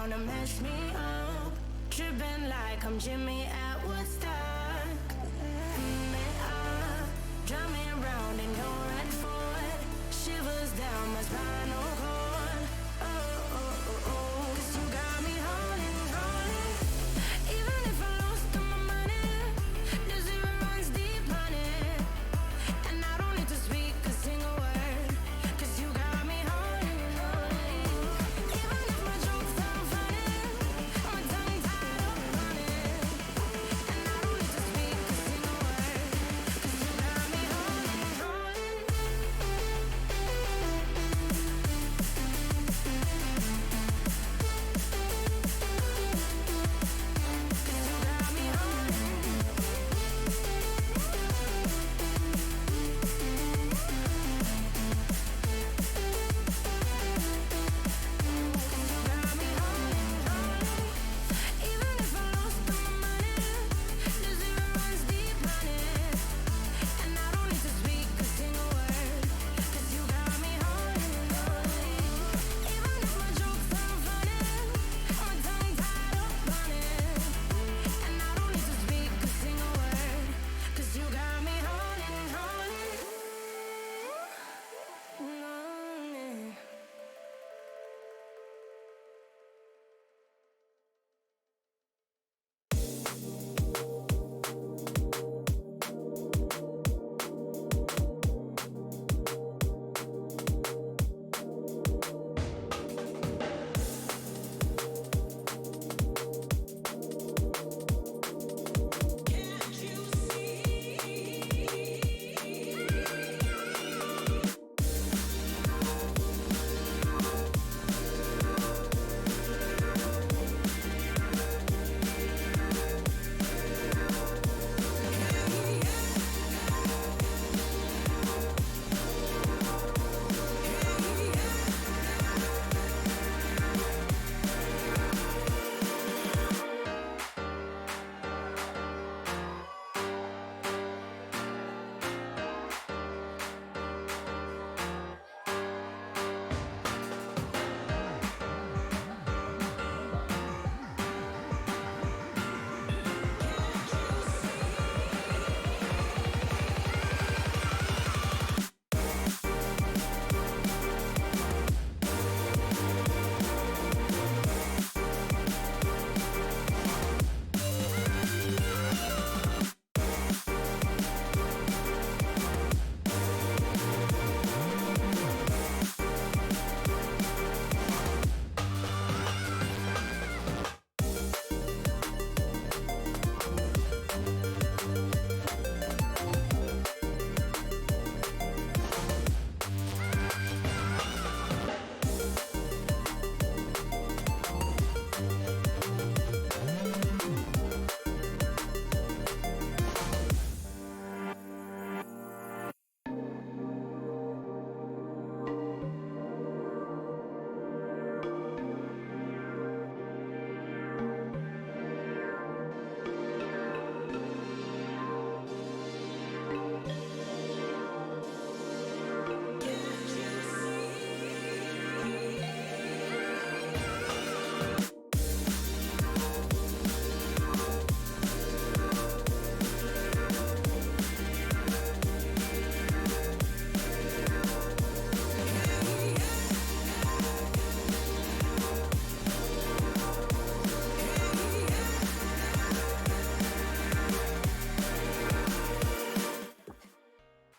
wanna mess me up. Tripping like I'm Jimmy at Woodstock. Drive me around in your red Ford. Shivers down my spinal cord. Oh, 'cause you got me holding on. Even if I lost all my money, the zero runs deep on it. And I don't need to speak a single word, 'cause you got me holding on. Even if my jokes sound funny, my tongue tied up on it. And I don't need to speak a single word, 'cause you got me holding on. Even if I lost all my money, the zero runs deep on it. And I don't need to speak a single word, 'cause you got me holding on. Even if my jokes sound funny, my tongue tied up on it. And I don't need to speak a single word, 'cause you got me holding on.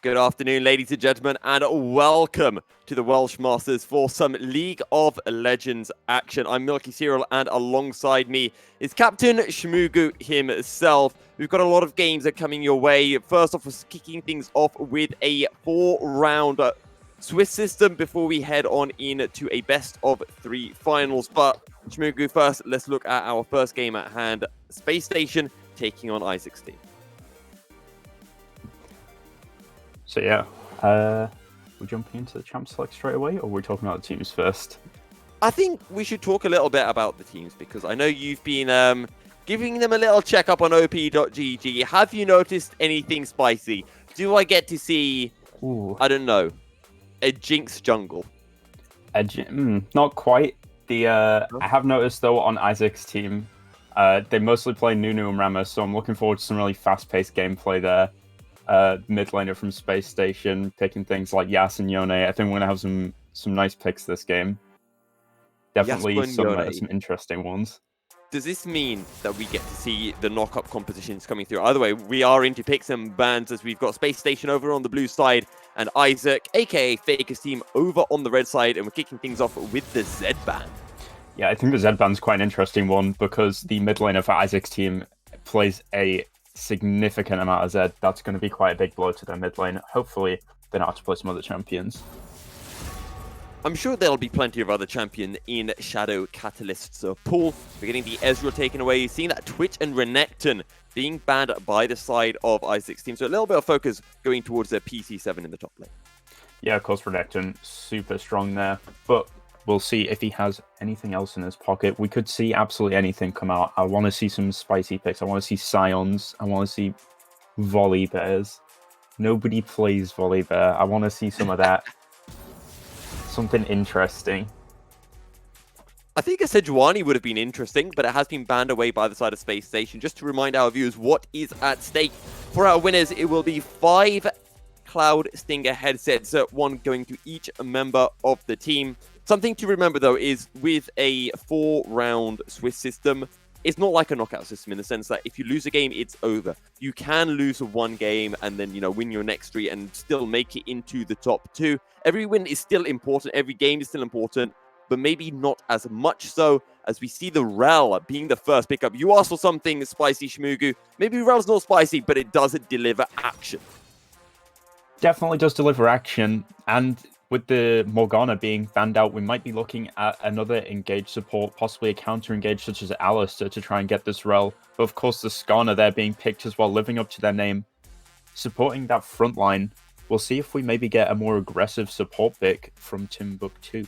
Good afternoon, ladies and gentlemen, and welcome to the Welsh Masters for some League of Legends action. I'm Milky Cyril, and alongside me is Captain Shmugu himself. We've got a lot of games that are coming your way. First off, we're kicking things off with a 4-round Swiss system before we head on into a best-of-3 finals. But Shmugu, first, let's look at our first game at hand. Space Station taking on I-16. So yeah, we're jumping into the champ select straight away, or we're talking about the teams first? I think we should talk a little bit about the teams, because I know you've been giving them a little checkup on op.gg. Have you noticed anything spicy? Do I get to see, I don't know, a Jinx jungle? Not quite. I have noticed though on Isaac's team, they mostly play Nunu and Rama, so I'm looking forward to some really fast-paced gameplay there. Mid laner from Space Station, picking things like Yas and Yone. I think we're gonna have some nice picks this game. Definitely Yasuo and some interesting ones. Does this mean that we get to see the knock-up competitions coming through? Either way, we are into picks and bans as we've got Space Station over on the blue side and Isaac, aka Faker's team, over on the red side, and we're kicking things off with the Z ban. Yeah, I think the Z ban's quite an interesting one because the mid laner for Isaac's team plays a significant amount of Z. That's going to be quite a big blow to their mid lane. Hopefully, they know how to play some other champions. I'm sure there'll be plenty of other champion in Shadow Catalyst's pool. We're getting the Ezreal taken away, seeing that Twitch and Renekton being banned by the side of Isaac's team. So a little bit of focus going towards their PC7 in the top lane. Yeah, of course, Renekton, super strong there. But we'll see if he has anything else in his pocket. We could see absolutely anything come out. I want to see some spicy picks. I want to see Scions. I want to see Volley Bears. Nobody plays Volley Bear. I want to see some of that. Something interesting. I think a Sejuani would have been interesting, but it has been banned away by the side of Space Station. Just to remind our viewers what is at stake for our winners, it will be 5 Cloud Stinger headsets, 1 going to each member of the team. Something to remember, though, is with a 4-round Swiss system, it's not like a knockout system in the sense that if you lose a game, it's over. You can lose 1 game and then, win your next 3 and still make it into the top 2. Every win is still important. Every game is still important, but maybe not as much so as we see the Rel being the first pickup. You asked for something spicy, Shmugu. Maybe Rel's not spicy, but it doesn't deliver action. Definitely does deliver action, and with the Morgana being banned out, we might be looking at another engaged support, possibly a counter-engage such as Alistair to try and get this Rel. But of course, the Skarner there being picked as well, living up to their name. Supporting that front line, we'll see if we maybe get a more aggressive support pick from Timbuktu.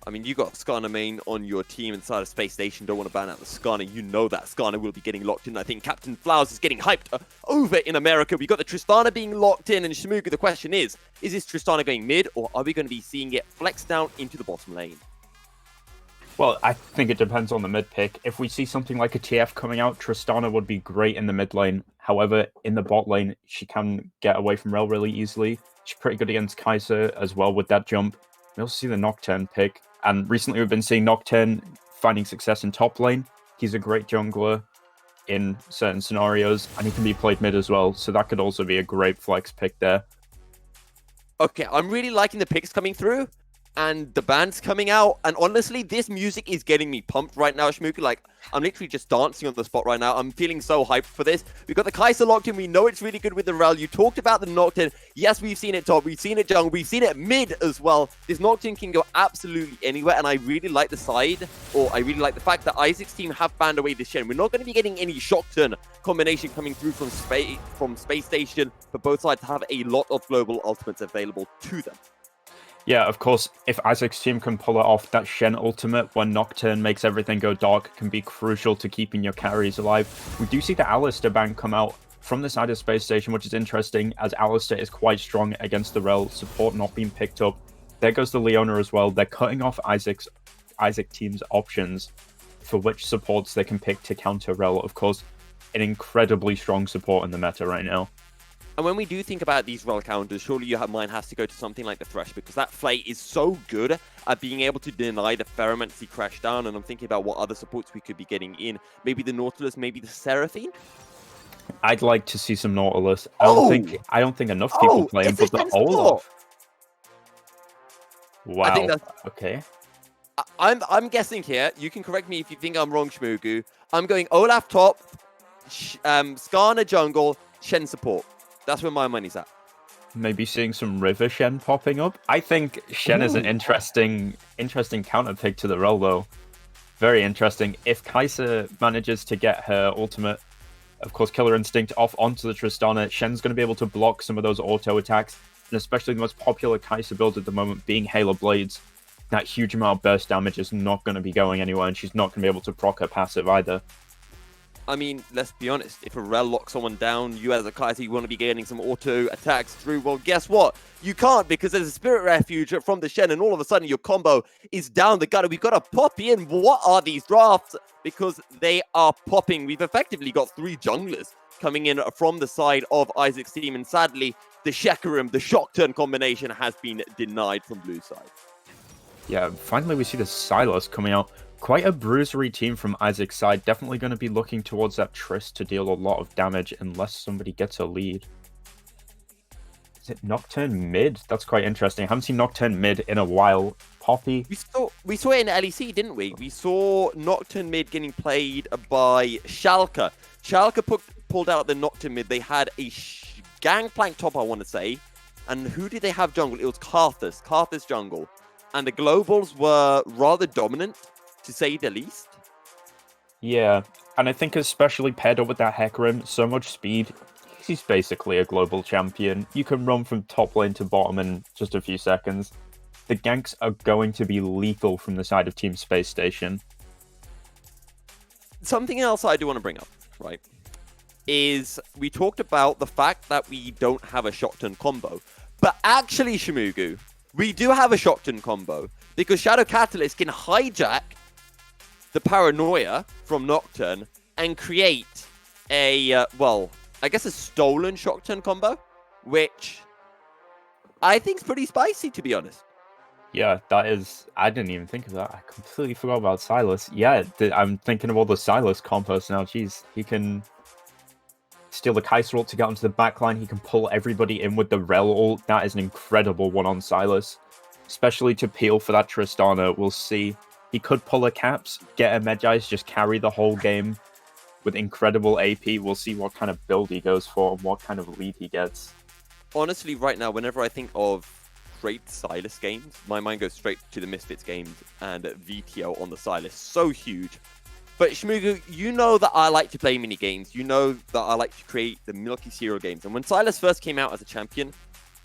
I mean, you got Skarner main on your team inside of Space Station. Don't want to ban out the Skarner. You know that Skarner will be getting locked in. I think Captain Flowers is getting hyped over in America. We got the Tristana being locked in. And Shmugu, the question is this Tristana going mid, or are we going to be seeing it flex down into the bottom lane? Well, I think it depends on the mid pick. If we see something like a TF coming out, Tristana would be great in the mid lane. However, in the bot lane, she can get away from Rel really easily. She's pretty good against Kai'Sa as well with that jump. We also see the Nocturne pick. And recently we've been seeing Nocturne finding success in top lane. He's a great jungler in certain scenarios, and he can be played mid as well. So that could also be a great flex pick there. Okay, I'm really liking the picks coming through and the band's coming out. And honestly, this music is getting me pumped right now, Shmuki. Like, I'm literally just dancing on the spot right now. I'm feeling so hyped for this. We've got the Kai'Sa locked in. We know it's really good with the Rel. You talked about the Nocturne. Yes, we've seen it top. We've seen it jungle. We've seen it mid as well. This Nocturne can go absolutely anywhere. And I really like the side, or I really like the fact that Isaac's team have banned away the Shen. We're not going to be getting any shock turn combination coming through from Space Station, but both sides have a lot of global ultimates available to them. Yeah, of course, if Isaac's team can pull it off, that Shen ultimate when Nocturne makes everything go dark can be crucial to keeping your carries alive. We do see the Alistair ban come out from the side of Space Station, which is interesting, as Alistair is quite strong against the Rel, support not being picked up. There goes the Leona as well. They're cutting off Isaac team's options for which supports they can pick to counter Rel. Of course, an incredibly strong support in the meta right now. And when we do think about these Rel counters, surely your mind has to go to something like the Thresh, because that Flay is so good at being able to deny the Ferromancy crash down. And I'm thinking about what other supports we could be getting in. Maybe the Nautilus, maybe the Seraphine? I'd like to see some Nautilus. I don't think enough people play him, but the Olaf. Wow. I think that's... Okay. I'm guessing here. You can correct me if you think I'm wrong, Shmugu. I'm going Olaf top, Skarner jungle, Shen support. That's where my money's at. Maybe seeing some River Shen popping up. I think Shen is an interesting counter pick to the Rel, though. Very interesting. If Kai'Sa manages to get her ultimate, of course, Killer Instinct off onto the Tristana, Shen's going to be able to block some of those auto attacks, and especially the most popular Kai'Sa build at the moment being Halo Blades. That huge amount of burst damage is not going to be going anywhere, and she's not going to be able to proc her passive either. I mean, let's be honest. If a Rel locks someone down, you as a Kaiser, you want to be getting some auto attacks through. Well, guess what? You can't because there's a Spirit Refuge from the Shen, and all of a sudden your combo is down the gutter. We've got to pop in. What are these drafts? Because they are popping. We've effectively got 3 junglers coming in from the side of Isaac's team, and sadly, the Shekarim, the shock turn combination has been denied from blue side. Yeah, finally we see the Silas coming out. Quite a bruisery team from Isaac's side. Definitely going to be looking towards that Trist to deal a lot of damage unless somebody gets a lead. Is it Nocturne mid? That's quite interesting. I haven't seen Nocturne mid in a while. Poppy. We saw it in LEC, didn't we? We saw Nocturne mid getting played by Schalke. Schalke pulled out the Nocturne mid. They had a Gangplank top, I want to say. And who did they have jungle? It was Karthus jungle. And the Globals were rather dominant, to say the least. Yeah, and I think especially paired up with that Hecarim, so much speed, he's basically a global champion. You can run from top lane to bottom in just a few seconds. The ganks are going to be lethal from the side of Team Space Station. Something else I do want to bring up, right, is we talked about the fact that we don't have a Shockton combo. But actually, Shmugu, we do have a Shockton combo because Shadow Catalyst can hijack the Paranoia from Nocturne and create a, I guess a stolen Shockton combo, which I think is pretty spicy, to be honest. Yeah, that is... I didn't even think of that. I completely forgot about Silas. Yeah, I'm thinking of all the Silas combos now. Jeez, he can steal the Kaiser ult to get onto the backline. He can pull everybody in with the Rel ult. That is an incredible one on Silas. Especially to peel for that Tristana. We'll see. He could pull a Caps, get a Medjais, just carry the whole game with incredible AP. We'll see what kind of build he goes for and what kind of lead he gets. Honestly, right now, whenever I think of great Silas games, my mind goes straight to the Misfits games and VTO on the Silas. So huge. But Shmugu, you know that I like to play mini games. You know that I like to create the Milky Serial games. And when Silas first came out as a champion,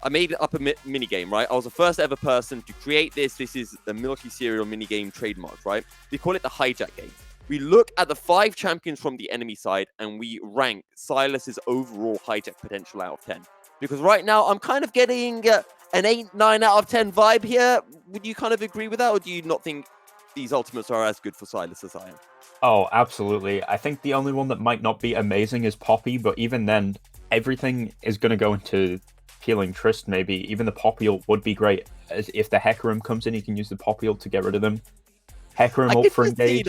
I made up a mini game, right? I was the first ever person to create this. This is the Milky Serial mini game trademark, right? We call it the hijack game. We look at the 5 champions from the enemy side and we rank Silas's overall hijack potential out of 10. Because right now I'm kind of getting an 8, 9 out of 10 vibe here. Would you kind of agree with that, or do you not think these ultimates are as good for Silas as I am? Oh, absolutely. I think the only one that might not be amazing is Poppy, but even then, everything is going to go into peeling Trist, maybe. Even the Poppy ult would be great. As if the Hecarim comes in, you can use the Poppy ult to get rid of them. Hecarim ult for engage.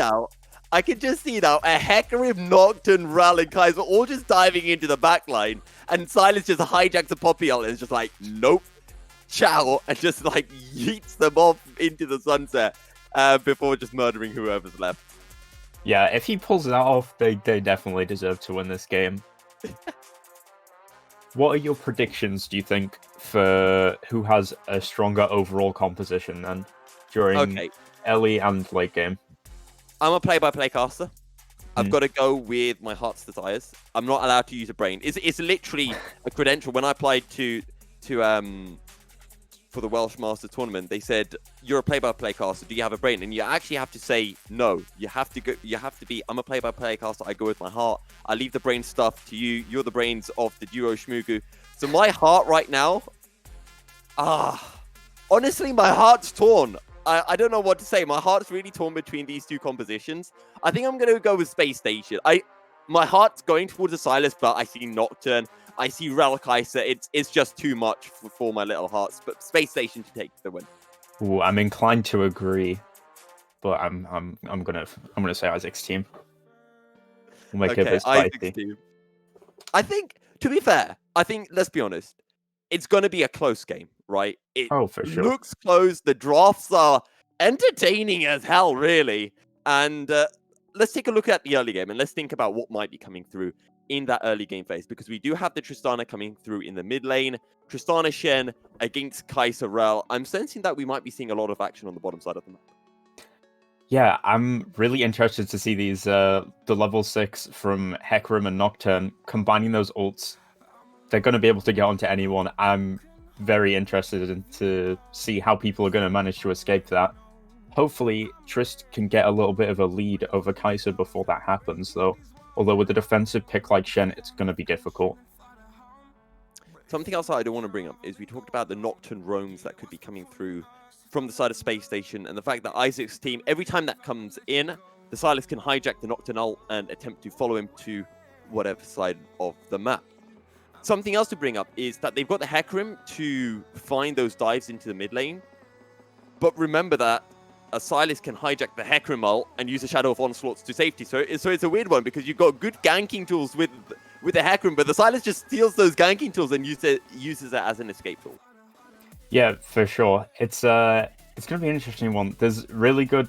I can just see now a Hecarim, Nocturne, Ral, and Kaiser all just diving into the backline, and Silas just hijacks the Poppy ult and is just like, nope, ciao, and just like yeets them off into the sunset before just murdering whoever's left. Yeah, if he pulls that off, they definitely deserve to win this game. What are your predictions, do you think, for who has a stronger overall composition then during early and late game? I'm a play-by-play caster. I've got to go with my heart's desires. I'm not allowed to use a brain. It's literally a credential. When I applied for the Welsh Masters tournament, they said, you're a play-by-play caster, do you have a brain? And you actually have to say no. You have to be, I'm a play-by-play caster, I go with my heart. I leave the brain stuff to you. You're the brains of the duo Shmugu. So my heart right now, honestly, my heart's torn. I don't know what to say. My heart's really torn between these 2 compositions. I think I'm going to go with Space Station. My heart's going towards the Silas, but I see Nocturne. I see Rel Kaiser. It's just too much for my little hearts. But Space Station to take the win. Ooh, I'm inclined to agree, but I'm gonna say Isaac's team. We'll make it a bit spicy. I think, to be fair, let's be honest, it's gonna be a close game, right? For sure. Looks close. The drafts are entertaining as hell, really. And let's take a look at the early game and let's think about what might be coming through in that early game phase, because we do have the Tristana coming through in the mid lane. Tristana Shen against Kaiser Rel. I'm sensing that we might be seeing a lot of action on the bottom side of the map. Yeah, I'm really interested to see these the level 6 from Hecarim and Nocturne combining those ults. They're going to be able to get onto anyone. I'm very interested to see how people are going to manage to escape that. Hopefully, Trist can get a little bit of a lead over Kaiser before that happens, though. Although with a defensive pick like Shen, it's going to be difficult. Something else that I do want to bring up is we talked about the Nocturne roams that could be coming through from the side of Space Station, and the fact that Isaac's team, every time that comes in, the Silas can hijack the Nocturne ult and attempt to follow him to whatever side of the map. Something else to bring up is that they've got the Hecarim to find those dives into the mid lane, but remember that a Silas can hijack the Hecarim ult and use the Shadow of Onslaughts to safety. So it's a weird one because you've got good ganking tools with the Hecarim, but the Silas just steals those ganking tools and uses it as an escape tool. Yeah, for sure. It's going to be an interesting one. There's really good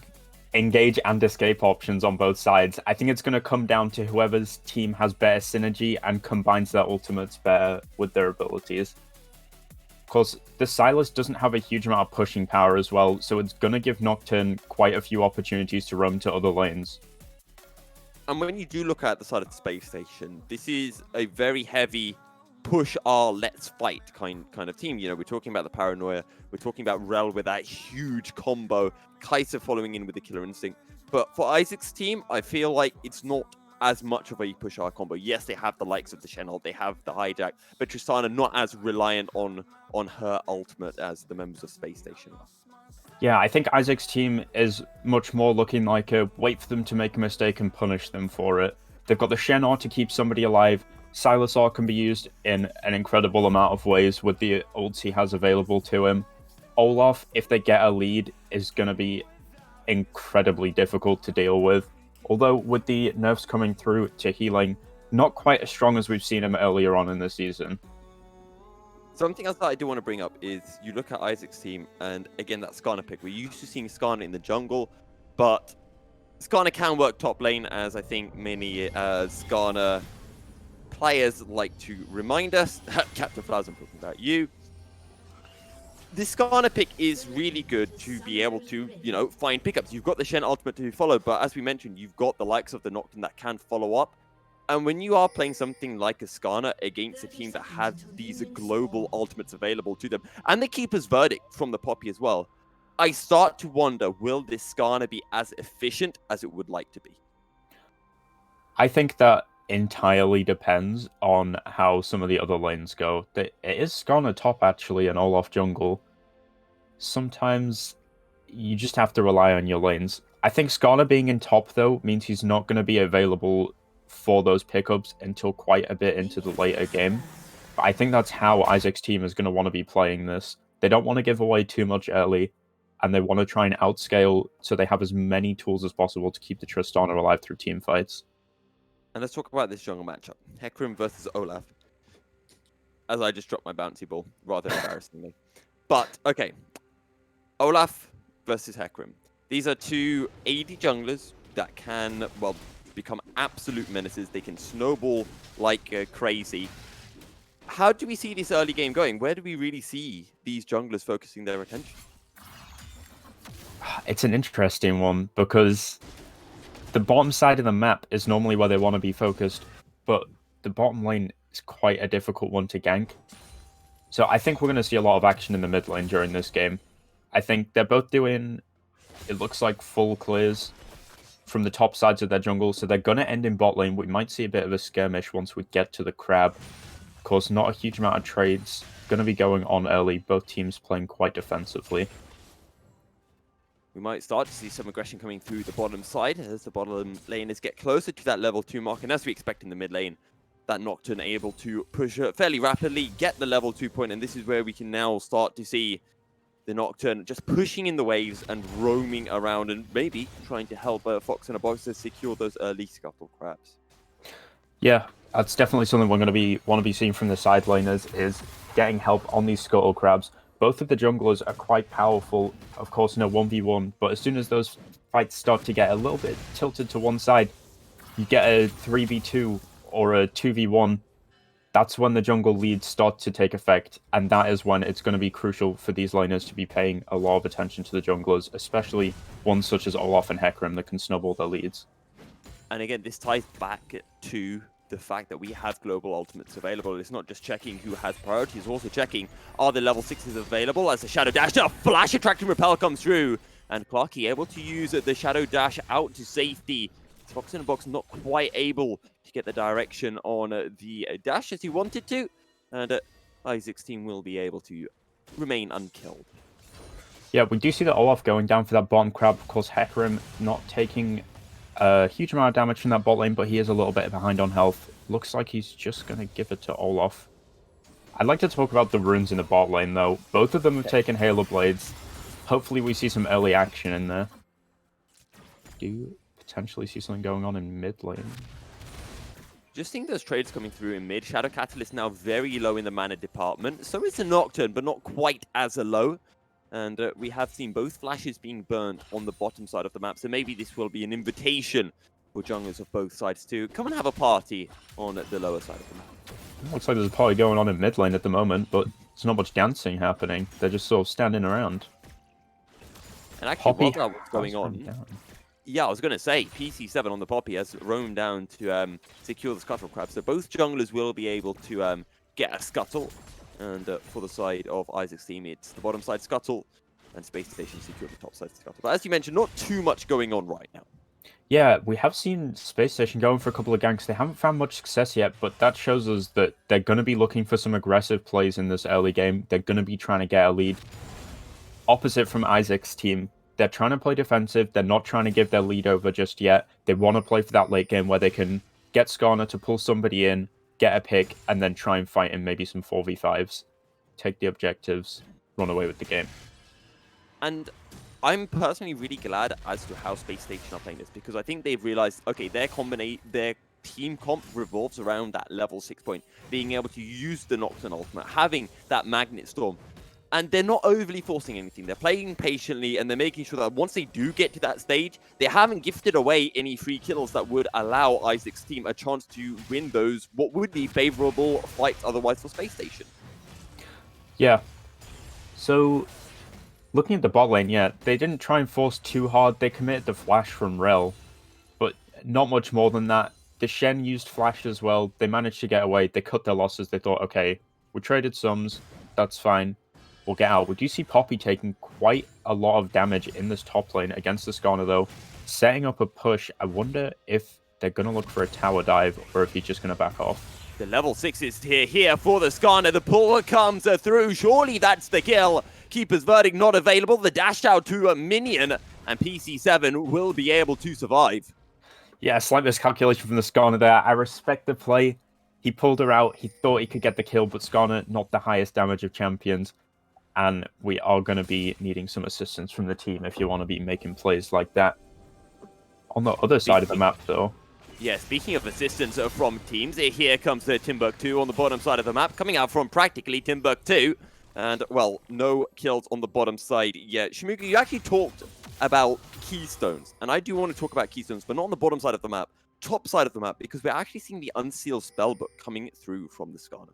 engage and escape options on both sides. I think it's going to come down to whoever's team has better synergy and combines their ultimates better with their abilities. Of course, the Silas doesn't have a huge amount of pushing power as well, so it's going to give Nocturne quite a few opportunities to roam to other lanes. And when you do look at the side of the Space Station, this is a very heavy push our let's fight kind of team. You know, we're talking about the Paranoia, we're talking about Rel with that huge combo, Kai'Sa following in with the Killer Instinct. But for Isaac's team, I feel like it's not as much of a push our combo. Yes, they have the likes of the Shen ult, they have the hijack, but Tristana not as reliant on her ultimate as the members of Space Station. Yeah, I think Isaac's team is much more looking like a wait for them to make a mistake and punish them for it. They've got the Shen R to keep somebody alive. Silas R can be used in an incredible amount of ways with the ults he has available to him. Olaf, if they get a lead, is going to be incredibly difficult to deal with. Although with the nerfs coming through to healing, not quite as strong as we've seen him earlier on in the season. Something else that I do want to bring up is you look at Isaac's team, and again, that Skarner pick. We're used to seeing Skarner in the jungle, but Skarner can work top lane, as I think many Skarner players like to remind us. Captain Flowers, I'm talking about you. This Skarner pick is really good to be able to, you know, find pickups. You've got the Shen ultimate to follow, but as we mentioned, you've got the likes of the Nocturne that can follow up. And when you are playing something like a Skarner against a team that has these global ultimates available to them, and the Keeper's Verdict from the Poppy as well, I start to wonder, will this Skarner be as efficient as it would like to be? I think that entirely depends on how some of the other lanes go. It is Skarner top, actually, and Olaf jungle. Sometimes you just have to rely on your lanes. I think Skarner being in top, though, means he's not going to be available for those pickups until quite a bit into the later game. But I think that's how Isaac's team is going to want to be playing this. They don't want to give away too much early, and they want to try and outscale so they have as many tools as possible to keep the Tristana alive through team fights. And let's talk about this jungle matchup. Hecarim versus Olaf. As I just dropped my bouncy ball, rather embarrassingly. But, okay. Olaf versus Hecarim. These are two AD junglers that can, well, become absolute menaces. They can snowball like crazy. How do we see this early game going? Where do we really see these junglers focusing their attention? It's an interesting one because the bottom side of the map is normally where they want to be focused, but the bottom lane is quite a difficult one to gank. So I think we're going to see a lot of action in the mid lane during this game. I think they're both doing, it looks like, full clears from the top sides of their jungle, so they're going to end in bot lane. We might see a bit of a skirmish once we get to the crab. Of course, not a huge amount of trades going to be going on early, both teams playing quite defensively. We might start to see some aggression coming through the bottom side as the bottom laners get closer to that level 2 mark, and as we expect in the mid lane, that Nocturne able to push fairly rapidly, get the level 2 point, and this is where we can now start to see the Nocturne just pushing in the waves and roaming around and maybe trying to help Fox and a Boxer secure those early scuttle crabs. Yeah, that's definitely something we're going to want to be seeing from the side laners, is getting help on these scuttle crabs. Both of the junglers are quite powerful, of course, in a 1v1, but as soon as those fights start to get a little bit tilted to one side, you get a 3v2 or a 2v1, that's when the jungle leads start to take effect, and that is when it's going to be crucial for these laners to be paying a lot of attention to the junglers, especially ones such as Olaf and Hecarim that can snowball their leads. And again, this ties back to the fact that we have global ultimates available. It's not just checking who has priority, it's also checking, are the level 6s available? As the Shadow Dash, a flash attracting repel comes through, and Clarky able to use the Shadow Dash out to safety. Fox in a box not quite able to get the direction on the dash as he wanted to, and Isaac's team will be able to remain unkilled. Yeah, we do see the Olaf going down for that bottom crab. Of course, Hecarim not taking a huge amount of damage from that bot lane, but he is a little bit behind on health. Looks like he's just going to give it to Olaf. I'd like to talk about the runes in the bot lane, though. Both of them have taken Halo Blades. Hopefully we see some early action in there. Do potentially see something going on in mid lane. Just seeing those trades coming through in mid. Shadow Catalyst now very low in the mana department. So is the Nocturne, but not quite as low. And we have seen both flashes being burned on the bottom side of the map. So maybe this will be an invitation for junglers of both sides to come and have a party on the lower side of the map. Looks like there's a party going on in mid lane at the moment, but there's not much dancing happening. They're just sort of standing around. And actually, Poppy while that was going on, yeah, I was going to say, PC7 on the Poppy has roamed down to secure the Scuttle Crab. So both junglers will be able to get a Scuttle. And for the side of Isaac's team, it's the bottom side Scuttle and Space Station secure the top side Scuttle. But as you mentioned, not too much going on right now. Yeah, we have seen Space Station going for a couple of ganks. They haven't found much success yet, but that shows us that they're going to be looking for some aggressive plays in this early game. They're going to be trying to get a lead. Opposite from Isaac's team, they're trying to play defensive. They're not trying to give their lead over just yet. They want to play for that late game where they can get Skarner to pull somebody in, get a pick, and then try and fight in maybe some 4v5s. Take the objectives, run away with the game. And I'm personally really glad as to how Space Station are playing this, because I think they've realized, okay, their team comp revolves around that level 6 point, being able to use the Nocturne ultimate, having that Magnet Storm. And they're not overly forcing anything. They're playing patiently, and they're making sure that once they do get to that stage, they haven't gifted away any free kills that would allow Isaac's team a chance to win those, what would be favorable fights otherwise for Space Station. Yeah. So, looking at the bot lane, yeah, they didn't try and force too hard. They committed the flash from Rel, but not much more than that. The Shen used flash as well. They managed to get away. They cut their losses. They thought, okay, we traded sums. That's fine. We'll get out. We do see Poppy taking quite a lot of damage in this top lane against the Skarner, though. Setting up a push. I wonder if they're going to look for a tower dive or if he's just going to back off. The level 6 is here for the Skarner. The pull comes through. Surely that's the kill. Keeper's Verdict not available. The dash out to a minion, and PC7 will be able to survive. Yeah, slight miscalculation from the Skarner there. I respect the play. He pulled her out. He thought he could get the kill, but Skarner, not the highest damage of champions. And we are going to be needing some assistance from the team if you want to be making plays like that. On the other side of the map, though. Yeah, speaking of assistance from teams, here comes the Timbuktu on the bottom side of the map, coming out from practically Timbuktu. And, well, no kills on the bottom side yet. Shmugu, you actually talked about Keystones. And I do want to talk about Keystones, but not on the bottom side of the map. Top side of the map, because we're actually seeing the Unsealed Spellbook coming through from the Skarner.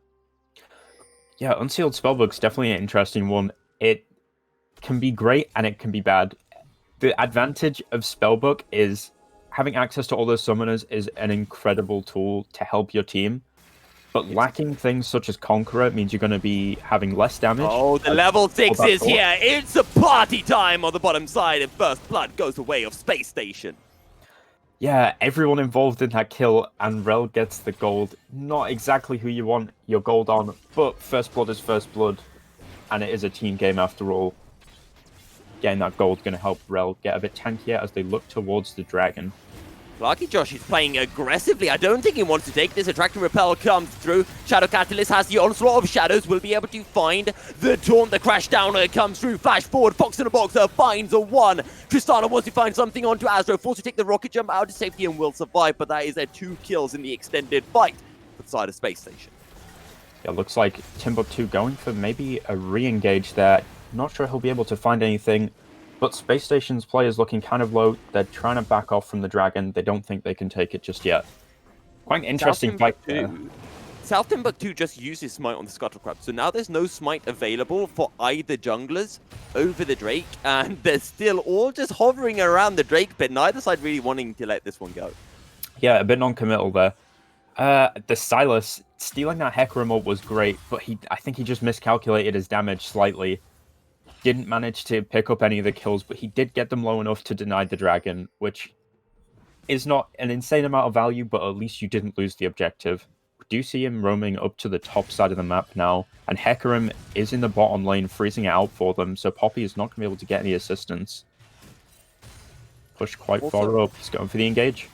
Yeah, Unsealed Spellbook's definitely an interesting one. It can be great and it can be bad. The advantage of Spellbook is having access to all those summoners is an incredible tool to help your team. But lacking things such as Conqueror means you're going to be having less damage. Oh, the level 6 is here. It's a party time on the bottom side, and First Blood goes the way of Space Station. Yeah, everyone involved in that kill, and Rel gets the gold. Not exactly who you want your gold on, but First Blood is First Blood, and it is a team game after all. Getting that gold going to help Rel get a bit tankier as they look towards the dragon. Clarky Josh is playing aggressively. I don't think he wants to take this. Attract and Repel comes through. Shadow Catalyst has the onslaught of shadows. Will be able to find the taunt. The crash down comes through. Flash forward. Fox in a box finds a one. Tristana wants to find something onto Azro. Forced to take the rocket jump out to safety and will survive. But that is 2 kills in the extended fight for the side of Space Station. Yeah, looks like Timbuktu going for maybe a re-engage there. Not sure he'll be able to find anything. But Space Station's play is looking kind of low. They're trying to back off from the dragon. They don't think they can take it just yet. Quite an interesting fight there. South Timbuktu just uses Smite on the Scuttle Crab. So now there's no Smite available for either junglers over the Drake. And they're still all just hovering around the Drake, but neither side really wanting to let this one go. Yeah, a bit non-committal there. The Silas, stealing that Hecarim ult was great, but I think he just miscalculated his damage slightly. Didn't manage to pick up any of the kills, but he did get them low enough to deny the dragon, which is not an insane amount of value, but at least you didn't lose the objective. We do see him roaming up to the top side of the map now, and Hecarim is in the bottom lane, freezing it out for them, so Poppy is not going to be able to get any assistance. Pushed quite far up. He's going for the engage.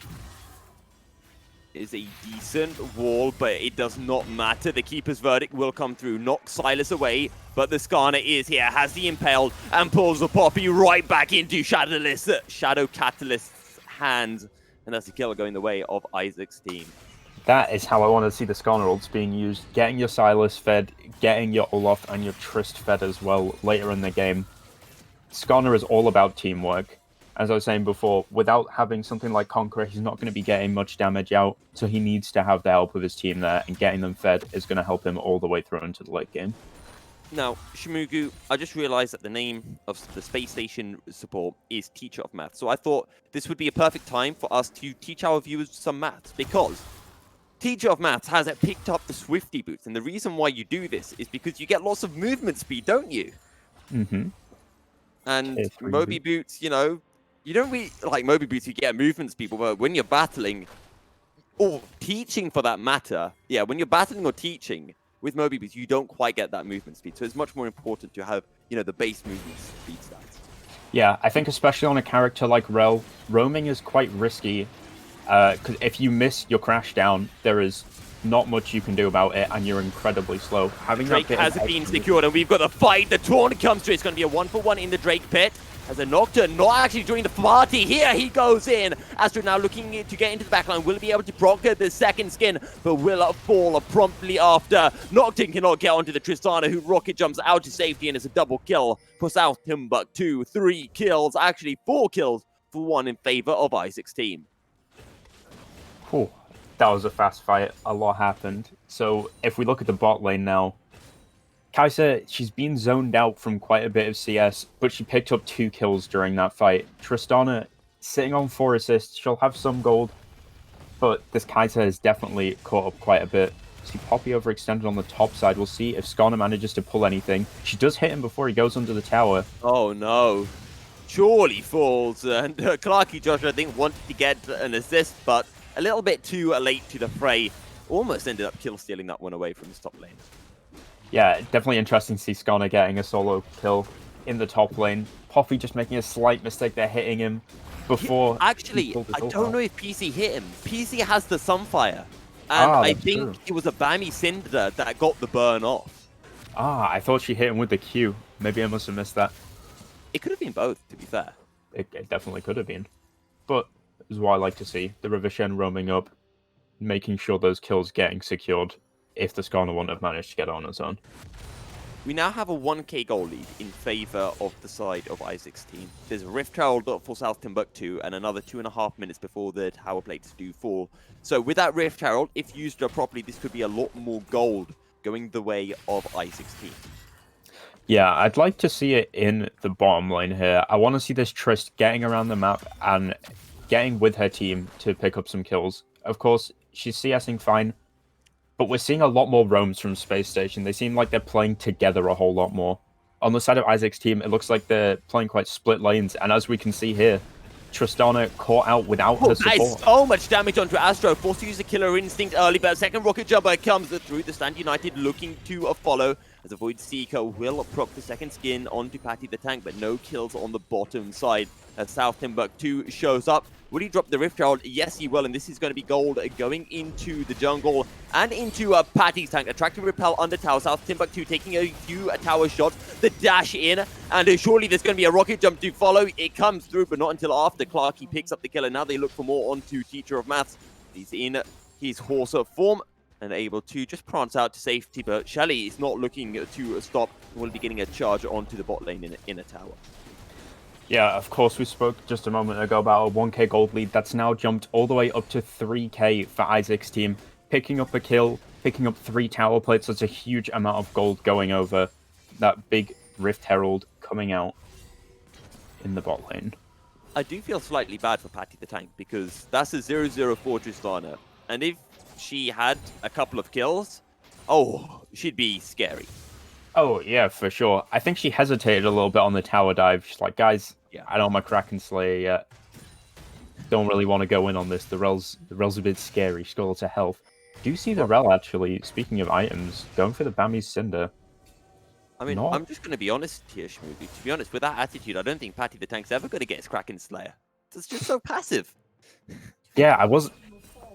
Is a decent wall, but it does not matter. The keeper's verdict will come through, knock Silas away, but the Skarner is here, has the impale, and pulls the Poppy right back into Shadow Catalyst's hands, and that's a kill going the way of Isaac's team. That is how I want to see the Skarner ults being used. Getting your Silas fed, getting your Olaf and your Trist fed as well later in the game. Skarner is all about teamwork. As I was saying before, without having something like Conqueror, he's not going to be getting much damage out, so he needs to have the help of his team there, and getting them fed is going to help him all the way through into the late game. Now, Shmugu, I just realized that the name of the space station support is Teacher of Maths, so I thought this would be a perfect time for us to teach our viewers some maths, because Teacher of Maths has picked up the Swifty boots, and the reason why you do this is because you get lots of movement speed, don't you? Mm-hmm. And Moby boots, you know, you don't really like Moby boots, you get movement speed, but when you're battling, or teaching for that matter, yeah, when you're battling or teaching with Moby boots, you don't quite get that movement speed. So it's much more important to have, you know, the base movement speed stats. Yeah, I think especially on a character like Rel, roaming is quite risky. Because if you miss your crash down, there is not much you can do about it, and you're incredibly slow. Having Drake has been secured, and we've got the fight. The taunt comes through. It's going to be a 1-for-1 in the Drake pit. As a Nocturne not actually joining the party. Here he goes in. Astro now looking to get into the backline. Will be able to proc the second skin, but will fall promptly after. Nocturne cannot get onto the Tristana, who rocket jumps out to safety, and it's a double kill for South Timbuktu. 3 kills, actually 4 kills for 1 in favor of Isaac's team. Whew, that was a fast fight. A lot happened. So if we look at the bot lane now, Kai'Sa, she's been zoned out from quite a bit of CS, but she picked up 2 kills during that fight. Tristana sitting on 4 assists. She'll have some gold, but this Kai'Sa has definitely caught up quite a bit. See Poppy overextended on the top side. We'll see if Skarner manages to pull anything. She does hit him before he goes under the tower. Oh no. Surely falls. And Clarky Josh, I think, wanted to get an assist, but a little bit too late to the fray. Almost ended up kill stealing that one away from his top lane. Yeah, definitely interesting to see Skarner getting a solo kill in the top lane. Poppy just making a slight mistake there, hitting him before... Actually, I don't know if PC hit him. PC has the Sunfire. And I think it was a Bammy Cinder that got the burn off. I thought she hit him with the Q. Maybe I must have missed that. It could have been both, to be fair. It definitely could have been. But this is what I like to see. The Rivershen roaming up, making sure those kills getting secured if the Skarner wouldn't have managed to get on its own. We now have a 1k goal lead in favor of the side of Isaac's team. There's a Rift Herald for South Timbuktu and another 2.5 minutes before the tower plates do fall. So with that Rift Herald, if used properly, this could be a lot more gold going the way of Isaac's team. Yeah, I'd like to see it in the bottom lane here. I want to see this Trist getting around the map and getting with her team to pick up some kills. Of course, she's CSing fine, but we're seeing a lot more roams from Space Station. They seem like they're playing together a whole lot more. On the side of Isaac's team, it looks like they're playing quite split lanes. And as we can see here, Tristana caught out without her support. That is so much damage onto Astro. Forced to use the Killer Instinct early, but a second Rocket Jumper comes through. The Stand United looking to follow, as a Void Seeker will proc the second skin onto Patty the Tank, but no kills on the bottom side. As South Timbuktu shows up. Will he drop the Rift Herald? Yes, he will, and this is going to be gold going into the jungle and into Patty's Tank. Attractive Repel under tower. South Timbuktu taking a few tower shots. The dash in, and surely there's going to be a rocket jump to follow. It comes through, but not until after Clarky picks up the killer. Now they look for more onto Teacher of Maths. He's in his horse form and able to just prance out to safety, but Shelly is not looking to stop. Will be getting a charge onto the bot lane in a tower. Yeah, of course, we spoke just a moment ago about a 1k gold lead. That's now jumped all the way up to 3k for Isaac's team. Picking up a kill, picking up 3 tower plates. That's a huge amount of gold going over. That big Rift Herald coming out in the bot lane. I do feel slightly bad for Patty the Tank, because that's a 0-0 for Tristana. And if she had a couple of kills, she'd be scary. Oh, yeah, for sure. I think she hesitated a little bit on the tower dive. She's like, guys, I don't have my Kraken Slayer yet. don't really want to go in on this. The Rel's a bit scary. She's got lots of health. Do you see the Rel, actually, speaking of items, going for the Bami's Cinder? I mean, I'm just going to be honest here, Shmoody. To be honest, with that attitude, I don't think Patty the Tank's ever going to get his Kraken Slayer. It's just so passive. Yeah,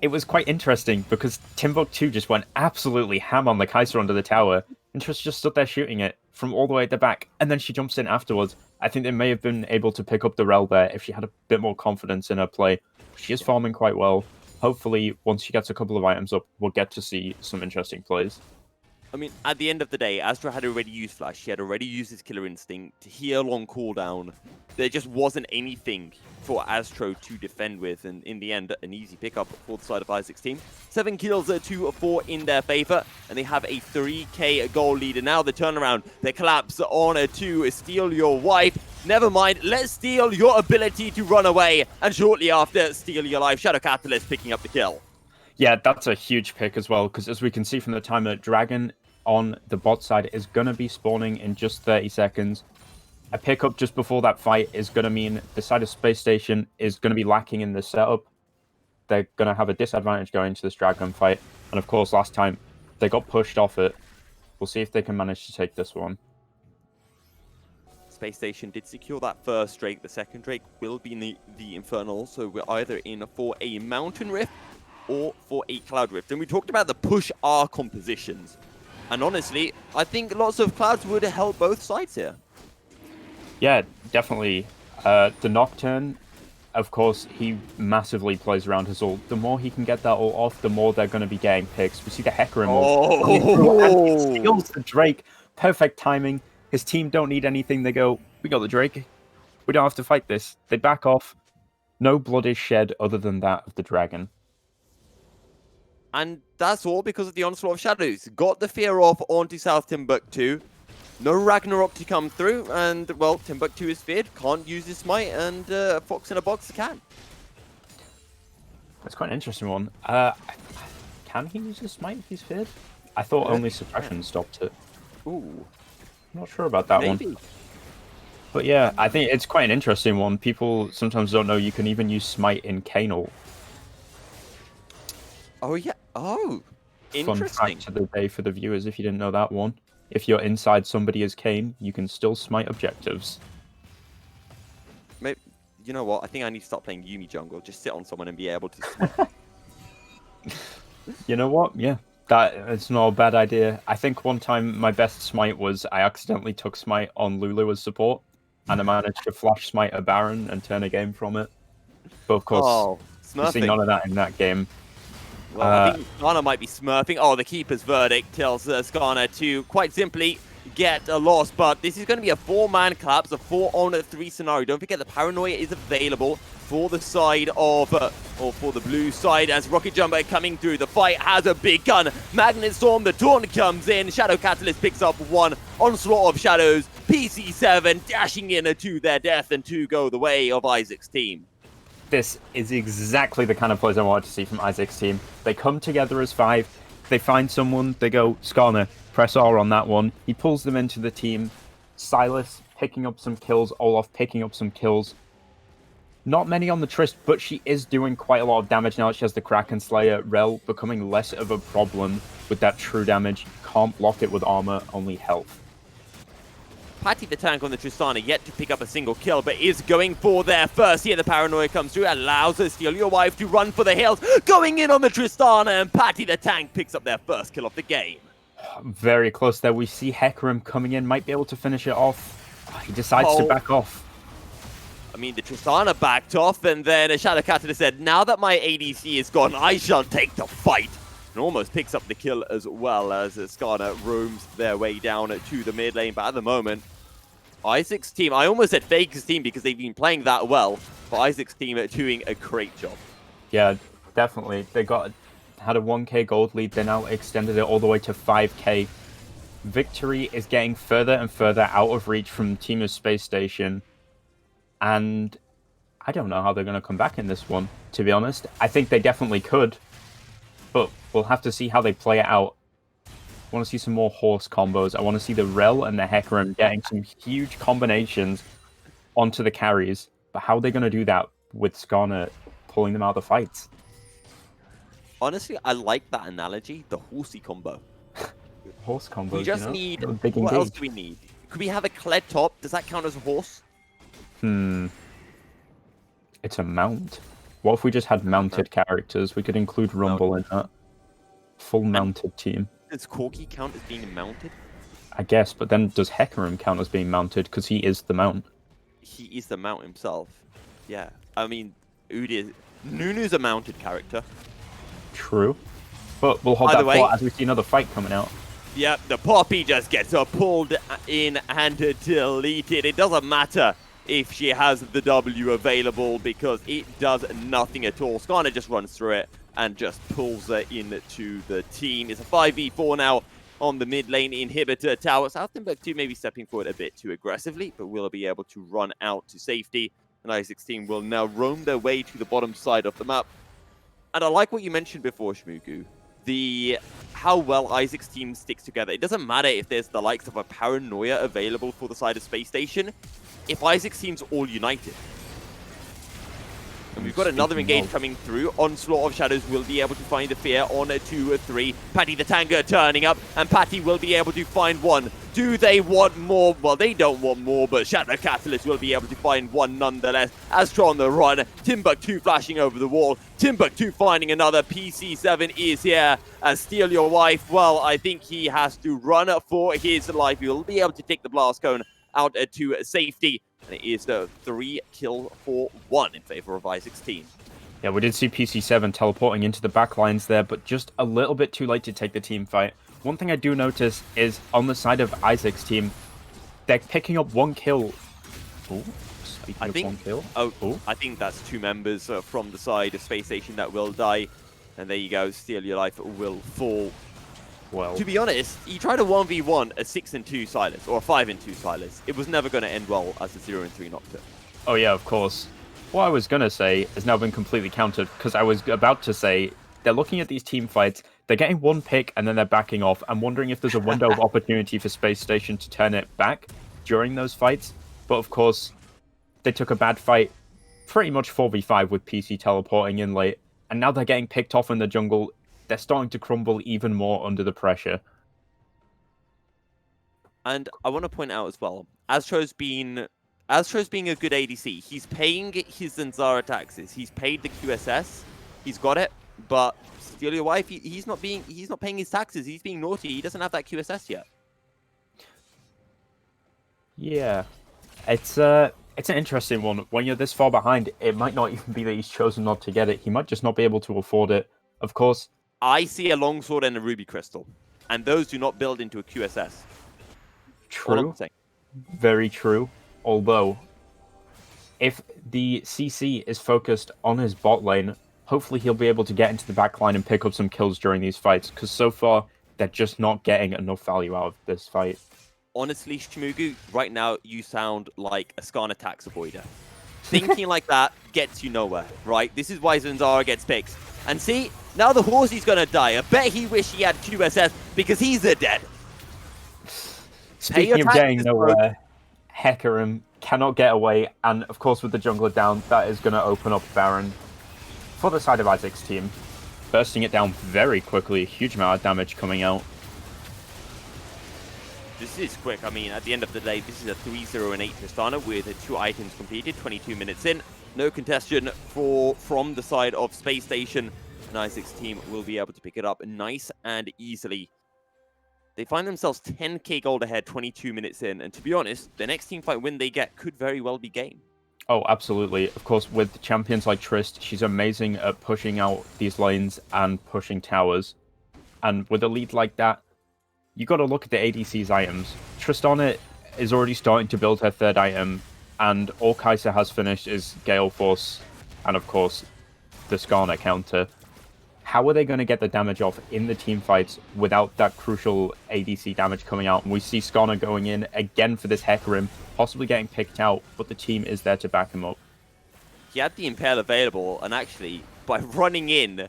it was quite interesting because Timbuktu just went absolutely ham on the Kaiser under the tower, and just stood there shooting it from all the way at the back, and then she jumps in afterwards. I think they may have been able to pick up the Rel there if she had a bit more confidence in her play. She is farming quite well. Hopefully, once she gets a couple of items up, we'll get to see some interesting plays. I mean, at the end of the day, Astra had already used Flash. She had already used his Killer Instinct, heal on cooldown. There just wasn't anything for Astro to defend with, and in the end, an easy pickup for the side of Isaac's team. 7 kills, 2 of 4 in their favor, and they have a 3k goal lead. And now the turnaround, they collapse on to steal your wife. Never mind, let's steal your ability to run away, and shortly after, steal your life. Shadow Catalyst picking up the kill. Yeah, that's a huge pick as well, because as we can see from the timer, Dragon on the bot side is going to be spawning in just 30 seconds. A pickup just before that fight is going to mean the side of Space Station is going to be lacking in the setup. They're going to have a disadvantage going into this Dragon fight. And of course, last time they got pushed off it. We'll see if they can manage to take this one. Space Station did secure that first Drake. The second Drake will be in the Infernal, so we're either in for a Mountain Rift or for a Cloud Rift. And we talked about the push R compositions. And honestly, I think lots of Clouds would help both sides here. Yeah, definitely. The Nocturne, of course, he massively plays around his ult. The more he can get that ult off, the more they're going to be getting picks. We see the Hecarim ult. And he steals the Drake. Perfect timing. His team don't need anything. They go, we got the Drake. We don't have to fight this. They back off. No blood is shed other than that of the Dragon. And that's all because of the Onslaught of Shadows. Got the fear off onto South Timbuktu. No Ragnarok to come through, and, well, Timbuktu is feared. Can't use his smite, and Fox in a Box can. That's quite an interesting one. Can he use his smite if he's feared? I thought only suppression stopped it. Ooh. I'm not sure about that one. But yeah, I think it's quite an interesting one. People sometimes don't know you can even use smite in Kanal. Oh, yeah. Oh, interesting. Fun fact of the day for the viewers, if you didn't know that one. If you're inside somebody as Kane, you can still smite objectives. Maybe, you know what? I think I need to start playing Yuumi jungle. Just sit on someone and be able to smite. You know what? Yeah, it's not a bad idea. I think one time my best smite was I accidentally took smite on Lulu as support, and I managed to flash smite a Baron and turn a game from it. But of course, you see none of that in that game. Well, I think Skarner might be smurfing. Oh, the Keeper's verdict tells Skarner to quite simply get a loss. But this is going to be a 4-man collapse, a 4-on-3 scenario. Don't forget the Paranoia is available for the side of, or for the blue side, as Rocket Jumbo coming through. The fight has a big gun. Magnet Storm, the Taunt comes in. Shadow Catalyst picks up 1. Onslaught of Shadows. PC7 dashing in to their death, and 2 go the way of Isaac's team. This is exactly the kind of plays I wanted to see from Isaac's team. They come together as 5, they find someone, they go, Skarner, press R on that one. He pulls them into the team. Silas picking up some kills, Olaf picking up some kills. Not many on the Trist, but she is doing quite a lot of damage now that she has the Kraken Slayer. Rel becoming less of a problem with that true damage. Can't block it with armor, only health. Patty the Tank on the Tristana yet to pick up a single kill, but is going for their first. Here the Paranoia comes through, allows her Steal Your Wife to run for the hills, going in on the Tristana, and Patty the Tank picks up their first kill of the game. Very close there. We see Hecarim coming in, might be able to finish it off. He decides to back off. I mean, the Tristana backed off, and then Shadow Catalyst said, now that my ADC is gone, I shall take the fight. And almost picks up the kill as well, as Skarner roams their way down to the mid lane. But at the moment, Isaac's team, I almost said Faker's team because they've been playing that well, but Isaac's team are doing a great job. Yeah, definitely. They had a 1k gold lead, they now extended it all the way to 5k. Victory is getting further and further out of reach from Team of Space Station, and I don't know how they're going to come back in this one, to be honest. I think they definitely could, but we'll have to see how they play it out. I want to see some more horse combos. I want to see the Rel and the Hecarim getting some huge combinations onto the carries. But how are they going to do that with Skarner pulling them out of the fights. Honestly, I like that analogy, the horsey combo. Horse combos, We just you know? need... Big What else engage. do we need? Could we have a Kled top? Does that count as a horse? It's a mount. What if we just had mounted characters? We could include Rumble in that. Full mounted team. Does Corki count as being mounted? I guess, but then does Hecarim count as being mounted? Because he is the mount. He is the mount himself. Yeah. I mean, Nunu's a mounted character. True. But we'll hold Either that way- thought as we see another fight coming out. Yep, the Poppy just gets pulled in and deleted. It doesn't matter if she has the W available because it does nothing at all. Skarner just runs through it and just pulls her into the team. It's a 5v4 now on the mid lane inhibitor tower. South Timbuktu maybe stepping forward a bit too aggressively, but will be able to run out to safety. And I-16 will now roam their way to the bottom side of the map. And I like what you mentioned before, Shmugu. How well Isaac's team sticks together. It doesn't matter if there's the likes of a Paranoia available for the side of Space Station, if Isaac's team's all united. And we've got another engage coming through. Onslaught of Shadows will be able to find the fear on a 2 or 3. Patty the Tanker turning up, and Patty will be able to find one. Do they want more? Well, they don't want more, but Shadow Catalyst will be able to find one nonetheless. Astra on the run. Timbuktu flashing over the wall. Timbuktu finding another. PC7 is here. As Steal Your Wife, well, I think he has to run for his life. He will be able to take the Blast Cone out to safety. And it is the 3-kill-for-1 in favor of Isaac's team. Yeah, we did see PC7 teleporting into the back lines there, but just a little bit too late to take the team fight. One thing I do notice is on the side of Isaac's team, they're picking up 1 kill. Ooh, I think, 1 kill. I think that's 2 members from the side of Space Station that will die. And there you go, Steal Your Life will fall. Well, To be honest, you tried a 1v1 a 6-2 Silas, or a 5-2 Silas. It was never going to end well as a 0-3 Nocturne. oh yeah, of course. What I was going to say has now been completely countered, because I was about to say, they're looking at these team fights, they're getting 1 pick, and then they're backing off. I'm wondering if there's a window of opportunity for Space Station to turn it back during those fights. But of course, they took a bad fight, pretty much 4v5 with PC teleporting in late, and now they're getting picked off in the jungle. They're starting to crumble even more under the pressure. And I want to point out as well, Astro's being a good ADC. He's paying his Zanzara taxes. He's paid the QSS. He's got it. But Steal Your Wife, he's not paying his taxes. He's being naughty. He doesn't have that QSS yet. Yeah, it's an interesting one. When you're this far behind, it might not even be that he's chosen not to get it. He might just not be able to afford it. Of course, I see a longsword and a ruby crystal, and those do not build into a QSS. All I'm true. saying. Very true. Although, if the CC is focused on his bot lane, hopefully he'll be able to get into the back line and pick up some kills during these fights, because so far, they're just not getting enough value out of this fight. Honestly, Shmugu, right now you sound like a Skarner tax avoider. Thinking like that gets you nowhere, right? This is why Zanzara gets picked. And see, now the horsey's gonna die. I bet he wish he had QSS because he's a dead. Speaking of getting nowhere, Hecarim cannot get away, and of course with the jungler down, that is going to open up Baron for the side of Isaac's team. Bursting it down very quickly, a huge amount of damage coming out. This is quick. I mean, at the end of the day, this is a 3-0 and 8 Tristana with 2 items completed, 22 minutes in. No contestation from the side of Space Station, and Isaac's team will be able to pick it up nice and easily. They find themselves 10k gold ahead 22 minutes in, and to be honest, the next team fight win they get could very well be game. Oh, absolutely. Of course, with champions like Trist, she's amazing at pushing out these lanes and pushing towers. And with a lead like that, you got to look at the ADC's items. Tristana is already starting to build her 3rd item, and all Kai'Sa has finished is Gale Force, and of course, the Skarner counter. How are they going to get the damage off in the team fights without that crucial ADC damage coming out? And we see Skarner going in again for this Hecarim, possibly getting picked out, but the team is there to back him up. He had the Impale available, and actually, by running in,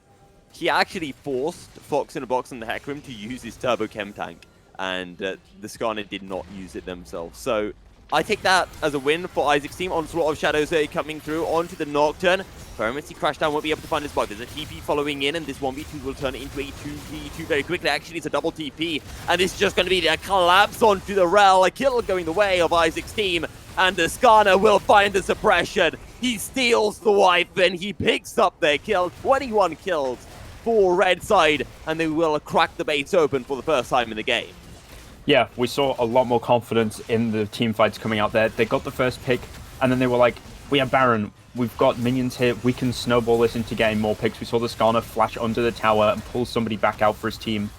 he actually forced Fox in a Box and the Hecarim to use his Turbo Chem Tank, and the Skarner did not use it themselves. So I take that as a win for Isaac's team. Onslaught of Shadows coming through onto the Nocturne. Permanency Crashdown won't be able to find his spot. There's a TP following in, and this 1v2 will turn into a 2v2 very quickly. Actually, it's a double TP, and it's just going to be a collapse onto the Rel. A kill going the way of Isaac's team, and the Skarner will find the suppression. He steals the wipe, and he picks up their kill. 21 kills for Red side, and they will crack the base open for the first time in the game. Yeah, we saw a lot more confidence in the team fights coming out there. They got the first pick, and then they were like, we have Baron. We've got minions here. We can snowball this into getting more picks. We saw the Skarner flash under the tower and pull somebody back out for his team.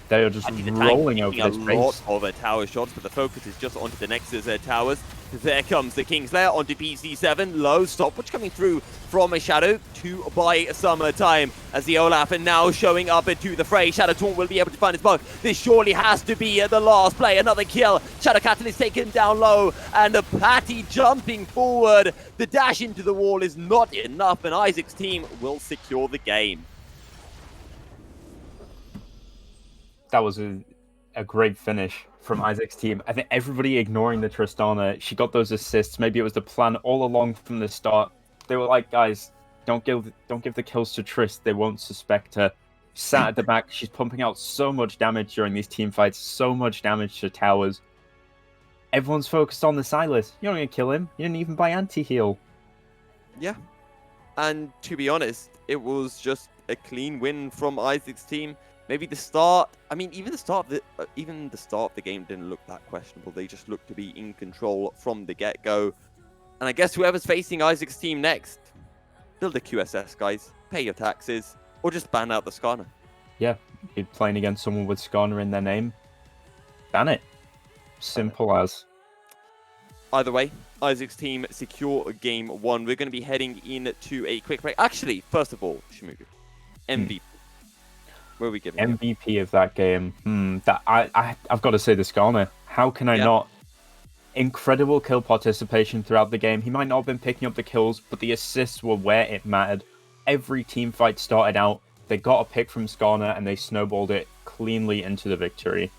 They are just rolling over this base. A lot of tower shots, but the focus is just onto the Nexus towers. There comes the Kingslayer onto PC7. Low stopwatch coming through from a Shadow to buy some time as the Olaf and now showing up into the fray. Shadow Taunt will be able to find his bug. This surely has to be the last play. Another kill. Shadow Catalyst taken down low, and the Patty jumping forward. The dash into the wall is not enough, and Isaac's team will secure the game. That was a great finish from Isaac's team. I think everybody ignoring the Tristana. She got those assists. Maybe it was the plan all along from the start. They were like, guys, don't give the kills to Trist. They won't suspect her. Sat at the back. She's pumping out so much damage during these team fights. So much damage to towers. Everyone's focused on the Silas. You're not going to kill him. You didn't even buy anti-heal. Yeah. And to be honest, it was just a clean win from Isaac's team. Maybe the start, I mean, even the start of the game didn't look that questionable. They just looked to be in control from the get-go. And I guess whoever's facing Isaac's team next, build a QSS, guys. Pay your taxes, or just ban out the Skarner. Yeah, you're playing against someone with Skarner in their name. Ban it. Simple as. Either way, Isaac's team secure game 1. We're going to be heading into a quick break. Actually, first of all, Shmugu, MVP. Where are we giving MVP of that game? I've got to say the Skarner. How can I not? Incredible kill participation throughout the game. He might not have been picking up the kills, but the assists were where it mattered. Every team fight started out, they got a pick from Skarner, and they snowballed it cleanly into the victory.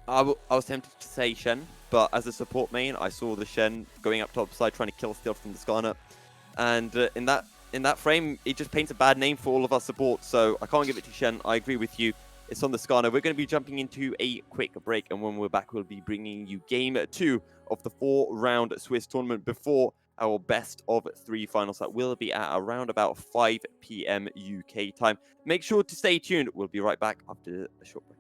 I was tempted to say Shen, but as a support main, I saw the Shen going up top side trying to kill steal from the Skarner. And in that frame, it just paints a bad name for all of our support, so I can't give it to Shen. I agree with you. It's on the Skarner. We're going to be jumping into a quick break, and when we're back, we'll be bringing you game 2 of the 4-round Swiss tournament before our best of 3 finals. That will be at around about 5 p.m. UK time. Make sure to stay tuned. We'll be right back after a short break.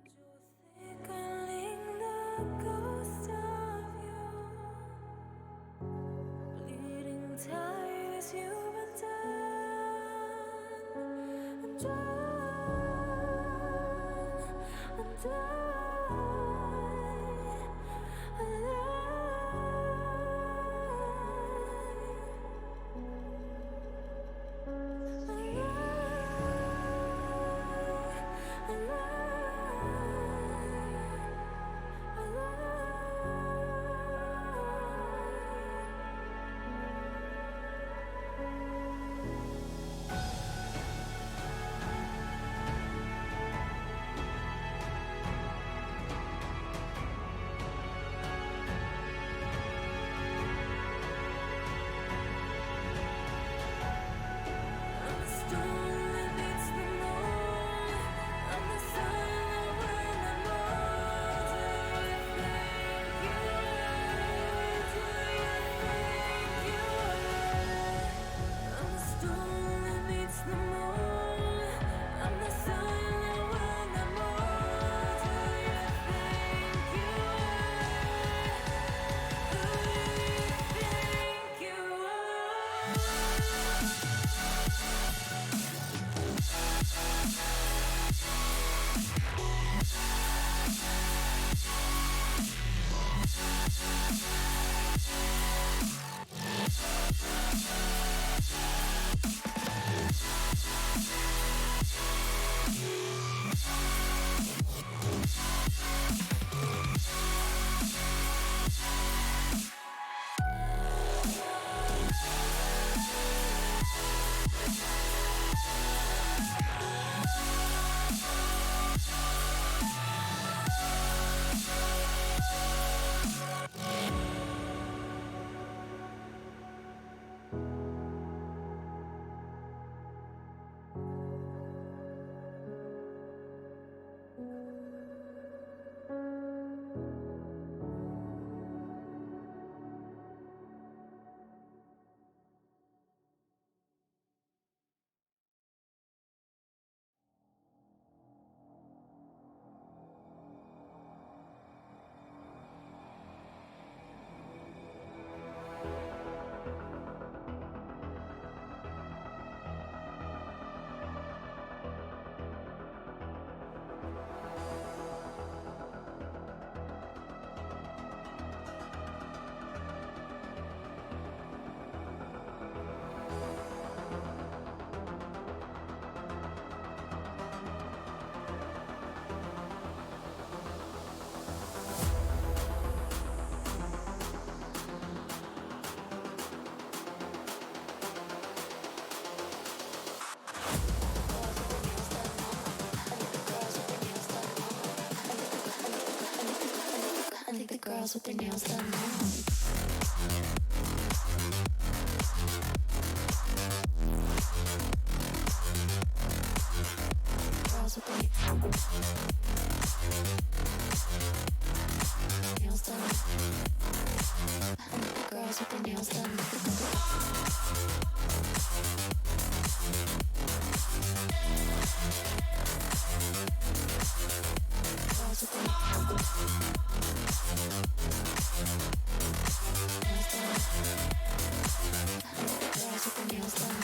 girls with their nails done now. Girls with their nails done. Girls with their nails done. Girls with their nails done.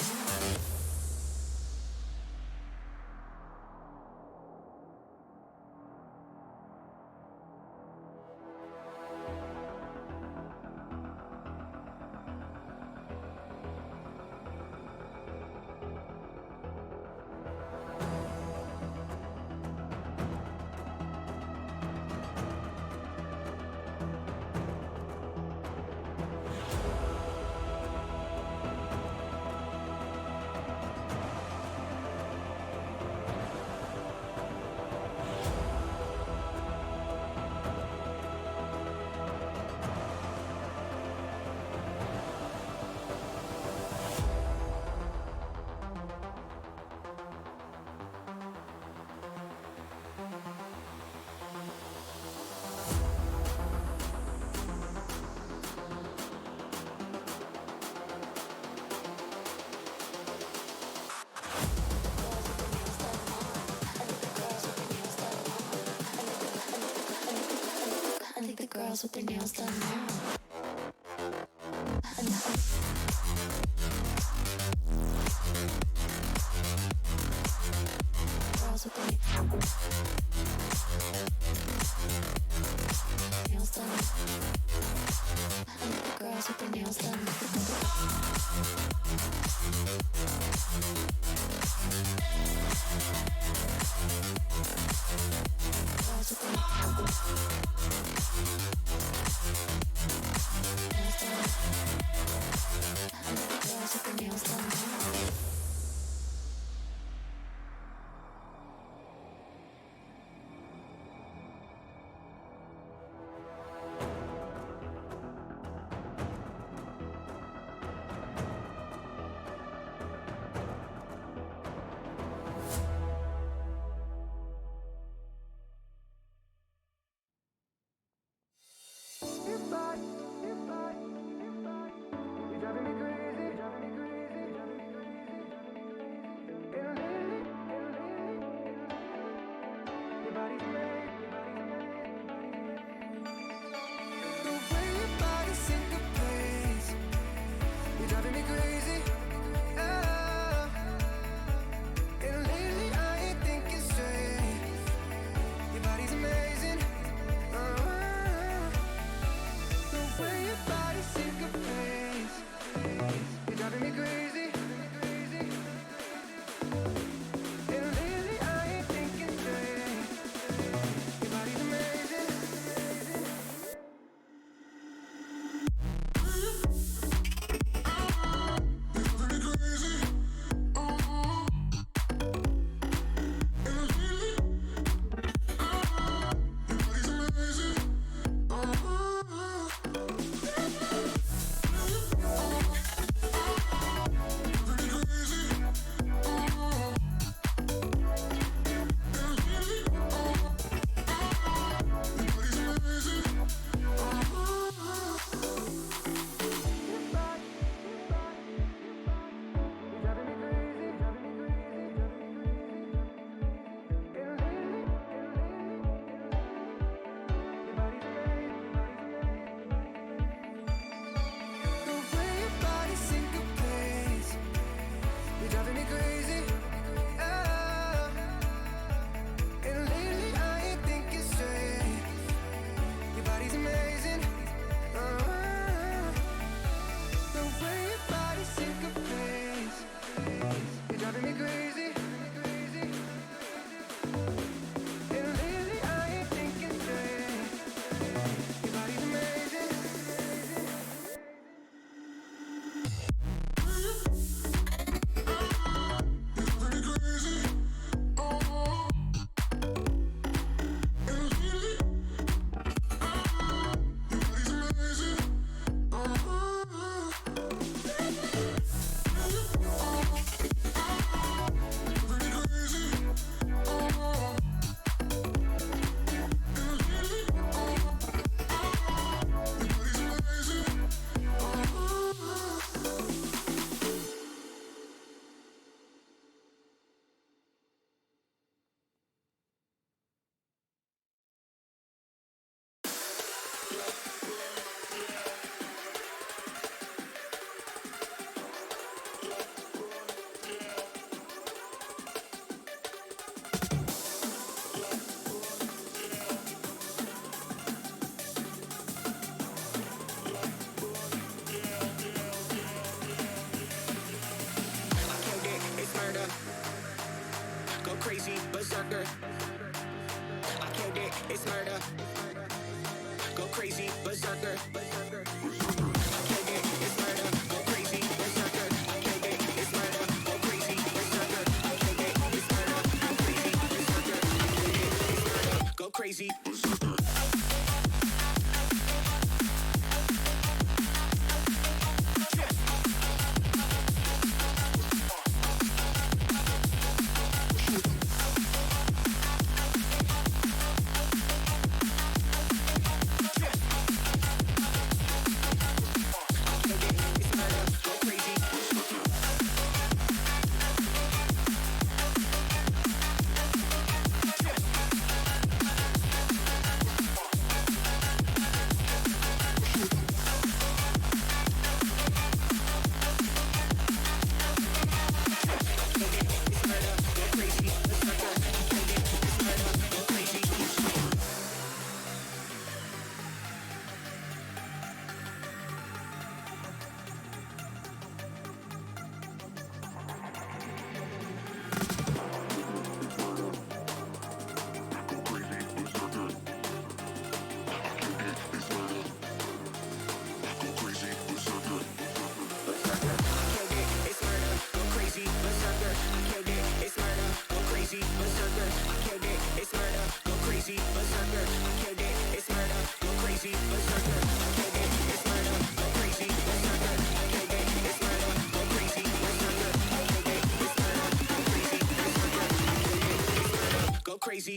I think the girls with their nails done now. Girls with their nails done. I think the girls with their nails done. Girls with their nails done. berserker. I killed it, it's murder. Go crazy, berserker. I killed it, it's murder. Go crazy, berserker. I killed it, it's murder. Go crazy, berserker. I killed it, it's murder. Go crazy, berserker. I killed it, it's murder. Go crazy, berserker. Crazy.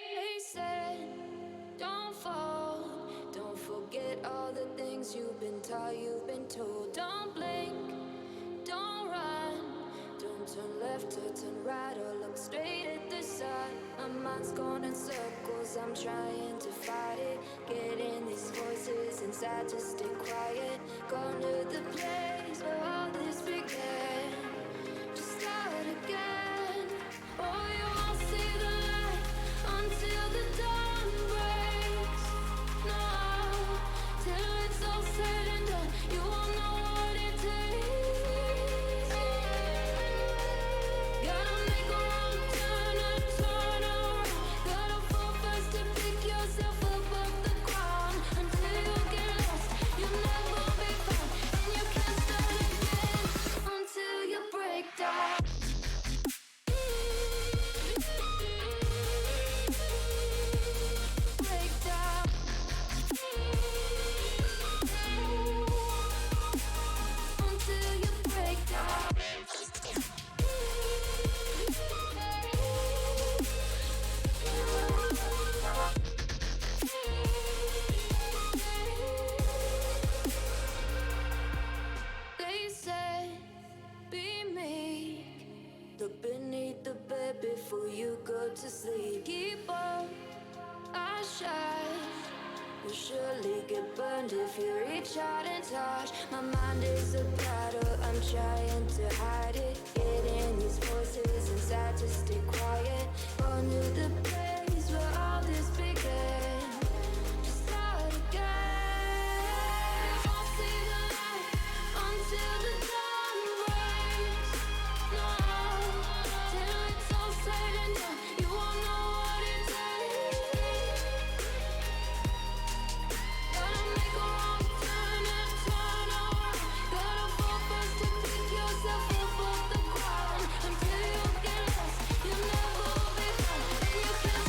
They said, don't fall, don't forget all the things you've been taught, you've been told. Don't blink, don't run, don't turn left or turn right or look straight at the sun. My mind's going in circles, I'm trying to fight it. Getting these voices inside to stay quiet. Going to the place where all this began. Just start again. Oh, you won't see the light until the dawn breaks. No, till it's all said and done, you won't know what it takes. Gotta make a wrong turn and turn around. Gotta fall fast to pick yourself up off the ground. Until you get lost, you'll never be found. And you can't start again until you break down. They said, be meek. Look beneath the bed before you go to sleep. Keep on, I shine. You'll surely get burned if you reach out and touch. My mind is a battle, I'm trying to hide it. Getting these voices inside to stay quiet. Going to the place where all this began. Just start again. You won't see the light until the dawn breaks. No, till it's all said and done, you won't know what it takes. Gotta make a wrong turn and turn around. Gotta fall fast to pick yourself up off the ground. Until you get lost, you'll never be found. And you can't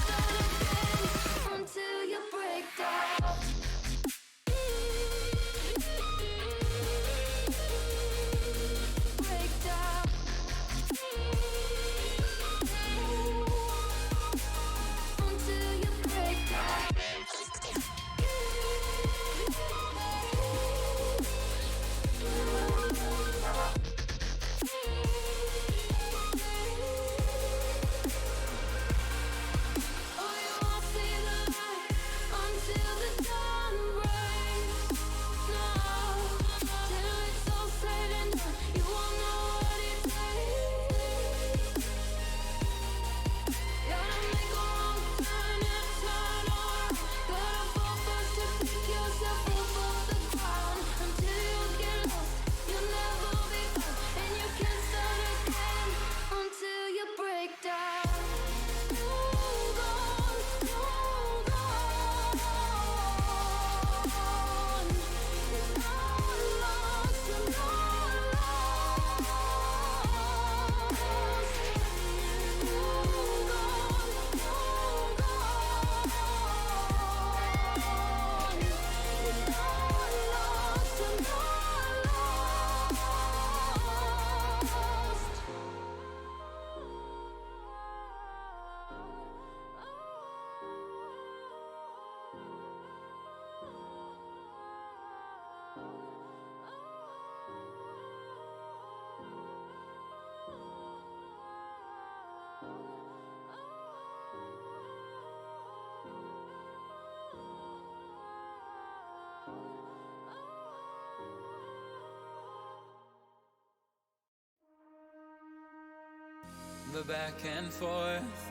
the back and forth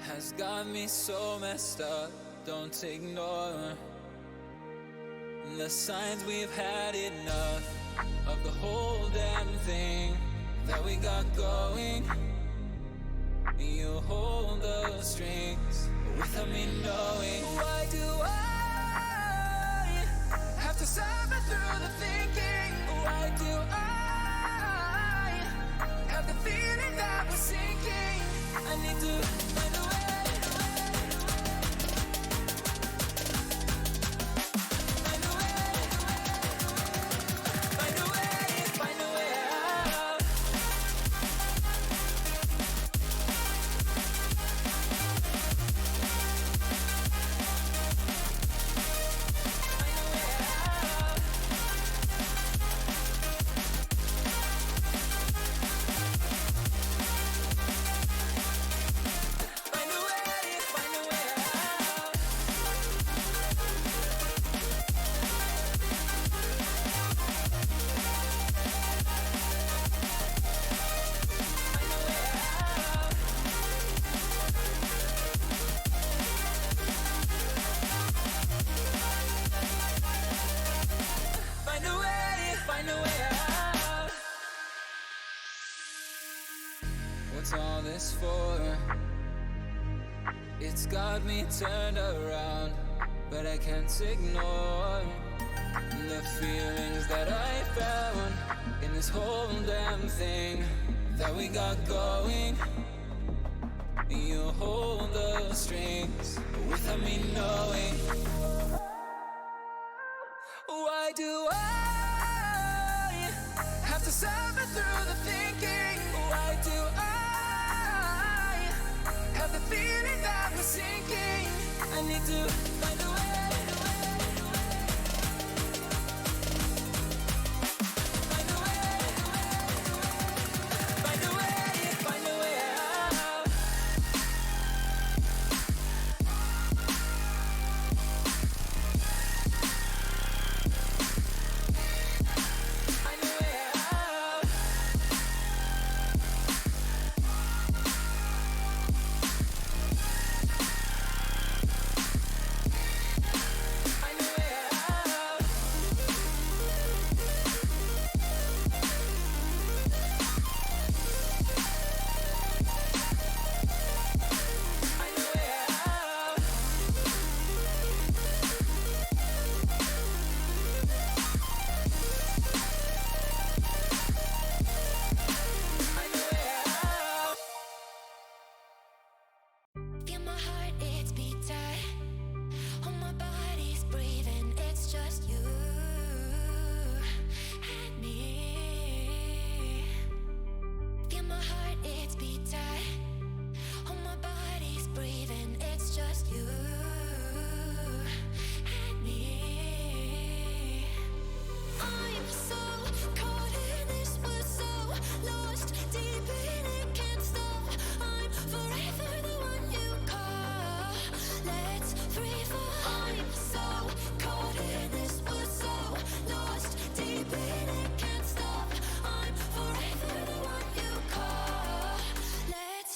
has got me so messed up. Don't ignore the signs. We've had enough of the whole damn thing that we got going. You hold the strings without me knowing. Why do I have to suffer through the thinking? Why do I have the feeling that we're sinking? I need to find a way. What's all this for? It's got me turned around, but I can't ignore the feelings that I found in this whole damn thing that we got going. You hold the strings without me knowing. Why do I have to suffer through the thinking? Why do I have the feeling that we're sinking? I need to find a way. Find a way. Find a way. Find a way out. Find a way out. Find a way out. Find a way out. Find a way out. Feel my heart, it's beat tight. Oh, my body's breathing, it's just you and me. Feel my heart, it's beat tight. Oh, my body's breathing, it's just you and me. I'm so caught in this, we're so lost deep in it, can't stop. I'm forever the one you call. Let's free fall. I'm so caught in this, we're so lost deep in it, can't stop. I'm forever the one you call. Let's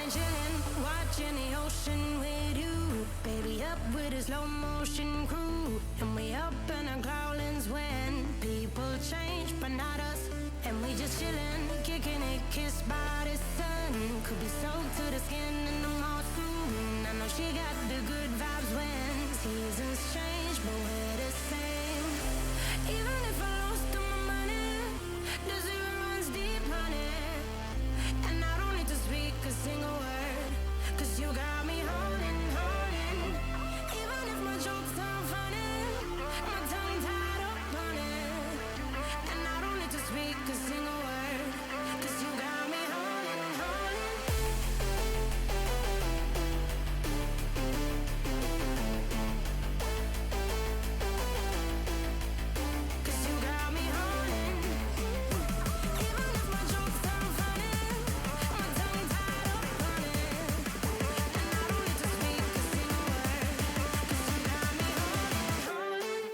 ain't chillin', watching the ocean with you. Baby, up with a slow motion crew. And we up in our growlings when people change, but not us. And we just chillin', kicking it, kissed by the sun. Could be soaked to the skin in the moss soon. I know she got the good vibes when seasons change, but we're the same. Even if I lost all my money, the zero runs deep, honey. And I don't need to speak a single word, 'cause you got me holding, holding. Even if my jokes aren't funny, my tongue tied up on it. And I don't need to speak a single word, 'cause you got me holding, holding. 'Cause you got me holding. Even if my jokes aren't funny, my tongue tied up on it. And I don't need to speak a single word, 'cause you got me holding, holding.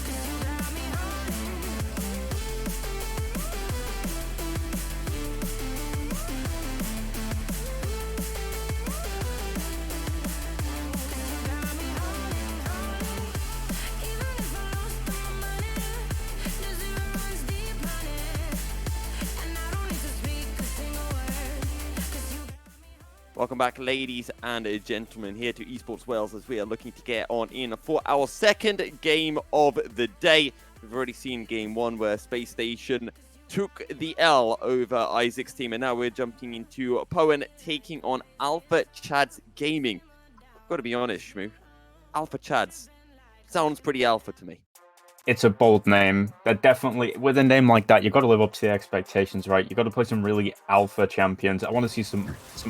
'Cause you got me holding. Got me holding, holding. Even if I lost all my money, the zero runs deep, honey. And I don't need to speak a single word, 'cause you got me. Welcome back, ladies and gentlemen, here to Esports Wales as we are looking to get on in for our second game of the day. We've already seen game one where Space Station took the L over Isaac's team, and now we're jumping into Poen taking on Alpha Chads Gaming. Got to be honest, Shmoo, Alpha Chads sounds pretty alpha to me. It's a bold name. They're definitely, with a name like that, you've got to live up to the expectations, right? You've got to play some really alpha champions. I want to see some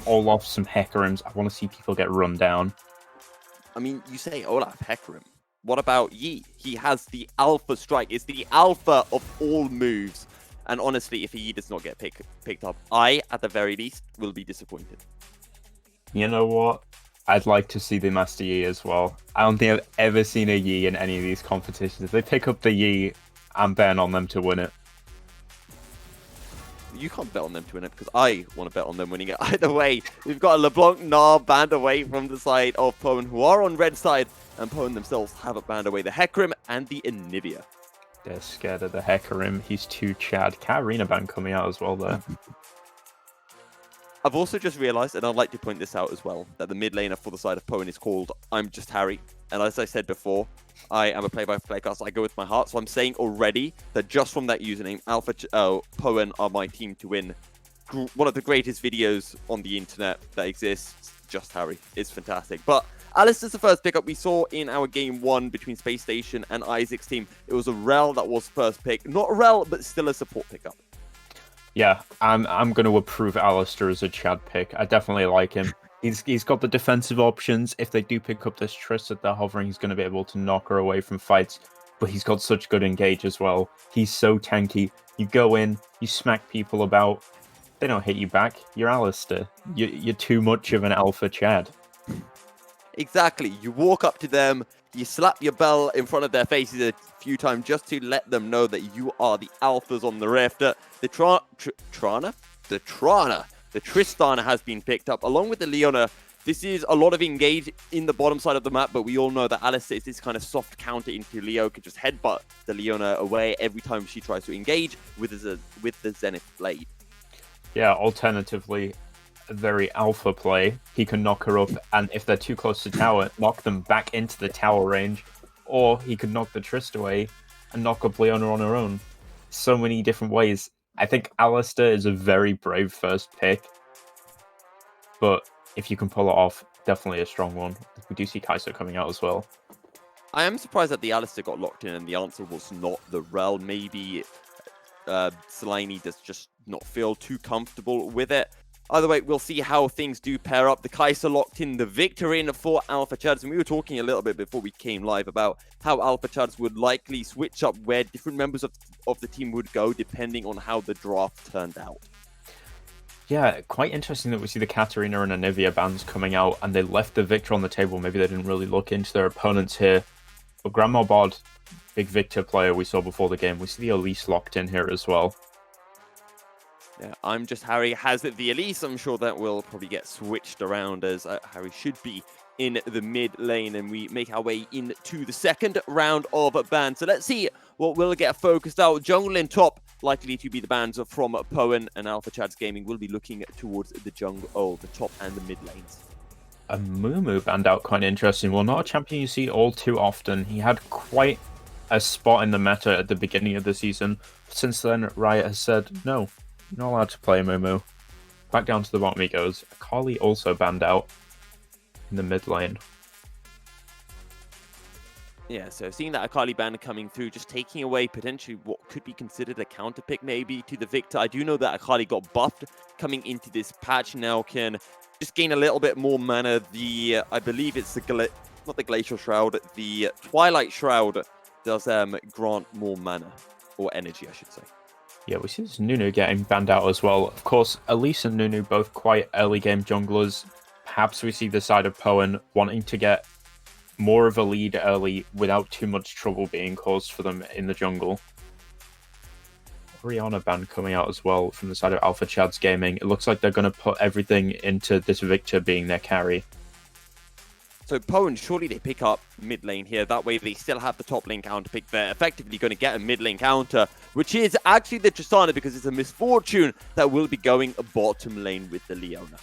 Olafs, some Hekarims. I want to see people get run down. I mean, you say Olaf Hecarim. What about Yi? He has the alpha strike. It's the alpha of all moves. And honestly, if Yi does not get picked up, I, at the very least, will be disappointed. You know what? I'd like to see the Master Yi as well. I don't think I've ever seen a Yi in any of these competitions. If they pick up the Yi, I'm betting on them to win it. You can't bet on them to win it because I want to bet on them winning it. Either way, we've got a LeBlanc Gnar banned away from the side of Poen, who are on red side, and Poen themselves have banned away the Hecarim and the Anivia. They're scared of the Hecarim. He's too Chad. Katarina ban coming out as well there. I've also just realized, and I'd like to point this out as well, that the mid laner for the side of Poen is called I'm Just Harry. And as I said before, I am a play-by-play cast. I go with my heart. So I'm saying already that just from that username, Poen are my team to win. One of the greatest videos on the internet that exists. Just Harry. It's fantastic. But Alistair's the first pickup we saw in our game one between Space Station and Isaac's team. It was a Rel that was first pick. Not a Rel, but still a support pickup. Yeah, I'm going to approve Alistair as a Chad pick. I definitely like him. He's got the defensive options. If they do pick up this Triss that they're hovering, he's going to be able to knock her away from fights. But he's got such good engage as well. He's so tanky. You go in, you smack people about. They don't hit you back. You're Alistair. You're too much of an alpha Chad. Exactly. You walk up to them, you slap your bell in front of their faces a few times just to let them know that you are the alphas on the rift. The Tristana has been picked up along with the Leona. This is a lot of engage in the bottom side of the map, but we all know that Alistair is this kind of soft counter into Leo, could just headbutt the Leona away every time she tries to engage with the Zenith Blade. Yeah, alternatively, a very alpha play. He can knock her up, and if they're too close to tower, knock them back into the tower range, or he could knock the Trist away and knock up Leona on her own. So many different ways. I think Alistair is a very brave first pick, but if you can pull it off, definitely a strong one. We do see Kai'Sa coming out as well. I am surprised that the Alistair got locked in and the answer was not the Rel. Maybe Selene does just not feel too comfortable with it. Either way, we'll see how things do pair up. The Kai'Sa locked in the victory in for Alpha Chads, and we were talking a little bit before we came live about how Alpha Chads would likely switch up where different members of the team would go depending on how the draft turned out. Yeah, quite interesting that we see the Katarina and Anivia bans coming out, and they left the victor on the table. Maybe they didn't really look into their opponents here. But Grandma Bod big Victor player we saw before the game. We see the Elise locked in here as well. Yeah, I'm just Harry has the Elise. I'm sure that will probably get switched around as Harry should be in the mid lane, and we make our way into the second round of ban. So let's see what will get focused out. Jungle in top, likely to be the bans from Poen, and Alpha Chads Gaming will be looking towards the jungle, the top and the mid lanes. A Mumu banned out, quite interesting. Well, not a champion you see all too often. He had quite a spot in the meta at the beginning of the season. Since then, Riot has said, no, you're not allowed to play Mumu. Back down to the bottom he goes. Akali also banned out in the mid lane. Yeah, so seeing that Akali ban coming through, just taking away potentially what could be considered a counter pick maybe to the Victor. I do know that Akali got buffed coming into this patch, now can just gain a little bit more mana. I believe it's not the Glacial Shroud, the Twilight Shroud does grant more mana, or energy I should say. Yeah, we see this Nunu getting banned out as well. Of course, Elise and Nunu both quite early game junglers. Perhaps we see the side of Poen wanting to get more of a lead early without too much trouble being caused for them in the jungle. Orianna ban coming out as well from the side of Alpha Chads Gaming. It looks like they're going to put everything into this Victor being their carry. So Poen, surely they pick up mid lane here. That way they still have the top lane counter pick. They're effectively going to get a mid lane counter, which is actually the Tristana, because it's a misfortune that will be going a bottom lane with the Leona.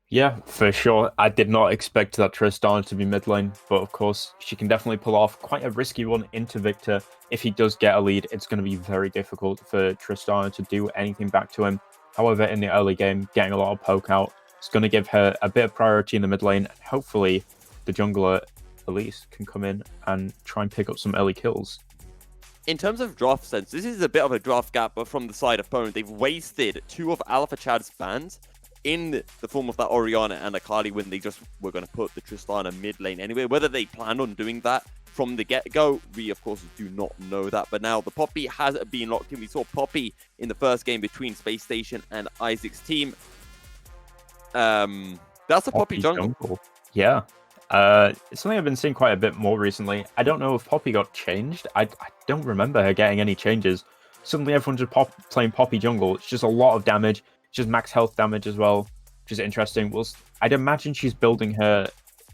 Yeah, for sure. I did not expect that Tristana to be mid lane, but of course she can definitely pull off quite a risky one into Victor. If he does get a lead, it's going to be very difficult for Tristana to do anything back to him. However, in the early game, getting a lot of poke out, it's going to give her a bit of priority in the mid lane. Hopefully, the jungler, Elise, can come in and try and pick up some early kills. In terms of draft sense, this is a bit of a draft gap, but from the side of Poen, they've wasted two of Alpha Chad's bans in the form of that Orianna and Akali when they just were going to put the Tristana mid lane anyway. Whether they planned on doing that from the get-go, we of course do not know that. But now the Poppy has been locked in. We saw Poppy in the first game between Space Station and Isaac's team. That's a Poppy jungle. Yeah. It's something I've been seeing quite a bit more recently. I don't know if Poppy got changed. I don't remember her getting any changes. Suddenly everyone's just playing Poppy jungle. It's just a lot of damage. It's just max health damage as well, which is interesting. I'd imagine she's building her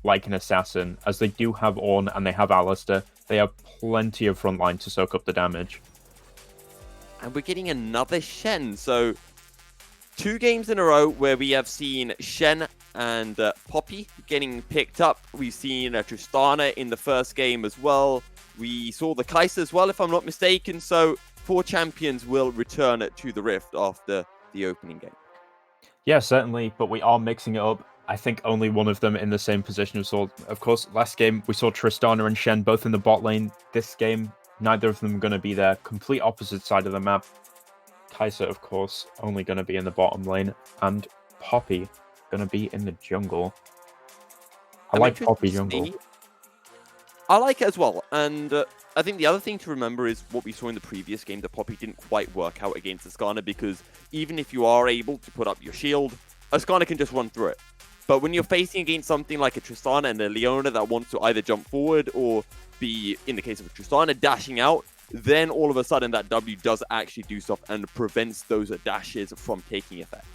like an assassin, as they do have Ornn and they have Alistair. They have plenty of frontline to soak up the damage. And we're getting another Shen. So 2 games in a row where we have seen Shen and Poppy getting picked up. We've seen Tristana in the first game as well. We saw the Kai'Sa as well, if I'm not mistaken. So 4 champions will return to the Rift after the opening game. Yeah, certainly, but we are mixing it up. I think only one of them in the same position as well. Of course, last game we saw Tristana and Shen both in the bot lane. This game, neither of them are going to be there. Complete opposite side of the map. Kai'Sa, of course, only going to be in the bottom lane, and Poppy going to be in the jungle. I like Poppy jungle. I like it as well, and I think the other thing to remember is what we saw in the previous game, that Poppy didn't quite work out against Azcana, because even if you are able to put up your shield, Azcana can just run through it. But when you're facing against something like a Tristana and a Leona that wants to either jump forward or be, in the case of a Tristana, dashing out, then all of a sudden that W does actually do stuff and prevents those dashes from taking effect.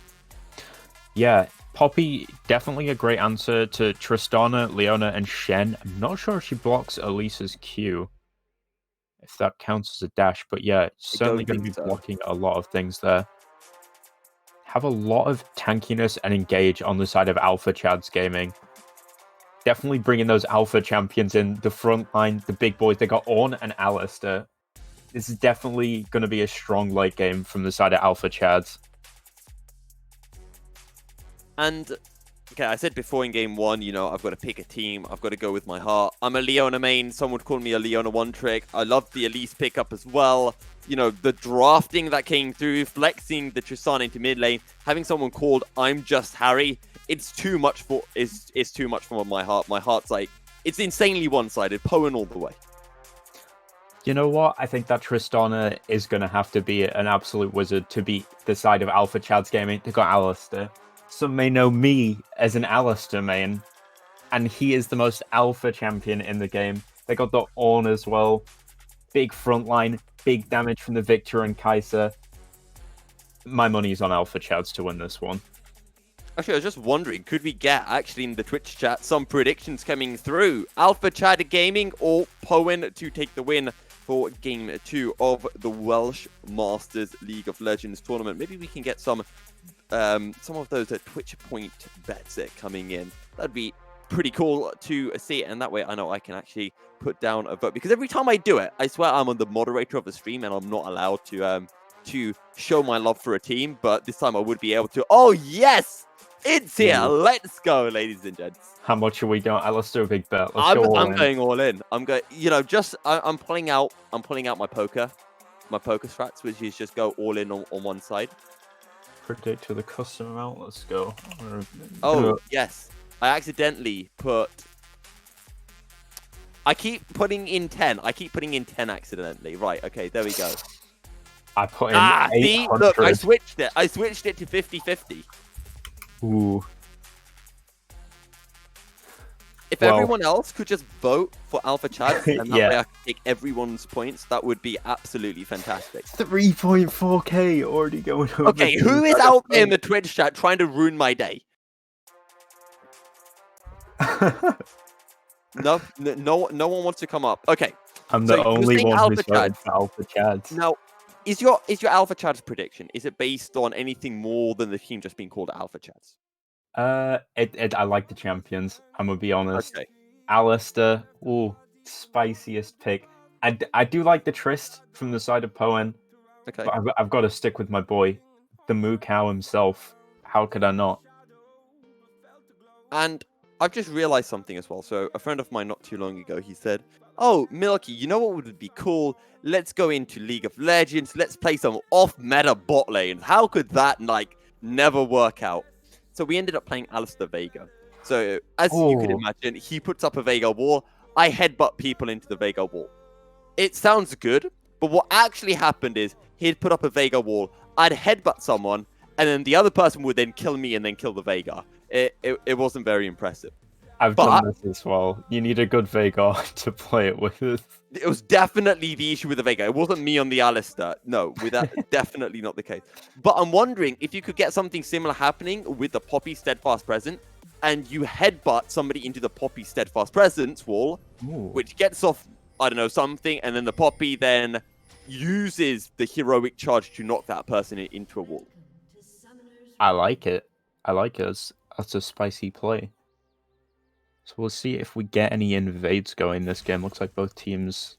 Yeah, Poppy, definitely a great answer to Tristana, Leona, and Shen. I'm not sure if she blocks Elisa's Q, if that counts as a dash, but yeah, certainly going to be blocking a lot of things there. Have a lot of tankiness and engage on the side of Alpha Chads Gaming. Definitely bringing those Alpha champions in the front line, the big boys. They got Ornn and Alistair. This is definitely going to be a strong late game from the side of Alpha Chads. And, okay, I said before in game 1, you know, I've got to pick a team. I've got to go with my heart. I'm a Leona main. Some would call me a Leona one-trick. I love the Elise pickup as well. You know, the drafting that came through, flexing the Tristana into mid lane, having someone called I'm Just Harry. It's too much for it's too much for my heart. My heart's like, it's insanely one-sided. Poen all the way. You know what? I think that Tristana is going to have to be an absolute wizard to beat the side of Alpha Chads Gaming. They've got Alistair. Some may know me as an Alistair main, and he is the most alpha champion in the game. They got the Ornn as well. Big front line, big damage from the Victor and Kaiser. My money's on Alpha Chads to win this one. Actually, I was just wondering, could we get, actually, in the Twitch chat, some predictions coming through? Alpha Chad Gaming or Poen to take the win for Game 2 of the Welsh Masters League of Legends tournament? Maybe we can get some of those Twitch point bets coming in. That'd be pretty cool to see it, and that way I know I can actually put down a vote. Because every time I do it, I swear I'm on the moderator of the stream, and I'm not allowed to show my love for a team, but this time I would be able to. Oh, yes! It's here! Let's go, ladies and gents. How much are we going? Let's do a big bet. Let's go all I'm in. going all in. I'm going, I'm pulling out my poker strats, which is just go all in on one side. Predict to the custom amount. Let's go. Oh, yes. I accidentally put... I keep putting in 10. I keep putting in 10 accidentally. Right, okay, there we go. I put in 800. See? Look, I switched it. I switched it to 50-50. Ooh. If everyone else could just vote for Alpha Chad, and that Yeah. way I could take everyone's points, that would be absolutely fantastic. 3.4k already going over. Okay, who is out there in the Twitch chat trying to ruin my day? No one wants to come up. Okay. I'm So the you're only saying one Alpha who's voted Chad. for Alpha Chads. Now, is your Alpha Chad's prediction, is it based on anything more than the team just being called Alpha Chads? I like the champions. I'm gonna be honest. Okay. Alistair, ooh, spiciest pick. I do like the Trist from the side of Poen, Okay. but I've got to stick with my boy, the Moo Cow himself. How could I not? And I've just realized something as well. So a friend of mine not too long ago, he said, "Oh, Milky, you know what would be cool? Let's go into League of Legends. Let's play some off-meta bot lanes. How could that, never work out?" So we ended up playing Alistair Vega. So as you could imagine, he puts up a Vega wall. I headbutt people into the Vega wall. It sounds good, but what actually happened is he'd put up a Vega wall. I'd headbutt someone, and then the other person would then kill me and then kill the Vega. It wasn't very impressive. I've done this as well. You need a good Vega to play it with. It was definitely the issue with the Vega. It wasn't me on the Alistair. No, with that, definitely not the case. But I'm wondering if you could get something similar happening with the Poppy Steadfast Present, and you headbutt somebody into the Poppy Steadfast Presence wall, which gets off, I don't know, something, and then the Poppy then uses the heroic charge to knock that person into a wall. I like it. That's a spicy play. So we'll see if we get any invades going this game. Looks like both teams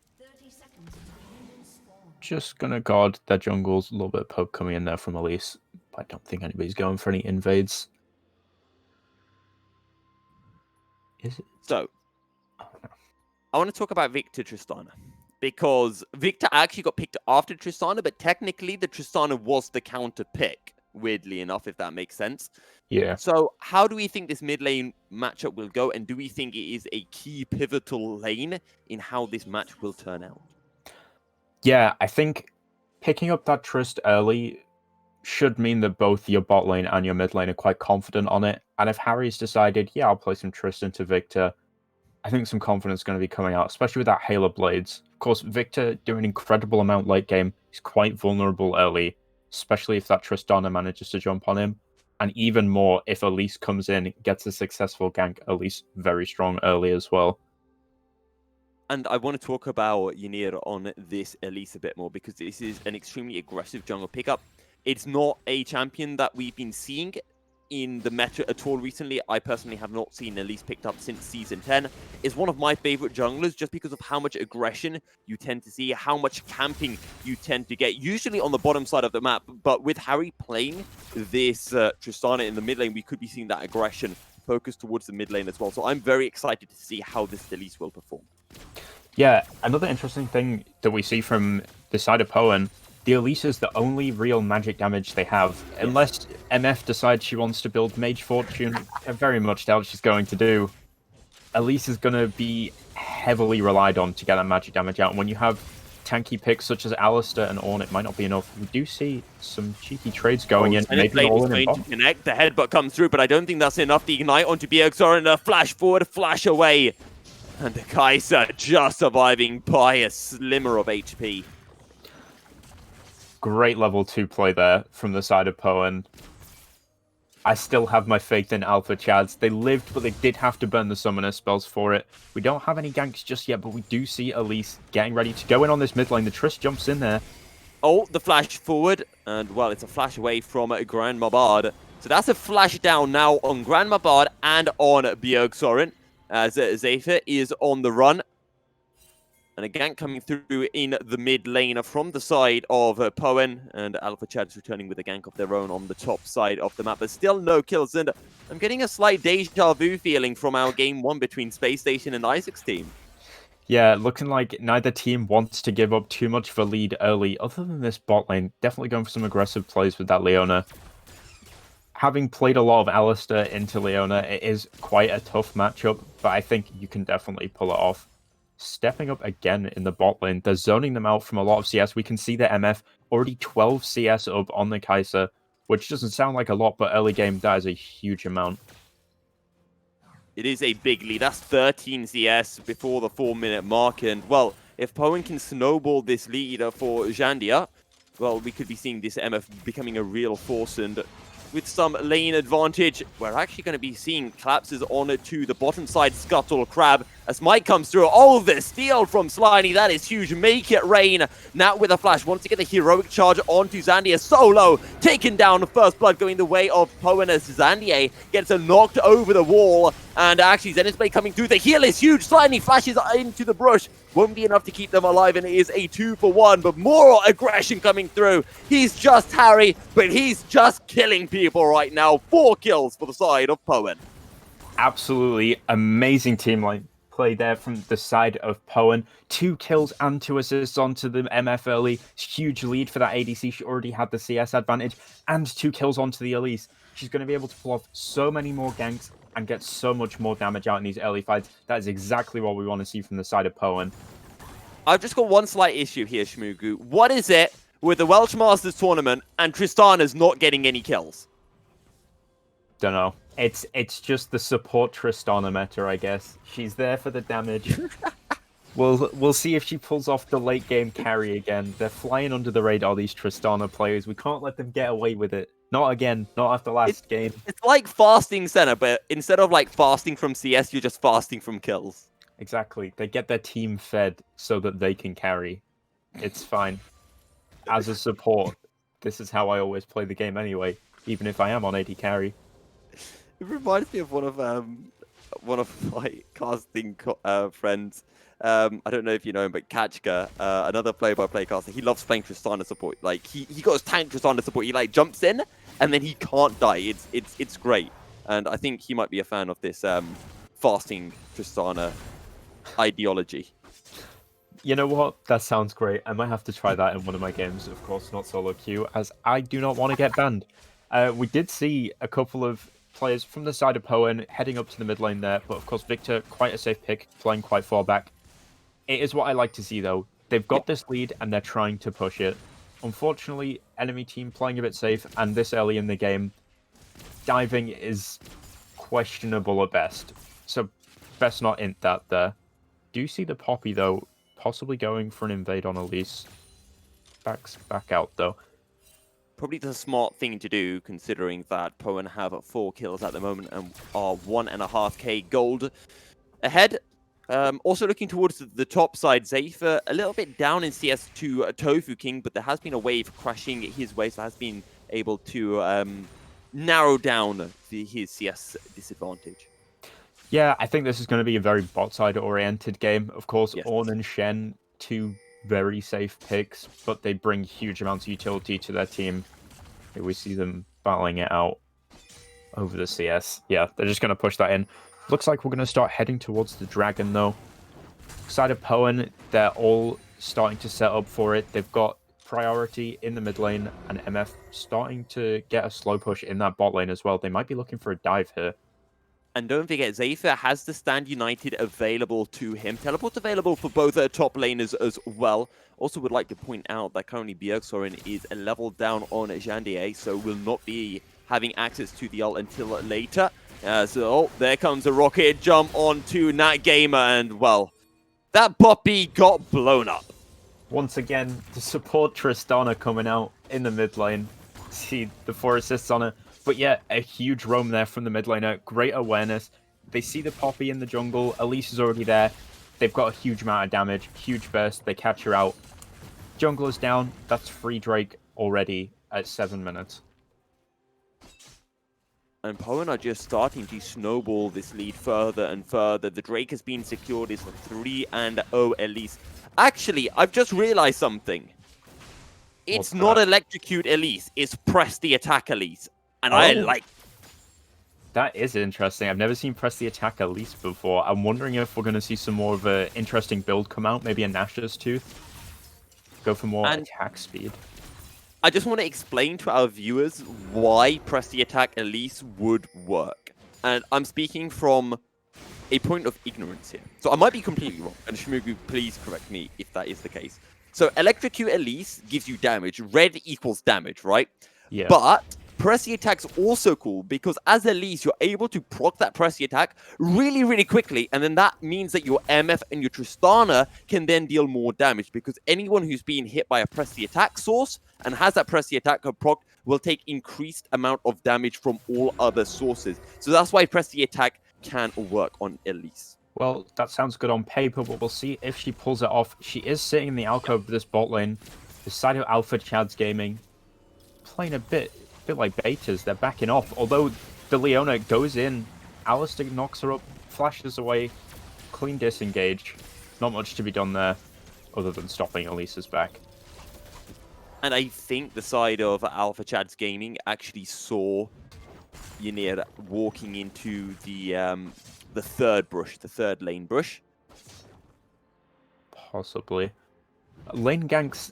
just gonna guard their jungles. A little bit of poke coming in there from Elise. But I don't think anybody's going for any invades. Is it? So, I want to talk about Victor Tristana. Because Victor actually got picked after Tristana, but technically the Tristana was the counter pick. Weirdly enough, if that makes sense. Yeah. So how do we think this mid lane matchup will go? And do we think it is a key pivotal lane in how this match will turn out? Yeah, I think picking up that Trist early should mean that both your bot lane and your mid lane are quite confident on it. And if Harry's decided, yeah, I'll play some Trist into Victor, I think some confidence is going to be coming out, especially with that Halo Blades. Of course, Victor doing an incredible amount late game. He's quite vulnerable early, especially if that Tristana manages to jump on him. And even more if Elise comes in, gets a successful gank. Elise very strong early as well. And I want to talk about Ynir on this Elise a bit more, because this is an extremely aggressive jungle pickup. It's not a champion that we've been seeing in the meta at all recently. I personally have not seen Elise picked up since Season 10. It's one of my favorite junglers just because of how much aggression you tend to see, how much camping you tend to get, usually on the bottom side of the map. But with Harry playing this Tristana in the mid lane, we could be seeing that aggression focused towards the mid lane as well. So I'm very excited to see how this Elise will perform. Yeah, another interesting thing that we see from the side of Poen, the Elise is the only real magic damage they have. Unless MF decides she wants to build Mage Fortune, I very much doubt she's going to do. Elise is going to be heavily relied on to get that magic damage out. And when you have tanky picks such as Alistair and Ornn, it might not be enough. We do see some cheeky trades going in. Maybe all in to connect. The headbutt comes through, but I don't think that's enough to ignite onto BXR, and a flash forward, flash away. And the Kaiser just surviving by a slimmer of HP. Great level 2 play there from the side of Poen. I still have my faith in Alpha Chads. They lived, but they did have to burn the summoner spells for it. We don't have any ganks just yet, but we do see Elise getting ready to go in on this mid lane. The Triss jumps in there. Oh, the flash forward, and well, it's a flash away from Grandma Bard. So that's a flash down now on Grandma Bard and on Bjergsoren, as Zephyr is on the run. And a gank coming through in the mid lane from the side of Poen, and Alpha Chad's returning with a gank of their own on the top side of the map, but still no kills. And I'm getting a slight deja vu feeling from our game 1 between Space Station and Isaac's team. Yeah, looking like neither team wants to give up too much of a lead early, other than this bot lane. Definitely going for some aggressive plays with that Leona. Having played a lot of Alistair into Leona, it is quite a tough matchup, but I think you can definitely pull it off. Stepping up again in the bot lane, they're zoning them out from a lot of CS. We can see the MF already 12 CS up on the Kaiser, which doesn't sound like a lot, but early game, that is a huge amount. It is a big lead. That's 13 CS before the 4-minute mark. And, well, if Poen can snowball this lead for Jandia, well, we could be seeing this MF becoming a real force. And with some lane advantage, we're actually going to be seeing collapses on it to the bottom side Scuttle Crab as Mike comes through. Oh, the steal from Sliny. That is huge. Make it rain. Now with a flash. Wants to get the heroic charge onto Zandia. Solo. Taken down. The first blood going the way of Poen as Zandia gets knocked over the wall. And actually, Zenith's Blade coming through. The heal is huge. Sliny flashes into the brush. Won't be enough to keep them alive, and it is a 2-for-1. But more aggression coming through. He's just Harry, but he's just killing people right now. 4 kills for the side of Poen. Absolutely amazing team line play there from the side of Poen. 2 kills and 2 assists onto the MF early. Huge lead for that ADC. She already had the CS advantage. And 2 kills onto the Elise. She's going to be able to pull off so many more ganks and get so much more damage out in these early fights. That is exactly what we want to see from the side of Poen. I've just got one slight issue here, Shmugu. What is it with the Welsh Masters tournament and Tristana's not getting any kills? Don't know. It's just the support Tristana meta, I guess. She's there for the damage. We'll see if she pulls off the late game carry again. They're flying under the radar, these Tristana players. We can't let them get away with it. Not again. Not after last game. It's like fasting center, but instead of like fasting from CS, you're just fasting from kills. Exactly. They get their team fed so that they can carry. It's fine. As a support, this is how I always play the game anyway, even if I am on AD carry. It reminds me of one of my casting friends. I don't know if you know him, but Kachka, another play-by-play caster, he loves playing Tristana support. Like he got his tank Tristana support. He like jumps in and then he can't die. It's great, and I think he might be a fan of this fasting Tristana ideology. You know what? That sounds great. I might have to try that in one of my games. Of course, not solo queue, as I do not want to get banned. We did see a couple of players from the side of Poen heading up to the mid lane there, but of course Victor, quite a safe pick, playing quite far back. It is what I like to see though. They've got this lead and they're trying to push it. Unfortunately, enemy team playing a bit safe, and this early in the game, diving is questionable at best. So best not int that there. Do you see the Poppy though, possibly going for an invade on Elise? Backs back out though. Probably the smart thing to do, considering that Poen have 4 kills at the moment and are 1.5k gold ahead. Also looking towards the top side, Zephyr a little bit down in CS to Tofu King, but there has been a wave crashing his way, so has been able to narrow down his CS disadvantage. Yeah, I think this is going to be a very bot side oriented game. Of course, Yes. Ornn and Shen, 2 very safe picks, but they bring huge amounts of utility to their team. Here we see them battling it out over the CS. Yeah, they're just going to push that in. Looks like we're going to start heading towards the Dragon, though. Side of Poen, they're all starting to set up for it. They've got priority in the mid lane, and MF starting to get a slow push in that bot lane as well. They might be looking for a dive here. And don't forget, Zephyr has the Stand United available to him. Teleport's available for both top laners as well. Also would like to point out that currently Bjergsoren is a level down on Jandier, so will not be having access to the ult until later. So there comes a rocket jump onto Nat Gamer, and well, that puppy got blown up. Once again, the support Tristana coming out in the mid lane. See the 4 assists on her. But yeah, a huge roam there from the mid laner. Great awareness. They see the Poppy in the jungle. Elise is already there. They've got a huge amount of damage. Huge burst. They catch her out. Jungler's down. That's free Drake already at 7 minutes. And Poen are just starting to snowball this lead further and further. The Drake has been secured. It's a 3-0 Elise. Actually, I've just realized something. It's not Electrocute Elise. It's Press the Attack Elise. And I like that. Is interesting. I've never seen Press the Attack Elise before. I'm wondering if we're going to see some more of an interesting build come out. Maybe a Nashor's Tooth. Go for more attack speed. I just want to explain to our viewers why Press the Attack Elise would work. And I'm speaking from a point of ignorance here. So I might be completely wrong. And Shmugu, please correct me if that is the case. So Electrocute Elise gives you damage. Red equals damage, right? Yeah. But Press the Attack's also cool because as Elise, you're able to proc that Press the Attack really, really quickly. And then that means that your MF and your Tristana can then deal more damage because anyone who's being hit by a Press the Attack source and has that Press the Attack proc will take increased amount of damage from all other sources. So that's why Press the Attack can work on Elise. Well, that sounds good on paper, but we'll see if she pulls it off. She is sitting in the alcove of this bot lane. The side of Alpha Chad's gaming. Playing a bit like betas. They're backing off. Although the Leona goes in. Alistar knocks her up, flashes away. Clean disengage. Not much to be done there, other than stopping Elisa's back. And I think the side of Alpha Chad's gaming actually saw Ynir walking into the third brush, the third lane brush. Possibly. Lane ganks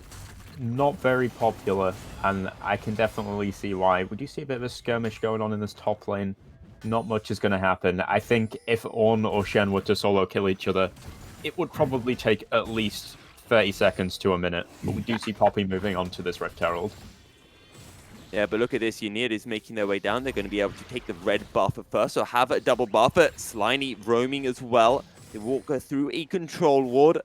not very popular, and I can definitely see why. We do see a bit of a skirmish going on in this top lane. Not much is going to happen. I think if Ornn or Shen were to solo kill each other, it would probably take at least 30 seconds to a minute. But we do see Poppy moving on to this Rift Herald. Yeah, but look at this. Ynir is making their way down. They're going to be able to take the red buff at first, so have a double buff. Slimy roaming as well. They walk her through a control ward.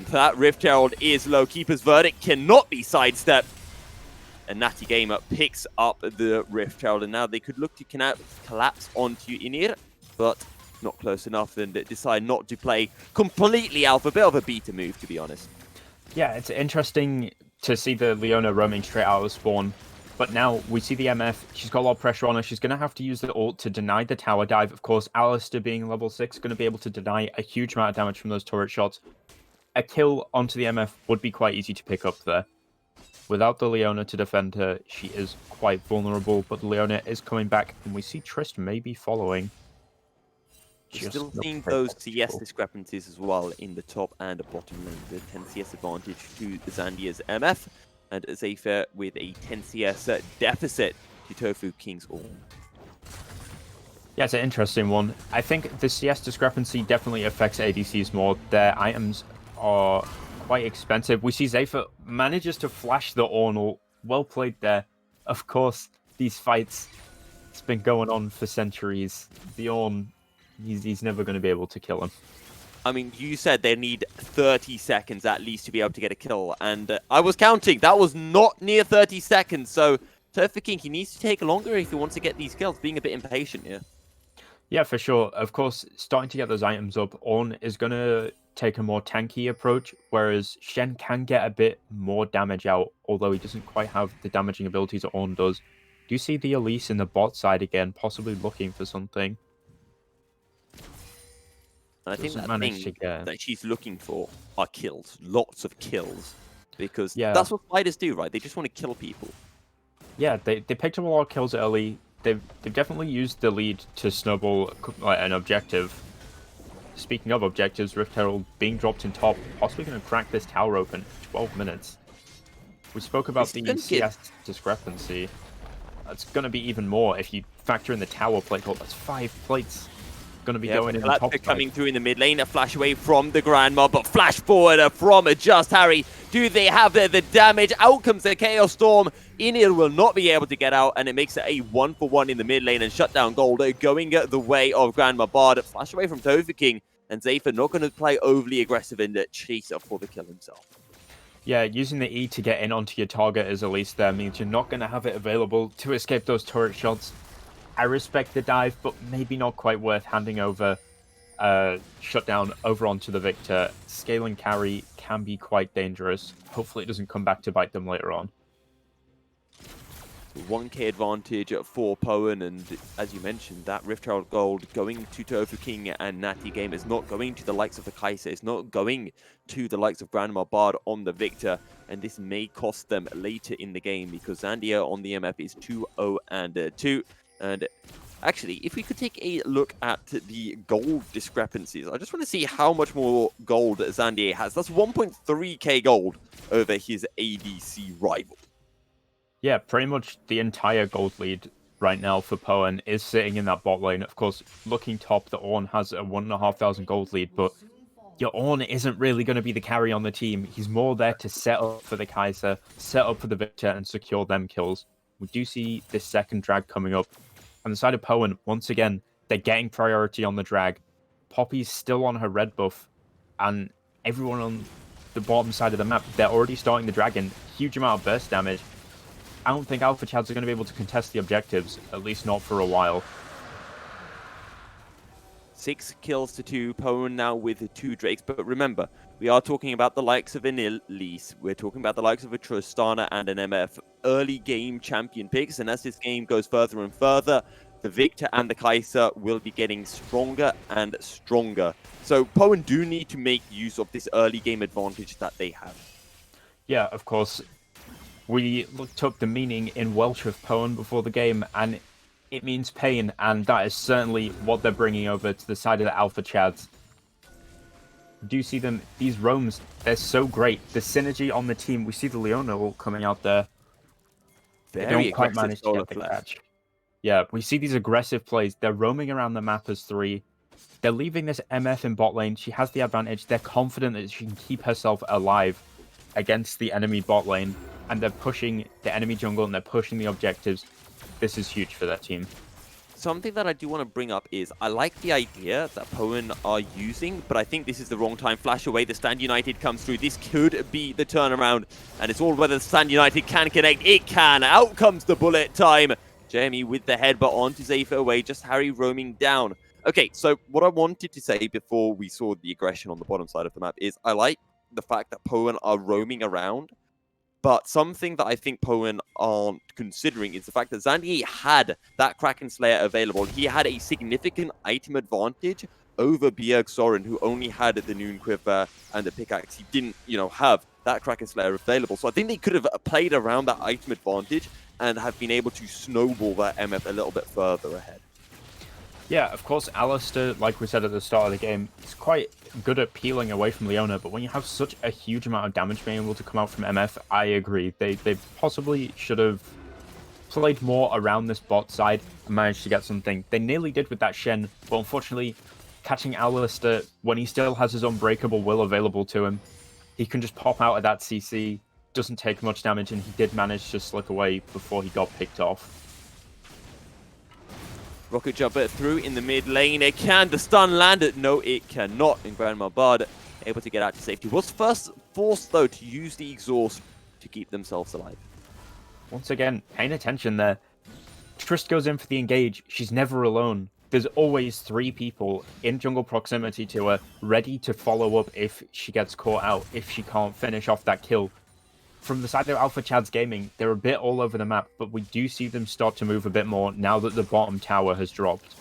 That Rift Herald is low. Keeper's Verdict cannot be sidestepped. And Natty Gamer picks up the Rift Herald, and now they could look to collapse onto Ynir, but not close enough, and decide not to play completely alpha. Bit of a beta move, to be honest. Yeah, it's interesting to see the Leona roaming straight out of spawn. But now we see the MF. She's got a lot of pressure on her. She's going to have to use the ult to deny the tower dive. Of course, Alistar being level 6 going to be able to deny a huge amount of damage from those turret shots. A kill onto the MF would be quite easy to pick up there. Without the Leona to defend her, she is quite vulnerable. But the Leona is coming back, and we see Trist maybe following. We're still seeing those CS discrepancies as well in the top and the bottom lane. The 10 CS advantage to Zandia's MF. And Zayfer with a 10 CS deficit to Tofu King's Ornn. Yeah, it's an interesting one. I think the CS discrepancy definitely affects ADCs more. Their items are quite expensive. We see Zayfer manages to flash the Ornn ult. Well played there. Of course, these fights, it's been going on for centuries. The Ornn, he's never going to be able to kill him. I mean, you said they need 30 seconds at least to be able to get a kill, and I was counting. That was not near 30 seconds, so Tofu King, he needs to take longer if he wants to get these kills, being a bit impatient here. Yeah, for sure. Of course, starting to get those items up, Ornn is going to take a more tanky approach, whereas Shen can get a bit more damage out, although he doesn't quite have the damaging abilities that Ornn does. Do you see the Elise in the bot side again, possibly looking for something? And I think that thing that she's looking for are kills. Lots of kills. Because that's what fighters do, right? They just want to kill people. Yeah, they picked up a lot of kills early. They've definitely used the lead to snowball an objective. Speaking of objectives, Rift Herald being dropped in top, possibly going to crack this tower open in 12 minutes. We spoke about the CS discrepancy. It's going to be even more if you factor in the tower plate hold. That's 5 plates. going to be going in the top Galactica side. coming through in the mid lane, a flash away from the Grandma, but flash forward from Just Harry. Do they have the damage? Out comes the Chaos Storm. Inir will not be able to get out, and it makes it a 1-for-1 in the mid lane, and Shutdown Gold going the way of Grandma Bard. Flash away from Tofu King, and Zayfa not going to play overly aggressive in the chase for the kill himself. Yeah, using the E to get in onto your target as Elise there means you're not going to have it available to escape those turret shots. I respect the dive, but maybe not quite worth handing over Shutdown over onto the Victor. Scaling carry can be quite dangerous. Hopefully it doesn't come back to bite them later on. 1k advantage for Poen, and as you mentioned, that Rift Herald Gold going to Tofu King and Natty Game is not going to the likes of the Kaiser, it's not going to the likes of Grandma Bard on the Victor, and this may cost them later in the game because Zandia on the MF is 2-0-2. And actually, if we could take a look at the gold discrepancies, I just want to see how much more gold Zandia has. That's 1.3k gold over his ADC rival. Yeah, pretty much the entire gold lead right now for Poen is sitting in that bot lane. Of course, looking top, the Ornn has a 1,500 gold lead, but your Ornn isn't really going to be the carry on the team. He's more there to set up for the Kaiser, set up for the Victor, and secure them kills. We do see this second drag coming up. On the side of Poen, once again, they're getting priority on the drag. Poppy's still on her red buff, and everyone on the bottom side of the map, they're already starting the dragon. Huge amount of burst damage. I don't think Alpha Chads are going to be able to contest the objectives, at least not for a while. 6 kills to 2, Poen now with 2 Drakes, but remember, we are talking about the likes of an Elise, we're talking about the likes of a Tristana and an MF, early game champion picks, and as this game goes further and further, the Victor and the Kaiser will be getting stronger and stronger. So Poen do need to make use of this early game advantage that they have. Yeah, of course. We looked up the meaning in Welsh of Poen before the game, and it means pain, and that is certainly what they're bringing over to the side of the Alpha Chads. Do you see them? These roams, they're so great. The synergy on the team. We see the Leona all coming out there. They don't quite manage to get the catch. Yeah, we see these aggressive plays. They're roaming around the map as 3. They're leaving this MF in bot lane. She has the advantage. They're confident that she can keep herself alive against the enemy bot lane. And they're pushing the enemy jungle and they're pushing the objectives. This is huge for that team. Something that I do want to bring up is I like the idea that Poen are using, but I think this is the wrong time. Flash away, the Stand United comes through. This could be the turnaround, and it's all whether Stand United can connect. It can. Out comes the bullet time. Jamie with the headbutt onto Zayfa away, just Harry roaming down. Okay, so what I wanted to say before we saw the aggression on the bottom side of the map is I like the fact that Poen are roaming around. But something that I think Poen aren't considering is the fact that Zandy had that Kraken Slayer available. He had a significant item advantage over Bjerg Soren, who only had the Noon Quiver and the pickaxe. He didn't, have that Kraken Slayer available. So I think they could have played around that item advantage and have been able to snowball that MF a little bit further ahead. Yeah, of course, Alistair, like we said at the start of the game, is quite good at peeling away from Leona, but when you have such a huge amount of damage being able to come out from MF, I agree. They possibly should have played more around this bot side and managed to get something. They nearly did with that Shen, but unfortunately, catching Alistair when he still has his Unbreakable Will available to him, he can just pop out of that CC, doesn't take much damage, and he did manage to slip away before he got picked off. Rocket jumper through in the mid lane. It can. The stun landed. No, it cannot. And Grandma Bard able to get out to safety. Was first forced, though, to use the exhaust to keep themselves alive. Once again, paying attention there. Trist goes in for the engage. She's never alone. There's always 3 people in jungle proximity to her, ready to follow up if she gets caught out, if she can't finish off that kill. From the side of Alpha Chads Gaming, they're a bit all over the map, but we do see them start to move a bit more now that the bottom tower has dropped.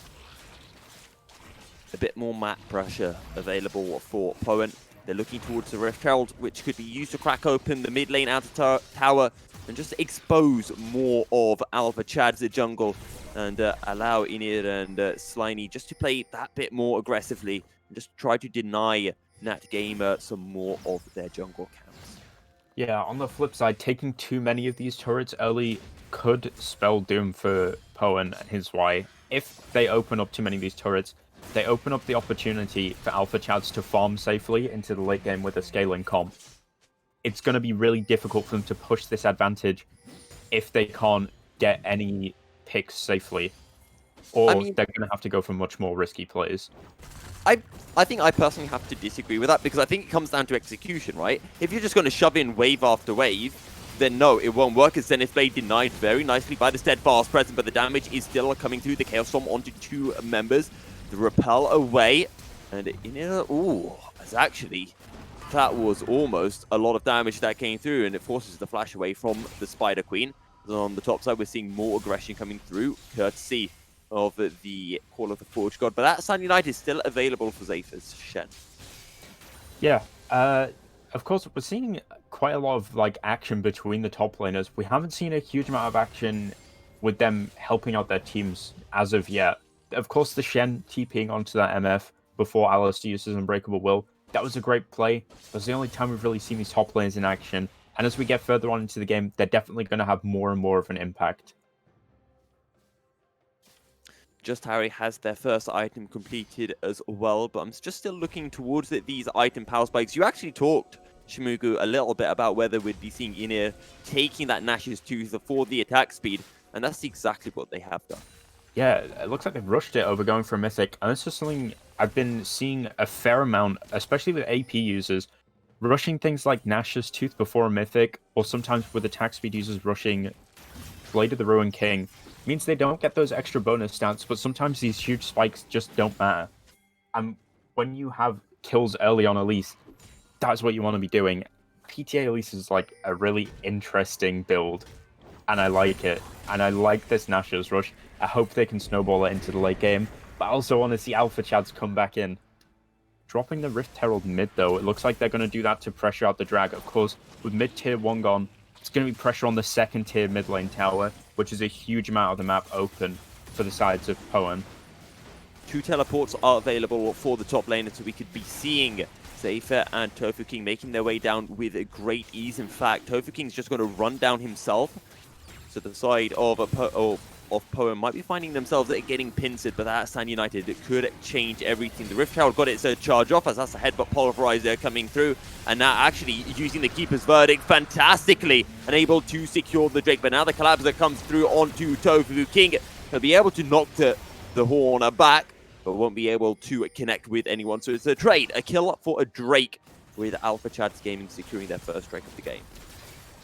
A bit more map pressure available for Poen. They're looking towards the Rift Herald, which could be used to crack open the mid lane outer tower and just expose more of Alpha Chad's jungle and allow Inir and Slimy just to play that bit more aggressively and just try to deny Nat Gamer some more of their jungle camps. Yeah, on the flip side, taking too many of these turrets early could spell doom for Poen and his Y. If they open up too many of these turrets, they open up the opportunity for Alpha Chads to farm safely into the late game with a scaling comp. It's going to be really difficult for them to push this advantage if they can't get any picks safely. Or I mean, they're going to have to go for much more risky plays. I think I personally have to disagree with that because I think it comes down to execution, right? If you're just going to shove in wave after wave, then no, it won't work. As Zenith Blade denied very nicely by the Steadfast present, but the damage is still coming through. The Chaos Storm onto 2 members. The Repel away, and that was almost a lot of damage that came through, and it forces the flash away from the Spider Queen. On the top side, we're seeing more aggression coming through, courtesy of the Call of the Forge God. But that Sun United is still available for Zephyrs. Shen. Yeah, of course, we're seeing quite a lot of action between the top laners. We haven't seen a huge amount of action with them helping out their teams as of yet. Of course, the Shen TPing onto that MF before Alistair uses Unbreakable Will. That was a great play. That's the only time we've really seen these top laners in action. And as we get further on into the game, they're definitely going to have more and more of an impact. Just Harry has their first item completed as well, but I'm just still looking towards these item power spikes. You actually talked, Shmugu, a little bit about whether we'd be seeing Inir taking that Nash's Tooth for the attack speed, and that's exactly what they have done. Yeah, it looks like they've rushed it over going for a Mythic, and this is something I've been seeing a fair amount, especially with AP users, rushing things like Nash's Tooth before a Mythic, or sometimes with attack speed users rushing Blade of the Ruined King. Means they don't get those extra bonus stats, but sometimes these huge spikes just don't matter. And when you have kills early on Elise, that's what you want to be doing. PTA Elise is a really interesting build, and I like it. And I like this Nash's rush. I hope they can snowball it into the late game, but I also want to see Alpha Chads come back in. Dropping the Rift Herald mid, though, it looks like they're going to do that to pressure out the drag. Of course, with mid-tier 1 gone, it's going to be pressure on the second-tier mid lane tower, which is a huge amount of the map open for the sides of Poem. 2 teleports are available for the top lane, so we could be seeing Zephyr and Tofu King making their way down with great ease. In fact, Tofu King's just going to run down himself. So the side of Poem might be finding themselves getting pincered, but that Sand United could change everything. The Rift Herald got it to charge off as that's a headbutt pulverizer coming through, and now actually using the Keeper's Verdict fantastically and able to secure the Drake. But now the collapse that comes through onto Tofu King, he'll be able to knock the Horn back, but won't be able to connect with anyone. So it's a trade, a kill for a Drake, with Alpha Chads Gaming securing their first Drake of the game.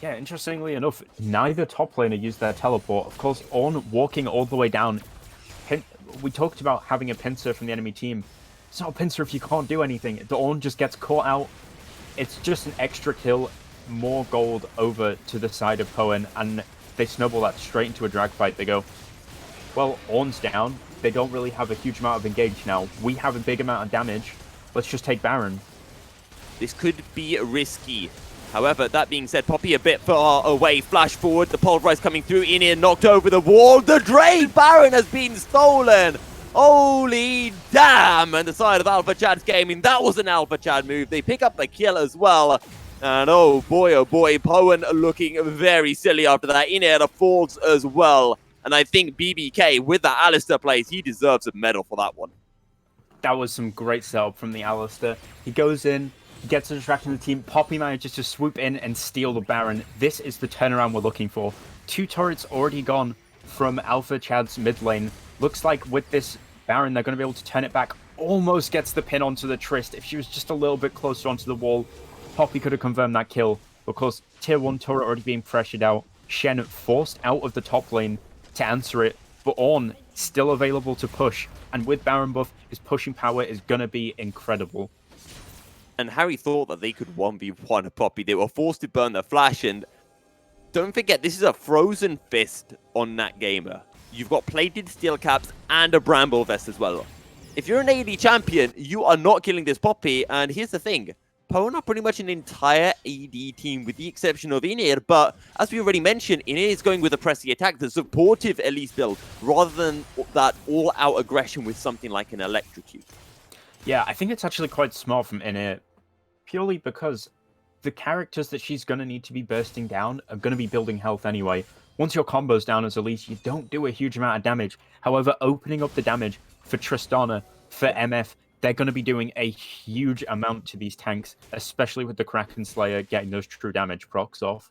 Yeah, interestingly enough, neither top laner used their teleport. Of course, Ornn walking all the way down. We talked about having a pincer from the enemy team. It's not a pincer if you can't do anything. The Ornn just gets caught out. It's just an extra kill, more gold over to the side of Poen, and they snowball that straight into a drag fight. They go, well, Ornn's down. They don't really have a huge amount of engage now. We have a big amount of damage. Let's just take Baron. This could be risky. However, that being said, Poppy a bit far away. Flash forward, the pulverize coming through. In here, knocked over the wall. The Drake Baron has been stolen. Holy damn! And the side of Alpha Chad's Gaming, that was an Alpha Chad move. They pick up the kill as well. And oh boy, Poen looking very silly after that. In here, the falls as well. And I think BBK, with that Alistair plays, he deserves a medal for that one. That was some great setup from the Alistair. He goes in, gets a distraction of the team. Poppy manages to swoop in and steal the Baron. This is the turnaround we're looking for. 2 turrets already gone from Alpha Chad's mid lane. Looks like with this Baron, they're going to be able to turn it back. Almost gets the pin onto the Trist. If she was just a little bit closer onto the wall, Poppy could have confirmed that kill. Of course, tier 1 turret already being pressured out. Shen forced out of the top lane to answer it, but Ornn still available to push. And with Baron buff, his pushing power is going to be incredible. And Harry thought that they could 1v1 a Poppy. They were forced to burn the flash, and don't forget, this is a frozen fist on Nat Gamer. You've got plated steel caps and a bramble vest as well. If you're an AD champion, you are not killing this Poppy, and here's the thing. Poen are pretty much an entire AD team with the exception of Inir, but as we already mentioned, Inir is going with a pressy attack, the supportive Elise build, rather than that all-out aggression with something like an Electrocute. Yeah, I think it's actually quite smart from Inir, purely because the characters that she's going to need to be bursting down are going to be building health anyway. Once your combo's down as Elise, you don't do a huge amount of damage. However, opening up the damage for Tristana for MF, they're going to be doing a huge amount to these tanks, especially with the Kraken Slayer getting those true damage procs off.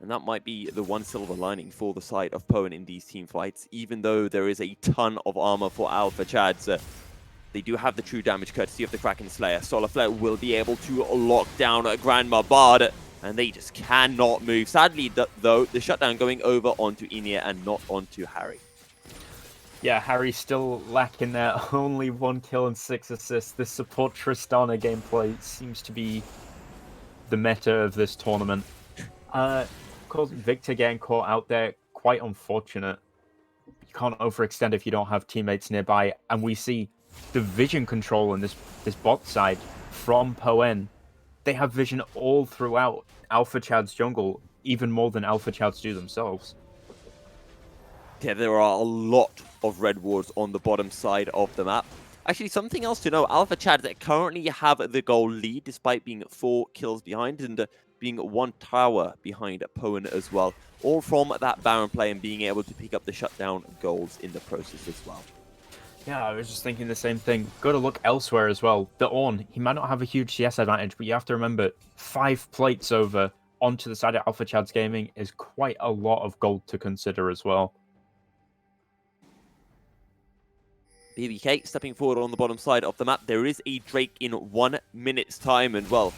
And that might be the one silver lining for the side of Poen in these team fights. Even though there is a ton of armor for Alpha Chads, they do have the true damage courtesy of the Kraken Slayer. Solar Flare will be able to lock down Grandma Bard, and they just cannot move. Sadly, though, the shutdown going over onto Inia and not onto Harry. Yeah, Harry's still lacking there. Only 1 kill and 6 assists. This support Tristana gameplay seems to be the meta of this tournament. Of course, Victor getting caught out there, quite unfortunate. You can't overextend if you don't have teammates nearby. And we see the vision control in this bot side from Poen. They have vision all throughout Alpha Chad's jungle, even more than Alpha Chads do themselves. Yeah, there are a lot of red wards on the bottom side of the map. Actually, something else to know, Alpha Chads currently have the goal lead despite being 4 kills behind and being 1 tower behind Poen as well. All from that Baron play and being able to pick up the shutdown goals in the process as well. Yeah, I was just thinking the same thing. Got to look elsewhere as well. The Ornn, he might not have a huge CS advantage, but you have to remember 5 plates over onto the side of Alpha Chads Gaming is quite a lot of gold to consider as well. BBK stepping forward on the bottom side of the map. There is a Drake in 1 minute's time, and well,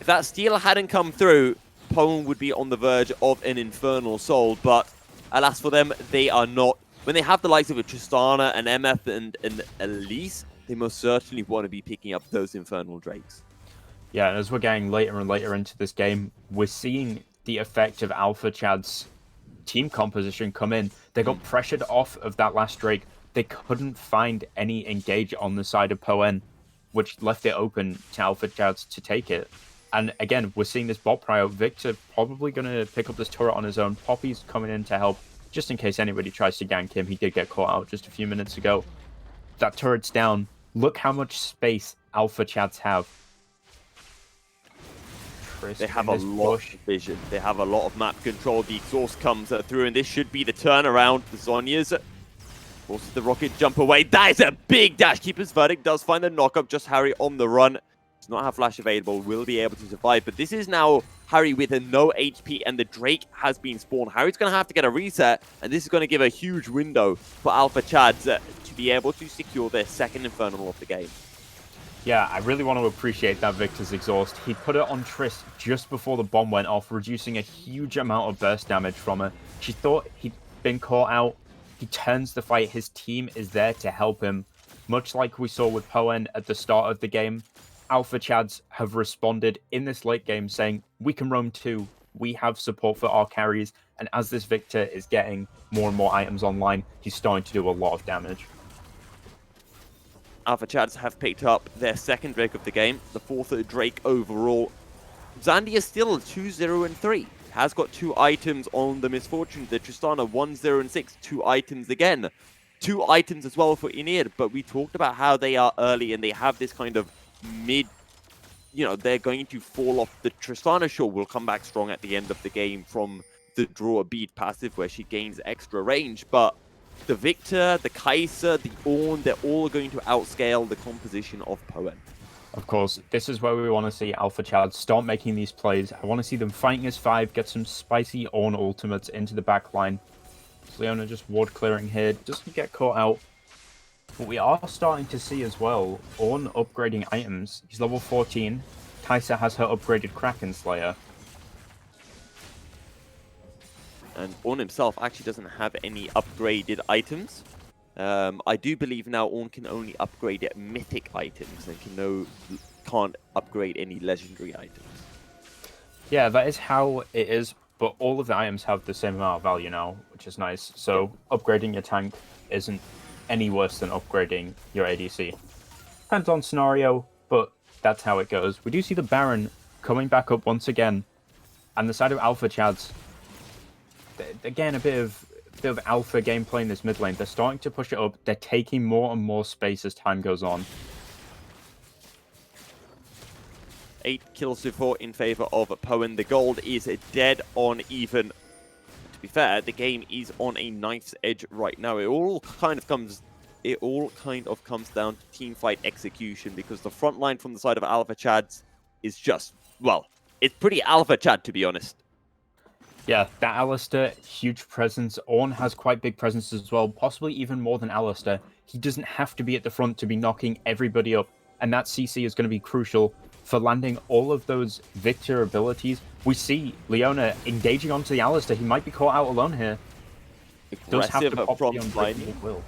if that steal hadn't come through, Poen would be on the verge of an Infernal Soul, but alas for them, they are not. When they have the likes of a Tristana, an MF, and Elise, they most certainly want to be picking up those Infernal Drakes. Yeah, and as we're getting later and later into this game, we're seeing the effect of Alpha Chad's team composition come in. They got pressured off of that last Drake. They couldn't find any engage on the side of Poen, which left it open to Alpha Chads to take it. And again, we're seeing this bot prio. Victor probably going to pick up this turret on his own. Poppy's coming in to help, just in case anybody tries to gank him. He did get caught out just a few minutes ago. That turret's down. Look how much space Alpha Chads have. They have a lot of vision. They have a lot of map control. The exhaust comes through, and this should be the turnaround. The Zhonya's forces the rocket jump away. That is a big dash. Keeper's Verdict does find the knockup. Just Harry on the run. Does not have flash available. Will be able to survive. But this is now Harry with a no HP, and the Drake has been spawned. Harry's going to have to get a reset, and this is going to give a huge window for Alpha Chads to be able to secure their second Infernal of the game. Yeah, I really want to appreciate that Victor's exhaust. He put it on Triss just before the bomb went off, reducing a huge amount of burst damage from her. She thought he'd been caught out. He turns the fight. His team is there to help him. Much like we saw with Poen at the start of the game, Alpha Chads have responded in this late game saying, we can roam too. We have support for our carries. And as this Victor is getting more and more items online, he's starting to do a lot of damage. Alpha Chads have picked up their second Drake of the game, the 4th Drake overall. Zandy is still 2-0-3. Has got 2 items on the Misfortune. The Tristana 1-0-6, 2 items again. 2 items as well for Inead, but we talked about how they are early and they have this kind of mid, they're going to fall off. The Tristana sure will come back strong at the end of the game from the draw a bead passive where she gains extra range, but the Victor, the Kaiser, the Ornn, they're all going to outscale the composition of Poen. Of course, this is where we want to see Alpha Chads start making these plays. I want to see them fighting as 5, get some spicy Ornn ultimates into the back line. Leona just ward clearing here, doesn't get caught out. But we are starting to see as well, Ornn upgrading items. He's level 14. Kaiser has her upgraded Kraken Slayer. And Ornn himself actually doesn't have any upgraded items. I do believe now Ornn can only upgrade mythic items and can't upgrade any legendary items. Yeah, that is how it is, but all of the items have the same amount of value now, which is nice. So upgrading your tank isn't any worse than upgrading your ADC. Depends on scenario, but that's how it goes. We do see the Baron coming back up once again, and the side of Alpha Chads, again, a bit of alpha gameplay in this mid lane. They're starting to push it up. They're taking more and more space as time goes on. 8 kills to 4 in favor of Poen. The gold is dead on even. To be fair, the game is on a knife's edge right now. It all kind of comes it all kind of comes down to team fight execution, because the front line from the side of Alpha Chads is just, well, it's pretty Alpha Chad, to be honest. Yeah, that Alistair, huge presence. Ornn has quite big presence as well, possibly even more than Alistair. He doesn't have to be at the front to be knocking everybody up, and that CC is going to be crucial for landing all of those Victor abilities. We see Leona engaging onto the Alistair. He might be caught out alone here. Does have to Aggressive pop from the Slimy. Unbreakable Will.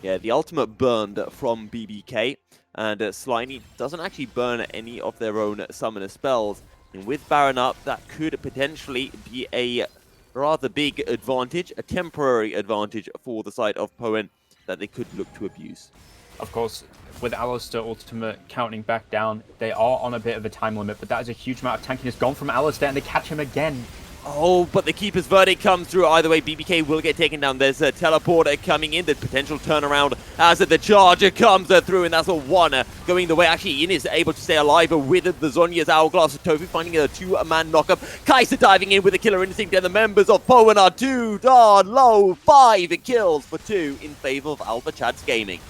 Yeah, the ultimate burned from BBK, and Slimy doesn't actually burn any of their own summoner spells. And with Baron up, that could potentially be a rather big advantage, a temporary advantage for the side of Poen that they could look to abuse. Of course, with Alistair ultimate counting back down, they are on a bit of a time limit, but that is a huge amount of tankiness gone from Alistair, and they catch him again. Oh, but the Keeper's Verdict comes through. Either way, BBK will get taken down. There's a teleporter coming in, the potential turnaround as the Charger comes through, and that's a one going the way. Actually, Ian is able to stay alive with the Zonya's Hourglass. Tofu finding a two-man knockup. Kaiser diving in with a Killer Instinct, and the members of Poen are 2 darn low. 5 kills for 2 in favor of Alpha Chads Gaming.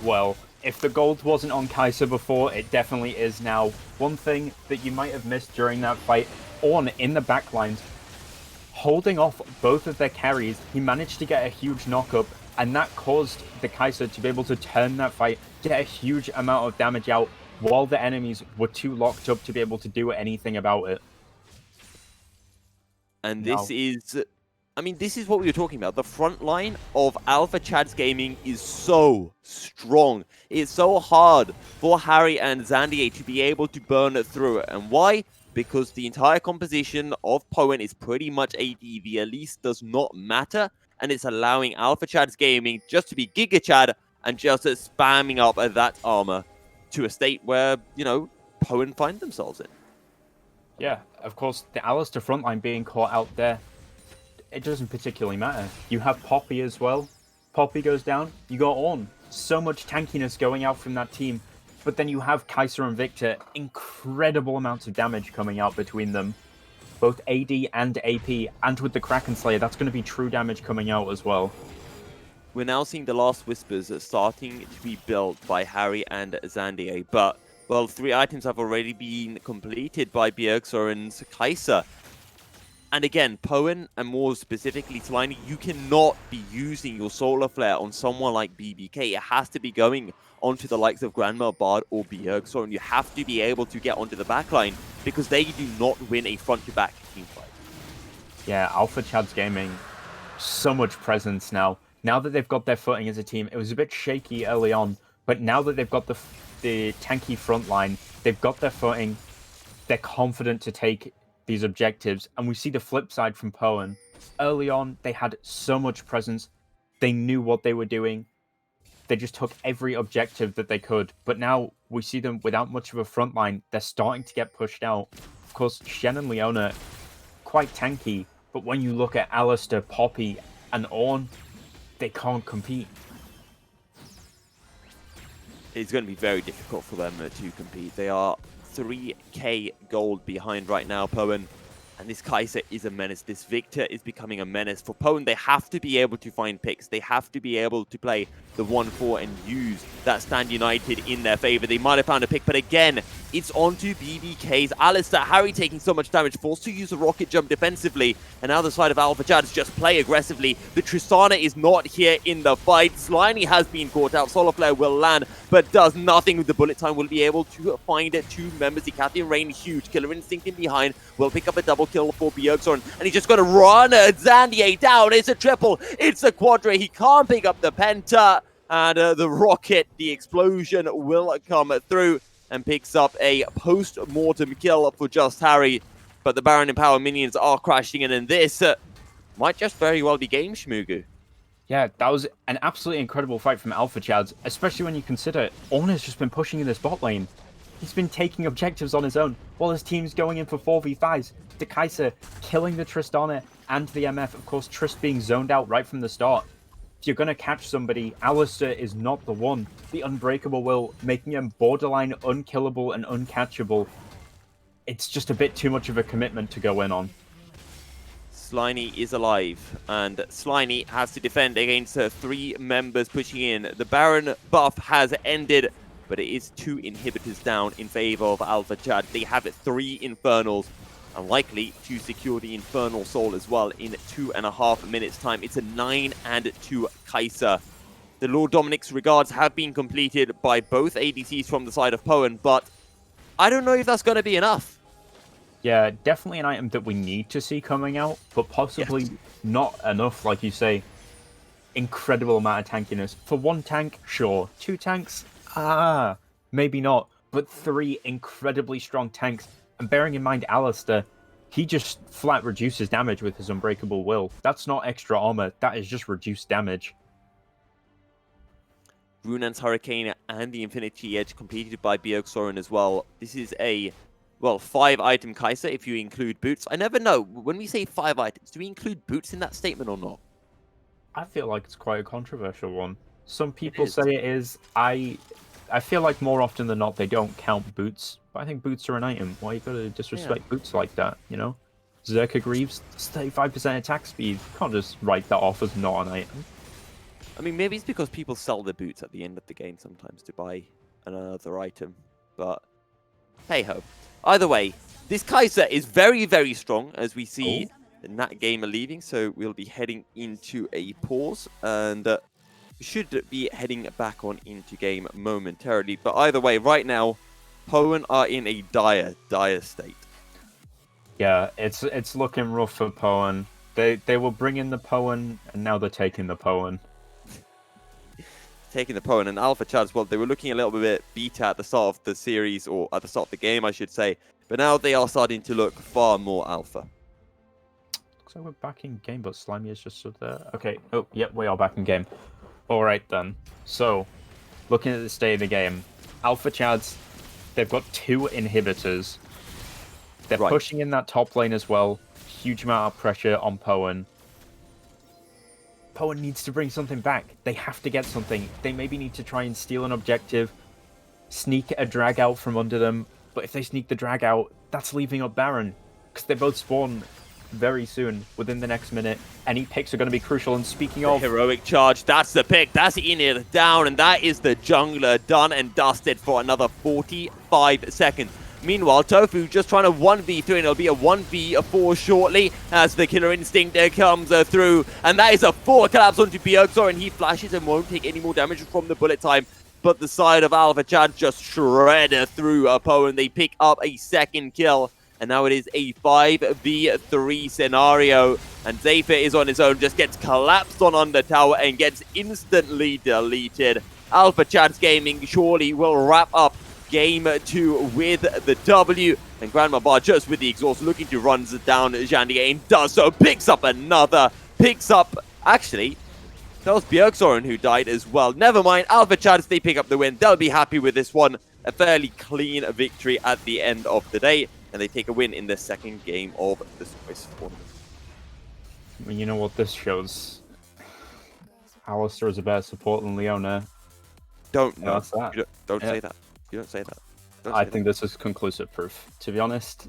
Well, if the gold wasn't on Kaiser before, it definitely is now. One thing that you might have missed during that fight, Ornn in the backlines, holding off both of their carries. He managed to get a huge knockup, and that caused the Kaiser to be able to turn that fight, get a huge amount of damage out, while the enemies were too locked up to be able to do anything about it. And this is, I mean, this is what we were talking about. The front line of Alpha Chads Gaming is so strong. It's so hard for Harry and Zandier to be able to burn through it. And why? Because the entire composition of Poen is pretty much AD. The Elise does not matter, and it's allowing Alpha Chads Gaming just to be Giga Chad and just spamming up that armor to a state where, you know, Poen find themselves in. Yeah, of course, the Alistair frontline being caught out there, it doesn't particularly matter. You have Poppy as well. Poppy goes down, you got Ornn. So much tankiness going out from that team. But then you have Kaiser and Victor, incredible amounts of damage coming out between them. Both AD and AP, and with the Kraken Slayer, that's going to be true damage coming out as well. We're now seeing the last whispers starting to be built by Harry and Zandier, but, well, 3 items have already been completed by Bjergsoren's Kaiser. And again, Poen, and more specifically Slimy, you cannot be using your Solar Flare on someone like BBK. It has to be going onto the likes of Grandma Bard or Bjergsoren. You have to be able to get onto the backline, because they do not win a front-to-back team fight. Yeah, Alpha Chads Gaming, so much presence now. Now that they've got their footing as a team, it was a bit shaky early on, but now that they've got the tanky front line, they've got their footing, they're confident to take these objectives, and we see the flip side from Poen. Early on, they had so much presence, they knew what they were doing, they just took every objective that they could, but now we see them without much of a front line. They're starting to get pushed out. Of course, Shen and Leona, quite tanky, but when you look at Alistair, Poppy, and Ornn, they can't compete. It's going to be very difficult for them to compete. They are 3k gold behind right now, Poen. And this Kaiser is a menace. This Victor is becoming a menace. For Poen, they have to be able to find picks. They have to be able to play the 1-4 and use that Stand United in their favor. They might have found a pick, but again, it's onto BBK's Alistair. Harry taking so much damage, forced to use a rocket jump defensively. And now the side of Alpha Chads just play aggressively. The Tristana is not here in the fight. Slimy has been caught out. Solar Flare will land, but does nothing with the bullet time. Will be able to find 2 members. The Cathy and Rain, huge. Killer Instinct in behind. Will pick up a double kill for Bjergsoren. And he's just going to run Zandier down. It's a triple. It's a quadra. He can't pick up the penta. And the rocket, the explosion will come through and picks up a post-mortem kill for just Harry. But the Baron and Power minions are crashing in, and this might just very well be game, Shmugu. Yeah, that was an absolutely incredible fight from Alpha Chads, especially when you consider Ornn has just been pushing in this bot lane. He's been taking objectives on his own, while his team's going in for 4v5s. The Kaiser killing the Tristana and the MF, of course, Trist being zoned out right from the start. If you're going to catch somebody, Alistair is not the one. The Unbreakable Will, making him borderline unkillable and uncatchable. It's just a bit too much of a commitment to go in on. Sliney is alive, and Sliney has to defend against 3 members pushing in. The Baron buff has ended, but it is 2 inhibitors down in favor of Alpha Chad. They have 3 Infernals, and likely to secure the Infernal Soul as well in 2.5 minutes time. It's a 9-2 Kai'Sa. The Lord Dominic's regards have been completed by both ADCs from the side of Poen, but I don't know if that's going to be enough. Yeah, definitely an item that we need to see coming out, but possibly not enough, like you say. Incredible amount of tankiness. For 1 tank, sure. 2 tanks, maybe not. But 3 incredibly strong tanks. And bearing in mind Alistair, he just flat reduces damage with his Unbreakable Will. That's not extra armor, that is just reduced damage. Runan's Hurricane and the Infinity Edge completed by Bjergsoren as well. This is a, well, 5-item Kai'Sa if you include boots. I never know. When we say 5 items, do we include boots in that statement or not? I feel like it's quite a controversial one. Some people say it is. I feel like more often than not they don't count boots. But I think boots are an item. Why you gotta disrespect boots like that, you know? Zerka Greaves, 35% attack speed. You can't just write that off as not an item. I mean, maybe it's because people sell their boots at the end of the game sometimes to buy another item. But hey-ho. Either way, this Kai'Sa is very, very strong, as we see Nat Gamer leaving. So we'll be heading into a pause, and we should be heading back on into game momentarily. But either way, right now, Poen are in a dire state. Yeah, it's looking rough for Poen. They will bring in the Poen, and now they're taking the Poen. Taking the Poen and Alpha Chad as well. They were looking a little bit beta at the start of the series, or at the start of the game, I should say. But now they are starting to look far more alpha. Looks like we're back in game, but Slimy is just stood there. Okay. Oh, yep, we are back in game. All right, then. So, looking at the state of the game, Alpha Chads, they've got 2 inhibitors. They're pushing in that top lane as well. Huge amount of pressure on Poen. Poen needs to bring something back. They have to get something. They maybe need to try and steal an objective, sneak a drag out from under them. But if they sneak the drag out, that's leaving up Baron. Because they both spawn very soon, within the next minute. Any picks are going to be crucial. And speaking of... heroic charge, that's the pick. That's Enid down. And that is the jungler done and dusted for another 45 seconds. Meanwhile, Tofu just trying to 1v3, and it'll be a 1v4 shortly as the Killer Instinct comes through. And that is a 4 collapse onto Bjergsoren, and he flashes and won't take any more damage from the bullet time. But the side of Alpha Chad just shred through Poen. They pick up a 2nd kill, and now it is a 5v3 scenario. And Zephyr is on his own, just gets collapsed on under tower and gets instantly deleted. Alpha Chad's Gaming surely will wrap up Game 2 with the W, and Grandma Bar just with the exhaust looking to run down Jandier, and does so, picks up another, actually, that was Bjergsoren who died as well. Never mind, Alpha Chads, they pick up the win. They'll be happy with this one. A fairly clean victory at the end of the day, and they take a win in the 2nd game of the Swiss tournament. I mean, you know what this shows? Alistair is a better support than Leona. Don't that. Don't say that. You don't say that. I think this is conclusive proof, to be honest.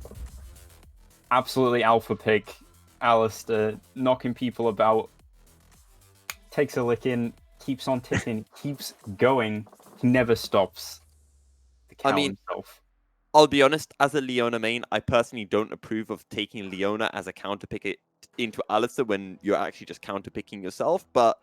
Absolutely alpha pick. Alistair knocking people about. Takes a licking, keeps on ticking, keeps going. He never stops. The cow himself. I'll be honest, as a Leona main, I personally don't approve of taking Leona as a counter pick it into Alistair when you're actually just counter picking yourself, but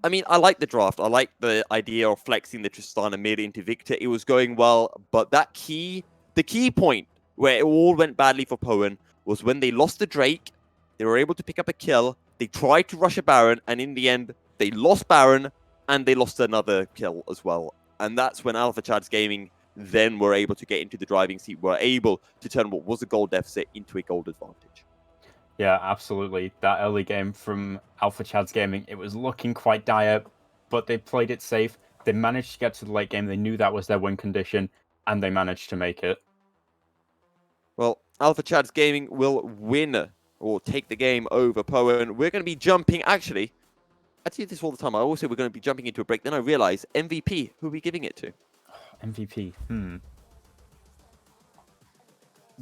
I mean, I like the draft. I like the idea of flexing the Tristana mid into Victor. It was going well, but the key point where it all went badly for Poen was when they lost the Drake. They were able to pick up a kill. They tried to rush a Baron, and in the end, they lost Baron, and they lost another kill as well. And that's when Alpha Chad's Gaming then were able to get into the driving seat, were able to turn what was a gold deficit into a gold advantage. Yeah, absolutely. That early game from Alpha Chad's Gaming, it was looking quite dire, but they played it safe. They managed to get to the late game. They knew that was their win condition, and they managed to make it. Well, Alpha Chad's Gaming will win or take the game over Poen. We're going to be jumping, actually, I do this all the time. I always say we're going to be jumping into a break. Then I realize MVP, who are we giving it to? MVP,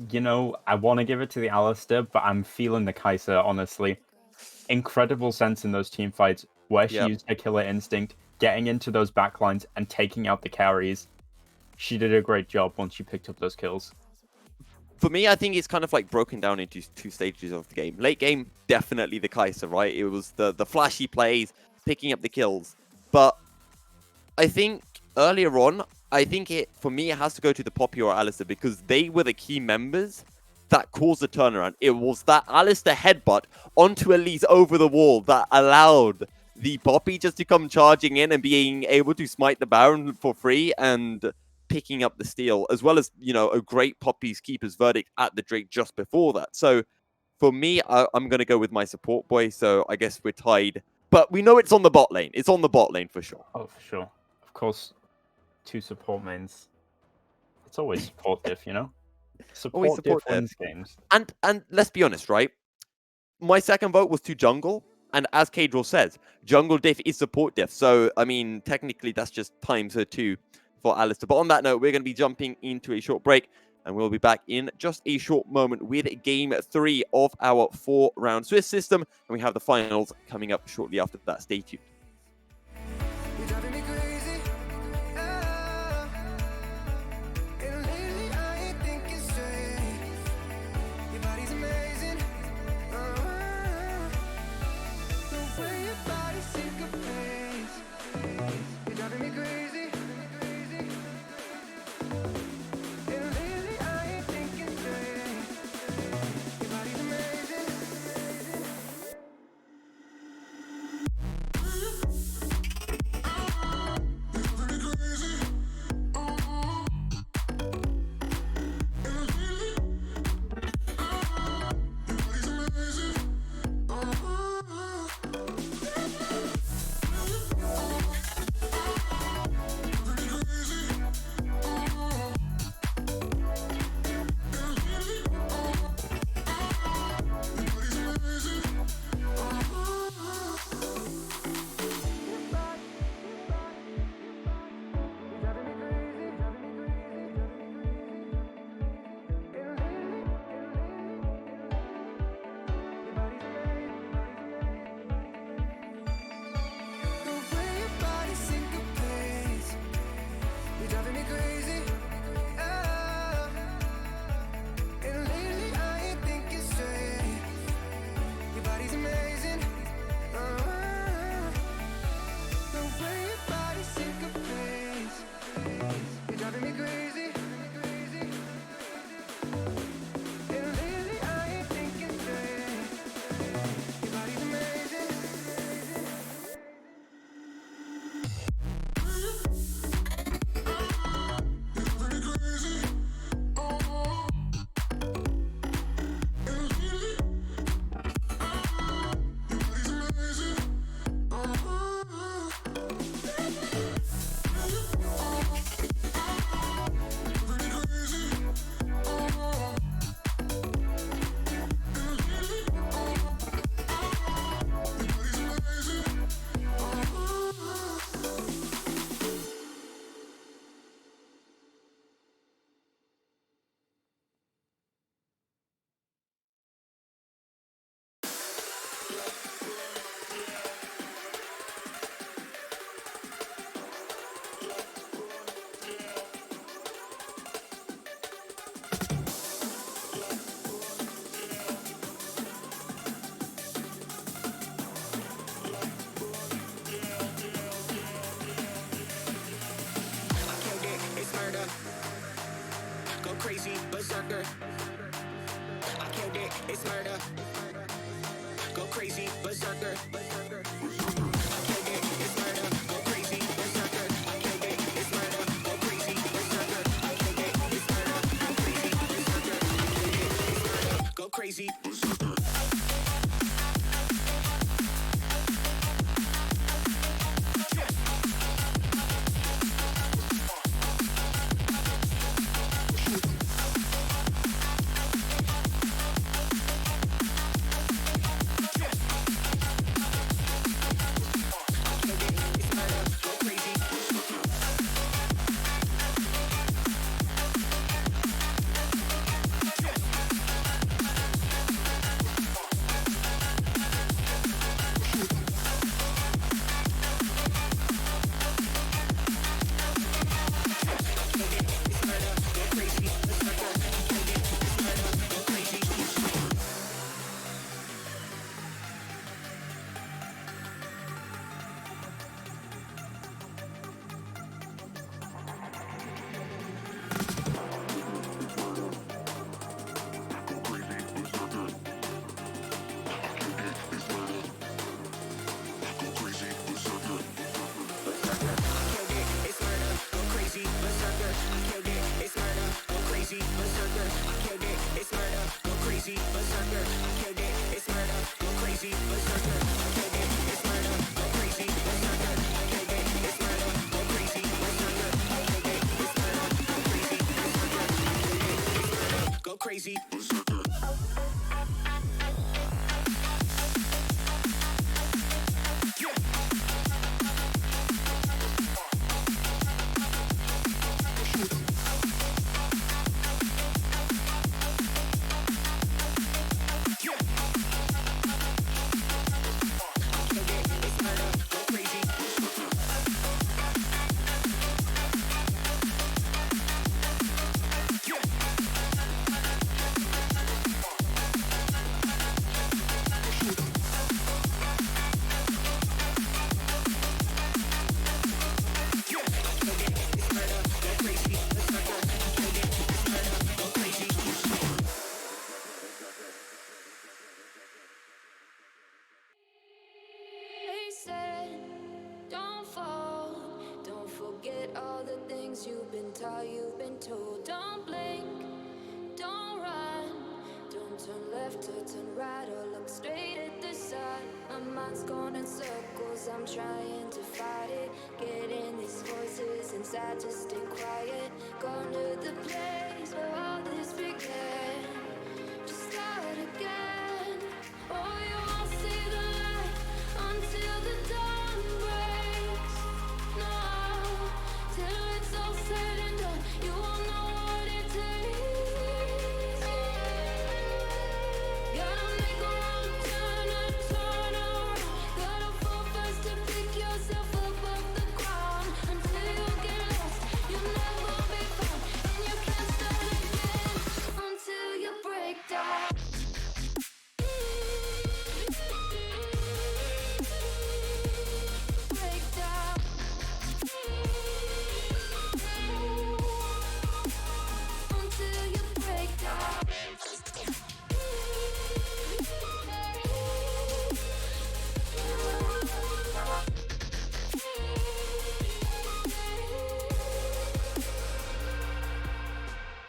You know, I want to give it to the Alistair, but I'm feeling the Kaiser, honestly. Incredible sense in those team fights where she Yep. used her killer instinct, getting into those backlines and taking out the carries. She did a great job once she picked up those kills. For me, I think it's kind of like broken down into two stages of the game. Late game, definitely the Kaiser, right? It was the flashy plays, picking up the kills. But I think earlier on, I think for me, it has to go to the Poppy or Alistair because they were the key members that caused the turnaround. It was that Alistair headbutt onto Elise over the wall that allowed the Poppy just to come charging in and being able to smite the Baron for free and picking up the steal, as well as, a great Poppy's keeper's verdict at the Drake just before that. So for me, I'm going to go with my support boy. So I guess we're tied. But we know it's on the bot lane. It's on the bot lane for sure. Oh, for sure. Of course, 2 support mains. It's always supportive, you know? Support diff wins games. And let's be honest, right? My second vote was to jungle. And as Kadril says, jungle diff is support diff. So, I mean, technically, that's just times 2 for Alistair. But on that note, we're going to be jumping into a short break. And we'll be back in just a short moment with game 3 of our 4-round Swiss system. And we have the finals coming up shortly after that. Stay tuned. You're driving me crazy. And lately I ain't thinking straight. Your body's amazing. The way your body syncopates. You're driving me crazy. And lately I ain't thinking straight. Your body's amazing. Crazy berserker. I killed it, it's murder. Go crazy berserker. I killed it, it's murder. Go crazy berserker. I killed it, it's murder. Go crazy berserker. I killed it, it's murder. Go crazy berserker. I killed it, it's murder. Go crazy berserker. crazy. They said, don't fall, don't forget all the things you've been taught, you've been told. Don't blink, don't run, don't turn left or turn right or look straight at the sun. My mind's going in circles, I'm trying to fight it. Getting these voices inside to stay quiet. Gone to the place where all this began. Just start again. Oh, you won't see the light until the dawn breaks. No, till it's all said and done, you won't know what it takes. Gotta make a wrong turn and turn around. Gotta fall fast to pick yourself up off the ground. Until you get lost, you'll never be found. And you can't start again until you break down. Break down. Until you break down.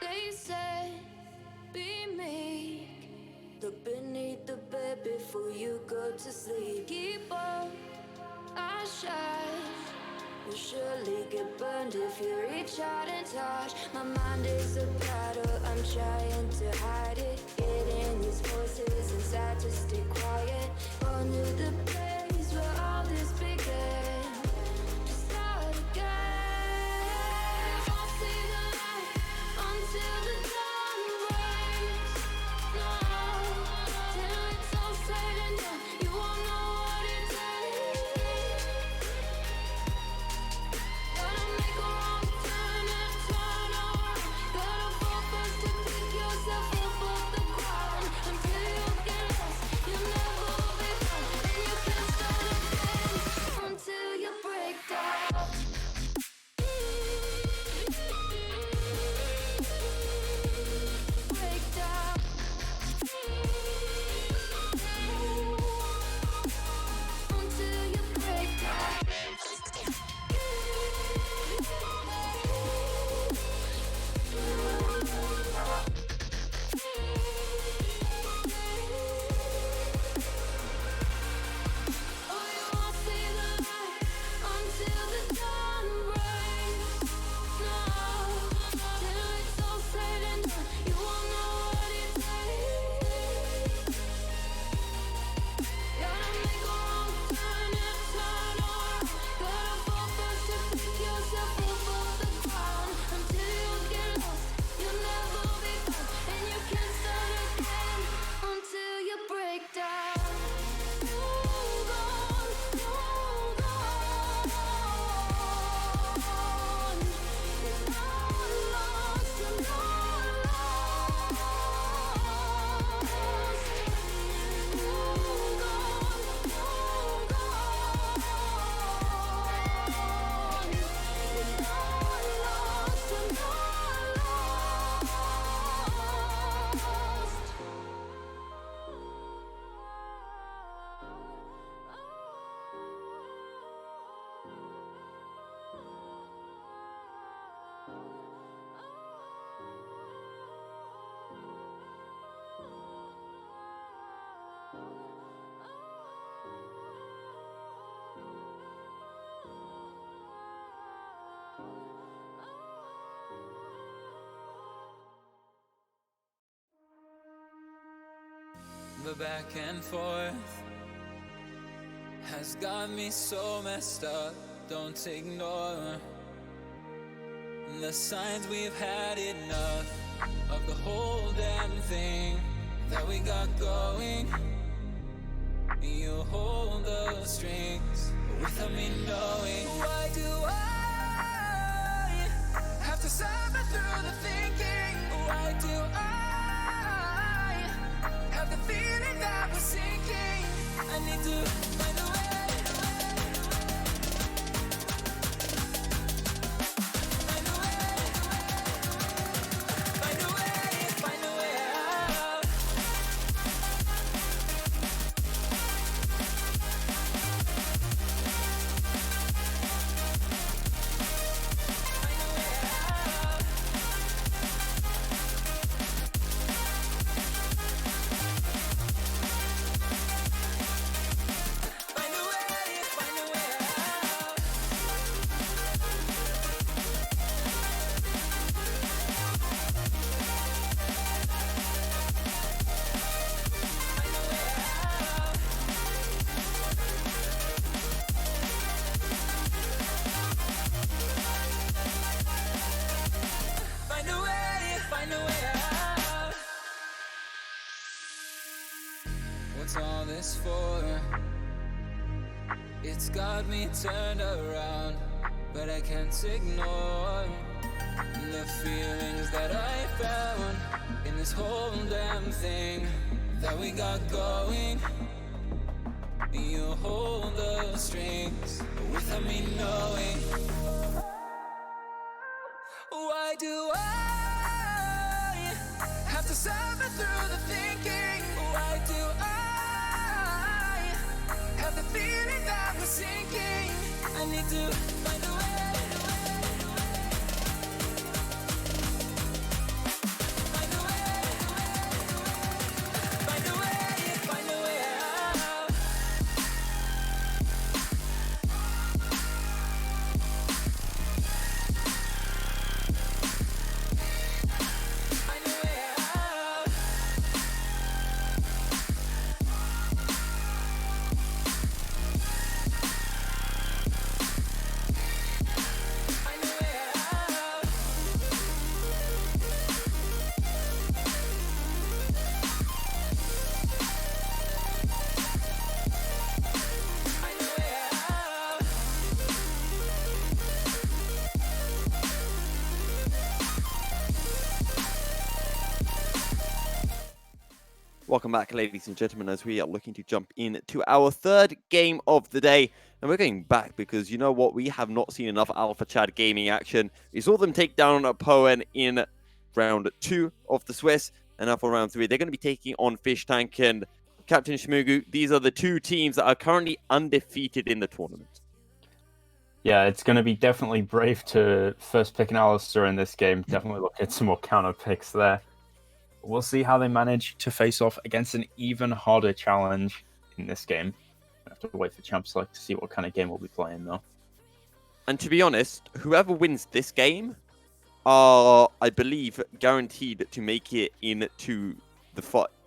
They said, be meek. Look beneath the bed before you go to sleep. Keep on, I shine. You'll surely get burned if you reach out and touch. My mind is a battle, I'm trying to hide it. Getting these voices inside to stay quiet. On to the place where all this began. Just start again. Won't see the light until the dawn breaks. No, till it's all said and done, you won't know what it takes. Gotta make a wrong turn and turn around. Gotta fall fast to pick yourself up off the ground. Until you get lost, you'll never be found. And you can't The back and forth has got me so messed up. Don't ignore the signs. We've had enough of the whole damn thing that we got going. You hold the strings without me knowing. Why do I have to suffer through the thinking? Why do I have the feeling that we're sinking? I need to find a way. Find a way. Find a way. Find a way out. Find a way. Find a way out. Find a way. Find a way out. What's all this for? It's got me turned around, but I can't ignore the feelings that I found in this whole damn thing that we got going. You hold the strings without me knowing. Why do I have to suffer through the thinking? Why do I have the feeling that we're sinking? I need to find a way. Find a way. Find a way. Find a way out. Find a way out. Find a way out. Find a way out. Welcome back, ladies and gentlemen, as we are looking to jump into our third game of the day. And we're going back because, you know what, we have not seen enough Alpha Chad gaming action. We saw them take down Poen in round 2 of the Swiss, and now for round 3, they're going to be taking on Fish Tank and Captain Shmugu. These are the two teams that are currently undefeated in the tournament. Yeah, it's going to be definitely brave to first pick an Alistair in this game. Definitely look at some more counter picks there. We'll see how they manage to face off against an even harder challenge in this game. I have to wait for Champ Select to see what kind of game we'll be playing, though. And to be honest, whoever wins this game are, I believe, guaranteed to make it into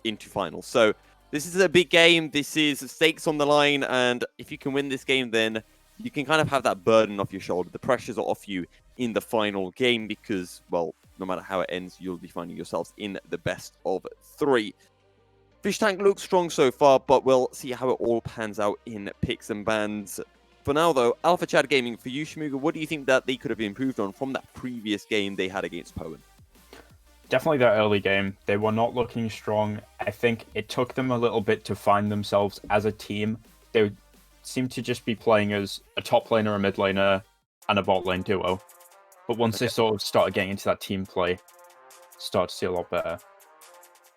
into finals. So this is a big game. This is stakes on the line, and if you can win this game, then you can kind of have that burden off your shoulder. The pressures are off you in the final game because, well, no matter how it ends, you'll be finding yourselves in the best of 3. Fish Tank looks strong so far, but we'll see how it all pans out in picks and bans. For now, though, Alpha Chad Gaming, for you, Shmuga, what do you think that they could have improved on from that previous game they had against Poen? Definitely their early game. They were not looking strong. I think it took them a little bit to find themselves as a team. They seemed to just be playing as a top laner, a mid laner, and a bot lane duo. But once they sort of started getting into that team play, started to see a lot better.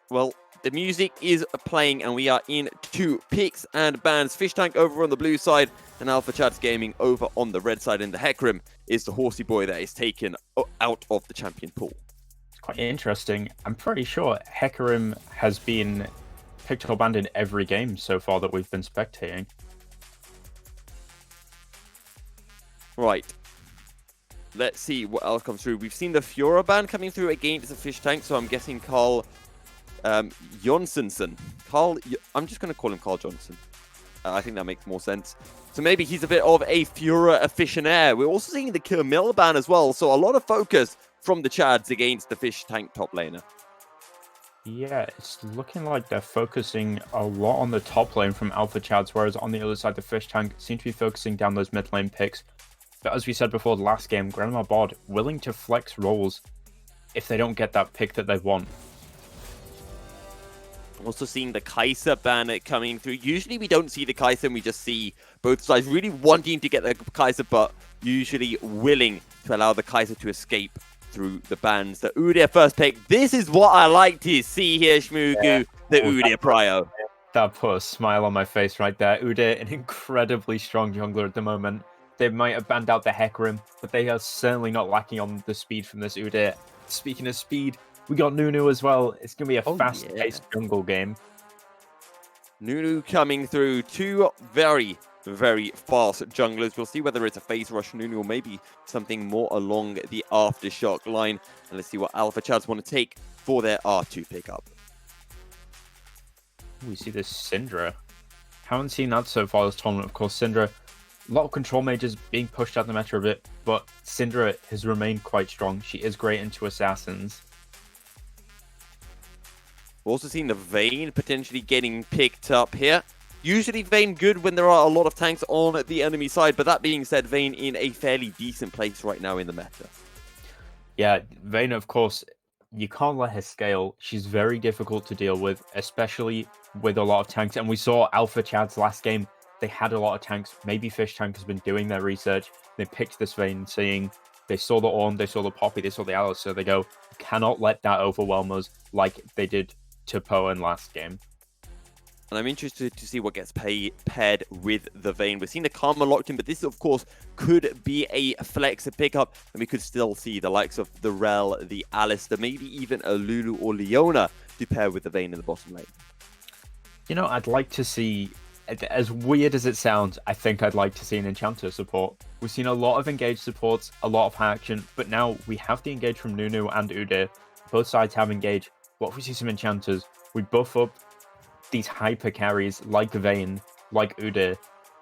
Well, the music is playing, and we are in 2 picks and bans. Fish Tank over on the blue side, and Alpha Chad's Gaming over on the red side. And the Hecarim is the horsey boy that is taken out of the champion pool. It's quite interesting. I'm pretty sure Hecarim has been picked or banned in every game so far that we've been spectating. Right. Let's see what else comes through. We've seen the Fiora ban coming through against the Fish Tank, so I'm guessing Carl Jonsensen. I'm just going to call him Carl Johnson. I think that makes more sense. So maybe he's a bit of a Fura aficionadoe. We're also seeing the Camille ban as well. So a lot of focus from the Chads against the Fish Tank top laner. Yeah, it's looking like they're focusing a lot on the top lane from Alpha Chads, whereas on the other side, the Fish Tank seem to be focusing down those mid lane picks. But as we said before the last game, Grandma Bod willing to flex roles if they don't get that pick that they want. Also seeing the Kai'Sa ban coming through. Usually we don't see the Kai'Sa and we just see both sides really wanting to get the Kai'Sa, but usually willing to allow the Kai'Sa to escape through the bans. The Udyr first pick. This is what I like to see here, Shmugu. The Udyr prio. That put a smile on my face right there. Udyr, an incredibly strong jungler at the moment. They might have banned out the Hecarim, but they are certainly not lacking on the speed from this Udyr. Speaking of speed, we got Nunu as well. It's going to be a fast-paced jungle game. Nunu coming through. Two very, very fast junglers. We'll see whether it's a phase rush Nunu or maybe something more along the Aftershock line. And let's see what Alpha Chads want to take for their R2 pickup. We see this Syndra. Haven't seen that so far this tournament. Of course, Syndra, a lot of control mages being pushed out the meta a bit, but Syndra has remained quite strong. She is great into assassins. We're also seeing the Vayne potentially getting picked up here. Usually Vayne good when there are a lot of tanks on the enemy side, but that being said, Vayne in a fairly decent place right now in the meta. Yeah, Vayne, of course, you can't let her scale. She's very difficult to deal with, especially with a lot of tanks. And we saw Alpha Chad's last game. They had a lot of tanks. Maybe Fish Tank has been doing their research. They picked this Vayne, saying they saw the Ornn, they saw the Poppy, they saw the Alice. So they go, cannot let that overwhelm us like they did to Poen last game. And I'm interested to see what gets paired with the Vayne. We're seeing the Karma locked in, but this, of course, could be a flex pickup. And we could still see the likes of the Rel, the Alistair, maybe even a Lulu or Leona to pair with the Vayne in the bottom lane. You know, I'd like to see, as weird as it sounds, I think I'd like to see an Enchanter support. We've seen a lot of engaged supports, a lot of high action, but now we have the engage from Nunu and Udyr. Both sides have engage. What if we see some enchanters? We buff up these hyper carries like Vayne, like Udyr.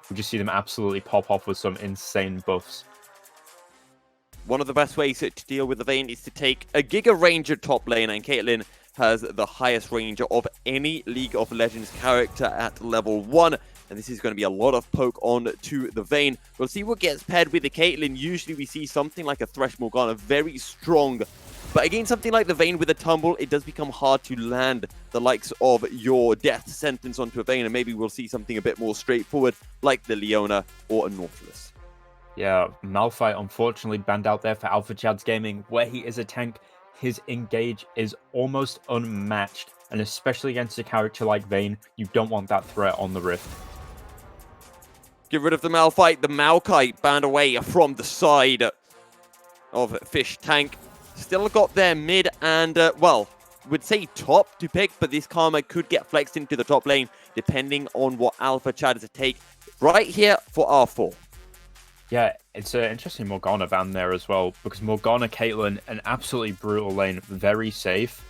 We just see them absolutely pop off with some insane buffs. One of the best ways to deal with the Vayne is to take a Giga Ranger top lane, and Caitlyn has the highest ranger of any League of Legends character at level 1. And this is going to be a lot of poke on to the Vayne. We'll see what gets paired with the Caitlyn. Usually we see something like a Thresh Morgana, very strong. But again, something like the Vayne with a tumble, it does become hard to land the likes of your death sentence onto a Vayne. And maybe we'll see something a bit more straightforward, like the Leona or a Nautilus. Yeah, Malphite unfortunately banned out there for Alpha Chads Gaming, where he is a tank. His engage is almost unmatched, and especially against a character like Vayne, you don't want that threat on the Rift. Get rid of the Malphite. The Maokai banned away from the side of Fish Tank. Still got their mid and, well, would say top to pick, but this Karma could get flexed into the top lane, depending on what Alpha Chad is to take right here for R4. Yeah, it's an interesting Morgana ban there as well, because Morgana Caitlyn, an absolutely brutal lane, very safe.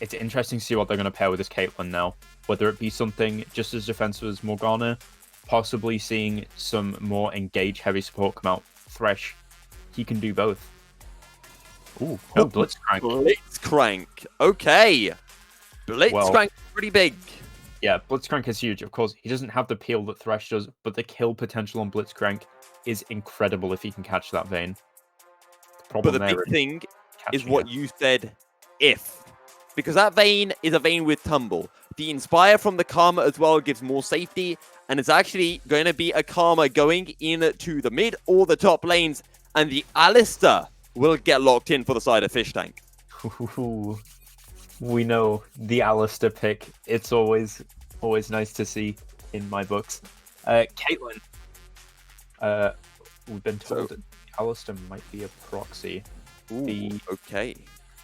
It's interesting to see what they're going to pair with this Caitlyn now. Whether it be something just as defensive as Morgana, possibly seeing some more engage-heavy support come out. Thresh, he can do both. Ooh, oh, Blitzcrank. Blitzcrank. Okay. Blitzcrank pretty big. Yeah, Blitzcrank is huge. Of course, he doesn't have the peel that Thresh does, but the kill potential on Blitzcrank is incredible if he can catch that Vayne. But the big thing is what you said, if. Because that Vayne is a Vayne with tumble. The Inspire from the Karma as well gives more safety, and it's actually going to be a Karma going into the mid or the top lanes, and the Alistair will get locked in for the side of Fish Tank. Ooh, we know the Alistair pick. It's always nice to see in my books. Caitlyn. We've been told that Alistair might be a proxy. Ooh, okay.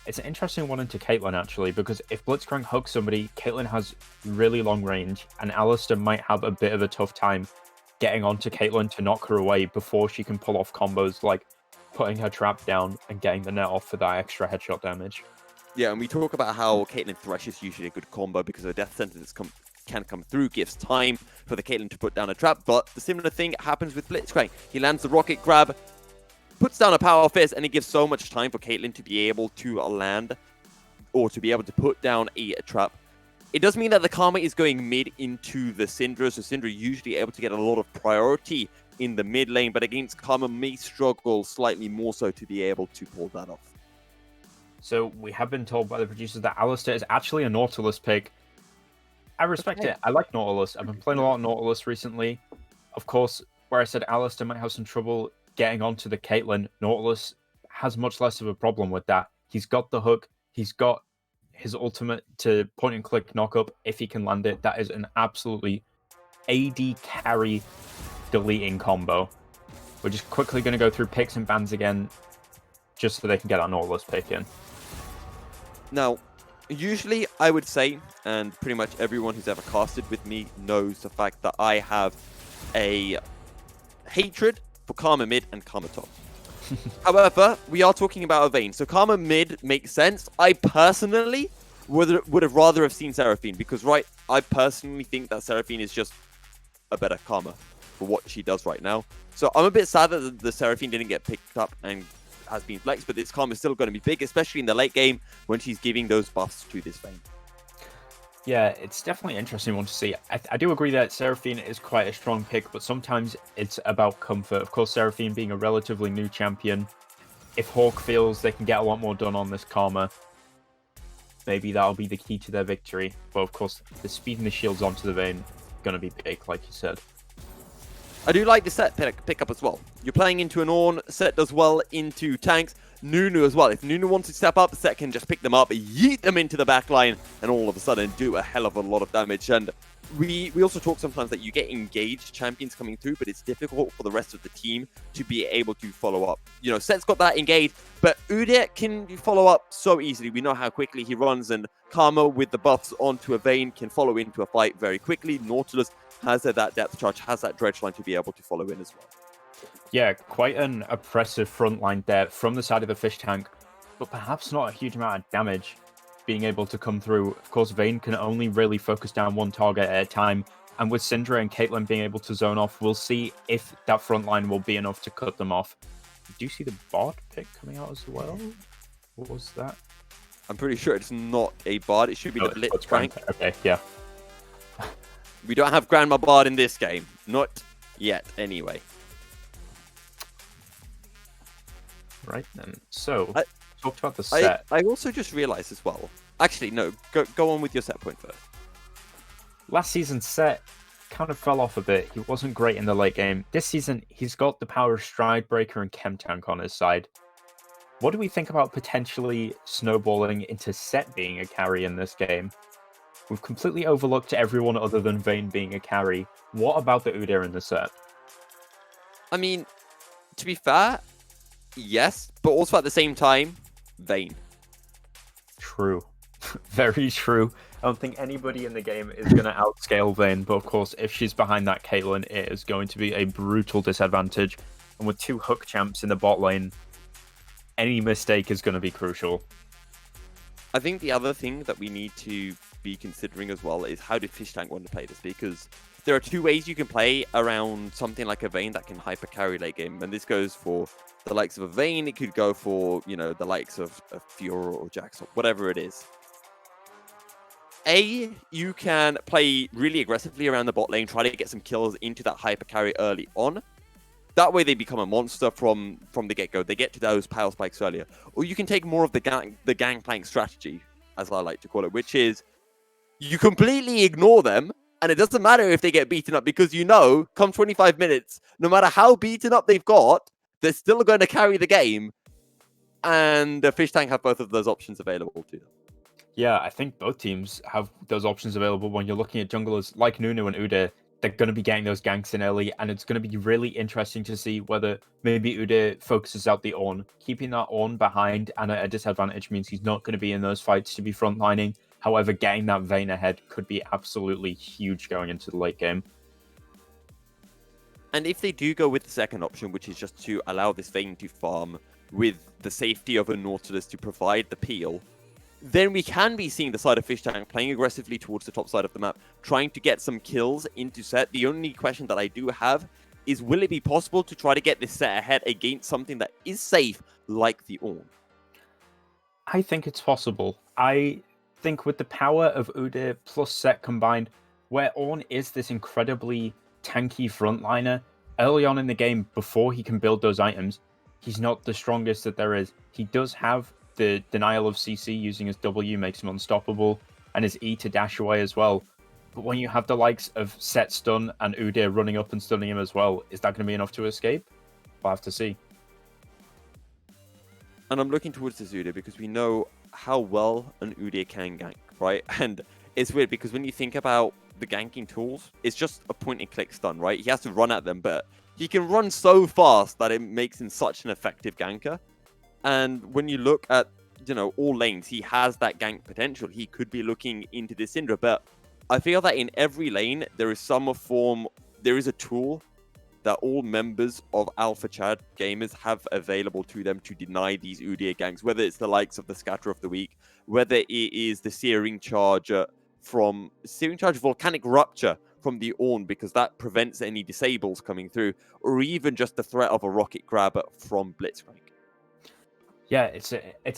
It's an interesting one into Caitlyn, actually, because if Blitzcrank hooks somebody, Caitlyn has really long range, and Alistair might have a bit of a tough time getting onto Caitlyn to knock her away before she can pull off combos like putting her trap down and getting the net off for that extra headshot damage. Yeah, and we talk about how Caitlyn Thresh is usually a good combo because her death sentence can come through, gives time for the Caitlyn to put down a trap, but the similar thing happens with Blitzcrank. He lands the rocket grab, puts down a power fist, and it gives so much time for Caitlyn to be able to land or to be able to put down a trap. It does mean that the Karma is going mid into the Syndra, so Syndra usually able to get a lot of priority in the mid lane, but against Karma may struggle slightly more so to be able to pull that off. So we have been told by the producers that Alistar is actually a Nautilus pick. I respect it. I like Nautilus. I've been playing a lot of Nautilus recently. Of course, where I said Alistar might have some trouble getting onto the Caitlyn, Nautilus has much less of a problem with that. He's got the hook. He's got his ultimate to point and click knock up if he can land it. That is an absolutely AD carry deleting combo. We're just quickly going to go through picks and bans again just so they can get our Nautilus pick in. Now, usually I would say, and pretty much everyone who's ever casted with me knows the fact that I have a hatred for Karma mid and Karma top. However, we are talking about a Vayne, so Karma mid makes sense. I personally would have rather have seen Seraphine because, I personally think that Seraphine is just a better Karma for what she does right now. So I'm a bit sad that the Seraphine didn't get picked up and has been flexed, but this Karma is still going to be big, especially in the late game when she's giving those buffs to this Vayne. Yeah, it's definitely an interesting one to see. I do agree that Seraphine is quite a strong pick, but sometimes it's about comfort. Of course, Seraphine being a relatively new champion, if Hawk feels they can get a lot more done on this Karma, maybe that'll be the key to their victory. But of course, the speed and the shields onto the Vayne going to be big, like you said. I do like the set pickup as well. You're playing into an Ornn, set does well into tanks, Nunu as well. If Nunu wants to step up, the set can just pick them up, yeet them into the back line, and all of a sudden do a hell of a lot of damage. And we also talk sometimes that you get engaged champions coming through, but it's difficult for the rest of the team to be able to follow up. You know, Set's got that engaged, but Udyr can follow up so easily. We know how quickly he runs, and Karma with the buffs onto a Vayne can follow into a fight very quickly. Nautilus has that depth charge, has that dredge line to be able to follow in as well. Yeah, quite an oppressive front line there from the side of the fish tank, but perhaps not a huge amount of damage being able to come through. Of course, Vayne can only really focus down one target at a time, and with Syndra and Caitlyn being able to zone off, we'll see if that front line will be enough to cut them off. Do you see the bard pick coming out as well? What was that? I'm pretty sure it's not a bard, it should be the Blitzcrank. Okay, yeah. We don't have Grandma Bard in this game. Not yet, anyway. Right then. So, talked about the set. I also just realized as well. Actually, no. Go on with your set point first. Last season's set kind of fell off a bit. He wasn't great in the late game. This season, he's got the power of Stride Breaker and Chem Tank on his side. What do we think about potentially snowballing into Set being a carry in this game? We've completely overlooked everyone other than Vayne being a carry. What about the Udyr in the set? I mean, to be fair, yes, but also at the same time, Vayne. True. Very true. I don't think anybody in the game is going to outscale Vayne, but of course, if she's behind that Caitlyn, it is going to be a brutal disadvantage. And with two hook champs in the bot lane, any mistake is going to be crucial. I think the other thing that we need to be considering as well is how did Fish Tank want to play this, because there are two ways you can play around something like a Vayne that can hyper carry late game, and this goes for the likes of a Vayne, it could go for, you know, the likes of Fiora or Jax or whatever it is. You can play really aggressively around the bot lane, try to get some kills into that hyper carry early on. That way they become a monster from the get-go. They get to those power spikes earlier. Or you can take more of the gangplank strategy, as I like to call it, which is you completely ignore them, and it doesn't matter if they get beaten up, because you know, come 25 minutes, no matter how beaten up they've got, they're still going to carry the game, and the Fish Tank have both of those options available to them. Yeah, I think both teams have those options available when you're looking at junglers like Nunu and Udyr. They're going to be getting those ganks in early, and it's going to be really interesting to see whether maybe Udyr focuses out the Ornn. Keeping that Ornn behind and at a disadvantage means he's not going to be in those fights to be frontlining. However, getting that Vayne ahead could be absolutely huge going into the late game. And if they do go with the second option, which is just to allow this Vayne to farm with the safety of a Nautilus to provide the peel, then we can be seeing the side of Fish Tank playing aggressively towards the top side of the map, trying to get some kills into set. The only question that I do have is, will it be possible to try to get this set ahead against something that is safe, like the Ornn? I think it's possible. I think with the power of Udyr plus Set combined, where Ornn is this incredibly tanky frontliner, early on in the game, before he can build those items, he's not the strongest that there is. He does have the denial of CC using his W makes him unstoppable, and his E to dash away as well. But when you have the likes of Set stun and Udyr running up and stunning him as well, is that going to be enough to escape? We'll have to see. And I'm looking towards this Udyr because we know how well an Udyr can gank, right? And it's weird because when you think about the ganking tools, it's just a point-and-click stun, right? He has to run at them, but he can run so fast that it makes him such an effective ganker. And when you look at, all lanes, he has that gank potential. He could be looking into this Syndra, but I feel that in every lane, there is a tool that all members of Alpha Chad gamers have available to them to deny these Udyr ganks, whether it's the likes of the Scatter of the Week, whether it is the Searing Charge Volcanic Rupture from the Ornn, because that prevents any disables coming through, or even just the threat of a rocket grab from Blitzcrank. Yeah, it's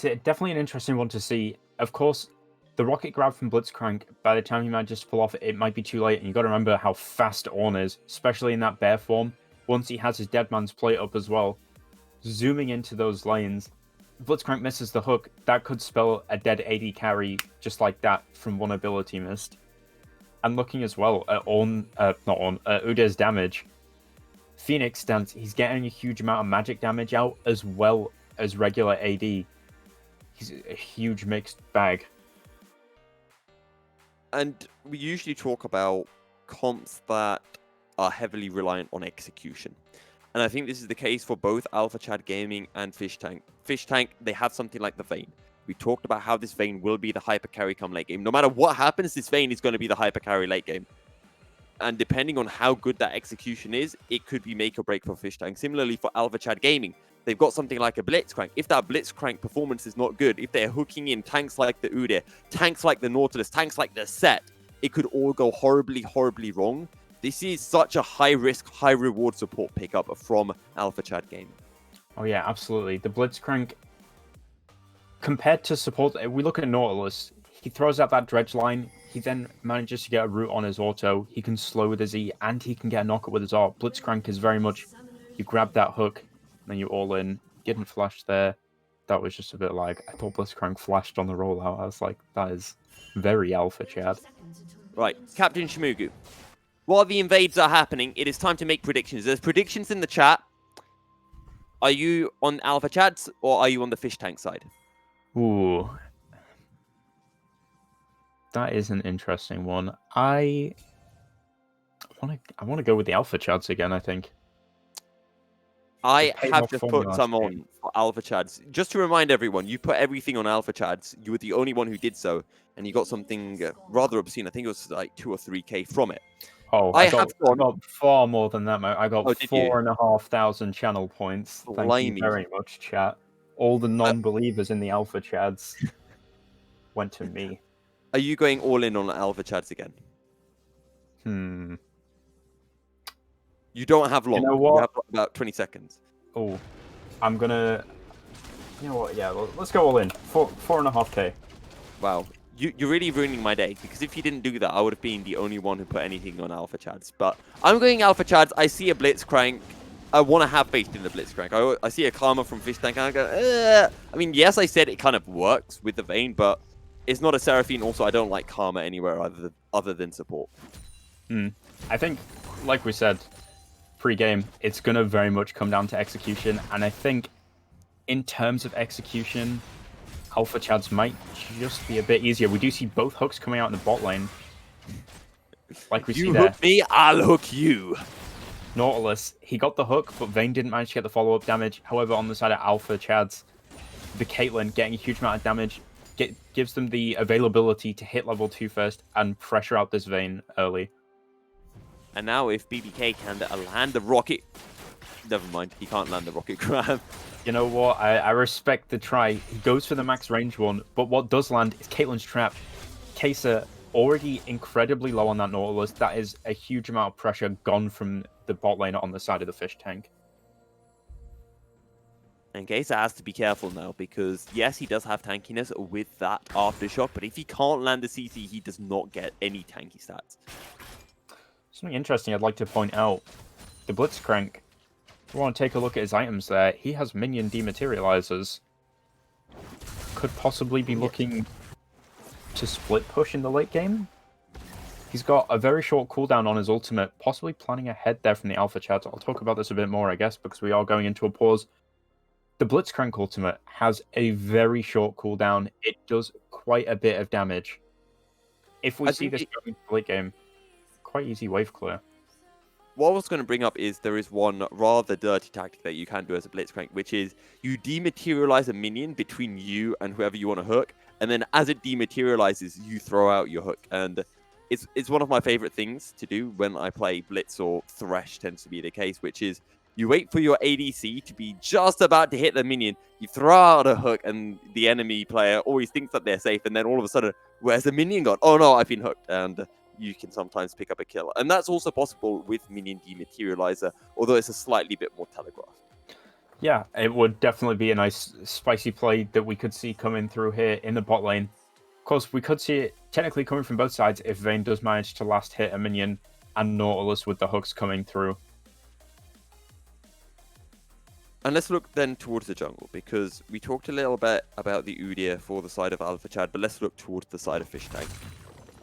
definitely an interesting one to see. Of course, the rocket grab from Blitzcrank, by the time he manages to pull off, it might be too late, and you've got to remember how fast Ornn is, especially in that bear form. Once he has his Deadman's Plate up as well, zooming into those lanes, Blitzcrank misses the hook, that could spell a dead AD carry just like that from one ability missed. And looking as well at Udyr's damage, Phoenix stance, he's getting a huge amount of magic damage out as well as regular AD. He's a huge mixed bag. And we usually talk about comps that are heavily reliant on execution. And I think this is the case for both Alpha Chad Gaming and Fish Tank. Fish Tank, they have something like the Vayne. We talked about how this Vayne will be the hyper carry come late game. No matter what happens, this Vayne is going to be the hyper carry late game. And depending on how good that execution is, it could be make or break for Fish Tank. Similarly for Alpha Chad Gaming, they've got something like a Blitzcrank. If that Blitzcrank performance is not good, if they're hooking in tanks like the Udyr, tanks like the Nautilus, tanks like the Set, it could all go horribly, horribly wrong. This is such a high-risk, high-reward support pickup from Alpha Chad Gaming. Oh yeah, absolutely. The Blitzcrank, compared to support, we look at Nautilus, he throws out that dredge line, he then manages to get a root on his auto, he can slow with his E, and he can get a knockup with his R. Blitzcrank is very much, you grab that hook, then you all in, getting flashed there. That was just a bit like, I thought Blitzcrank flashed on the rollout. I was like, that is very Alpha Chad. Right, Captain Shmugu. While the invades are happening, it is time to make predictions. There's predictions in the chat. Are you on Alpha Chad's or are you on the Fish Tank side? Ooh. That is an interesting one. I want to go with the Alpha Chads again, I think. I have just put some on for Alpha Chads. Just to remind everyone, you put everything on Alpha Chads. You were the only one who did so, and you got something rather obscene. I think it was like 2 or 3K from it. Oh, I got far more than that, mate. I got 4,500 channel points. Thank you very much, chat. All the non-believers in the Alpha Chads went to me. Are you going all in on Alpha Chads again? You don't have long. You know what? You have about 20 seconds. Oh, I'm gonna... You know what? Yeah, let's go all in. 4.5K. Wow. You're really ruining my day, because if you didn't do that, I would have been the only one who put anything on Alpha Chads. But I'm going Alpha Chads. I see a Blitzcrank. I want to have faith in the Blitzcrank. I see a Karma from Fish Tank, and I go, I mean, yes, I said it kind of works with the Vayne, but it's not a Seraphine. Also, I don't like Karma anywhere other than support. I think, like we said, pre-game, it's going to very much come down to execution. And I think in terms of execution, Alpha Chads might just be a bit easier. We do see both hooks coming out in the bot lane. Like we see there. You hook me, I'll hook you. Nautilus, he got the hook, but Vayne didn't manage to get the follow-up damage. However, on the side of Alpha Chads, the Caitlyn getting a huge amount of damage gives them the availability to hit level 2 first and pressure out this Vayne early. And now if BBK can land the rocket never mind. He can't land the rocket grab. You know what? I respect the try. He goes for the max range one, but what does land is Caitlyn's trap. Kai'Sa already incredibly low on that Nautilus. That is a huge amount of pressure gone from the bot lane on the side of the fish tank. And Kai'Sa has to be careful now because, yes, he does have tankiness with that aftershock, but if he can't land the CC, he does not get any tanky stats. Something interesting I'd like to point out. The Blitzcrank, if you want to take a look at his items there, he has minion dematerializers. Could possibly be looking to split push in the late game. He's got a very short cooldown on his ultimate, possibly planning ahead there from the alpha chat. I'll talk about this a bit more, I guess, because we are going into a pause. The Blitzcrank ultimate has a very short cooldown. It does quite a bit of damage. If we see this going into the late game, quite easy wave clear. What I was going to bring up is there is one rather dirty tactic that you can do as a Blitzcrank, which is you dematerialize a minion between you and whoever you want to hook, and then as it dematerializes, you throw out your hook. And it's one of my favorite things to do when I play Blitz, or Thresh tends to be the case, which is you wait for your ADC to be just about to hit the minion, you throw out a hook, and the enemy player always thinks that they're safe, and then all of a sudden, where's the minion gone? Oh no, I've been hooked, and you can sometimes pick up a kill. And that's also possible with Minion Dematerializer, although it's a slightly bit more telegraphed. Yeah, it would definitely be a nice spicy play that we could see coming through here in the bot lane. Of course, we could see it technically coming from both sides if Vayne does manage to last hit a minion and Nautilus with the hooks coming through. And let's look then towards the jungle, because we talked a little bit about the Udyr for the side of Alpha Chad, but let's look towards the side of Fish Tank.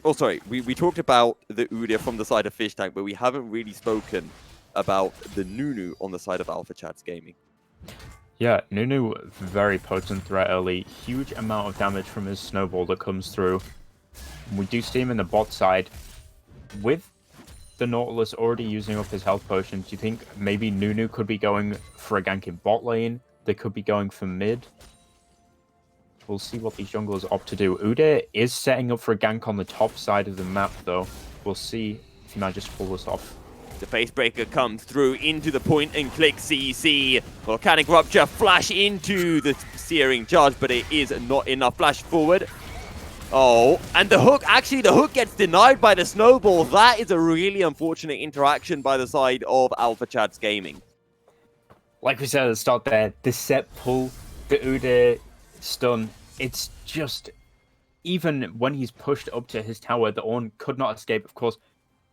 Oh, sorry, we talked about the Udyr from the side of Fish Tank, but we haven't really spoken about the Nunu on the side of Alpha Chad's gaming. Yeah, Nunu, very potent threat early. Huge amount of damage from his snowball that comes through. We do see him in the bot side. With the Nautilus already using up his health potions, do you think maybe Nunu could be going for a gank in bot lane? They could be going for mid. We'll see what these junglers opt to do. Udyr is setting up for a gank on the top side of the map, though. We'll see if he manages to pull this off. The Facebreaker comes through into the point and click CC. Volcanic Rupture flash into the Searing Charge, but it is not enough. Flash forward. Oh, and the hook, actually the hook gets denied by the Snowball. That is a really unfortunate interaction by the side of Alpha Chad's gaming. Like we said at the start there, the set pull, the Udyr stun, it's just, even when he's pushed up to his tower, the Ornn could not escape. Of course,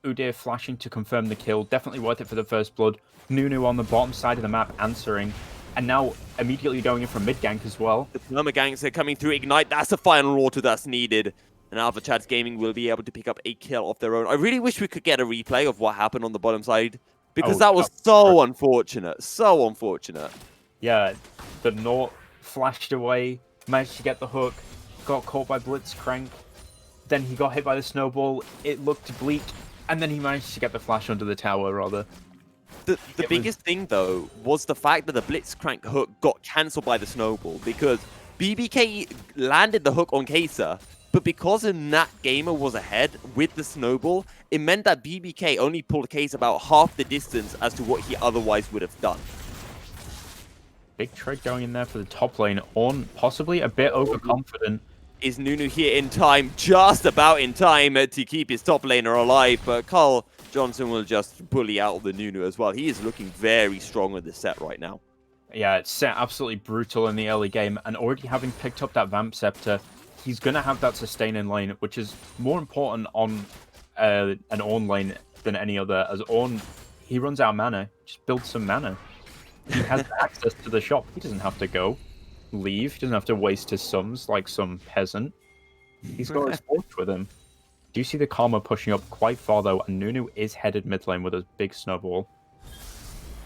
Udyr flashing to confirm the kill, definitely worth it for the first blood. Nunu on the bottom side of the map answering, and now immediately going in for mid gank as well. The perma ganks are coming through Ignite. That's the final auto that's needed. And Alpha Chad's gaming will be able to pick up a kill of their own. I really wish we could get a replay of what happened on the bottom side, because that was so unfortunate. So unfortunate. Yeah, the Nort flashed away, managed to get the hook, got caught by Blitzcrank, then he got hit by the Snowball, it looked bleak, and then he managed to get the flash under the tower, rather. The biggest thing, though, was the fact that the Blitzcrank hook got cancelled by the Snowball, because BBK landed the hook on Kai'Sa, but because Nat Gamer was ahead with the Snowball, it meant that BBK only pulled Kai'Sa about half the distance as to what he otherwise would have done. Big trade going in there for the top lane. Ornn possibly a bit overconfident. Is Nunu here in time, just about in time to keep his top laner alive, but Carl Johnson will just bully out the Nunu as well. He is looking very strong in the set right now. Yeah, it's set absolutely brutal in the early game, and already having picked up that Vamp Scepter, he's going to have that sustain in lane, which is more important on an Ornn lane than any other, as Ornn, he runs out of mana. Just build some mana. He has access to the shop. He doesn't have to go, leave. He doesn't have to waste his sums like some peasant. He's got his forge with him. Do you see the Karma pushing up quite far, though? And Nunu is headed mid lane with a big snowball.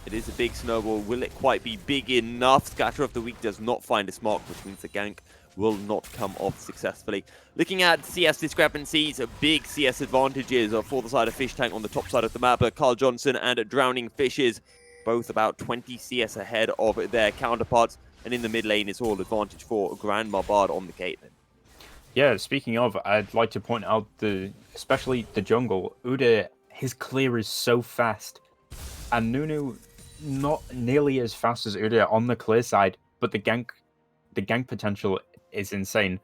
It is a big snowball. Will it quite be big enough? Scatter of the Weak does not find its mark, which means the gank will not come off successfully. Looking at CS discrepancies, big CS advantages for the side of Fish Tank on the top side of the map. Carl Johnson and Drowning Fishes, both about 20 CS ahead of their counterparts. And in the mid lane, it's all advantage for Grandma Bard on the Caitlyn. Yeah, speaking of, I'd like to point out especially the jungle. Udyr, his clear is so fast. And Nunu, not nearly as fast as Udyr on the clear side, but the gank potential is insane.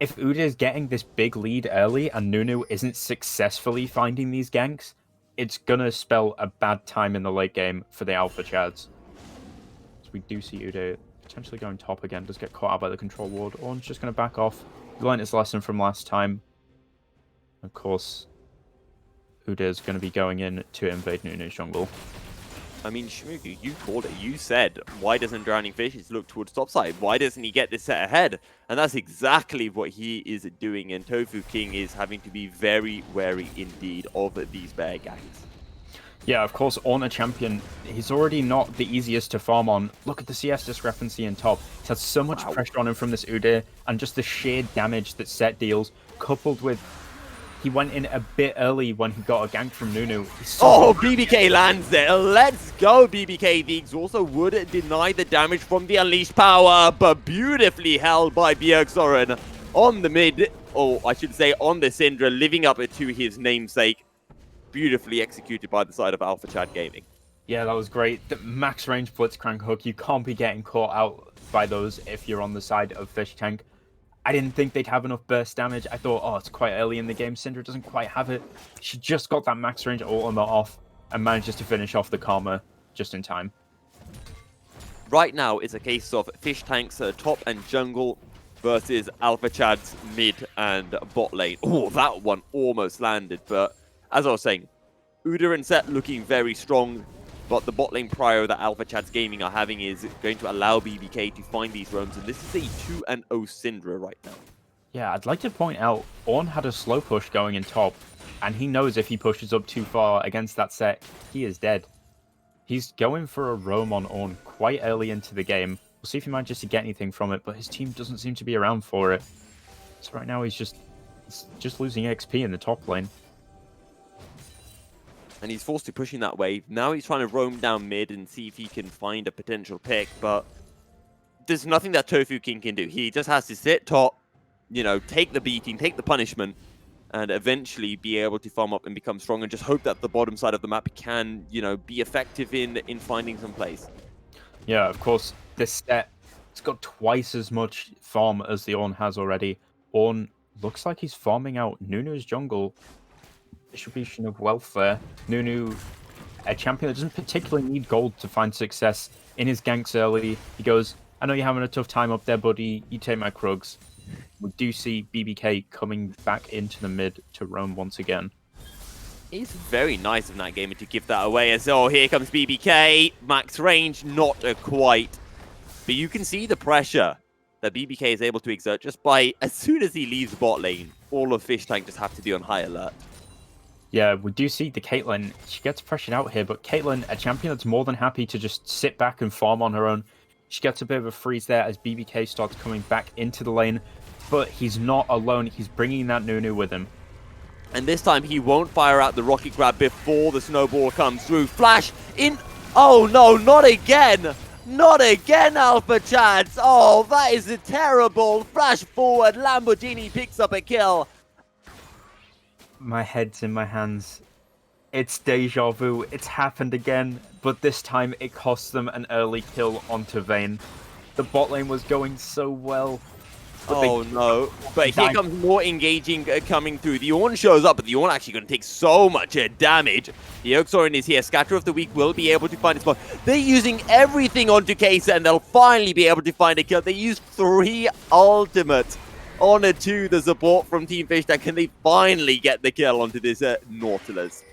If Udyr's getting this big lead early and Nunu isn't successfully finding these ganks, it's gonna spell a bad time in the late game for the Alpha Chads. So we do see Udyr potentially going top again, does get caught out by the control ward. Ornn's just gonna back off. He learned his lesson from last time. Of course, Udyr's gonna be going in to invade Nunu's jungle. I mean, Shmugu, you called it. You said, why doesn't Drowning Fishes look towards topside? Why doesn't he get this set ahead? And that's exactly what he is doing. And Tofu King is having to be very wary indeed of these bear ganks. Yeah, of course, Ornn, a champion, he's already not the easiest to farm on. Look at the CS discrepancy in top. He's had so much pressure on him from this Udyr, and just the sheer damage that Set deals, coupled with he went in a bit early when he got a gank from Nunu. BBK lands there. Let's go, BBK. The exhaustor would deny the damage from the unleashed power, but beautifully held by Bjergsoren on the mid, or I should say on the Syndra, living up to his namesake. Beautifully executed by the side of Alpha Chad Gaming. Yeah, that was great. The max range Blitzcrank hook, you can't be getting caught out by those if you're on the side of Fish Tank. I didn't think they'd have enough burst damage. I thought, oh, it's quite early in the game. Syndra doesn't quite have it. She just got that max range ultimate off and manages to finish off the Karma just in time. Right now, it's a case of Fish Tank's top and jungle versus Alpha Chad's mid and bot lane. Oh, that one almost landed, but as I was saying, Udyr and Set looking very strong, but the bot lane prio that Alpha Chad's Gaming are having is going to allow BBK to find these roams, and this is a 2-0 Syndra right now. Yeah, I'd like to point out, Ornn had a slow push going in top, and he knows if he pushes up too far against that Set, he is dead. He's going for a roam on Ornn quite early into the game. We'll see if he manages to get anything from it, but his team doesn't seem to be around for it. So right now he's just losing XP in the top lane. And he's forced to pushing that wave. Now he's trying to roam down mid and see if he can find a potential pick, but there's nothing that Tofu King can do. He just has to sit top, you know, take the beating, take the punishment, and eventually be able to farm up and become strong, and just hope that the bottom side of the map can, you know, be effective in finding some place. Yeah, of course, this set, it's got twice as much farm as the Ornn has already. Ornn looks like he's farming out Nunu's jungle. Distribution of wealth there. Nunu, a champion that doesn't particularly need gold to find success in his ganks early. He goes, I know you're having a tough time up there, buddy. You take my Krugs. We do see BBK coming back into the mid to roam once again. It's very nice of that gamer to give that away as, oh, here comes BBK. Max range, not quite. But you can see the pressure that BBK is able to exert just by, as soon as he leaves bot lane, all of Fish Tank just have to be on high alert. Yeah, we do see the Caitlyn. She gets pressured out here, but Caitlyn, a champion that's more than happy to just sit back and farm on her own. She gets a bit of a freeze there as BBK starts coming back into the lane, but he's not alone. He's bringing that Nunu with him. And this time he won't fire out the rocket grab before the snowball comes through. Flash in. Oh no, not again. Not again, Alpha Chads. Oh, that is a terrible flash forward. Lamborghini picks up a kill. My head's in my hands. It's deja vu. It's happened again, but this time it costs them an early kill onto Vayne. The bot lane was going so well. Oh no, but here comes more engaging coming through. The Ornn shows up, but the Ornn actually going to take so much damage. The Oaksorin is here. Scatter of the Week will be able to find a spot. They're using everything onto Kesa, and they'll finally be able to find a kill. They used 3 ultimates on it to the support from Team Fish Tank. Can they finally get the kill onto this Nautilus?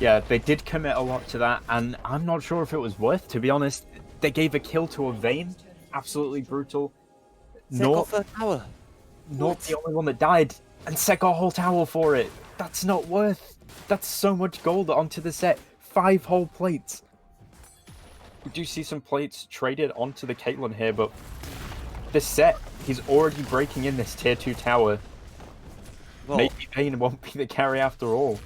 Yeah, they did commit a lot to that, and I'm not sure if it was worth, to be honest. They gave a kill to a Vayne. Absolutely brutal. Not the tower. Not the only one that died, and Set got a whole tower for it. That's not worth. That's so much gold onto the Set. 5 whole plates. We do see some plates traded onto the Caitlyn here, but this Set, he's already breaking in this tier 2 tower. Well, maybe Vayne won't be the carry after all.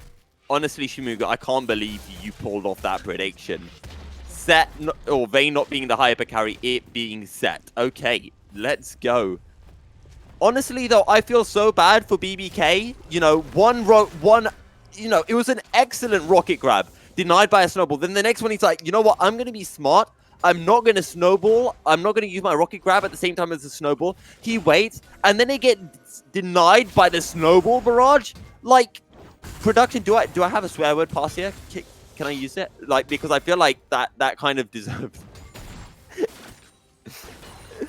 Honestly, Shmugu, I can't believe you pulled off that prediction. Set, or Vayne not being the hyper carry, it being Set. Okay, let's go. Honestly, though, I feel so bad for BBK. You know, it was an excellent rocket grab denied by a snowball. Then the next one, he's like, you know what? I'm going to be smart. I'm not going to snowball. I'm not going to use my rocket grab at the same time as the snowball. He waits, and then they get denied by the snowball barrage. Like, production, do I have a swear word pass here? Can I use it? Like, because I feel like that kind of deserves.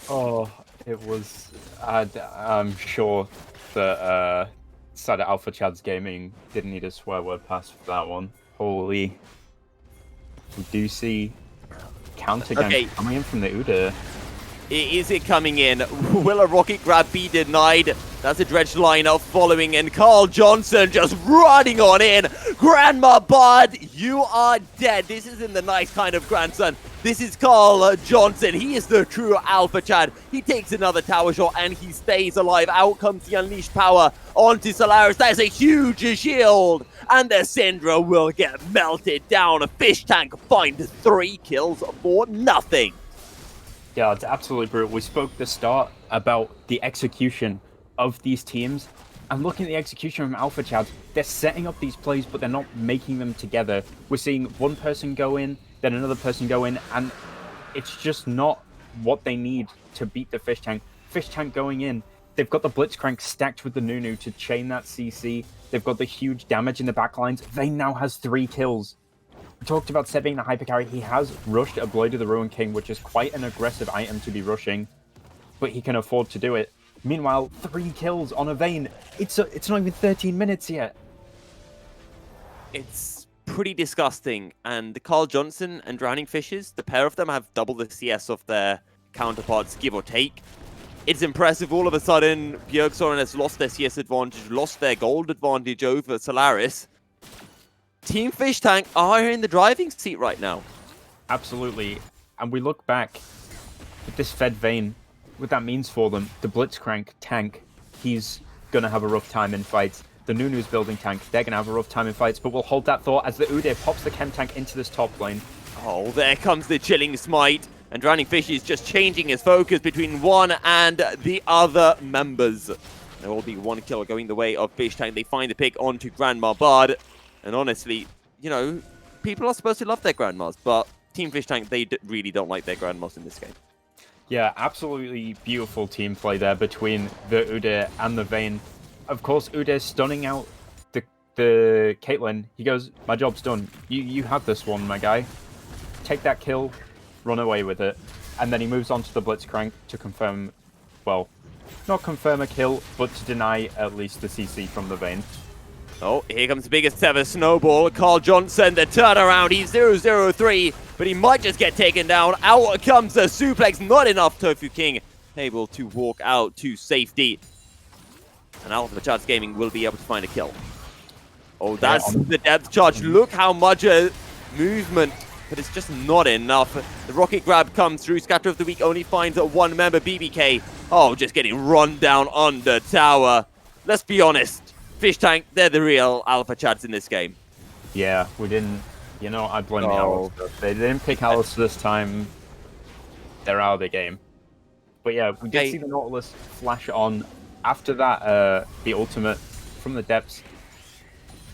Oh, it was. I'm sure that side of Alpha Chad's Gaming didn't need a swear word pass for that one. Holy. We do see counter gang coming in from the Uda. Is it coming in? Will a rocket grab be denied? That's a dredge lineup following, and Carl Johnson just running on in. Grandma Bud, you are dead. This isn't the nice kind of grandson. This is Carl Johnson. He is the true Alpha Chad. He takes another tower shot and he stays alive. Out comes the unleashed power onto Solaris. That is a huge shield. And the Syndra will get melted down. A fish tank finds 3 kills for nothing. Yeah, it's absolutely brutal. We spoke at the start about the execution of these teams. And looking at the execution from Alpha Chad, they're setting up these plays, but they're not making them together. We're seeing one person go in, then another person go in, and it's just not what they need to beat the fish tank. Fish tank going in, they've got the Blitzcrank stacked with the Nunu to chain that CC. They've got the huge damage in the backlines. Vayne now has 3 kills. We talked about Seb being the hyper carry. He has rushed a Blade of the Ruin King, which is quite an aggressive item to be rushing, but he can afford to do it. Meanwhile, 3 kills on a Vayne. It's not even 13 minutes yet. It's pretty disgusting. And Carl Johnson and Drowning Fishes, the pair of them have double the CS of their counterparts, give or take. It's impressive. All of a sudden, Bjergsoren has lost their CS advantage, lost their gold advantage over Solaris. Team Fish Tank are in the driving seat right now. Absolutely. And we look back with this fed Vayne, what that means for them. The Blitzcrank tank, he's going to have a rough time in fights. The Nunu's building tank, they're going to have a rough time in fights, but we'll hold that thought as the Udyr pops the Chem tank into this top lane. Oh, there comes the Chilling Smite. And Drowning Fish is just changing his focus between one and the other members. There will be 1 kill going the way of Fish Tank. They find the pick onto Grandma Bard. And honestly, you know, people are supposed to love their grandmas, but Team Fish Tank, they really don't like their grandmas in this game. Yeah, absolutely beautiful team play there between the Udyr and the Vayne. Of course, Udyr stunning out the Caitlyn. He goes, my job's done. You had this one, my guy. Take that kill, run away with it. And then he moves on to the Blitzcrank to confirm, well, not confirm a kill, but to deny at least the CC from the Vayne. Oh, here comes the biggest ever snowball. Carl Johnson, the turnaround. He's 0-0-3, but he might just get taken down. Out comes the suplex. Not enough. Tofu King able to walk out to safety. And Alpha Chad's Gaming will be able to find a kill. Oh, that's the depth charge. Look how much movement, but it's just not enough. The rocket grab comes through. Scatter of the Week only finds 1 member, BBK. Oh, just getting run down under tower. Let's be honest. Fish Tank, they're the real Alpha Chads in this game. Yeah, we didn't... You know, I blame the Alistair. They didn't pick Alistair this time. They're out of the game. But yeah, we did see the Nautilus flash on after that, the ultimate from the depths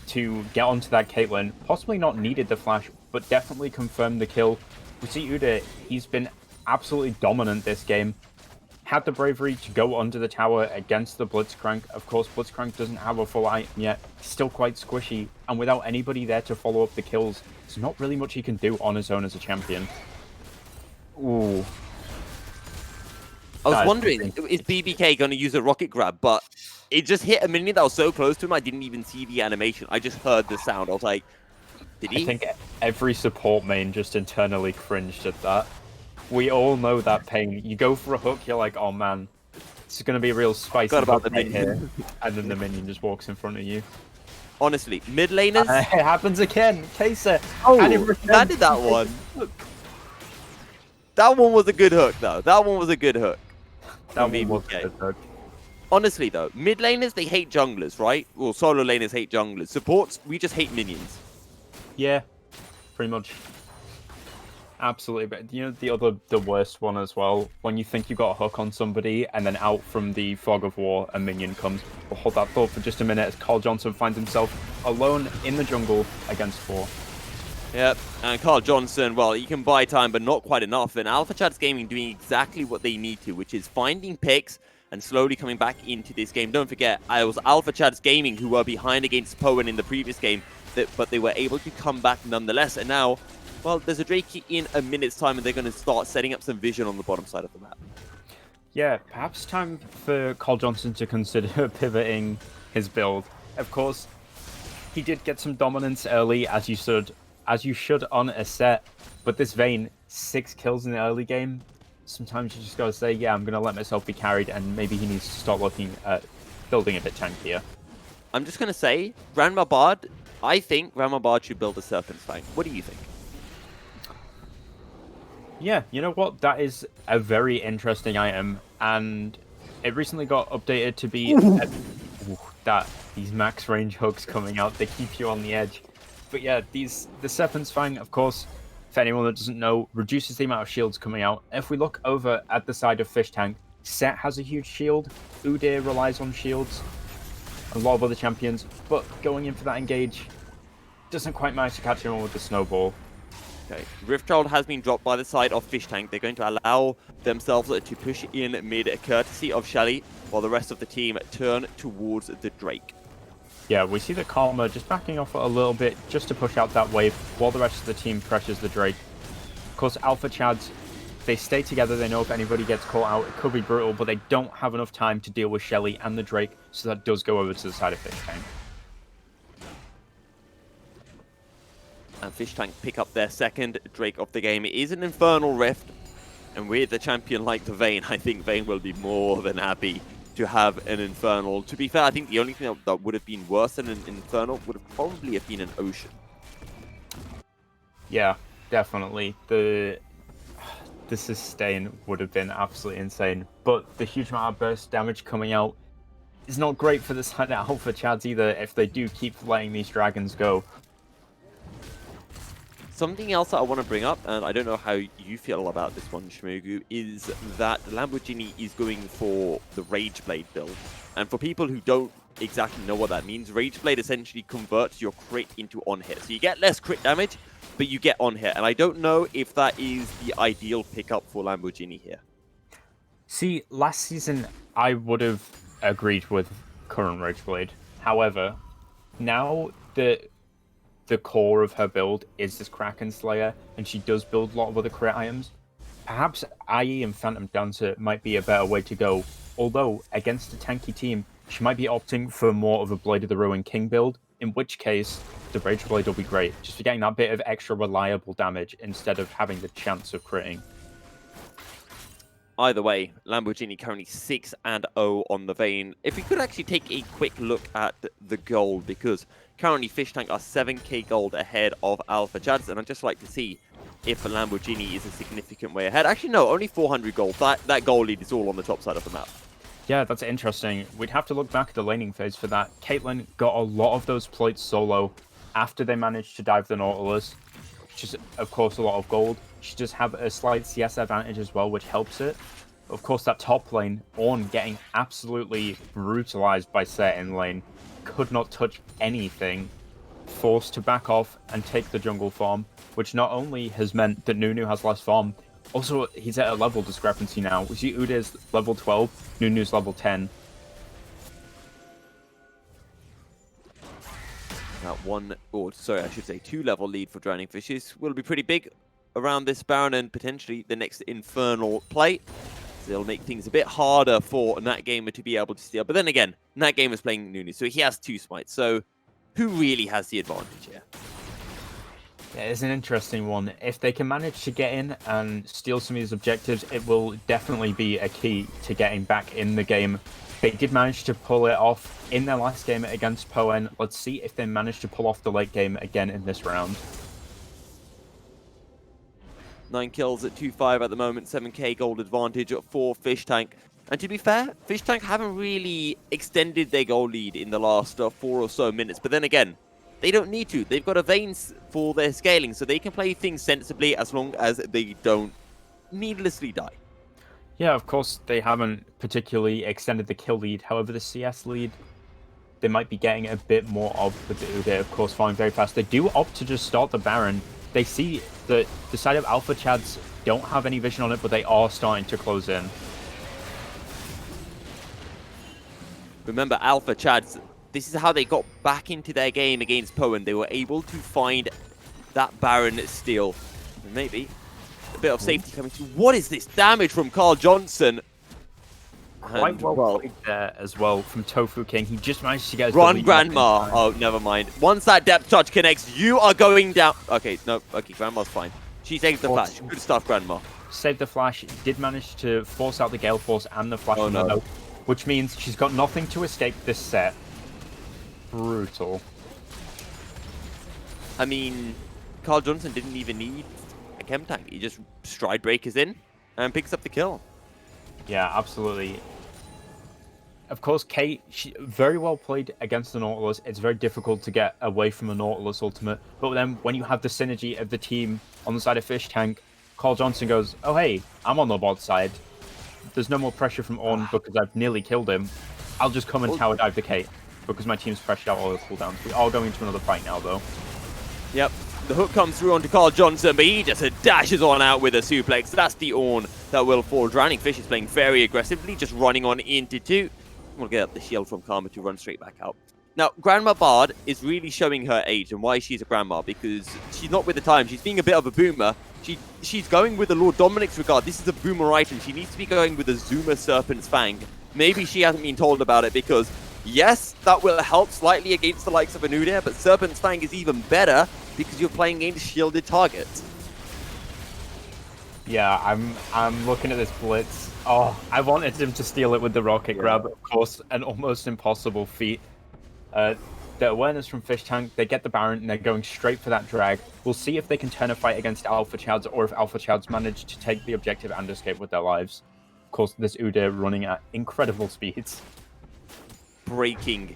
to get onto that Caitlyn. Possibly not needed the flash, but definitely confirmed the kill. We see Udyr, he's been absolutely dominant this game. Had the bravery to go under the tower against the Blitzcrank. Of course, Blitzcrank doesn't have a full item yet. Still quite squishy. And without anybody there to follow up the kills, there's not really much he can do on his own as a champion. Ooh. I was wondering, is BBK going to use a rocket grab? But it just hit a minion that was so close to him, I didn't even see the animation. I just heard the sound. I was like, did he? I think every support main just internally cringed at that. We all know that pain. You go for a hook, you're like, oh man, it's going to be a real spicy hook right here. And then the minion just walks in front of you. Honestly, mid laners... it happens again. Kaiser. Oh, landed that one. That one was a good hook, though. That one was a good hook. That one was a good hook. Honestly, though, mid laners, they hate junglers, right? Well, solo laners hate junglers. Supports, we just hate minions. Yeah, pretty much. Absolutely, but you know the worst one as well, when you think you got a hook on somebody and then out from the fog of war a minion comes. We'll hold that thought for just a minute as Carl Johnson finds himself alone in the jungle against 4. Yep, and Carl Johnson, well, he can buy time, but not quite enough. And Alpha Chad's Gaming doing exactly what they need to, which is finding picks and slowly coming back into this game. Don't forget, it was Alpha Chad's Gaming who were behind against Poen in the previous game, but they were able to come back nonetheless. And now, well, there's a Drake in a minute's time, and they're going to start setting up some vision on the bottom side of the map. Yeah, perhaps time for Carl Johnson to consider pivoting his build. Of course, he did get some dominance early, as you should on a set, but this Vayne, 6 kills in the early game, sometimes you just gotta say, yeah, I'm gonna let myself be carried, and maybe he needs to start looking at building a bit tankier. I'm just gonna say, Grandma Bard, I think Grandma Bard should build a Serpent's Fang. What do you think? Yeah, you know what? That is a very interesting item, and it recently got updated to be these max range hooks coming out. They keep you on the edge. But yeah, the Serpent's Fang, of course, for anyone that doesn't know, reduces the amount of shields coming out. If we look over at the side of Fish Tank, Set has a huge shield. Udyr relies on shields. A lot of other champions, but going in for that engage doesn't quite manage to catch him with the snowball. Okay, Riftchild has been dropped by the side of Fish Tank. They're going to allow themselves to push in mid, courtesy of Shelly, while the rest of the team turn towards the Drake. Yeah, we see the Karma just backing off a little bit just to push out that wave while the rest of the team pressures the Drake. Of course, Alpha Chads, they stay together. They know if anybody gets caught out, it could be brutal, but they don't have enough time to deal with Shelly and the Drake, so that does go over to the side of Fish Tank. And Fish Tank pick up their second Drake of the game. It is an Infernal Rift, and with a champion like the Vayne, I think Vayne will be more than happy to have an Infernal. To be fair, I think the only thing that would have been worse than an Infernal would have probably have been an Ocean. Yeah, definitely. The sustain would have been absolutely insane, but the huge amount of burst damage coming out is not great for the side of Alpha Chads either if they do keep letting these dragons go. Something else that I want to bring up, and I don't know how you feel about this one, Shmugu, is that Lamborghini is going for the Rage Blade build. And for people who don't exactly know what that means, Rage Blade essentially converts your crit into on-hit. So you get less crit damage, but you get on-hit. And I don't know if that is the ideal pickup for Lamborghini here. See, last season I would have agreed with current Rage Blade. However, now the core of her build is this Kraken Slayer, and she does build a lot of other crit items. Perhaps IE and Phantom Dancer might be a better way to go, although against a tanky team, she might be opting for more of a Blade of the Ruin King build, in which case the Rage Blade will be great, just for getting that bit of extra reliable damage instead of having the chance of critting. Either way, Lamborghini currently 6-0 on the Vayne. If we could actually take a quick look at the gold, because currently Fish Tank are 7k gold ahead of Alpha Chads, and I'd just like to see if a Lamborghini is a significant way ahead. Actually, no, only 400 gold. That gold lead is all on the top side of the map. Yeah, that's interesting. We'd have to look back at the laning phase for that. Caitlyn got a lot of those plates solo after they managed to dive the Nautilus, which is, of course, a lot of gold. She does have a slight CS advantage as well, which helps it. Of course, that top lane, Ornn getting absolutely brutalized by Set in lane, could not touch anything, forced to back off and take the jungle farm, which not only has meant that Nunu has less farm, also he's at a level discrepancy now. We see Udyr's level 12, Nunu's level 10. That 2 level lead for Drowning Fishes will be pretty big around this Baron and potentially the next Infernal play. So it'll make things a bit harder for Nat Gamer to be able to steal. But then again, Nat Gamer's playing Nunu, so he has 2 smites. So who really has the advantage here? Yeah, it's an interesting one. If they can manage to get in and steal some of these objectives, it will definitely be a key to getting back in the game. They did manage to pull it off in their last game against Poen. Let's see if they manage to pull off the late game again in this round. 9 kills at 2-5 at the moment, 7k gold advantage for Fish Tank. And to be fair, Fish Tank haven't really extended their goal lead in the last 4 or so minutes. But then again, they don't need to. They've got a Vayne for their scaling, so they can play things sensibly as long as they don't needlessly die. Yeah, of course, they haven't particularly extended the kill lead. However, the CS lead, they might be getting a bit more of with the Udyr, of course, falling very fast. They do opt to just start the Baron. they see that the side of Alpha Chads don't have any vision on it, but they are starting to close in. Remember, Alpha Chads, this is how they got back into their game against Poen. They were able to find that Baron steal. And maybe a bit of safety coming through. What is this damage from Carl Johnson? Quite And, well played there as well from Tofu King. He just managed to get his Run delete Grandma. in time. Oh, never mind. Once that depth touch connects, you are going down. Okay, no. Okay, Grandma's fine. She saved the flash. Good stuff, Grandma. Saved the flash. Did manage to force out the Gale Force and the flash Oh, from no. the bow, which means she's got nothing to escape this set. Brutal. I mean, Carl Johnson didn't even need a chem tank. He just stride breakers in and picks up the kill. Yeah, absolutely. Of course, Kate, she very well played against the Nautilus. It's very difficult to get away from a Nautilus ultimate. But then when you have the synergy of the team on the side of Fish Tank, Carl Johnson goes, oh hey, I'm on the bot side. There's no more pressure from Ornn because I've nearly killed him. I'll just come and tower dive the Kate because my team's pressured out all the cooldowns. We are going into another fight now, though. Yep, the hook comes through onto Carl Johnson, but he just dashes on out with a suplex. That's the Ornn that will fall. Drowning Fish is playing very aggressively, just running on into two. We'll get up the shield from Karma to run straight back out. Now, Grandma Bard is really showing her age and why she's a grandma, because she's not with the time. She's being a bit of a boomer. She's going with the Lord Dominic's Regard. This is a boomer item. She needs to be going with the Zuma Serpent's Fang. Maybe she hasn't been told about it because, yes, that will help slightly against the likes of Anudia, but Serpent's Fang is even better because you're playing against shielded targets. Yeah, I'm looking at this blitz. Oh, I wanted him to steal it with the rocket grab. Of course, an almost impossible feat. The awareness from Fish Tank, they get the Baron and they're going straight for that drag. We'll see if they can turn a fight against Alpha Chads or if Alpha Chads manage to take the objective and escape with their lives. Of course, this Udyr running at incredible speeds. Breaking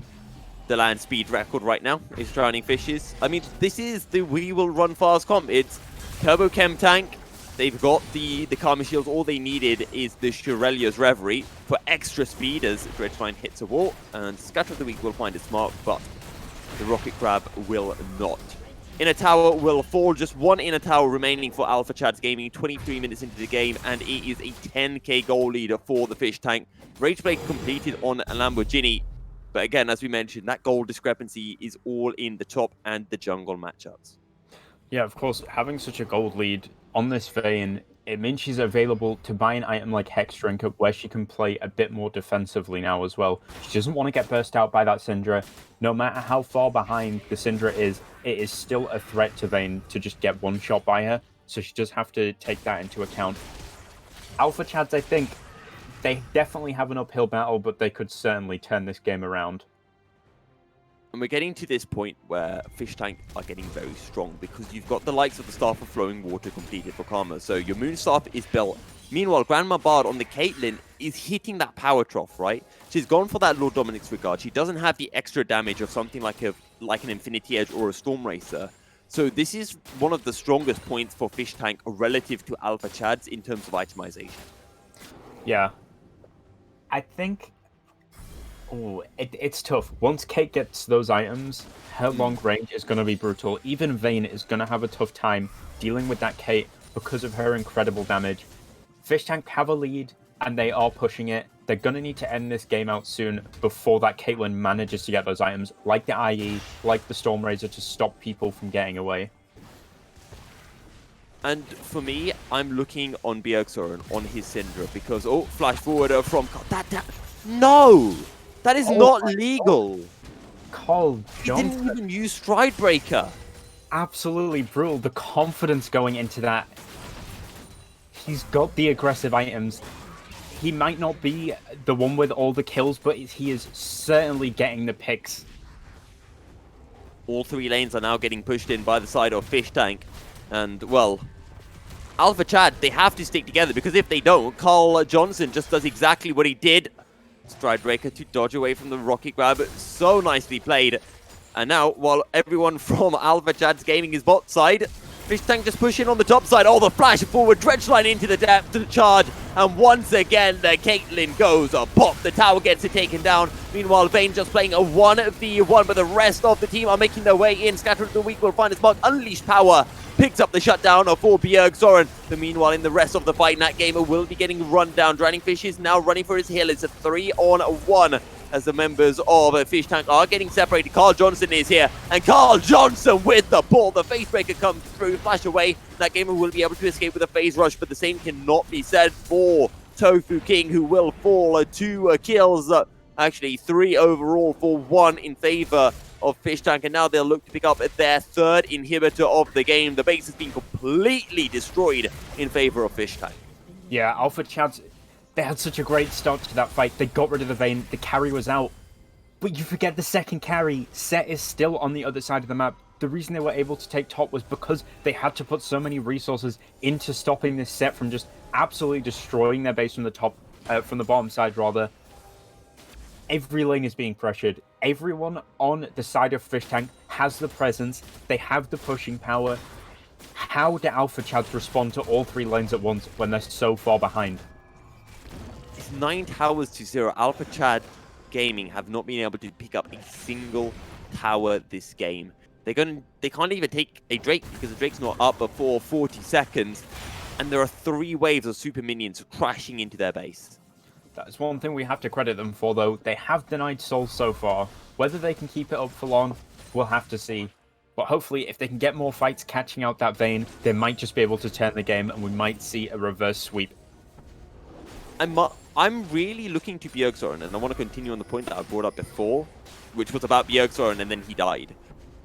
the land speed record right now is Drowning Fishes. I mean, this is the We Will Run Fast comp. It's Turbo Chem Tank. They've got the Karma Shields. All they needed is the Shurelya's Reverie for extra speed as Dredgeline hits a wall. And Scatter of the Week will find its mark, but the Rocket Grab will not. Inner Tower will fall. Just one Inner Tower remaining for Alpha Chads Gaming. 23 minutes into the game, and it is a 10k goal leader for the Fish Tank. Rageblade completed on a Lamborghini. But again, as we mentioned, that goal discrepancy is all in the top and the jungle matchups. Yeah, of course, having such a gold lead on this Vayne, it means she's available to buy an item like Hex Drinker where she can play a bit more defensively now as well. She doesn't want to get burst out by that Syndra. No matter how far behind the Syndra is, it is still a threat to Vayne to just get one shot by her. So she does have to take that into account. Alpha Chads, I think, they definitely have an uphill battle, but they could certainly turn this game around. And we're getting to this point where Fish Tank are getting very strong because you've got the likes of the Staff of Flowing Water completed for Karma. So your Moonstaff is built. Meanwhile, Grandma Bard on the Caitlyn is hitting that power trough, right? She's gone for that Lord Dominic's Regard. She doesn't have the extra damage of something like an Infinity Edge or a Storm Racer. So this is one of the strongest points for Fish Tank relative to Alpha Chads in terms of itemization. Yeah. I think... Oh, it's tough. Once Kate gets those items, her long range is going to be brutal. Even Vayne is going to have a tough time dealing with that Kate because of her incredible damage. Fish Tank have a lead, and they are pushing it. They're going to need to end this game out soon before that Caitlyn manages to get those items, like the IE, like the Storm Razor, to stop people from getting away. And for me, I'm looking on Bjergsoren, on his Syndra, because, oh, flash forward from... No! That is not legal. Carl Johnson. He didn't even use Stride Breaker. Absolutely brutal. The confidence going into that. He's got the aggressive items. He might not be the one with all the kills, but he is certainly getting the picks. All three lanes are now getting pushed in by the side of Fish Tank. And, well, Alpha Chad, they have to stick together, because if they don't, Carl Johnson just does exactly what he did. Stride Breaker to dodge away from the Rocket Grab. So nicely played. And now, while everyone from Alpha Chad's Gaming is bot side, Fish Tank just push in on the top side. Oh, the flash forward, Dredgeline into the depth to the charge. And once again, the Caitlyn goes a pop. The tower gets it taken down. Meanwhile, Vayne just playing a 1v1, but the rest of the team are making their way in. Scatter of the Week will find its mark. Unleashed Power picks up the shutdown for Bjergsoren. But meanwhile, in the rest of the fight, Nat Gamer will be getting run down. Drowning Fish is now running for his hill. It's a 3-on-1 as the members of Fish Tank are getting separated. Carl Johnson is here, and Carl Johnson with the ball. The phase breaker comes through, flash away. Nat Gamer will be able to escape with a phase rush, but the same cannot be said for Tofu King, who will fall 2 kills. Actually, 3 overall for 1 in favor of Fish Tank, and now they'll look to pick up their 3rd inhibitor of the game. The base has been completely destroyed in favor of Fish Tank. Yeah, Alpha Chads, they had such a great start to that fight. They got rid of the Vayne, the carry was out. But you forget the second carry, Set is still on the other side of the map. The reason they were able to take top was because they had to put so many resources into stopping this Set from just absolutely destroying their base from the top, from the bottom side rather. Every lane is being pressured. Everyone on the side of Fish Tank has the presence. They have the pushing power. How do Alpha Chads respond to all 3 lanes at once when they're so far behind? It's 9 towers to 0. Alpha Chad Gaming have not been able to pick up a single tower this game. They can't even take a Drake because the Drake's not up before 40 seconds. And there are 3 waves of super minions crashing into their base. That's one thing we have to credit them for, though. They have denied souls so far. Whether they can keep it up for long, we'll have to see. But hopefully, if they can get more fights catching out that Vayne, they might just be able to turn the game, and we might see a reverse sweep. I'm really looking to Bjergsoren, and I want to continue on the point that I brought up before, which was about Bjergsoren, and then he died.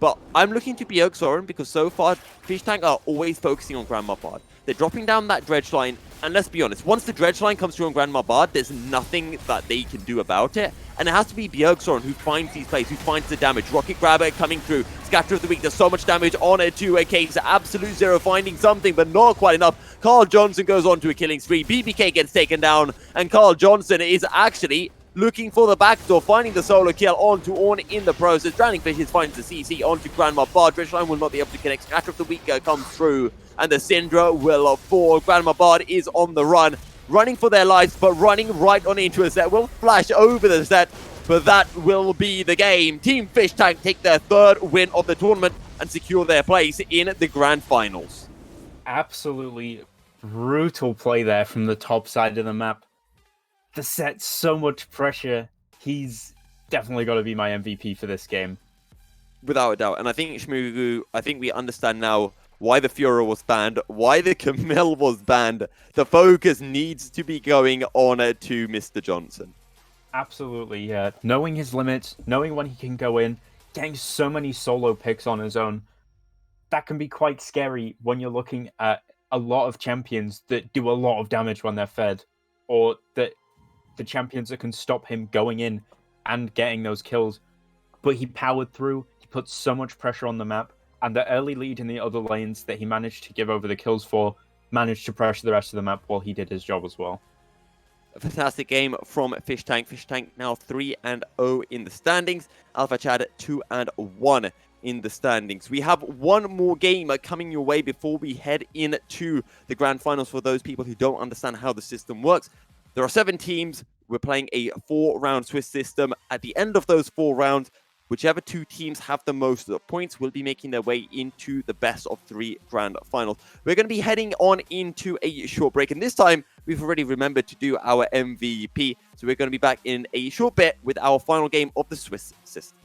But I'm looking to Bjergsoren because so far, Fish Tank are always focusing on Grandma Bard. They're dropping down that dredge line, and let's be honest, once the dredge line comes through on Grandma Bard, there's nothing that they can do about it. And it has to be Bjergsoren who finds these plays, who finds the damage. Rocket Grabber coming through. Scatter of the Week, there's so much damage on it to a case. Absolute Zero finding something, but not quite enough. Carl Johnson goes on to a killing spree. BBK gets taken down, and Carl Johnson is actually looking for the backdoor, finding the solo kill onto Orn in the process. Drowning Fishes finds the CC onto Grandma Bard. Dredge line will not be able to connect. Scatter of the Week comes through, and the Syndra will fall. Grandma Bard is on the run, running for their lives, but running right on into a Set. Will flash over the Set, but that will be the game. Team Fish Tank take their 3rd win of the tournament and secure their place in the grand finals. Absolutely brutal play there from the top side of the map. The Set's so much pressure. He's definitely got to be my MVP for this game. Without a doubt. And I think, Shmugu, I think we understand now why the Führer was banned, why the Camille was banned. The focus needs to be going on to Mr. Johnson. Absolutely, yeah. Knowing his limits, knowing when he can go in, getting so many solo picks on his own, that can be quite scary when you're looking at a lot of champions that do a lot of damage when they're fed, or that the champions that can stop him going in and getting those kills. But he powered through, he put so much pressure on the map, and the early lead in the other lanes that he managed to give over the kills for managed to pressure the rest of the map while he did his job as well. A fantastic game from Fish Tank. Fish Tank now 3-0 in the standings. Alpha Chad 2-1 in the standings. We have one more game coming your way before we head into the grand finals. For those people who don't understand how the system works, there are 7 teams. We're playing a 4-round Swiss system. At the end of those 4 rounds, whichever 2 teams have the most points will be making their way into the best of 3 grand finals. We're going to be heading on into a short break, and this time we've already remembered to do our MVP. So we're going to be back in a short bit with our final game of the Swiss system.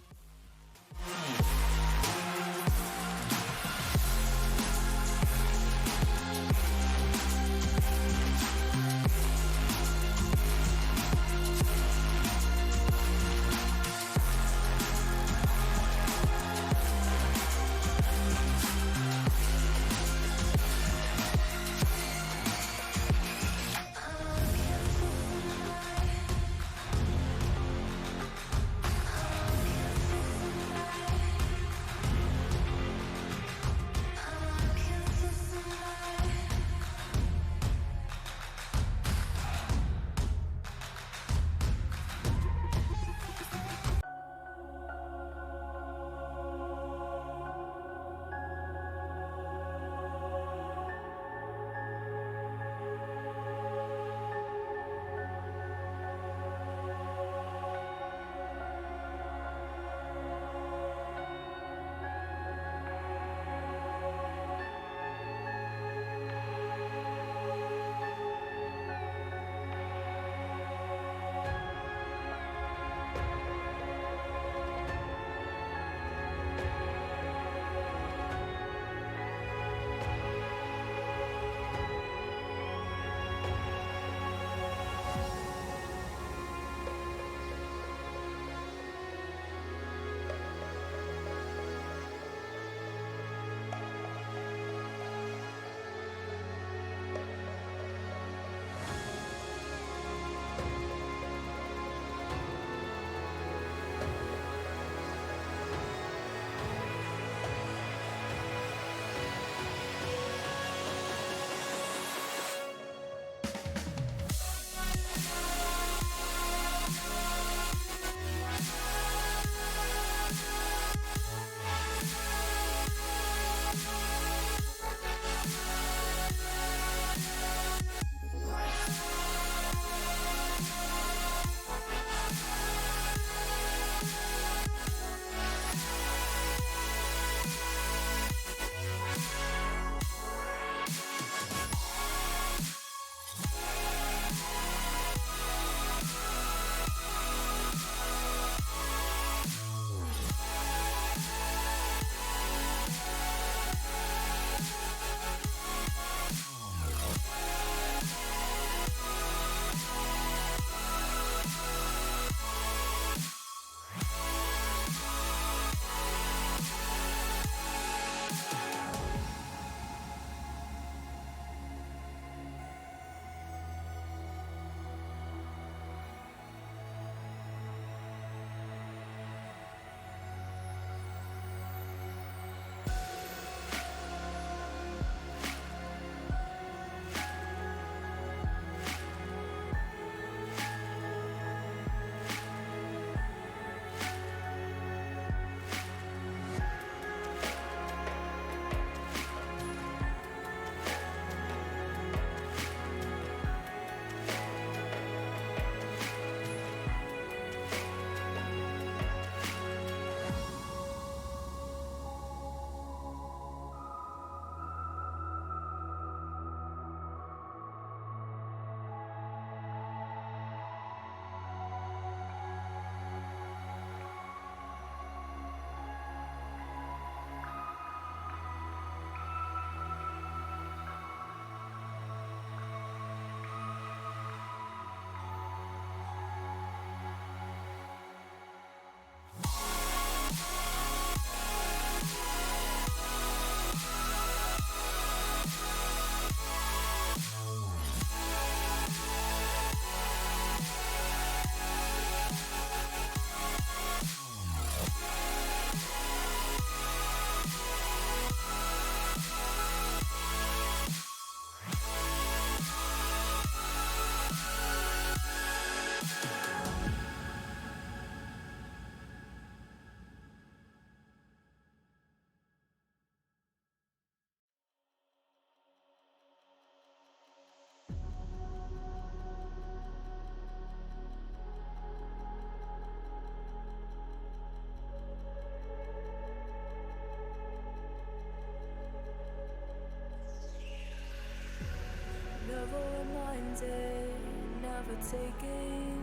taking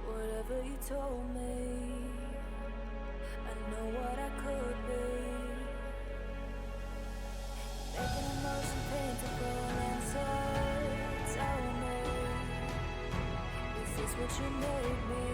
whatever you told me. I know what I could be, making emotion paintable and so tell me, is this what you made me?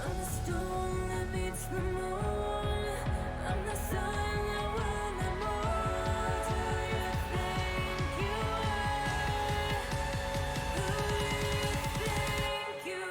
I'm the storm that meets the moon. I'm the sun that will not move. Do you think you are? Who do you think you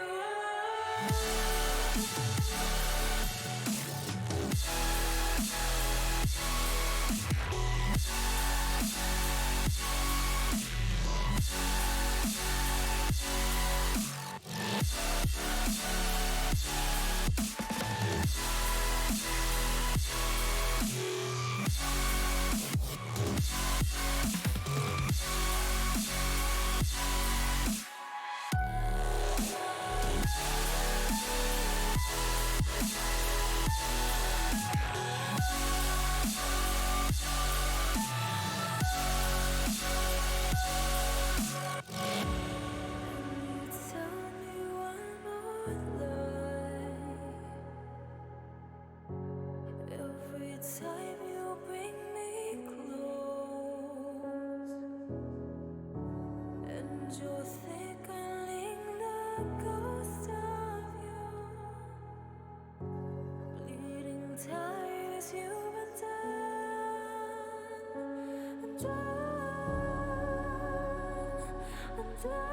tell me one more lie? Every time you bring me close, and you're thickening the ghost of you, bleeding tired as you've been done. I'm done. I'm done.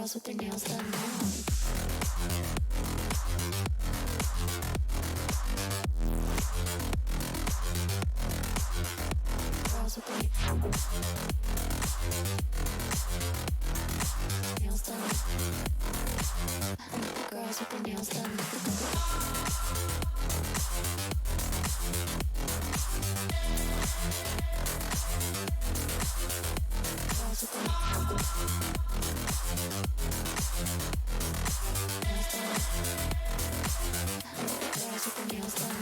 girls with their nails done now. Girls with their nails done. Girls with their nails done. Girls with their nails done. Girls with their nails done.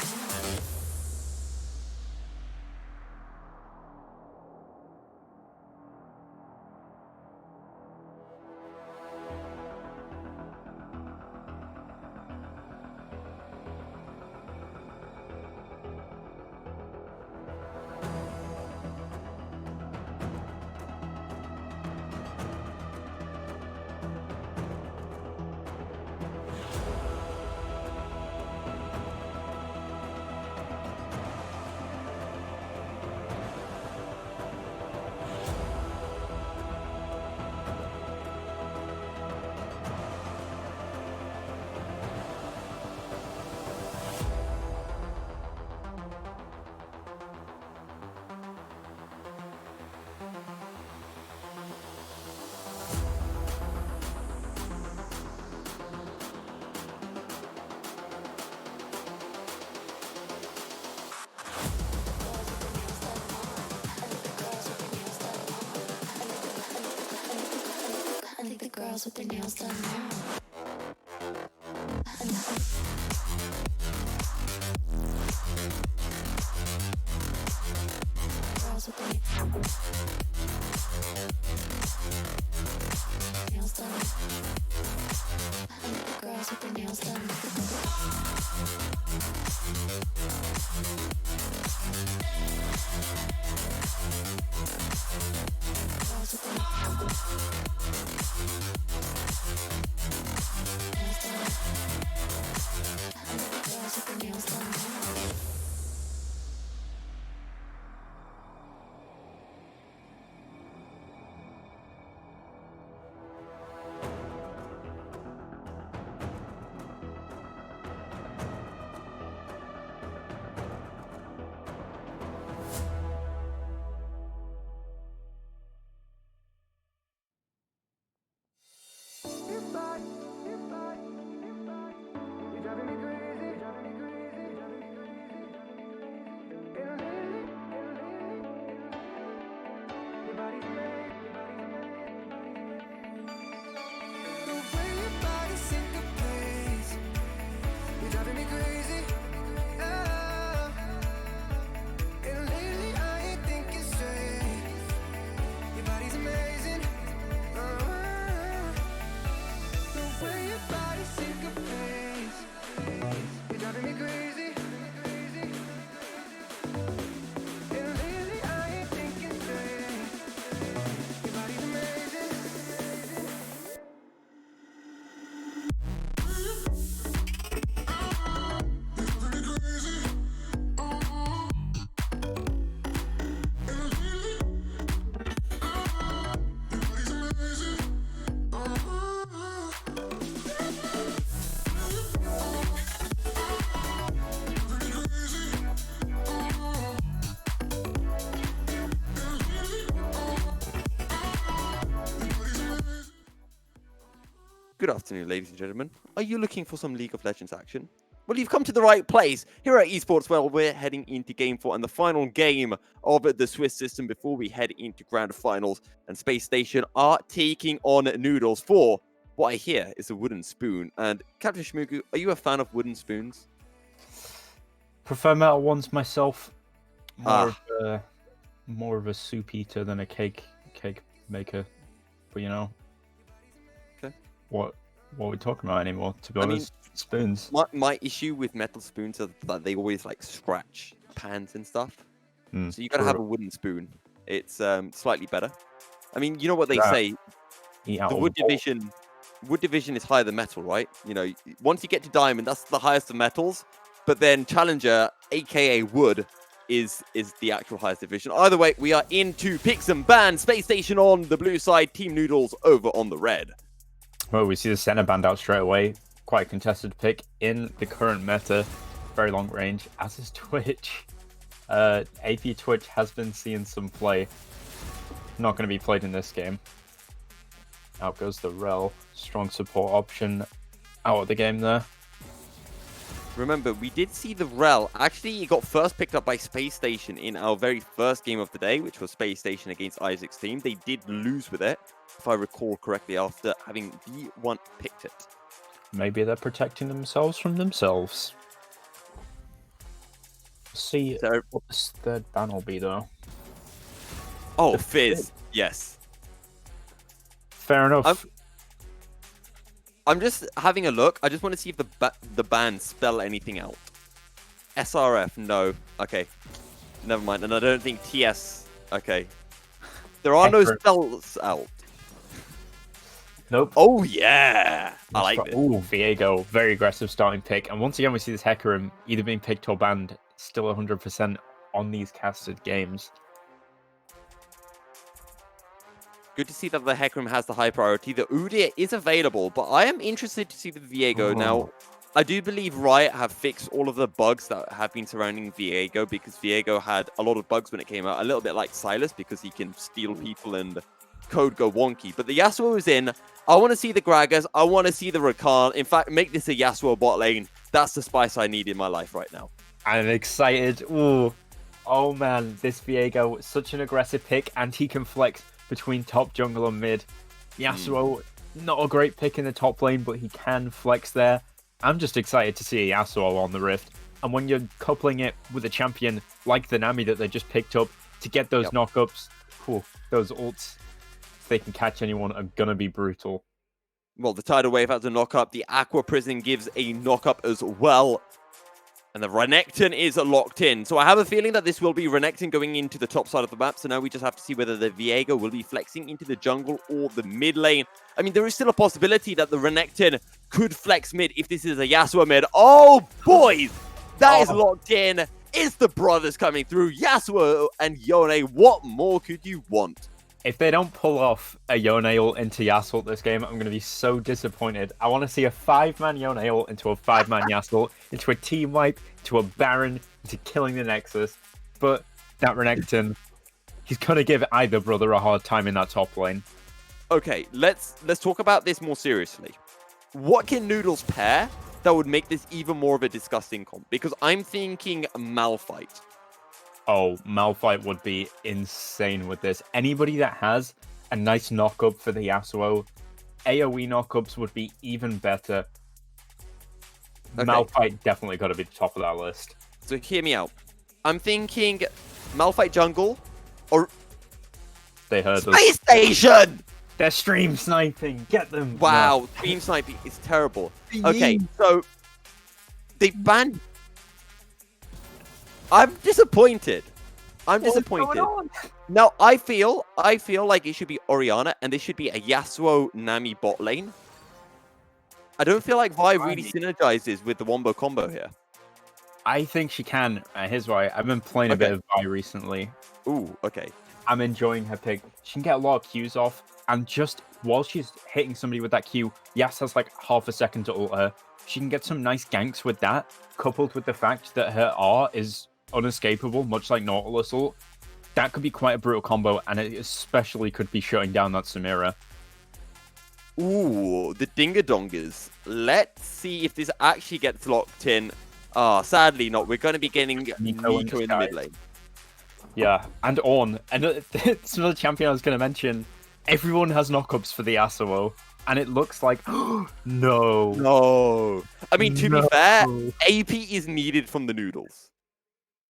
I think the girls with their nails done now. Girls with their nails done. I think the girls with their nails done. Girls with their nails done. I think the girls with their nails done now. Good afternoon, ladies and gentlemen. Are you looking for some League of Legends action? Well, you've come to the right place. Here at EsportsWales, we're heading into Game 4 and the final game of the Swiss system before we head into Grand Finals. And Space Station are taking on Noodles for what I hear is a wooden spoon. And Captain Shmugu, are you a fan of wooden spoons? Prefer metal ones myself. More of a soup eater than a cake maker. But you know. Okay. What are we talking about anymore? To be honest, spoons. My issue with metal spoons is that they always like scratch pans and stuff. So you gotta have a wooden spoon. It's slightly better. I mean, you know what they say. The wood division is higher than metal, right? You know, once you get to diamond, that's the highest of metals. But then challenger, aka wood, is the actual highest division. Either way, we are into picks and bans. Space Station on the blue side, Team Noodles over on the red. Well, we see the center band out straight away. Quite a contested pick in the current meta. Very long range, as is Twitch. AP Twitch has been seeing some play. Not going to be played in this game. Out goes the Rel. Strong support option out of the game there. Remember, we did see the Rel. Actually, it got first picked up by Space Station in our very first game of the day, which was Space Station against Isaac's team. They did lose with it, if I recall correctly, after having V1 picked it. Maybe they're protecting themselves from themselves. See what this third ban will be, though. Oh, Fizz. Yes. Fair enough. I'm just having a look. I just want to see if the band spell anything out. SRF, no. Okay. Never mind. And I don't think TS. Okay. There are no spells out. Nope. Oh, yeah. I like this. Oh, Viego. Very aggressive starting pick. And once again, we see this Hecarim either being picked or banned. Still 100% on these casted games. Good to see that the Hecarim has the high priority. The Udyr is available, but I am interested to see the Viego. Now, I do believe Riot have fixed all of the bugs that have been surrounding Viego, because Viego had a lot of bugs when it came out. A little bit like Silas, because he can steal people and code go wonky. But the Yasuo is in. I want to see the Gragas. I want to see the Rakan. In fact, make this a Yasuo bot lane. That's the spice I need in my life right now. I'm excited. Ooh. Oh, man. This Viego, such an aggressive pick, and he can flex between top jungle and mid. Yasuo, not a great pick in the top lane, but he can flex there. I'm just excited to see Yasuo on the Rift. And when you're coupling it with a champion like the Nami that they just picked up to get those knockups, those ults, if they can catch anyone, are going to be brutal. Well, the Tidal Wave has a knock-up. The Aqua Prison gives a knock-up as well. And the Renekton is locked in. So I have a feeling that this will be Renekton going into the top side of the map. So now we just have to see whether the Viego will be flexing into the jungle or the mid lane. I mean, there is still a possibility that the Renekton could flex mid if this is a Yasuo mid. Oh, boys! That is locked in. It's the brothers coming through. Yasuo and Yone. What more could you want? If they don't pull off a Yone ult into Yasuo this game, I'm going to be so disappointed. I want to see a 5-man Yone ult into a 5-man Yasuo, into a team wipe, to a Baron, into killing the Nexus. But that Renekton, he's going to give either brother a hard time in that top lane. Okay, let's talk about this more seriously. What can Noodles pair that would make this even more of a disgusting comp? Because I'm thinking Malphite. Oh, Malphite would be insane with this. Anybody that has a nice knock-up for the Yasuo, AoE knock-ups would be even better. Okay. Malphite definitely got to be the top of that list. So hear me out. I'm thinking Malphite jungle or... They heard Space Station! They're stream sniping. Get them. Wow, no. Stream sniping is terrible. Okay, so they banned... I'm disappointed. I'm disappointed. Now, I feel like it should be Orianna, and this should be a Yasuo Nami bot lane. I don't feel like Vi really synergizes with the Wombo combo here. I think she can. Here's why. I've been playing a bit of Vi recently. Ooh, okay. I'm enjoying her pick. She can get a lot of Qs off, and just while she's hitting somebody with that Q, Yas has like half a second to ult her. She can get some nice ganks with that, coupled with the fact that her R is unescapable, much like Nautilus ult. That could be quite a brutal combo, and it especially could be shutting down that Samira. Ooh, the Dingadongers. Let's see if this actually gets locked in. Sadly not. We're going to be getting Nico in the mid lane. Yeah, and Ornn. And it's another champion I was going to mention. Everyone has knockups for the Yasuo, and it looks like... No. I mean, to be fair, AP is needed from the Noodles.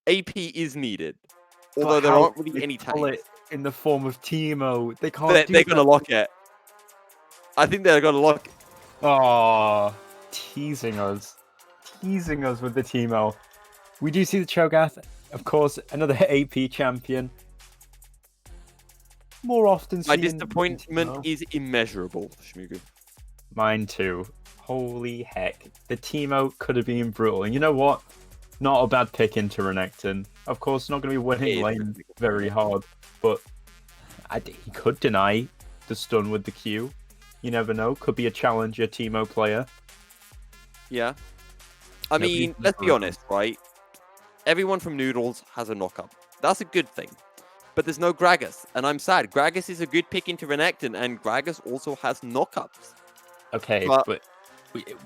AP is needed. Although there aren't really any tanks. In the form of Teemo. They can't They're going to lock it. I think they're going to lock it. Oh, teasing us. Teasing us with the Teemo. We do see the Cho'Gath. Of course, another AP champion. More often My disappointment is immeasurable, Shmugu. Mine too. Holy heck. The Teemo could have been brutal. And you know what? Not a bad pick into Renekton. Of course, not going to be winning lane very hard. But he could deny the stun with the Q. You never know. Could be a challenger Teemo player. Yeah. I Nobody's mean, let's be never- honest, right? Everyone from Noodles has a knock-up. That's a good thing. But there's no Gragas, and I'm sad. Gragas is a good pick into Renekton, and Gragas also has knock-ups. Okay, But- but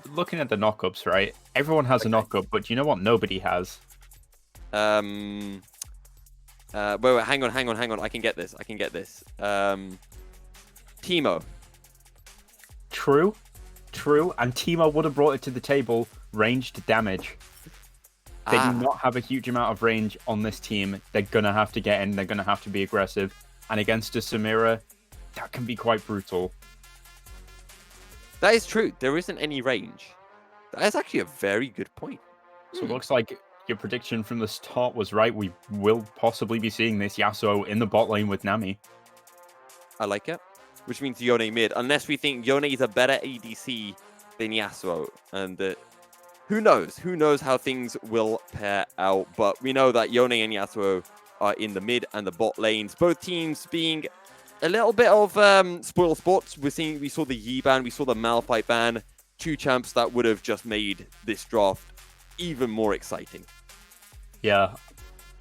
looking at the knockups, right? Everyone has a knockup, but you know what nobody has? Wait, hang on. I can get this. Teemo. True, and Teemo would have brought it to the table. Ranged damage. They do not have a huge amount of range on this team. They're gonna have to get in. They're gonna have to be aggressive, and against a Samira, that can be quite brutal. That is true. There isn't any range. That is actually a very good point. So it looks like your prediction from the start was right. We will possibly be seeing this Yasuo in the bot lane with Nami. I like it. Which means Yone mid. Unless we think Yone is a better ADC than Yasuo. And who knows? Who knows how things will pair out. But we know that Yone and Yasuo are in the mid and the bot lanes. Both teams being a little bit of spoil sports. We saw the Yi ban. We saw the Malphite ban. Two champs that would have just made this draft even more exciting. Yeah,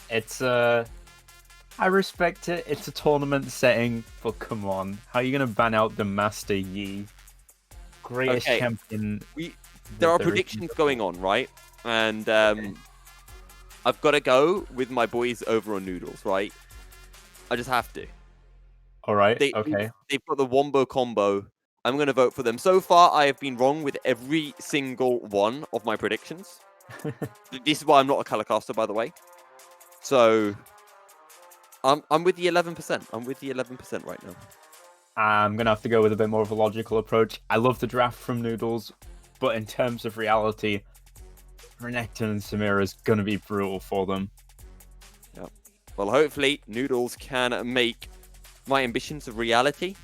it's I respect it. It's a tournament setting, but come on, how are you gonna ban out the Master Yi, greatest Okay. champion? There are predictions going on, right? And I've got to go with my boys over on Noodles, right? I just have to. All right, They've got the Wombo combo. I'm going to vote for them. So far, I have been wrong with every single one of my predictions. This is why I'm not a color caster, by the way. So I'm with the 11%. I'm with the 11% right now. I'm gonna have to go with a bit more of a logical approach. I love the draft from Noodles, but in terms of reality, Renekton and Samira is gonna be brutal for them. Yep. Well, hopefully, Noodles can make my ambitions a reality.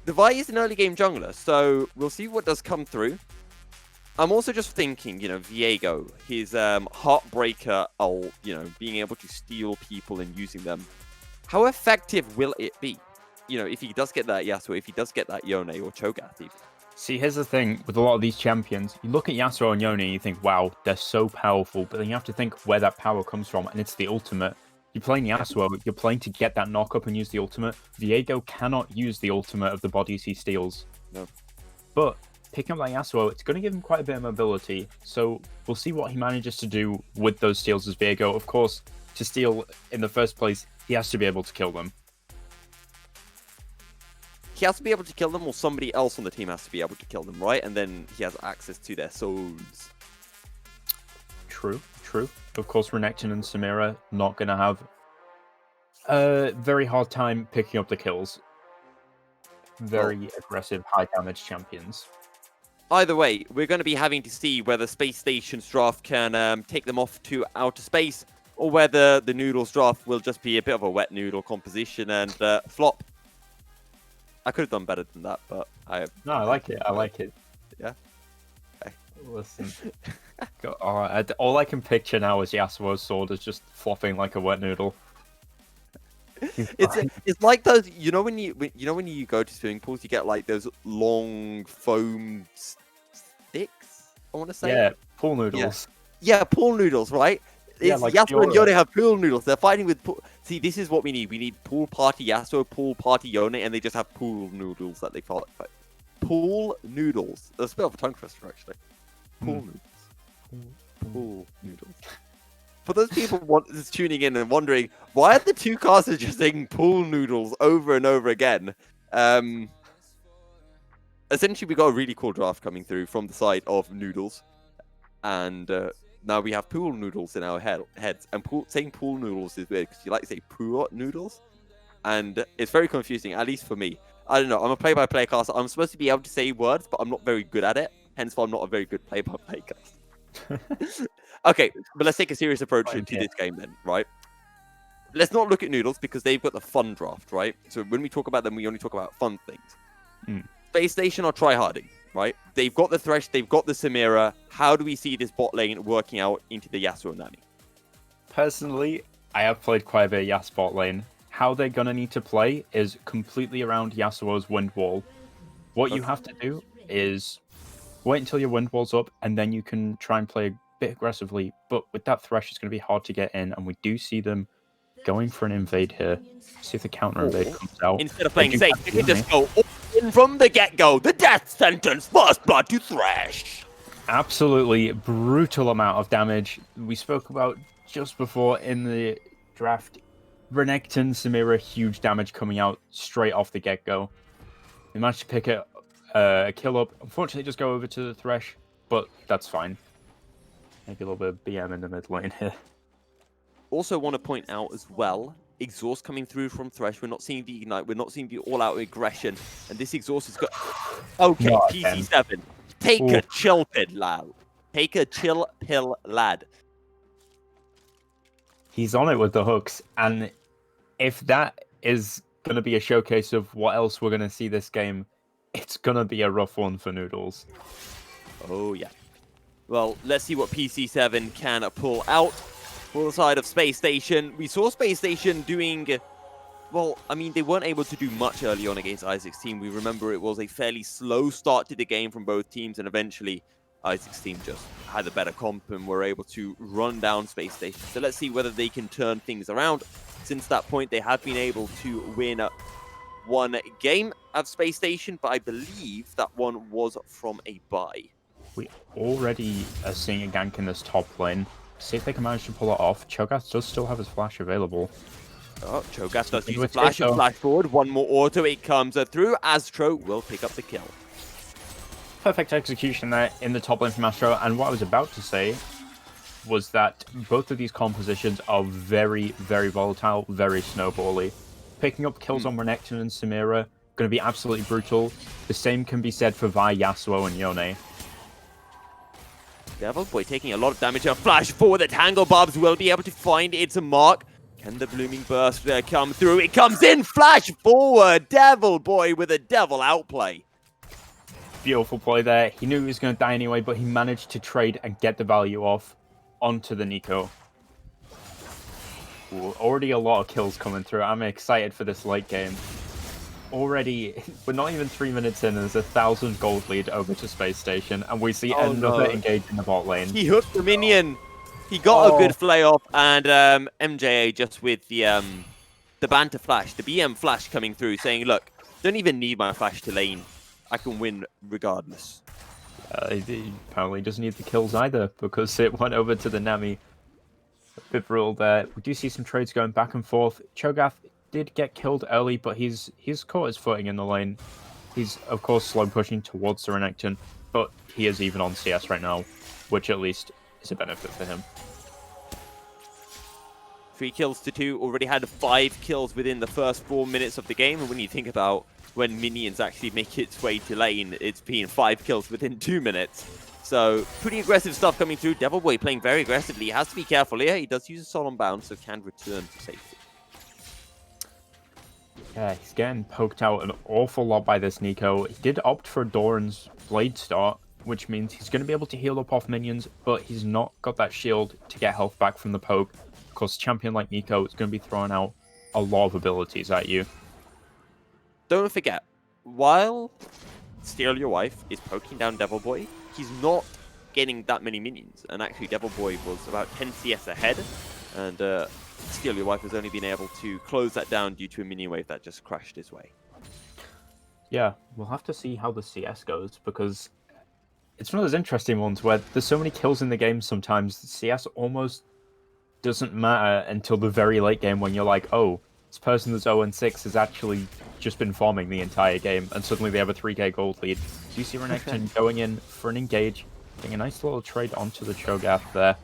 The Vi is an early game jungler, so we'll see what does come through. I'm also just thinking, Viego, his Heartbreaker ult, being able to steal people and using them. How effective will it be? If he does get that Yasuo, if he does get that Yone or Cho'Gath even. See, here's the thing with a lot of these champions. You look at Yasuo and Yone and you think, wow, they're so powerful, but then you have to think where that power comes from, and it's the ultimate. You're playing Yasuo, you're playing to get that knock-up and use the ultimate. Viego cannot use the ultimate of the bodies he steals. No. But picking up that Yasuo, it's going to give him quite a bit of mobility, so we'll see what he manages to do with those steals as Viego. Of course, to steal in the first place, he has to be able to kill them. He has to be able to kill them, or somebody else on the team has to be able to kill them, right? And then he has access to their souls. True. Of course, Renekton and Samira not going to have a very hard time picking up the kills. Very aggressive, high damage champions. Either way, we're going to be having to see whether Space Station's draft can take them off to outer space, or whether the Noodles draft will just be a bit of a wet noodle composition and flop. I could have done better than that, but I like it. Yeah? Okay. Listen. All I can picture now is Yasuo's sword is just flopping like a wet noodle. It's like those, when you go to swimming pools, you get like those long foam sticks, I want to say. Yeah, pool noodles. Yeah, pool noodles, right? Yeah, It's like Yasuo and Fiora. Yone have pool noodles. They're fighting with pool. See, this is what we need. We need pool party Yasuo, pool party Yone, and they just have pool noodles that they fight. Pool noodles. That's a bit of a tongue twister, actually. Pool noodles. Pool noodles. For those people that's tuning in and wondering, why are the two casters just saying pool noodles over and over again? Essentially, we got a really cool draft coming through from the side of Noodles. And now we have pool noodles in our heads. And saying pool noodles is weird because you like to say pool noodles. And it's very confusing, at least for me. I don't know. I'm a play-by-play caster. I'm supposed to be able to say words, but I'm not very good at it. Hence why I'm not a very good play-by-play caster. Okay, but let's take a serious approach to this game then, right? Let's not look at Noodles because they've got the fun draft, right? So when we talk about them, we only talk about fun things. Space Station are tryharding, right? They've got the Thresh, they've got the Samira. How do we see this bot lane working out into the Yasuo Nami? Personally, I have played quite a bit of Yasuo bot lane. How they're going to need to play is completely around Yasuo's wind wall. What you have to do is wait until your wind wall's up, and then you can try and play a bit aggressively. But with that Thresh, it's going to be hard to get in, and we do see them going for an invade here. See if the counter invade comes out. Instead of playing safe, they can just go all in from the get-go. The death sentence, first blood to Thresh. Absolutely brutal amount of damage. We spoke about just before in the draft. Renekton, Samira, huge damage coming out straight off the get-go. They managed to pick a kill up. Unfortunately, just go over to the Thresh, but that's fine. Maybe a little bit of BM in the mid lane here. Also want to point out as well, exhaust coming through from Thresh. We're not seeing the ignite. We're not seeing the all-out aggression. And this exhaust has got... Okay, Not PC7. Take a chill pill, lad. Take a chill pill, lad. He's on it with the hooks, and if that is going to be a showcase of what else we're going to see this game, it's going to be a rough one for Noodles. Oh, yeah. Well, let's see what PC7 can pull out. For the side of Space Station, we saw Space Station doing... Well, I mean, they weren't able to do much early on against Isaac's team. We remember it was a fairly slow start to the game from both teams, and eventually Isaac's team just had a better comp and were able to run down Space Station. So let's see whether they can turn things around. Since that point, they have been able to win one game at Space Station, but I believe that one was from a bye. We already are seeing a gank in this top lane. See if they can manage to pull it off. Cho'Gath does still have his flash available. Oh, Cho'Gath does use a flash and flash forward. One more auto, it comes through. Astro will pick up the kill. Perfect execution there in the top lane from Astro. And what I was about to say was that both of these compositions are very, very volatile, very snowbally. Picking up kills on Renekton and Samira, going to be absolutely brutal. The same can be said for Vi, Yasuo, and Yone. Devil Boy taking a lot of damage. A flash forward. The Tangle Barbs will be able to find its mark. Can the Blooming Burst come through? It comes in. Flash forward. Devil Boy with a devil outplay. Beautiful play there. He knew he was going to die anyway, but he managed to trade and get the value off onto the Nico. Ooh, already a lot of kills coming through. I'm excited for this late game. Already, we're not even 3 minutes in, and there's 1,000 gold lead over to Space Station, and we see another engage in the bot lane. He hooked the minion. He got a good flay off, and MJA just with the banter flash, the BM flash coming through, saying, "Look, don't even need my flash to lane. I can win regardless." He apparently doesn't need the kills either, because it went over to the Nami. A bit brutal there. We do see some trades going back and forth. Cho'Gath did get killed early, but he's caught his footing in the lane. He's, of course, slow pushing towards the Renekton, but he is even on CS right now, which at least is a benefit for him. 3 kills to 2, already had 5 kills within the first 4 minutes of the game, and when you think about when minions actually make its way to lane, it's been 5 kills within 2 minutes. So, pretty aggressive stuff coming through. Devil Boy playing very aggressively. He has to be careful here. He does use a solemn bound, so can return to safety. Yeah, he's getting poked out an awful lot by this Nico. He did opt for Doran's Blade start, which means he's going to be able to heal up off minions, but he's not got that shield to get health back from the poke. Of course, champion like Nico is going to be throwing out a lot of abilities at you. Don't forget, while Steal Your Wife is poking down Devil Boy, he's not getting that many minions. And actually, Devil Boy was about 10 CS ahead, and Steal Your Wife has only been able to close that down due to a minion wave that just crashed his way. Yeah, we'll have to see how the CS goes, because it's one of those interesting ones where there's so many kills in the game sometimes, CS almost doesn't matter until the very late game when you're like, oh, this person that's 0-6 has actually just been farming the entire game, and suddenly they have a 3k gold lead. Do you see Renekton going in for an engage, getting a nice little trade onto the Cho'Gath there.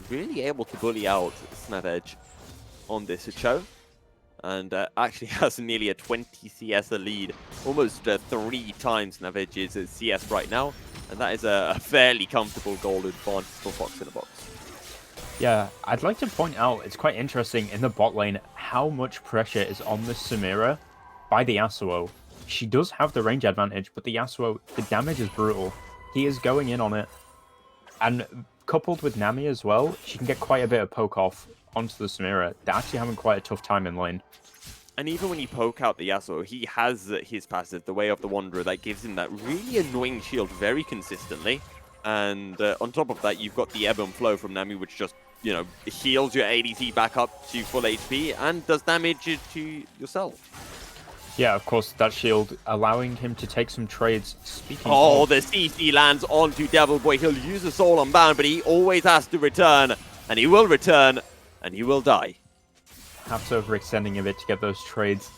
Really able to bully out Snavage on this Cho, and actually has nearly a 20 CS lead, almost 3 times Snavage's CS right now, and that is a fairly comfortable gold advantage for Fox in a Box. Yeah, I'd like to point out, it's quite interesting in the bot lane how much pressure is on this Samira by the Yasuo. She does have the range advantage, but the Yasuo, the damage is brutal. He is going in on it, and coupled with Nami as well, she can get quite a bit of poke off onto the Samira. They're actually having quite a tough time in lane. And even when you poke out the Yasuo, he has his passive, the Way of the Wanderer, that gives him that really annoying shield very consistently. And on top of that, you've got the Ebb and Flow from Nami, which just, you know, heals your ADC back up to full HP and does damage to yourself. Yeah, of course, that shield allowing him to take some trades. Speaking Oh, of... the CC lands onto Devil Boy. He'll use a Soul Unbound, but he always has to return. And he will return, and he will die. Perhaps overextending a bit to get those trades.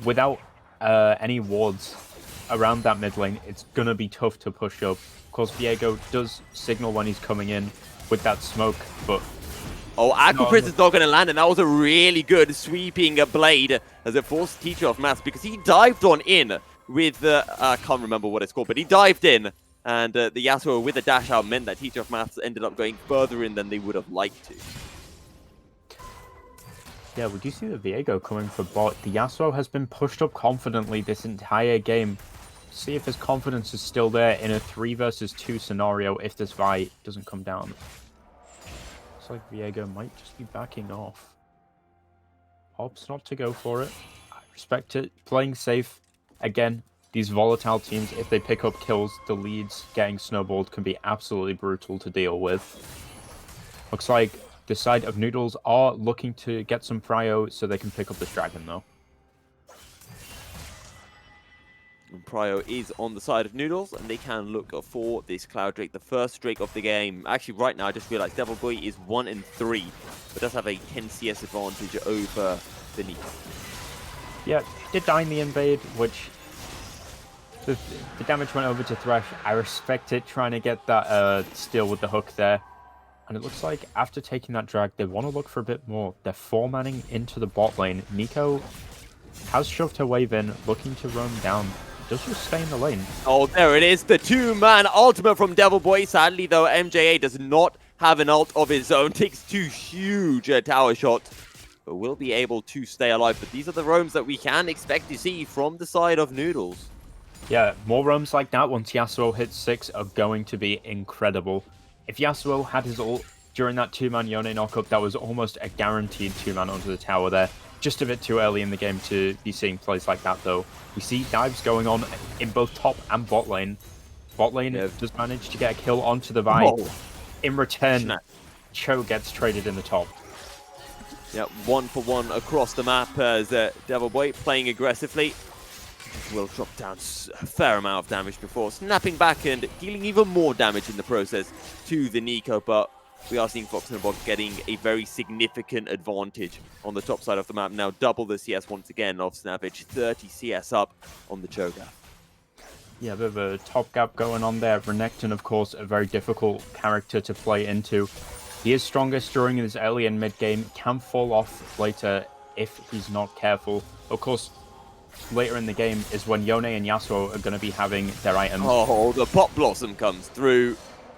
Without any wards around that mid lane, it's going to be tough to push up. Of course, Viego does signal when he's coming in with that smoke, but... Oh, Aqua Prince is not going to land, and that was a really good sweeping blade as it forced Teacher of Maths, because he dived on in with... I can't remember what it's called, but he dived in, and the Yasuo with a dash out meant that Teacher of Maths ended up going further in than they would have liked to. Yeah, we do see the Viego coming for bot. The Yasuo has been pushed up confidently this entire game. See if his confidence is still there in a 3 versus 2 scenario if this Vi doesn't come down. Looks like Viego might just be backing off. Opts not to go for it. I respect it. Playing safe. Again, these volatile teams, if they pick up kills, the leads getting snowballed can be absolutely brutal to deal with. Looks like the side of Noodles are looking to get some prio so they can pick up this dragon, though. And Prio is on the side of Noodles, and they can look for this Cloud Drake, the first Drake of the game. Actually, right now, I just realized Devil Boy is 1-3, but does have a 10 CS advantage over the Nico. Yeah, did die in the invade, which... The damage went over to Thresh. I respect it, trying to get that steal with the hook there. And it looks like after taking that drag, they want to look for a bit more. They're 4-manning into the bot lane. Nico has shoved her wave in, looking to roam down. Does just stay in the lane. Oh, there it is, the 2-man ultimate from Devil Boy. Sadly, though, MJA does not have an ult of his own. Takes 2 huge tower shots, but will be able to stay alive. But these are the roams that we can expect to see from the side of Noodles. Yeah, more roams like that once Yasuo hits 6 are going to be incredible. If Yasuo had his ult during that 2-man Yone knockup, that was almost a guaranteed 2-man onto the tower there. Just a bit too early in the game to be seeing plays like that, though. We see dives going on in both top and bot lane. Bot lane does manage to get a kill onto the Vi. Oh. In return, Cho gets traded in the top. Yeah, 1-for-1 across the map as Devil Boy playing aggressively. Will drop down a fair amount of damage before snapping back and dealing even more damage in the process to the Nico, but we are seeing Fox and the Bot getting a very significant advantage on the top side of the map. Now double the CS once again of Snavage, 30 CS up on the Cho'Gath. Yeah, a bit of a top gap going on there. Renekton, of course, a very difficult character to play into. He is strongest during his early and mid game, can fall off later if he's not careful. Of course, later in the game is when Yone and Yasuo are going to be having their items. Oh, the Pop Blossom comes through,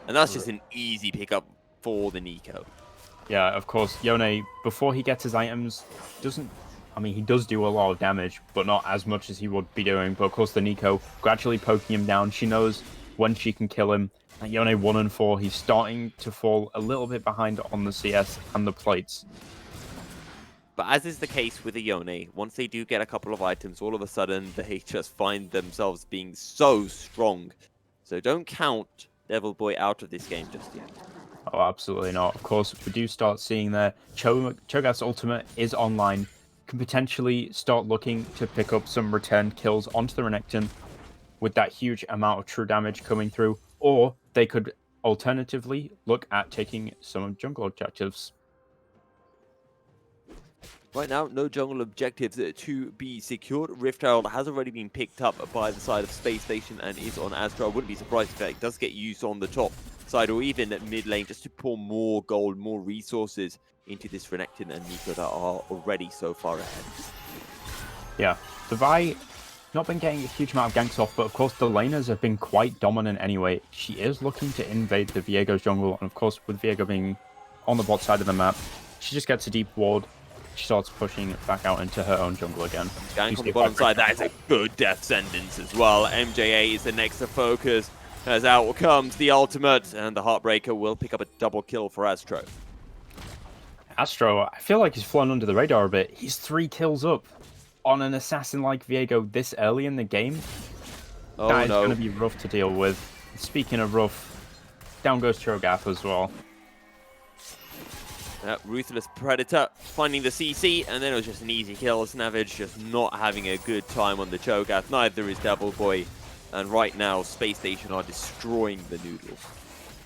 and that's just an easy pickup for the Nico. Yeah, of course, Yone, before he gets his items, he does do a lot of damage, but not as much as he would be doing. But of course, the Nico gradually poking him down. She knows when she can kill him. At Yone 1-4, he's starting to fall a little bit behind on the CS and the plates. But as is the case with the Yone, once they do get a couple of items, all of a sudden they just find themselves being so strong. So don't count Devil Boy out of this game just yet. Oh, absolutely not. Of course, we do start seeing there. Cho'Gath's ultimate is online. Can potentially start looking to pick up some return kills onto the Renekton with that huge amount of true damage coming through. Or they could alternatively look at taking some jungle objectives. Right now, no jungle objectives to be secured. Rift Herald has already been picked up by the side of Space Station and is on Astra. I wouldn't be surprised if it does get used on the top side or even at mid lane just to pour more gold, more resources into this Renekton and Nico that are already so far ahead. Yeah, the Vi not been getting a huge amount of ganks off, but of course the laners have been quite dominant anyway. She is looking to invade the Viego's jungle, and of course with Viego being on the bot side of the map, she just gets a deep ward. She starts pushing it back out into her own jungle again. Gank on the bottom side, that is a good death sentence as well. MJA is the next to focus as out comes the ultimate, and the Heartbreaker will pick up a double kill for Astro. Astro, I feel like he's flown under the radar a bit. He's 3 kills up. on an assassin like Viego this early in the game, Oh that is no. going to be rough to deal with. Speaking of rough, down goes Cho'Gath as well. Ruthless Predator finding the CC, and then it was just an easy kill. Snavage just not having a good time on the Cho'Gath. Neither is Devil Boy. And right now, Space Station are destroying the Noodles.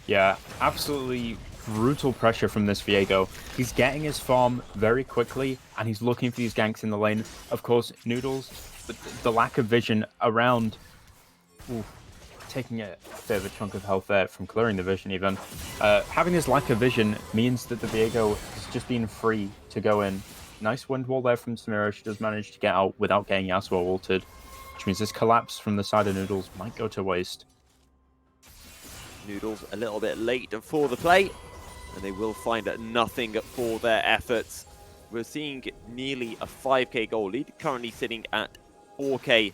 Yeah, absolutely brutal pressure from this Viego. He's getting his farm very quickly, and he's looking for these ganks in the lane. Of course, Noodles, the lack of vision around... Ooh, taking a bit of a chunk of health there from clearing the vision even. Having this lack of vision means that the Viego has just been free to go in. Nice wind wall there from Samira. She does manage to get out without getting Yasuo ulted, which means this collapse from the side of Noodles might go to waste. Noodles a little bit late for the play, and they will find nothing for their efforts. We're seeing nearly a 5k goal lead, currently sitting at 4k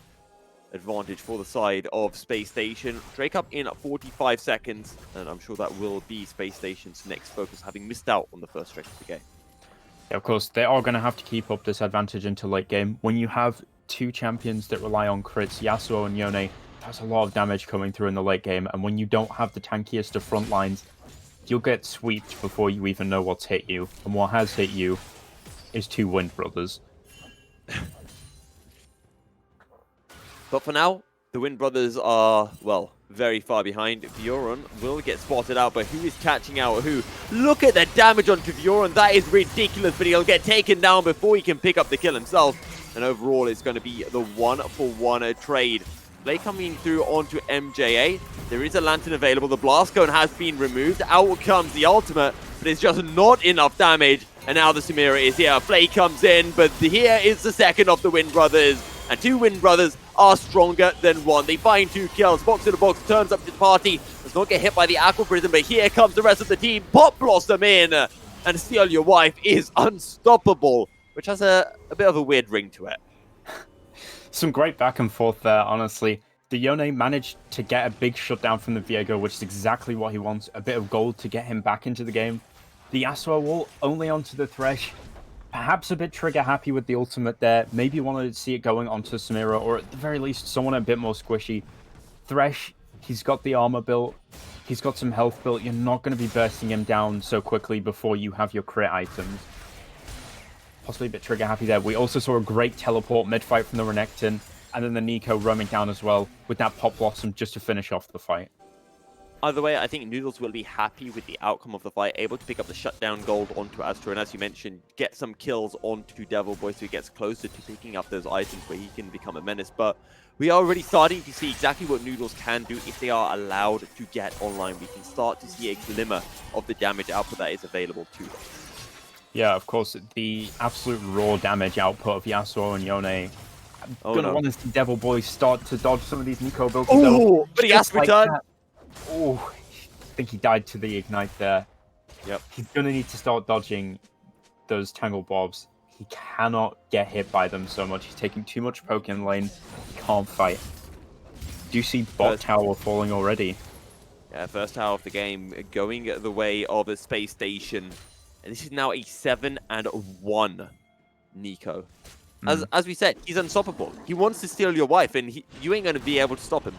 advantage for the side of Space Station. Drake up in 45 seconds, and I'm sure that will be Space Station's next focus, having missed out on the first stretch of the game. Yeah, of course, they are going to have to keep up this advantage into late game. When you have two champions that rely on crits, Yasuo and Yone, that's a lot of damage coming through in the late game, and when you don't have the tankiest of front lines, you'll get swept before you even know what's hit you, and what has hit you is two Wind Brothers. But for now, the Wind Brothers are, well, very far behind. Vioron will get spotted out, but who is catching out who? Look at the damage onto Vioron. That is ridiculous, but he'll get taken down before he can pick up the kill himself. And overall, it's going to be the 1-for-1 trade. Play coming through onto MJA. There is a Lantern available. The Blast Cone has been removed. Out comes the ultimate, but it's just not enough damage. And now the Samira is here. Flay comes in, but here is the second of the Wind Brothers. And two Wind Brothers are stronger than one. They find two kills. Box to the box turns up to the party. Does not get hit by the Aqua Prism, but here comes the rest of the team. Pop Blossom in. And Steal Your Wife is unstoppable, which has a bit of a weird ring to it. Some great back and forth there, honestly. The Yone managed to get a big shutdown from the Viego, which is exactly what he wants. A bit of gold to get him back into the game. The Yasuo wall only onto the Thresh. Perhaps a bit trigger happy with the ultimate there. Maybe wanted to see it going onto Samira, or at the very least, someone a bit more squishy. Thresh, he's got the armor built. He's got some health built. You're not going to be bursting him down so quickly before you have your crit items. Possibly a bit trigger happy there. We also saw a great teleport mid-fight from the Renekton, and then the Nico roaming down as well with that Pop Blossom just to finish off the fight. Either way, I think Noodles will be happy with the outcome of the fight, able to pick up the shutdown gold onto Astro, and as you mentioned, get some kills onto Devil Boy so he gets closer to picking up those items where he can become a menace. But we are already starting to see exactly what Noodles can do if they are allowed to get online. We can start to see a glimmer of the damage output that is available to them. Yeah, of course, the absolute raw damage output of Yasuo and Yone. I'm gonna want to see Devil Boy start to dodge some of these Nico builds. Oh, but he has to return. Oh, I think he died to the Ignite there. Yep. He's gonna need to start dodging those Tangle Bobs. He cannot get hit by them so much. He's taking too much poke in lane. He can't fight. Do you see bot tower falling already? Yeah, first tower of the game going the way of a Space Station. And this is now a 7-1 Nico. As we said, he's unstoppable. He wants to steal your wife, and you ain't going to be able to stop him.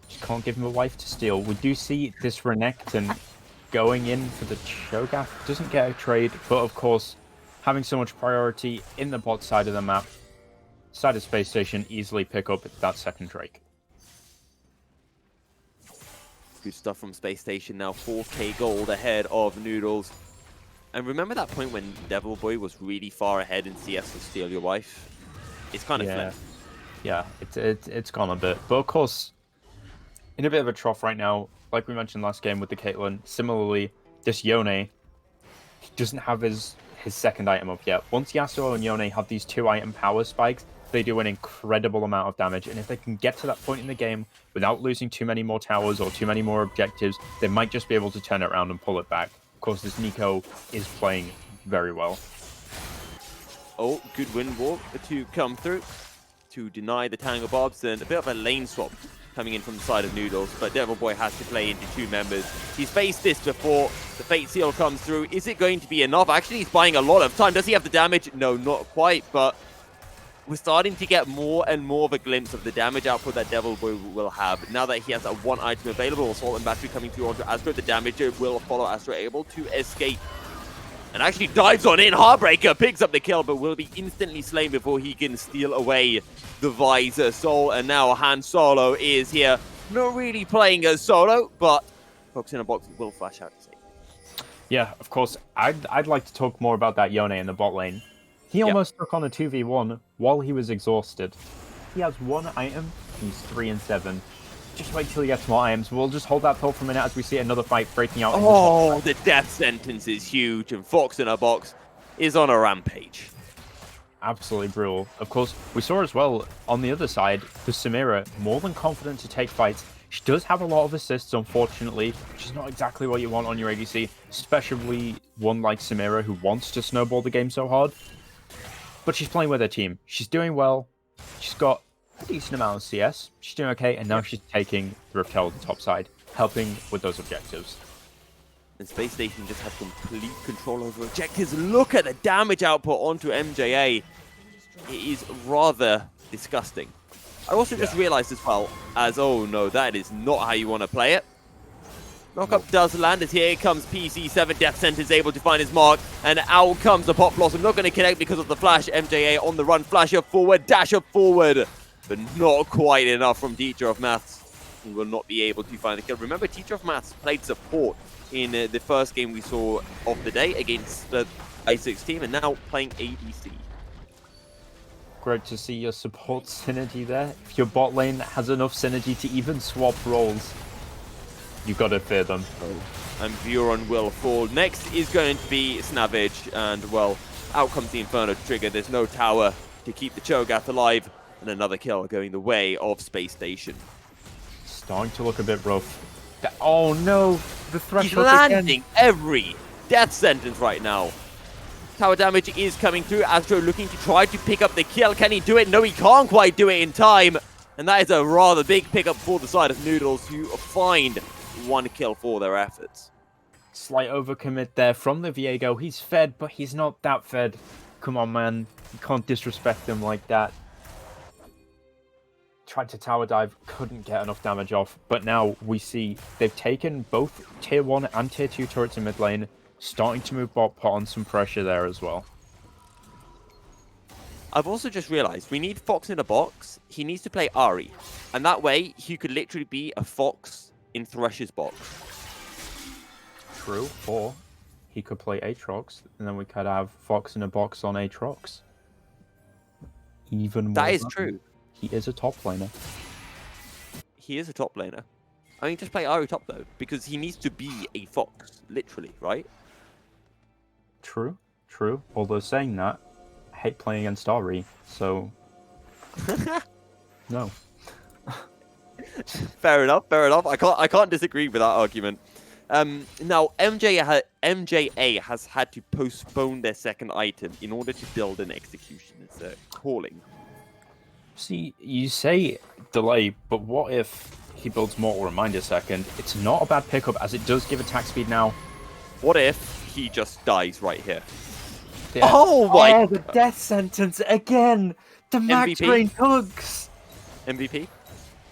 Just can't give him a wife to steal. We do see this Renekton going in for the Cho'Gath. Doesn't get a trade, but of course, having so much priority in the bot side of the map, side of Space Station, easily pick up that second Drake. Good stuff from Space Station now. 4k gold ahead of Noodles. And remember that point when Devil Boy was really far ahead in CS with Steal Your Wife? It's kind of flipped. Yeah, it's gone a bit. But of course, in a bit of a trough right now, like we mentioned last game with the Caitlyn, similarly, this Yone, he doesn't have his second item up yet. Once Yasuo and Yone have these 2-item power spikes, they do an incredible amount of damage. And if they can get to that point in the game without losing too many more towers or too many more objectives, they might just be able to turn it around and pull it back. Of course, this Nico is playing very well. Oh, good wind wall to come through to deny the Tangle Bobs, and a bit of a lane swap coming in from the side of Noodles, but Devil Boy has to play into 2 members. He's faced this before. The Fate Seal comes through. Is it going to be enough? Actually, he's buying a lot of time. Does he have the damage? No, not quite, but we're starting to get more and more of a glimpse of the damage output that Devil Boy will have. Now that he has that 1 item available, Assault and Battery coming through onto Astro, the damage will follow Astro, able to escape. And actually dives on in. Heartbreaker picks up the kill, but will be instantly slain before he can steal away the Visor Soul. And now Han Solo is here. Not really playing as solo, but Fox in a Box will flash out to save. Yeah, of course. I'd like to talk more about that Yone in the bot lane. He almost took on a 2v1 while he was exhausted. He has 1 item, he's 3 and 7. Just wait till he gets more items. We'll just hold that thought for a minute as we see another fight breaking out. Oh, the death sentence is huge, and Fox in a Box is on a rampage. Absolutely brutal. Of course, we saw as well on the other side, the Samira, more than confident to take fights. She does have a lot of assists, unfortunately, which is not exactly what you want on your ADC, especially one like Samira who wants to snowball the game so hard. But she's playing with her team. She's doing well. She's got a decent amount of CS. She's doing okay, and now she's taking the Repel to the top side, helping with those objectives. And Space Station just has complete control over objectives. Look at the damage output onto MJA. It is rather disgusting. I also just realized as well as, oh no, that is not how you want to play it. Knockup does land as here comes PC7. Death Sentence able to find his mark. And out comes the Pop Blossom. Not going to connect because of the flash. MJA on the run. Flash up forward. Dash up forward. But not quite enough from Teacher of Maths. He will not be able to find the kill. Remember, Teacher of Maths played support in the first game we saw of the day against the I6 team. And now playing ADC. Great to see your support synergy there. If your bot lane has enough synergy to even swap roles, you gotta fear them. And Buron will fall. Next is going to be Snavage, and well, out comes the Inferno trigger. There's no tower to keep the Cho'Gath alive, and another kill going the way of Space Station. Starting to look a bit rough. Oh no, the threshold. He's landing every death sentence right now. Tower damage is coming through. Astro looking to try to pick up the kill. Can he do it? No, he can't quite do it in time. And that is a rather big pickup for the side of Noodles, who find 1 kill for their efforts. Slight overcommit there from the Viego. He's fed, but he's not that fed. Come on, man. You can't disrespect him like that. Tried to tower dive, couldn't get enough damage off. But now we see they've taken both tier 1 and tier 2 turrets in mid lane, starting to move bot, put on some pressure there as well. I've also just realized we need Fox in a Box. He needs to play Ahri. And that way, he could literally be a Fox in Thresh's box. True, or he could play Aatrox, and then we could have Fox in a Box on Aatrox. Even more. That is true. He is a top laner. He is a top laner. I mean, just play Ahri top, though, because he needs to be a Fox, literally, right? True, true. Although saying that, I hate playing against Ahri, so... no. Fair enough, fair enough. I can't disagree with that argument. Now, MJA has had to postpone their second item in order to build an execution. It's a calling. See, you say delay, but what if he builds Mortal Reminder second? It's not a bad pickup, as it does give attack speed now. What if he just dies right here? Yeah. Oh my! Oh, the death sentence again! The max MVP? range hooks! MVP?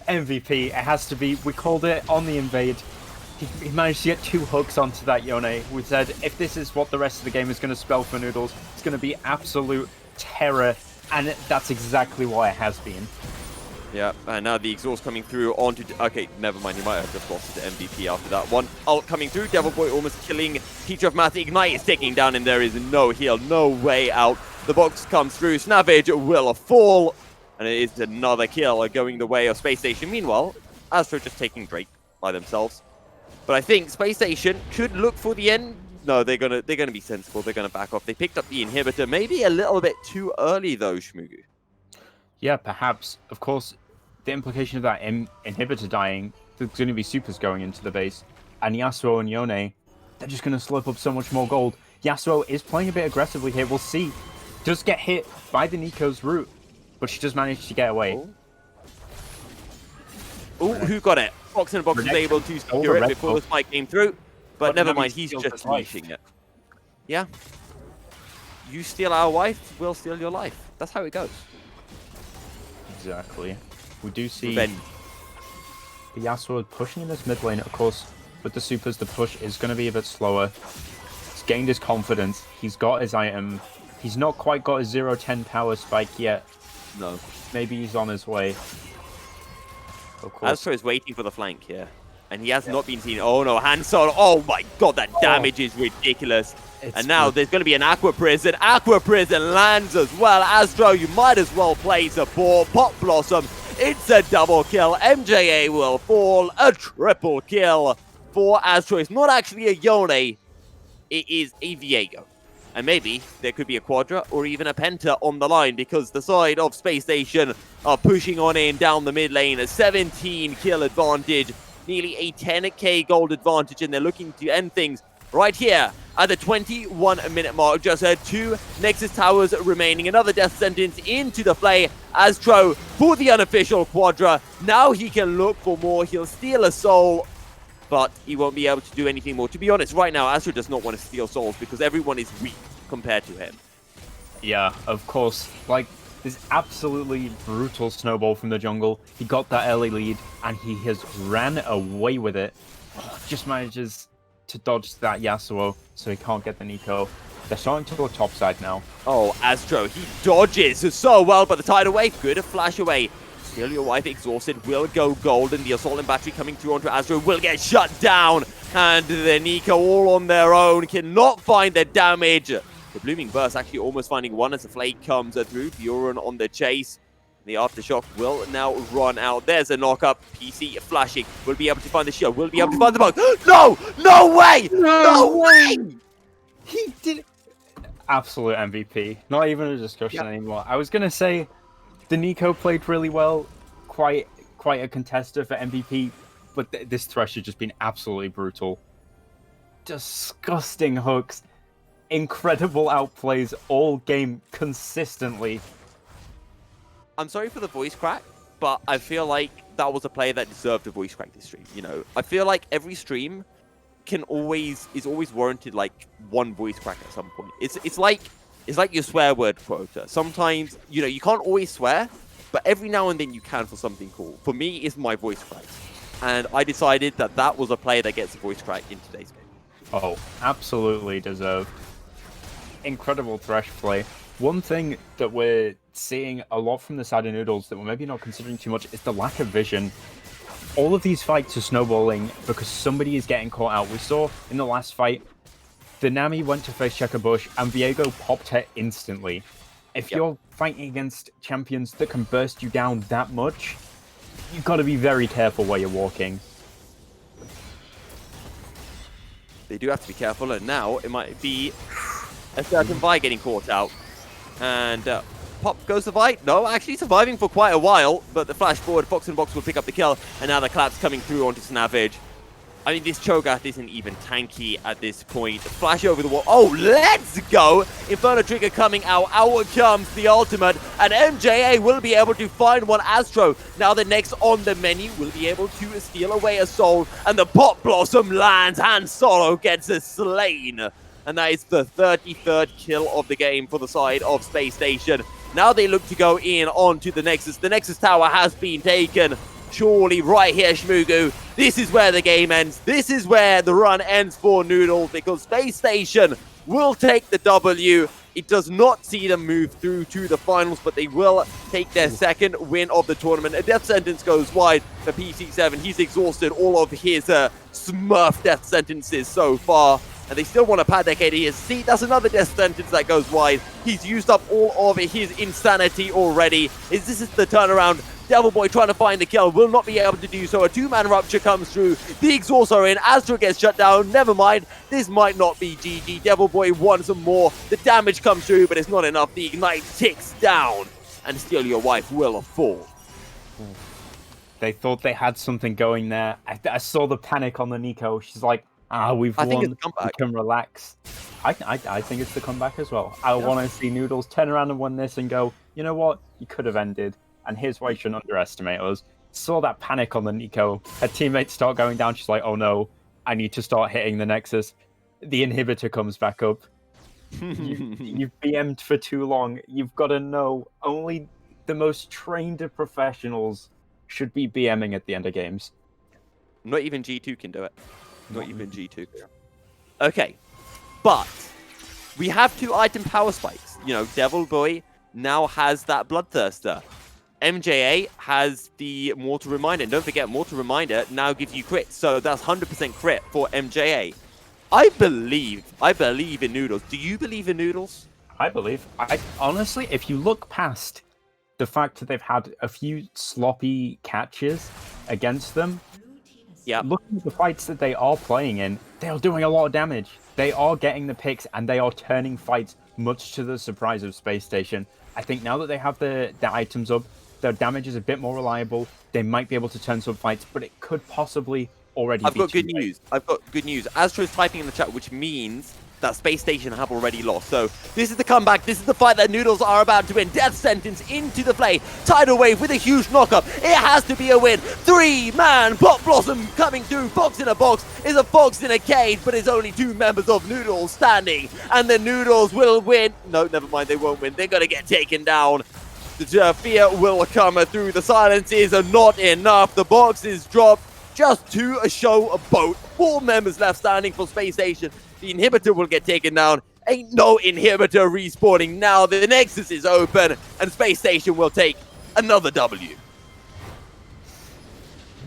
MVP, it has to be. We called it on the invade. He managed to get 2 hooks onto that Yone. We said, if this is what the rest of the game is going to spell for Noodles, it's going to be absolute terror, and that's exactly what it has been. Yeah, and now the exhaust coming through onto... Okay, never mind, he might have just lost it to MVP after that one. Ult coming through, Devil Boy almost killing Teacher of Math. Ignite is taking down, and there is no heal, no way out. The box comes through, Snavage will fall, and it is another kill going the way of Space Station. Meanwhile, Astro just taking Drake by themselves. But I think Space Station could look for the end. No, they're gonna be sensible. They're gonna back off. They picked up the inhibitor, maybe a little bit too early though, Shmugu. Yeah, perhaps. Of course, the implication of that inhibitor dying, there's going to be supers going into the base, and Yasuo and Yone, they're just going to slurp up so much more gold. Yasuo is playing a bit aggressively here. We'll see. Does get hit by the Nico's root, but she does manage to get away. Oh. Oh, who got it? Fox in the Box was able to secure it before the spike came through. But never mind, he's just leashing it. Yeah. You steal our wife, we'll steal your life. That's how it goes. Exactly. We do see Revenge. the Yasuo pushing in this mid lane. Of course, with the supers, the push is going to be a bit slower. He's gained his confidence. He's got his item. He's not quite got his 0-10 power spike yet. No. Maybe he's on his way. Of course. Astro is waiting for the flank here. And he has not been seen. Oh no, Han Solo. Oh my god, that damage is ridiculous. And now there's going to be an Aqua Prison. Aqua Prison lands as well. Astro, you might as well play support. Pop Blossom, it's a double kill. MJA will fall. A triple kill for Astro. It's not actually a Yone. It is a Viego. And maybe there could be a Quadra or even a Penta on the line because the side of Space Station are pushing on in down the mid lane. A 17 kill advantage. Nearly a 10k gold advantage, and they're looking to end things right here at the 21-minute mark. Just 2 Nexus Towers remaining. Another death sentence into the play. Astro for the unofficial Quadra. Now he can look for more. He'll steal a soul, but he won't be able to do anything more. To be honest, right now, Astro does not want to steal souls because everyone is weak compared to him. Yeah, of course. Like, this absolutely brutal snowball from the jungle. He got that early lead, and he has ran away with it. Just manages to dodge that Yasuo, so he can't get the Nico. They're starting to go top side now. Oh, Astro, he dodges so well, but the tidal wave, good flash away. Steal Your Wife exhausted, will go golden. The assault and battery coming through onto Astro will get shut down. And the Nico all on their own cannot find the damage. The Blooming Burst actually almost finding one as the Flake comes through. Buren on the chase. The Aftershock will now run out. There's a knock-up. PC flashing. Will be able to find the shield. Will be able to find the bug. No! No way! No way! He did absolute MVP. Not even a discussion anymore. I was gonna say the Nico played really well. Quite a contester for MVP, but this Thresh has just been absolutely brutal. Disgusting hooks. Incredible outplays all game consistently. I'm sorry for the voice crack, but I feel like that was a player that deserved a voice crack this stream. You know, I feel like every stream is always warranted like one voice crack at some point. It's like your swear word quota. Sometimes, you know, you can't always swear, but every now and then you can for something cool. For me, it's my voice crack, and I decided that was a player that gets a voice crack in today's game. Oh, absolutely deserved. Incredible Thresh play. One thing that we're seeing a lot from the side of Noodles that we're maybe not considering too much is the lack of vision. All of these fights are snowballing because somebody is getting caught out. We saw in the last fight, the Nami went to face check a bush and Viego popped her instantly. If you're fighting against champions that can burst you down that much, you've got to be very careful where you're walking. They do have to be careful, and now it might be a certain Vi getting caught out. And Pop goes to fight. No, actually surviving for quite a while, but the flash forward, Fox and Box will pick up the kill, and now the collapse coming through onto Snavage. I mean, this Cho'Gath isn't even tanky at this point. Flash over the wall. Oh, let's go! Inferno Trigger coming out. Out comes the ultimate, and MJA will be able to find one. Astro, now the next on the menu, will be able to steal away a soul, and the Pop Blossom lands. Han Solo gets slain. And that is the 33rd kill of the game for the side of Space Station. Now they look to go in onto the Nexus. The Nexus Tower has been taken. Surely right here, Shmugu. This is where the game ends. This is where the run ends for Noodles, because Space Station will take the W. It does not see them move through to the finals, but they will take their second win of the tournament. A death sentence goes wide for PC7. He's exhausted all of his Smurf death sentences so far. And they still want to pad their KD. See, that's another death sentence that goes wide. He's used up all of his insanity already. This is the turnaround. Devil Boy trying to find the kill. Will not be able to do so. A two-man rupture comes through. The exhausts are in. Astro gets shut down. Never mind. This might not be GG. Devil Boy wants some more. The damage comes through, but it's not enough. The ignite ticks down. And Steal Your Wife will fall. They thought they had something going there. I saw the panic on the Nico. She's like, we've won. Think it's a comeback. We can relax. I think it's the comeback as well. I want to see Noodles turn around and win this and go, you know what? You could have ended. And here's why you shouldn't underestimate us. Saw that panic on the Nico. Her teammates start going down. She's like, oh no, I need to start hitting the Nexus. The inhibitor comes back up. You've BM'd for too long. You've got to know only the most trained of professionals should be BMing at the end of games. Not even G2 can do it. Not even G2. Okay, but we have 2 item power spikes. You know, Devil Boy now has that Bloodthirster. MJA has the Mortal Reminder. And don't forget, Mortal Reminder now gives you crit. So that's 100% crit for MJA. I believe in Noodles. Do you believe in Noodles? I believe. I honestly, if you look past the fact that they've had a few sloppy catches against them, looking at the fights that they are playing in, they are doing a lot of damage. They are getting the picks, and they are turning fights, much to the surprise of Space Station. I think now that they have the items up, their damage is a bit more reliable. They might be able to turn some fights, but it could possibly already I've be got good too late. news. I've got good news. Astro is typing in the chat, which means that Space Station have already lost. So this is the comeback. This is the fight that Noodles are about to win. Death Sentence into the play. Tidal Wave with a huge knockup. It has to be a win. 3-man Pop Blossom coming through. Fox in a box is a fox in a cage, but it's only 2 members of Noodles standing. And the Noodles will win. No, never mind. They won't win. They're going to get taken down. The fear will come through. The silences are not enough. The box is dropped. Just to show a boat. 4 members left standing for Space Station. The inhibitor will get taken down. Ain't no inhibitor respawning now. The Nexus is open, and Space Station will take another W.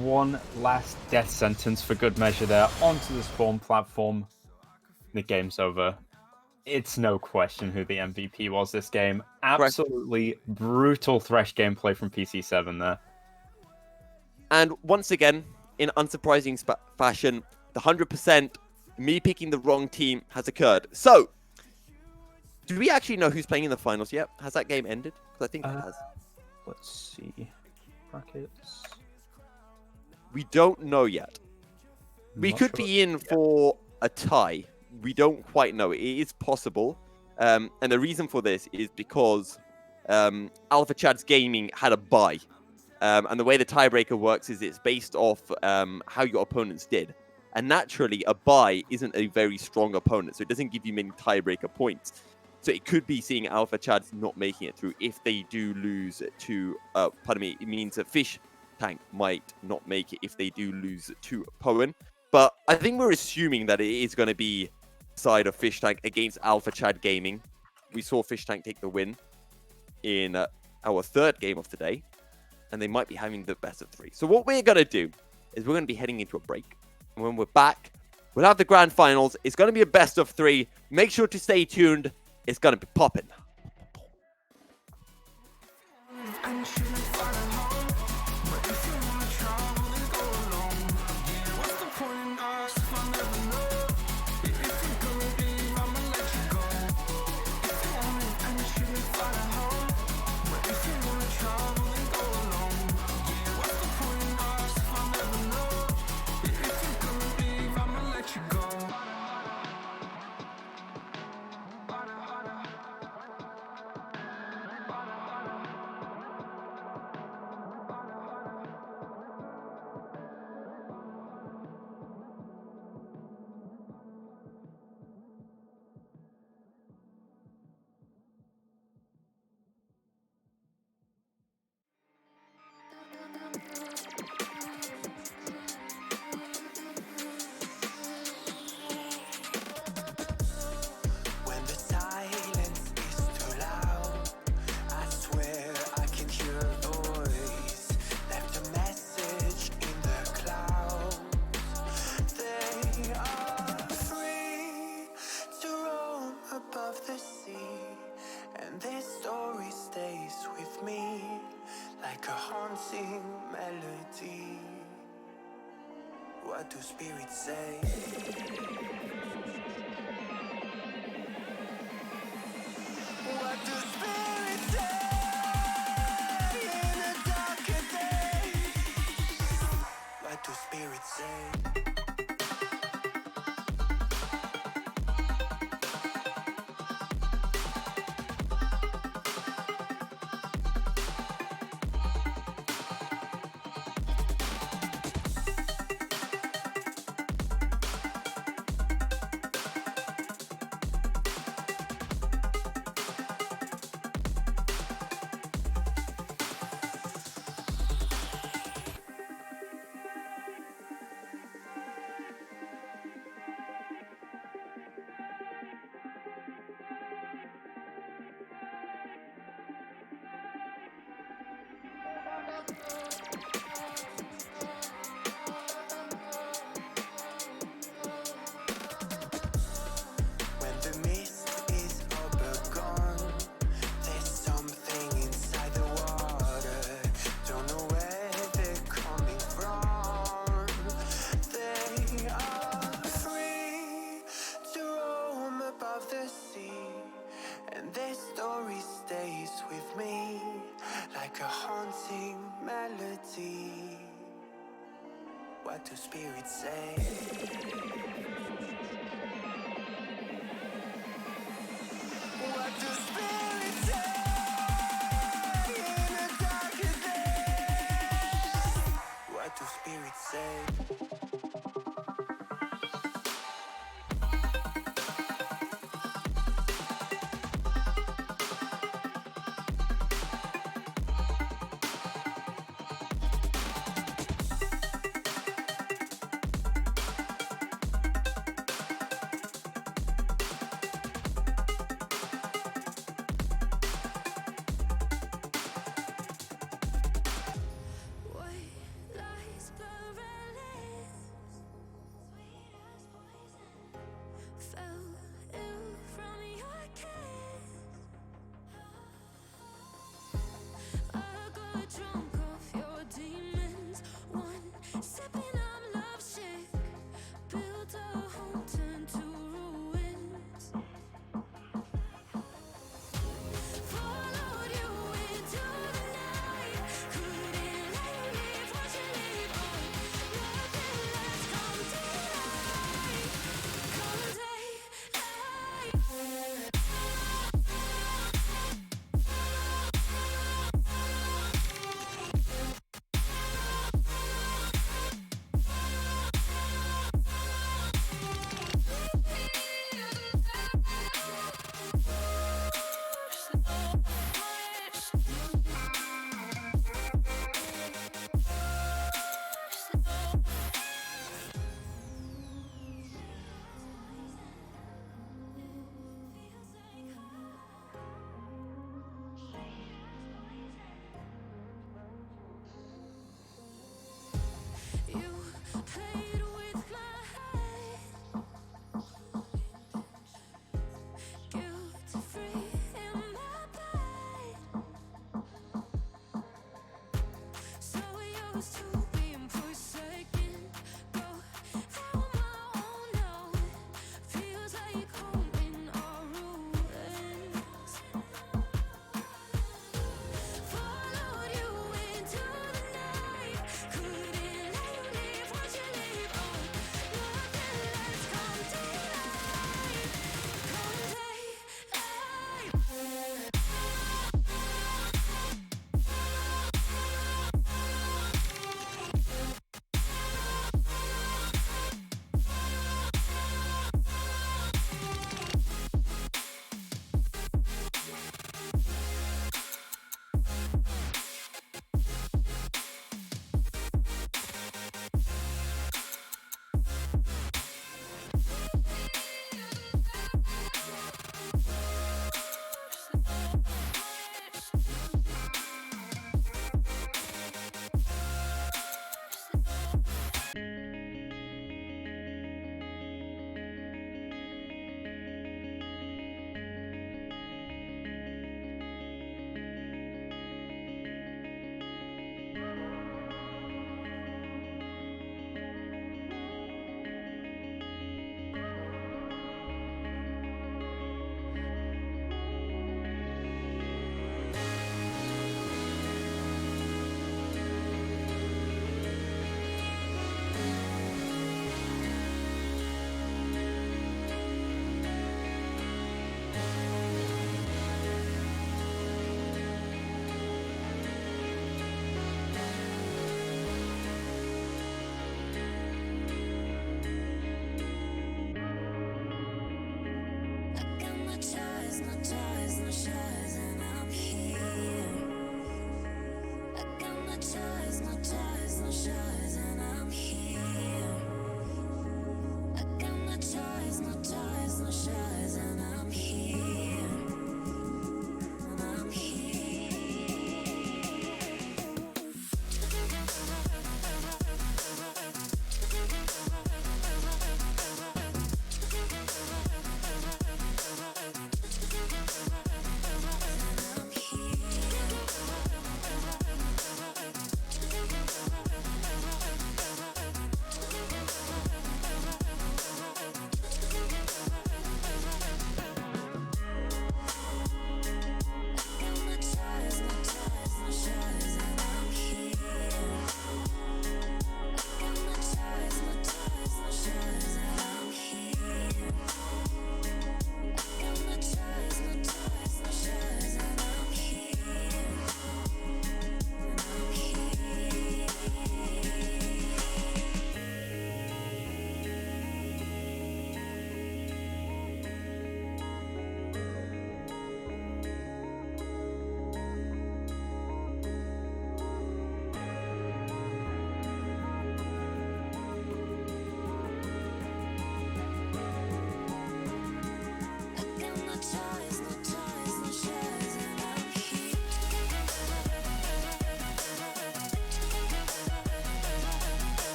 One last death sentence for good measure there onto the spawn platform. The game's over. It's no question who the MVP was this game. Absolutely brutal Thresh gameplay from PC7 there. And once again, in unsurprising fashion, the 100% me picking the wrong team has occurred. So, do we actually know who's playing in the finals yet? Has that game ended? Because I think it has. Let's see. Brackets. We don't know yet. We Not could sure. be in for a tie. We don't quite know. It is possible. And the reason for this is because Alpha Chad's Gaming had a bye. And the way the tiebreaker works is it's based off how your opponents did. And naturally, a bye isn't a very strong opponent, so it doesn't give you many tiebreaker points. So it could be seeing Alpha Chad's not making it through if they do lose to, pardon me, it means that Fish Tank might not make it if they do lose to Poen. But I think we're assuming that it is going to be side of Fish Tank against Alpha Chad Gaming. We saw Fish Tank take the win in our 3rd game of today, and they might be having the best of 3. So what we're going to do is we're going to be heading into a break. And when we're back, we'll have the grand finals. It's going to be a best of 3. Make sure to stay tuned. It's going to be popping. When the silence is too loud, I swear I can hear a voice. Left a message in the clouds. They are free to roam above the sea, and this story stays with me like a haunting melody. What do spirits say? What do spirits say in a darker day? What do spirits say? When the mist is all gone, there's something inside the water. Don't know where they're coming from. They are free to roam above the sea, and their story stays with me like a haunting melody. What do spirits say? What do spirits say in the darkest days? What do spirits say?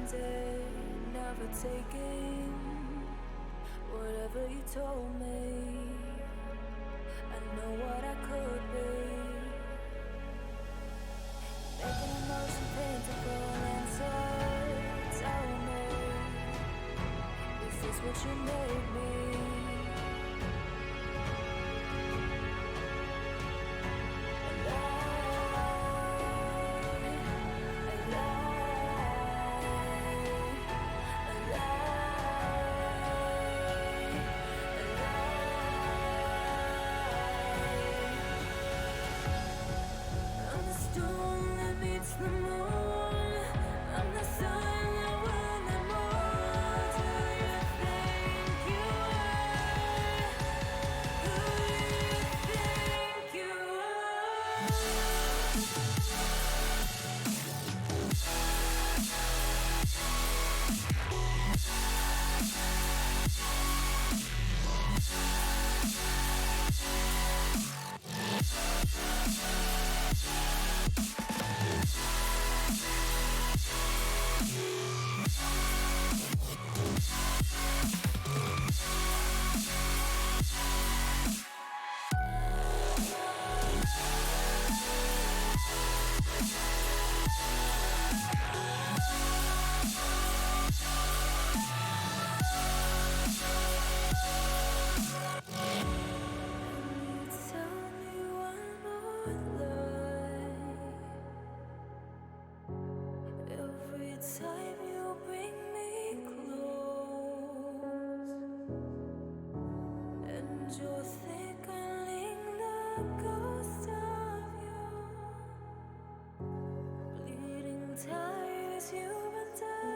granted, never taking whatever you told me. I know what I could be, making emotion painful and so tell me, is this what you made me? I'm the storm that meets the moon. I'm the sun that will never more. Do you think you are? Who do you think you tell me one more lie? Every time you bring me close, and you're thickening the ghost of you, bleeding tires you've been done.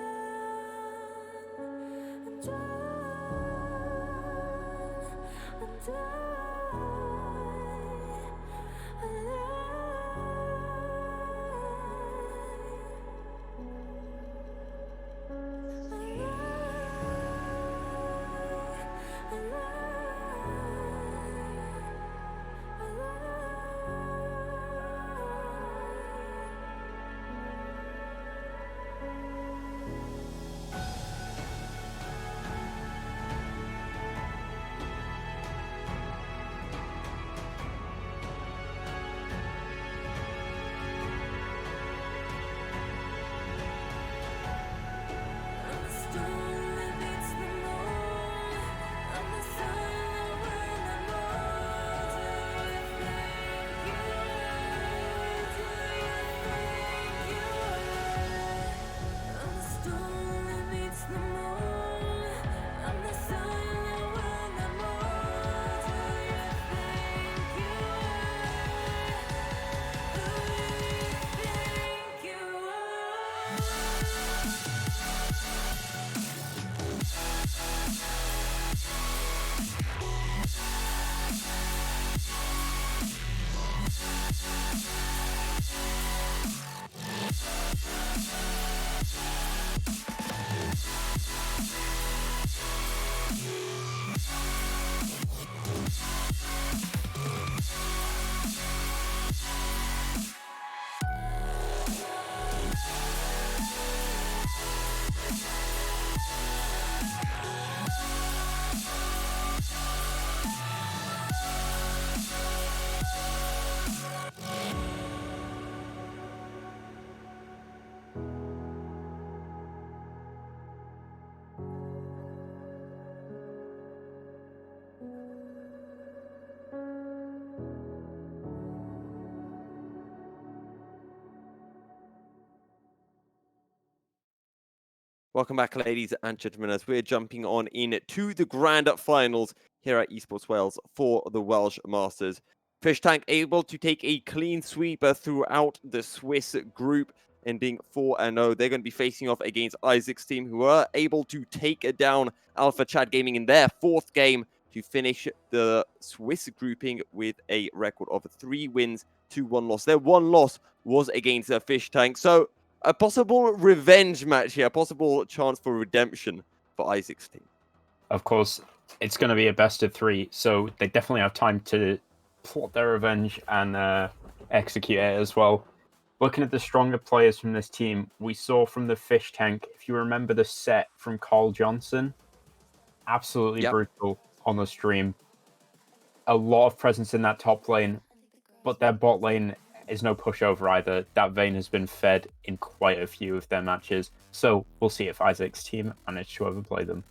I'm done. I'm the storm that meets the moon. I'm the sun that will never more. Do you think you are? Do you think you are? I'm the storm that meets the moon. I'm the sun that will never more. Do you think you are? Who do you think you Welcome back, ladies and gentlemen, as we're jumping on into the grand finals here at Esports Wales for the Welsh Masters. Fish Tank able to take a clean sweep throughout the Swiss group and being 4-0. They're going to be facing off against Isaac's team, who are able to take down Alpha Chad Gaming in their fourth game to finish the Swiss grouping with a record of 3 wins to 1 loss. Their 1 loss was against Fish Tank. So a possible revenge match here, a possible chance for redemption for Isaac's team. Of course, it's going to be a best of 3, so they definitely have time to plot their revenge and execute it as well. looking at the stronger players from this team, we saw from the Fish Tank, if you remember the set from Carl Johnson, absolutely brutal on the stream. A lot of presence in that top lane, but their bot lane is no pushover either. That Vayne has been fed in quite a few of their matches, so we'll see if Isaac's team manage to overplay them.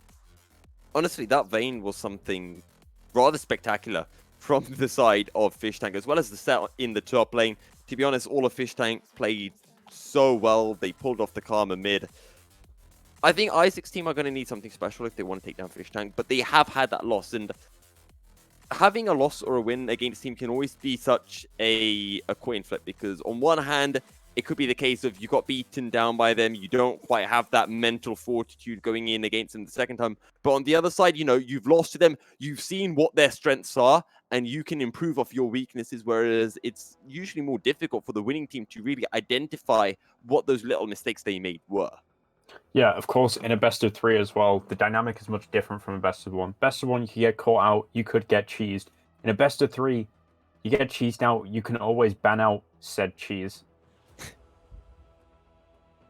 Honestly, that Vayne was something rather spectacular from the side of Fish Tank, as well as the set in the top lane. To be honest, all of Fish Tank played so well. They pulled off the Karma mid. I think Isaac's team are going to need something special if they want to take down Fish Tank, but they have had that loss, and having a loss or a win against team can always be such a coin flip, because on one hand, it could be the case of you got beaten down by them, you don't quite have that mental fortitude going in against them the second time. But on the other side, you know, you've lost to them, you've seen what their strengths are, and you can improve off your weaknesses, whereas it's usually more difficult for the winning team to really identify what those little mistakes they made were. Yeah, of course, in a best of 3 as well, the dynamic is much different from a best of 1. Best of 1, you could get caught out, you could get cheesed. In a best of 3, you get cheesed out, you can always ban out said cheese.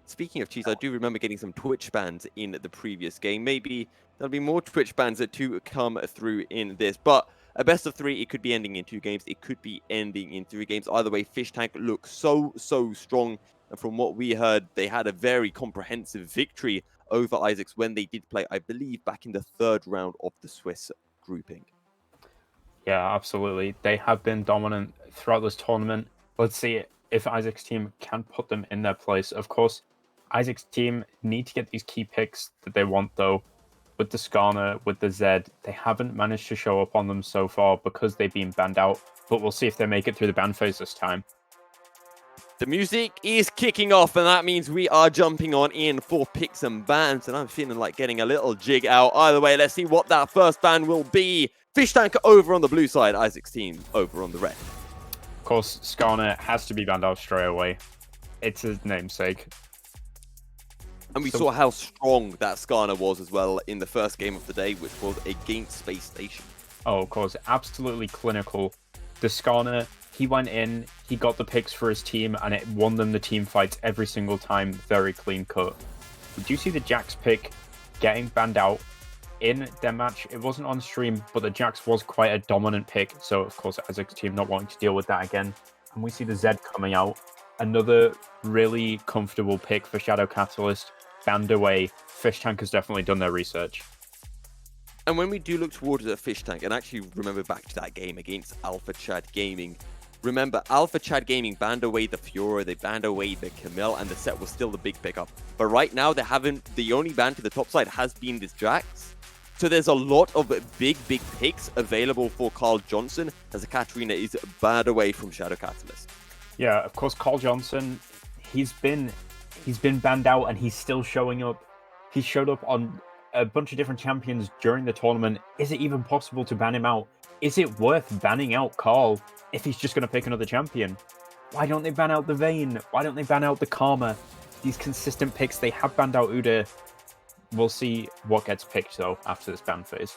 Speaking of cheese, I do remember getting some Twitch bans in the previous game. Maybe there'll be more Twitch bans to come through in this. But a best of 3, it could be ending in 2 games. It could be ending in 3 games. Either way, Fish Tank looks so strong. And from what we heard, they had a very comprehensive victory over Isaacs when they did play, I believe, back in the 3rd round of the Swiss grouping. Yeah, absolutely. They have been dominant throughout this tournament. Let's see if Isaac's team can put them in their place. Of course, Isaac's team need to get these key picks that they want, though. With the Skarner, with the Zed, they haven't managed to show up on them so far because they've been banned out. But we'll see if they make it through the ban phase this time. The music is kicking off, and that means we are jumping on in for picks and bans, and I'm feeling like getting a little jig out. Either way, let's see what that first ban will be. Fish Tank over on the blue side, Isaac's team over on the red. Of course, Skarner has to be banned out straight away. It's his namesake. And we saw how strong that Skarner was as well in the first game of the day, which was against Space Station. Oh, of course, absolutely clinical. The Skarner, he went in, he got the picks for his team, and it won them the team fights every single time. Very clean cut. Did you see the Jax pick getting banned out in their match? It wasn't on stream, but the Jax was quite a dominant pick. So, of course, Isaac's team not wanting to deal with that again. And we see the Zed coming out. Another really comfortable pick for Shadow Catalyst. Banned away. Fish Tank has definitely done their research. And when we do look towards the Fish Tank, and actually remember back to that game against Alpha Chad Gaming, remember, Alpha Chad Gaming banned away the Fiora, they banned away the Camille, and the set was still the big pickup. But right now, they haven't. The only ban to the top side has been this Jax. So there's a lot of big picks available for Carl Johnson, as the Katarina is banned away from Shadow Catalyst. Yeah, of course, Carl Johnson, he's been banned out, and he's still showing up. He showed up on a bunch of different champions during the tournament. Is it even possible to ban him out? Is it worth banning out Carl if he's just going to pick another champion? Why don't they ban out the Vayne? Why don't they ban out the Karma? These consistent picks, they have banned out Udyr. We'll see what gets picked, though, after this ban phase.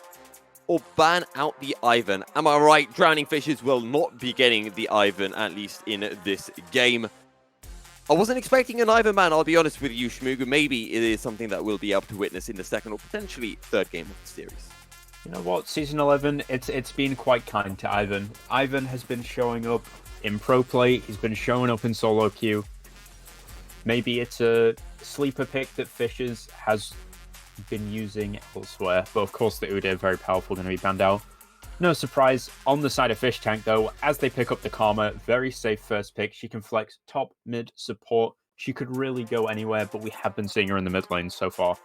Or ban out the Ivan. Am I right? Drowning Fishes will not be getting the Ivan, at least in this game. I wasn't expecting an Ivan ban, I'll be honest with you, Shmugu. Maybe it is something that we'll be able to witness in the second or potentially 3rd game of the series. You know what? Season 11, it's been quite kind to Ivan. Ivan has been showing up in pro play. He's been showing up in solo queue. Maybe it's a sleeper pick that Fishes has been using elsewhere. But of course, the Udyr, very powerful, going to be banned out. No surprise on the side of Fish Tank, though, as they pick up the Karma. Very safe first pick. She can flex top, mid, support. She could really go anywhere, but we have been seeing her in the mid lane so far.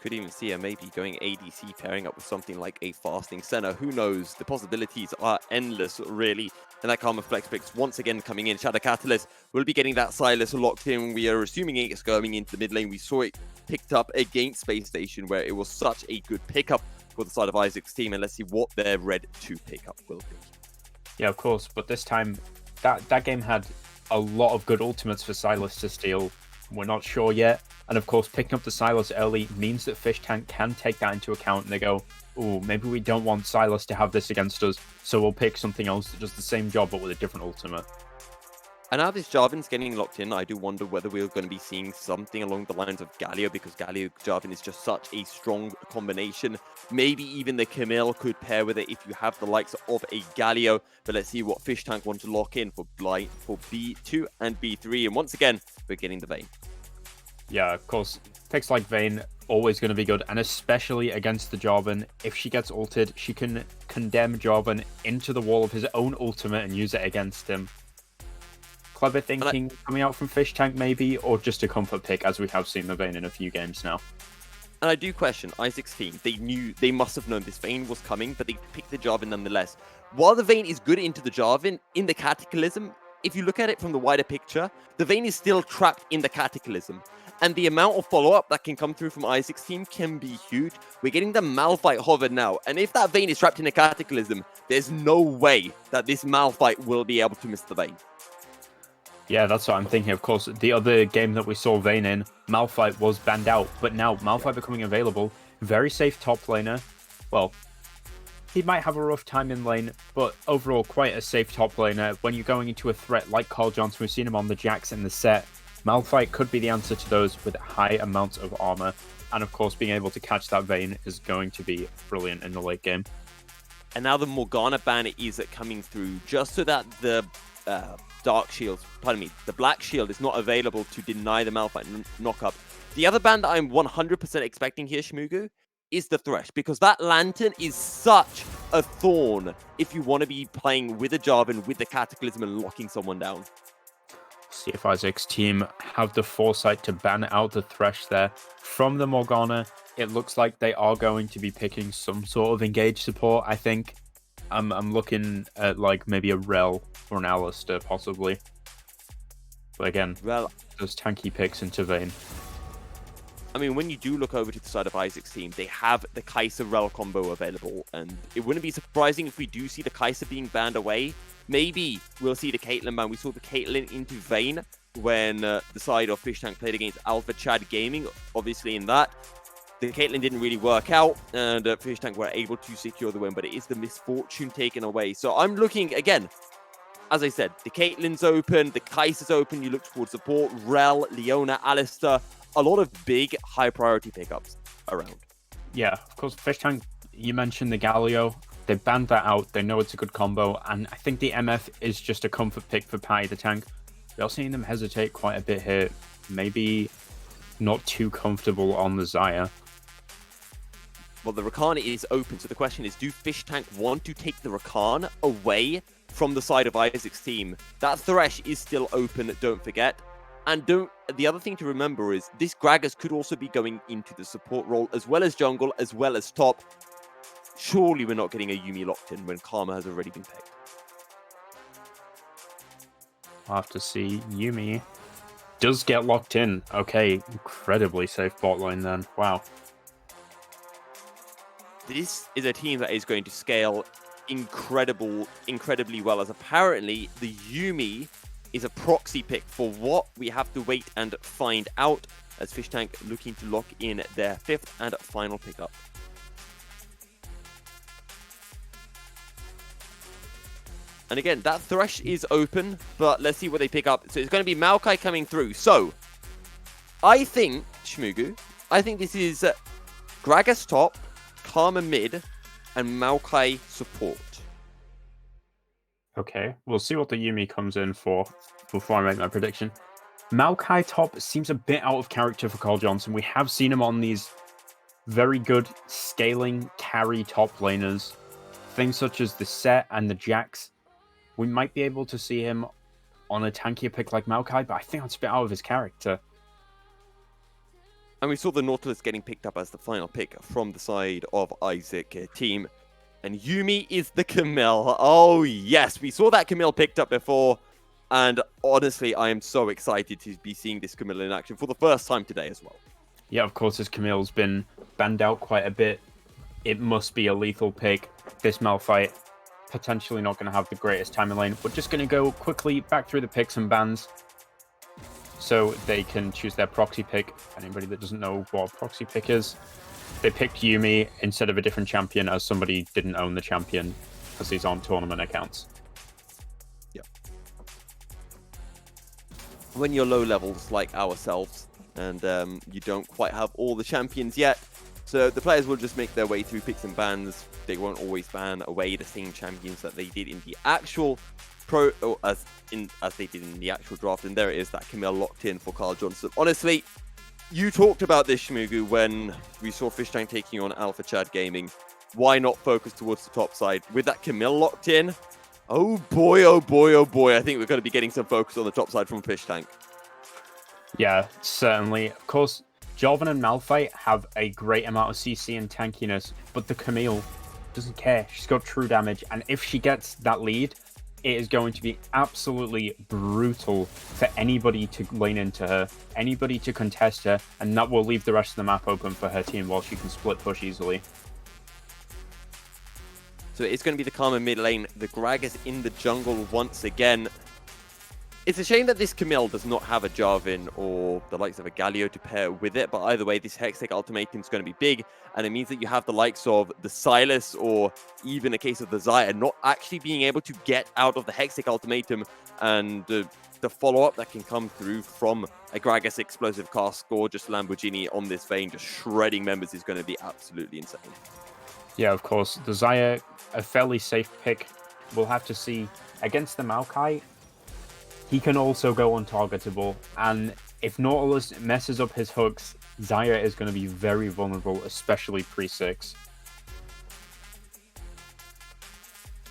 Could even see her maybe going ADC, pairing up with something like a Fasting Senna. Who knows? The possibilities are endless, really. And that Karma Flex picks once again coming in. Shadow Catalyst will be getting that Silas locked in. We are assuming it's going into the mid lane. We saw it picked up against Space Station, where it was such a good pickup for the side of Isaac's team. And let's see what their red 2 pickup will be. Yeah, of course. But this time, that game had a lot of good ultimates for Silas to steal. We're not sure yet. And of course, picking up the Silas early means that Fish Tank can take that into account, and they go, ooh, maybe we don't want Silas to have this against us, so we'll pick something else that does the same job but with a different ultimate. And now this Jarvan's getting locked in, I do wonder whether we're going to be seeing something along the lines of Galio, because Galio Jarvan is just such a strong combination. Maybe even the Camille could pair with it if you have the likes of a Galio. But let's see what Fish Tank want to lock in for B2 and B3. And once again, we're getting the Vayne. Yeah, of course, picks like Vayne always going to be good, and especially against the Jarvan. If she gets ulted, she can condemn Jarvan into the wall of his own ultimate and use it against him. Clever thinking coming out from Fish Tank maybe, or just a comfort pick, as we have seen the Vayne in a few games now. And I do question Isaac's team. They must have known this Vayne was coming, but they picked the Jarvan nonetheless. While the Vayne is good into the Jarvan, in the Cataclysm, if you look at it from the wider picture, the Vayne is still trapped in the Cataclysm. And the amount of follow-up that can come through from Isaac's team can be huge. We're getting the Malphite hovered now. And if that Vayne is trapped in a Cataclysm, there's no way that this Malphite will be able to miss the Vayne. Yeah, that's what I'm thinking. Of course, the other game that we saw Vayne in, Malphite was banned out. But now, Malphite becoming available, very safe top laner. Well, he might have a rough time in lane, but overall quite a safe top laner. When you're going into a threat like Carl Johnson, we've seen him on the Jax in the set. Malphite could be the answer to those with high amounts of armor. And of course, being able to catch that Vayne is going to be brilliant in the late game. And now the Morgana ban is coming through, just so that the the Black Shield is not available to deny the Malphite knockup. The other ban that I'm 100% expecting here, Shmugu, is the Thresh, because that Lantern is such a thorn if you want to be playing with a Jarvan, with the Cataclysm and locking someone down. See if Isaac's team have the foresight to ban out the Thresh there. From the Morgana, it looks like they are going to be picking some sort of engaged support, I think. I'm looking at like maybe a Rel or an Alistair, possibly. But again, Well, those tanky picks into Vayne. I mean, when you do look over to the side of Isaac's team, they have the Kai'Sa Rel combo available, and it wouldn't be surprising if we do see the Kai'Sa being banned away. Maybe we'll see the Caitlyn ban. We saw the Caitlyn into Vayne when the side of Fish Tank played against Alpha Chad Gaming. Obviously, in that, the Caitlyn didn't really work out, and Fish Tank were able to secure the win, but it is the misfortune taken away. So I'm looking, again, as I said, the Caitlyn's open, the Kai'Sa's open, you look towards support, Rel, Leona, Alistair, a lot of big, high-priority pickups around. Yeah, of course, Fish Tank, you mentioned the Galio. They banned that out, they know it's a good combo, and I think the MF is just a comfort pick for Patty the Tank. We are seeing them hesitate quite a bit here, maybe not too comfortable on the Xayah. Well, the Rakan is open, so the question is, do Fish Tank want to take the Rakan away from the side of Isaac's team? That Thresh is still open, don't forget. And the other thing to remember is this Gragas could also be going into the support role, as well as jungle, as well as top. Surely we're not getting a Yuumi locked in when Karma has already been picked. I'll have to see. Yuumi does get locked in. Okay, incredibly safe bot lane then. Wow. This is a team that is going to scale incredibly well, as apparently the Yuumi is a proxy pick for what we have to wait and find out, as Fish Tank looking to lock in their fifth and final pickup. And again, that Thresh is open, but let's see what they pick up. So it's going to be Maokai coming through. So I think, Shmugu, this is Gragas top, Karma mid, and Maokai support. Okay, we'll see what the Yuumi comes in for before I make my prediction. Maokai top seems a bit out of character for Carl Johnson. We have seen him on these very good scaling carry top laners. Things such as the Set and the Jax. We might be able to see him on a tankier pick like Maokai, but I think that's a bit out of his character. And we saw the Nautilus getting picked up as the final pick from the side of Isaac team. And Yuumi is the Camille. Oh, yes. We saw that Camille picked up before. And honestly, I am so excited to be seeing this Camille in action for the first time today as well. Yeah, of course, as Camille's been banned out quite a bit, it must be a lethal pick. This Malphite, potentially not going to have the greatest time in lane. We're just going to go quickly back through the picks and bans so they can choose their proxy pick. Anybody that doesn't know what a proxy pick is, they picked Yuumi instead of a different champion, as somebody didn't own the champion, as these aren't tournament accounts. Yeah. when you're low levels like ourselves, and you don't quite have all the champions yet, so the players will just make their way through picks and bans. They won't always ban away the same champions that they did in the actual pro, or as they did in the actual draft. And there it is, that Camille locked in for Carl Johnson. Honestly, you talked about this, Shmugu, when we saw Fish Tank taking on Alpha Chad Gaming. Why not focus towards the top side with that Camille locked in? Oh boy, oh boy, oh boy. I think we're going to be getting some focus on the top side from Fish Tank. Yeah, certainly. Of course, Jarvan and Malphite have a great amount of CC and tankiness, but the Camille doesn't care. She's got true damage, and if she gets that lead, it is going to be absolutely brutal for anybody to lane into her, anybody to contest her, and that will leave the rest of the map open for her team while she can split push easily. So it's going to be the Karma mid lane. The Gragas in the jungle once again. It's a shame that this Camille does not have a Jarvan or the likes of a Galio to pair with it, but either way, this Hextech ultimatum is going to be big, and it means that you have the likes of the Silas or even a case of the Xayah not actually being able to get out of the Hextech ultimatum, and the follow-up that can come through from a Gragas explosive cast or just Lamborghini on this Vayne just shredding members is going to be absolutely insane. Yeah, of course. The Xayah, a fairly safe pick. We'll have to see. Against the Maokai, he can also go untargetable, and if Nautilus messes up his hooks, Xayah is going to be very vulnerable, especially pre-6.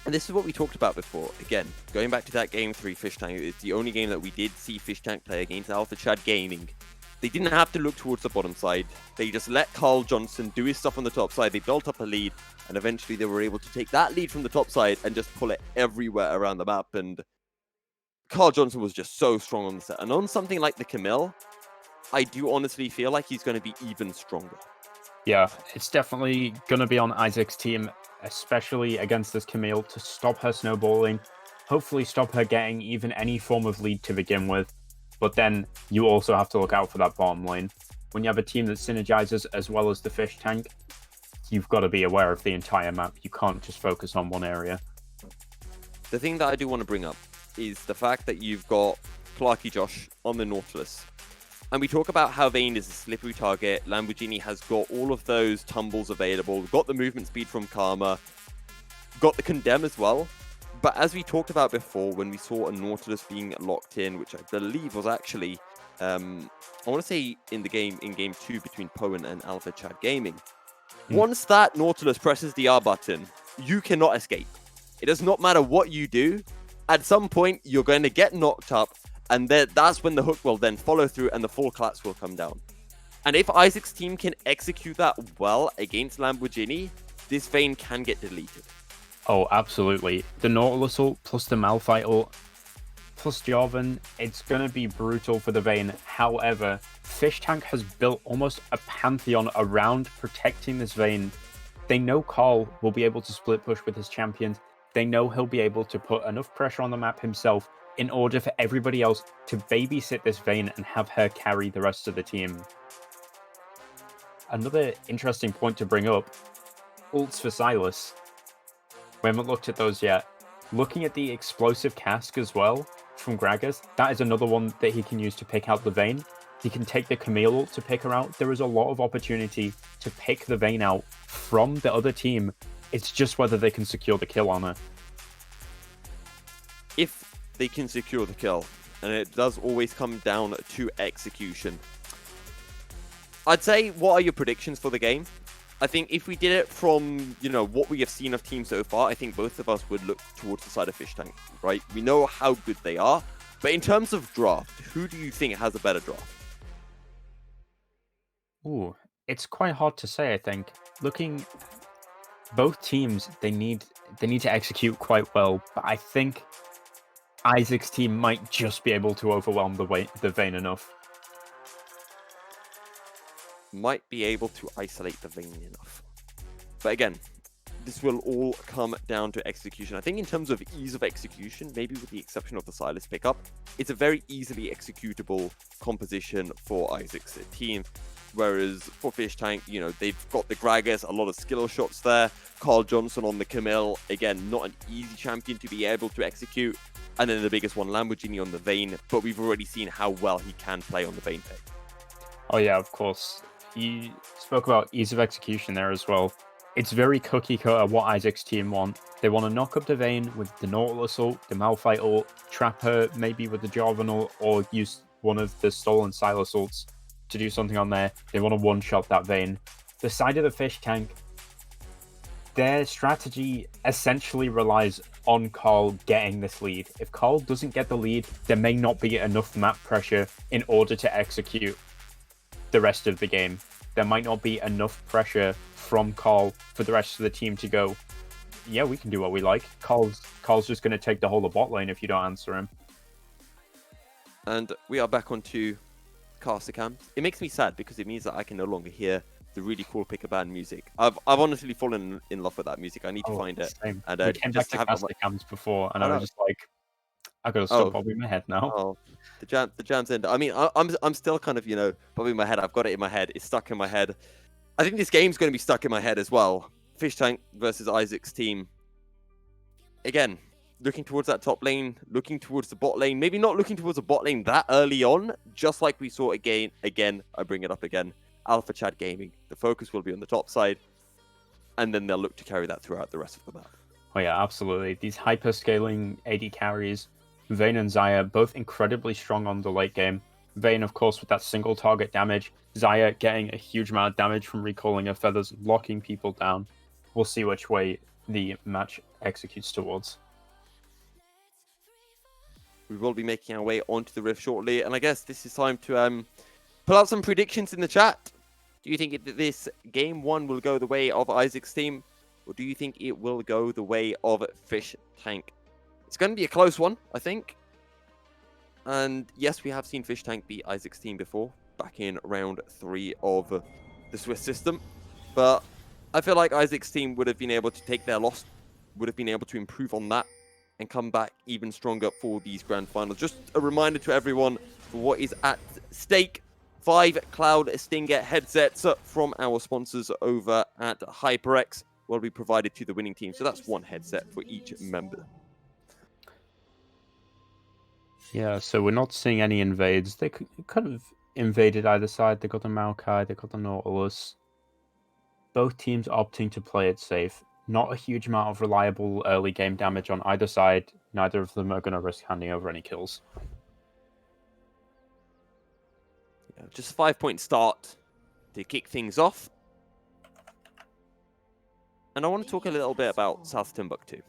And this is what we talked about before. Again, going back to that Game 3 Fish Tank, it's the only game that we did see Fish Tank play against Alpha Chad Gaming. They didn't have to look towards the bottom side. They just let Carl Johnson do his stuff on the top side. They built up a lead, and eventually they were able to take that lead from the top side and just pull it everywhere around the map. And Carl Johnson was just so strong on the set. And on something like the Camille, I do honestly feel like he's going to be even stronger. Yeah, it's definitely going to be on Isaac's team, especially against this Camille, to stop her snowballing, hopefully stop her getting even any form of lead to begin with. But then you also have to look out for that bottom lane. When you have a team that synergizes as well as the Fish Tank, you've got to be aware of the entire map. You can't just focus on one area. The thing that I do want to bring up is the fact that you've got Clarky Josh on the Nautilus. And we talk about how Vayne is a slippery target. Lamborghini has got all of those tumbles available, got the movement speed from Karma, got the Condemn as well. But as we talked about before, when we saw a Nautilus being locked in, which I believe was actually, I want to say in game 2 between Poen and Alpha Chad Gaming. Once that Nautilus presses the R button, you cannot escape. It does not matter what you do. At some point, you're going to get knocked up, and that's when the hook will then follow through and the full collapse will come down. And if Isaac's team can execute that well against Lamborghini, this Vayne can get deleted. Oh, absolutely. The Nautilus ult plus the Malphite ult plus Jarvan, it's going to be brutal for the Vayne. However, Fish Tank has built almost a pantheon around protecting this Vayne. They know Carl will be able to split push with his champions. They know he'll be able to put enough pressure on the map himself in order for everybody else to babysit this Vayne and have her carry the rest of the team. Another interesting point to bring up, ults for Silas. We haven't looked at those yet. Looking at the explosive cask as well from Gragas, that is another one that he can use to pick out the Vayne. He can take the Camille ult to pick her out. There is a lot of opportunity to pick the Vayne out from the other team. It's just whether they can secure the kill on her. If they can secure the kill, and it does always come down to execution. I'd say, what are your predictions for the game? I think if we did it from, what we have seen of teams so far, I think both of us would look towards the side of Fish Tank, right? We know how good they are, but in terms of draft, who do you think has a better draft? Ooh, it's quite hard to say, I think. Looking, both teams, they need to execute quite well, but I think Isaac's team might just be able to overwhelm the Vayne enough. Might be able to isolate the Vayne enough. But again, this will all come down to execution. I think in terms of ease of execution, maybe with the exception of the Silas pickup, it's a very easily executable composition for Isaac's team. Whereas for Fish Tank, you know, they've got the Gragas, a lot of skill shots there. Carl Johnson on the Camille, again, not an easy champion to be able to execute. And then the biggest one, Lamborghini on the Vayne, but we've already seen how well he can play on the Vayne pick. Oh yeah, of course. You spoke about ease of execution there as well. It's very cookie cutter what Isaac's team want. They want to knock up the Vayne with the Nautilus ult, the Malphite ult, trap her maybe with the Jarvan ult, or use one of the stolen Silas ults to do something on there. They want to one-shot that Vayne. The side of the Fish Tank, their strategy essentially relies on Carl getting this lead. If Carl doesn't get the lead, there may not be enough map pressure in order to execute the rest of the game. There might not be enough pressure from Carl for the rest of the team to go, yeah, we can do what we like. Carl's just going to take the whole of bot lane if you don't answer him. And we are back onto caster cams. It makes me sad because it means that I can no longer hear the really cool pick a band music. I've honestly fallen in love with that music. I need to find it. Same. And we came back to caster cams before, and I was just like, I gotta stop bobbing my head now. Oh, the jam's end. I mean, I'm still kind of, you know, bobbing my head. I've got it in my head. It's stuck in my head. I think this game's going to be stuck in my head as well. Fish Tank versus Isaac's team. Again, looking towards that top lane, looking towards the bot lane. Maybe not looking towards the bot lane that early on, just like we saw again. I bring it up again. Alpha Chad Gaming. The focus will be on the top side, and then they'll look to carry that throughout the rest of the map. Oh yeah, absolutely. These hyper-scaling AD carries, Vayne and Xayah, both incredibly strong on the late game. Vayne, of course, with that single target damage. Xayah getting a huge amount of damage from recalling her feathers, locking people down. We'll see which way the match executes towards. We will be making our way onto the Rift shortly, and I guess this is time to pull out some predictions in the chat. Do you think that this game one will go the way of Isaac's team, or do you think it will go the way of Fish Tank? It's going to be a close one, I think. And yes, we have seen Fish Tank beat Isaac's team before, back in round 3 of the Swiss system. But I feel like Isaac's team would have been able to take their loss, would have been able to improve on that, and come back even stronger for these grand finals. Just a reminder to everyone for what is at stake. 5 Cloud Stinger headsets from our sponsors over at HyperX will be provided to the winning team. So that's 1 headset for each member. Yeah, so we're not seeing any invades. They could have invaded either side. They got the Maokai, they got the Nautilus. Both teams opting to play it safe. Not a huge amount of reliable early game damage on either side. Neither of them are going to risk handing over any kills. Yeah, just a 5-point start to kick things off. And I want to talk a little bit about South Timbuktu,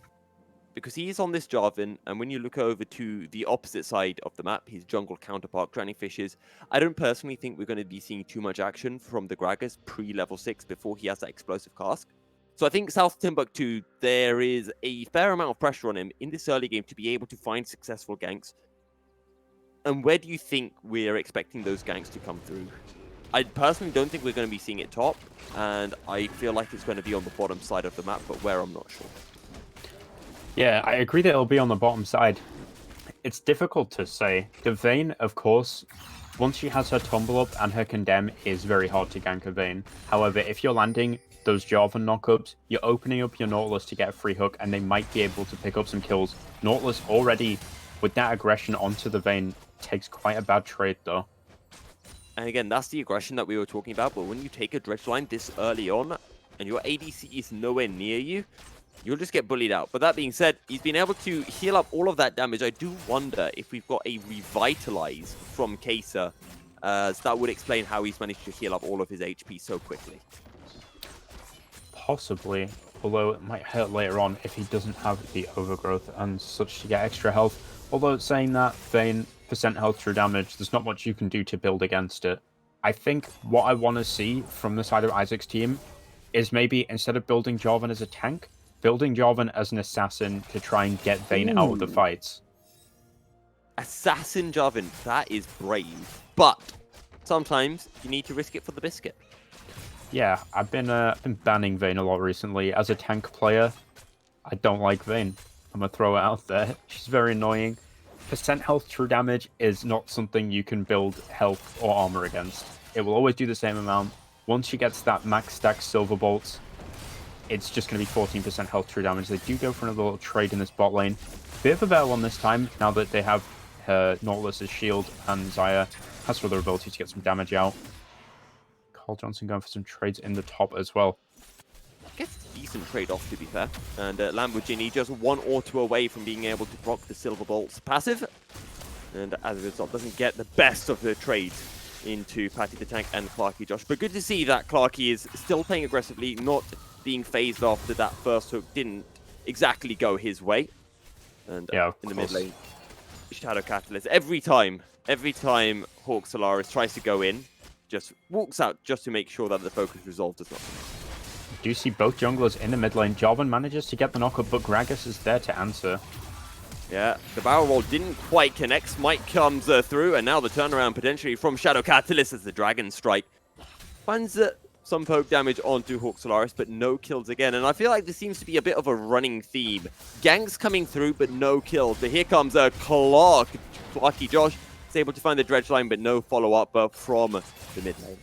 because he is on this Jarvan, and when you look over to the opposite side of the map, his jungle counterpart, Drowning Fishes, I don't personally think we're going to be seeing too much action from the Gragas pre-level 6 before he has that explosive cask. So I think South Timbuktu, there is a fair amount of pressure on him in this early game to be able to find successful ganks. And where do you think we're expecting those ganks to come through? I personally don't think we're going to be seeing it top, and I feel like it's going to be on the bottom side of the map, but where I'm not sure. Yeah, I agree that it'll be on the bottom side. It's difficult to say. The Vayne, of course, once she has her Tumble Up and her Condemn, is very hard to gank a Vayne. However, if you're landing those Jarvan knockups, you're opening up your Nautilus to get a free hook, and they might be able to pick up some kills. Nautilus already, with that aggression onto the Vayne, takes quite a bad trade, though. And again, that's the aggression that we were talking about, but when you take a dredge line this early on, and your ADC is nowhere near you, you'll just get bullied out. But that being said, he's been able to heal up all of that damage. I do wonder if we've got a Revitalize from Kai'Sa, as that would explain how he's managed to heal up all of his HP so quickly. Possibly, although it might hurt later on if he doesn't have the overgrowth and such to get extra health. Although saying that, Vayne, percent health through damage, there's not much you can do to build against it. I think what I want to see from the side of Isaac's team is maybe instead of building Jarvan as a tank, building Jarvan as an assassin to try and get Vayne out of the fights. Assassin Jarvan, that is brave. But sometimes you need to risk it for the biscuit. Yeah, I've been banning Vayne a lot recently. As a tank player, I don't like Vayne. I'm gonna throw it out there. She's very annoying. Percent health true damage is not something you can build health or armor against. It will always do the same amount. Once she gets that max stack silver bolts, it's just going to be 14% health true damage. They do go for another little trade in this bot lane. Bit of a better one this time, now that they have her Nautilus's shield, and Xayah has further ability to get some damage out. Carl Johnson going for some trades in the top as well. I guess it's a decent trade-off, to be fair. And Lamborghini just one auto away from being able to proc the Silver Bolt's passive. And as a result, doesn't get the best of the trades into Patty the Tank and Clarky Josh. But good to see that Clarky is still playing aggressively, not being phased after that first hook didn't exactly go his way. And Yeah, in the mid lane, Shadow Catalyst. Every time Hawk Solaris tries to go in, just walks out just to make sure that the focus resolve does not. Do you see both junglers in the mid lane? Jarvan manages to get the knockup, but Gragas is there to answer. Yeah, the barrel roll didn't quite connect. Smite comes through, and now the turnaround potentially from Shadow Catalyst as the Dragon Strike finds some poke damage onto Hawk Solaris, but no kills again. And I feel like this seems to be a bit of a running theme. Ganks coming through, but no kills. But here comes Clarky Josh is able to find the dredge line, but no follow-up from the mid lane.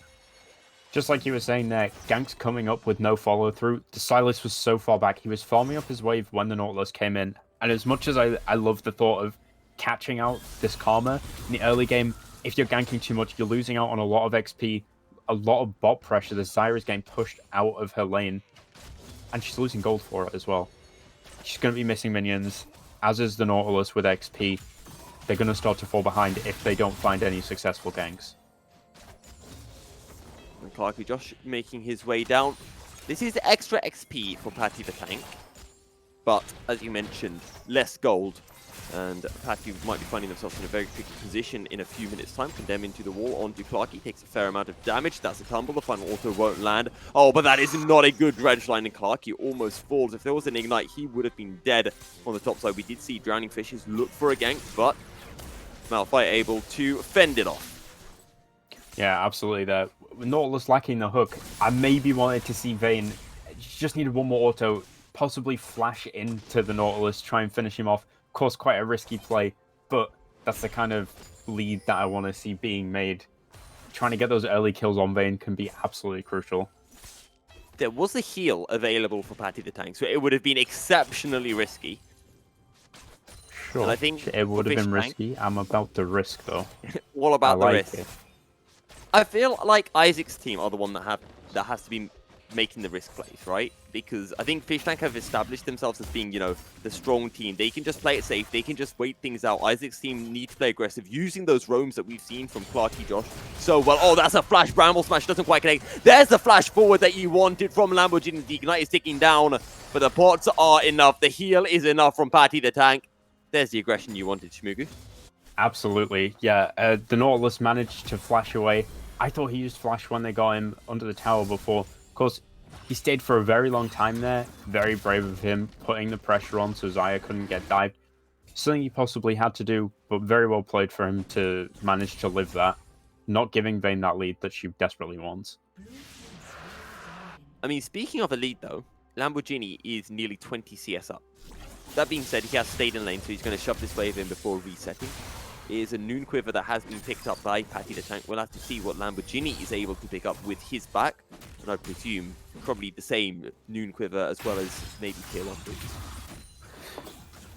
Just like you were saying there, ganks coming up with no follow-through. The Silas was so far back. He was farming up his wave when the Nautilus came in. And as much as I love the thought of catching out this Karma in the early game, if you're ganking too much, you're losing out on a lot of XP, a lot of bot pressure. The Xayah is getting pushed out of her lane, and she's losing gold for it as well. She's going to be missing minions, as is the Nautilus with XP. They're going to start to fall behind if they don't find any successful ganks. And Clarky Josh making his way down. This is extra XP for Patty the Tank, but as you mentioned, less gold. And Patty might be finding themselves in a very tricky position in a few minutes' time. Condemn into the wall onto Clarky. Takes a fair amount of damage. That's a tumble. The final auto won't land. Oh, but that is not a good dredge line. And Clarky almost falls. If there was an ignite, he would have been dead on the top side. We did see Drowning Fishes look for a gank, but Malphite able to fend it off. Yeah, absolutely there. With Nautilus lacking the hook, I maybe wanted to see Vayne. Just needed one more auto. Possibly flash into the Nautilus, try and finish him off. Of course, quite a risky play, but that's the kind of lead that I want to see being made. Trying to get those early kills on Vayne can be absolutely crucial. There was a heal available for Patty the Tank, so it would have been exceptionally risky. Sure, and I think it would have been Tank, risky. I'm about the risk, though. All about the like risk. it. I feel like Isaac's team are the one that has to be making the risk plays, right? Because I think Fish Tank have established themselves as being, the strong team. They can just play it safe. They can just wait things out. Isaac's team need to play aggressive, using those roams that we've seen from Clarky Josh so well. Oh, that's a flash. Bramble Smash doesn't quite connect. There's the flash forward that you wanted from Lamborghini. The Ignite is ticking down, but the pots are enough. The heal is enough from Patty the Tank. There's the aggression you wanted, Shmugu. Absolutely, yeah. The Nautilus managed to flash away. I thought he used flash when they got him under the tower before. Of course, he stayed for a very long time there. Very brave of him, putting the pressure on so Xayah couldn't get dived. Something he possibly had to do, but very well played for him to manage to live that. Not giving Vayne that lead that she desperately wants. I mean, speaking of a lead, though, Lamborghini is nearly 20 CS up. That being said, he has stayed in lane, so he's going to shove this wave in before resetting. It is a Noon Quiver that has been picked up by Patty the Tank. We'll have to see what Lamborghini is able to pick up with his back. And I presume probably the same Noon Quiver as well as maybe Tier 1 boots.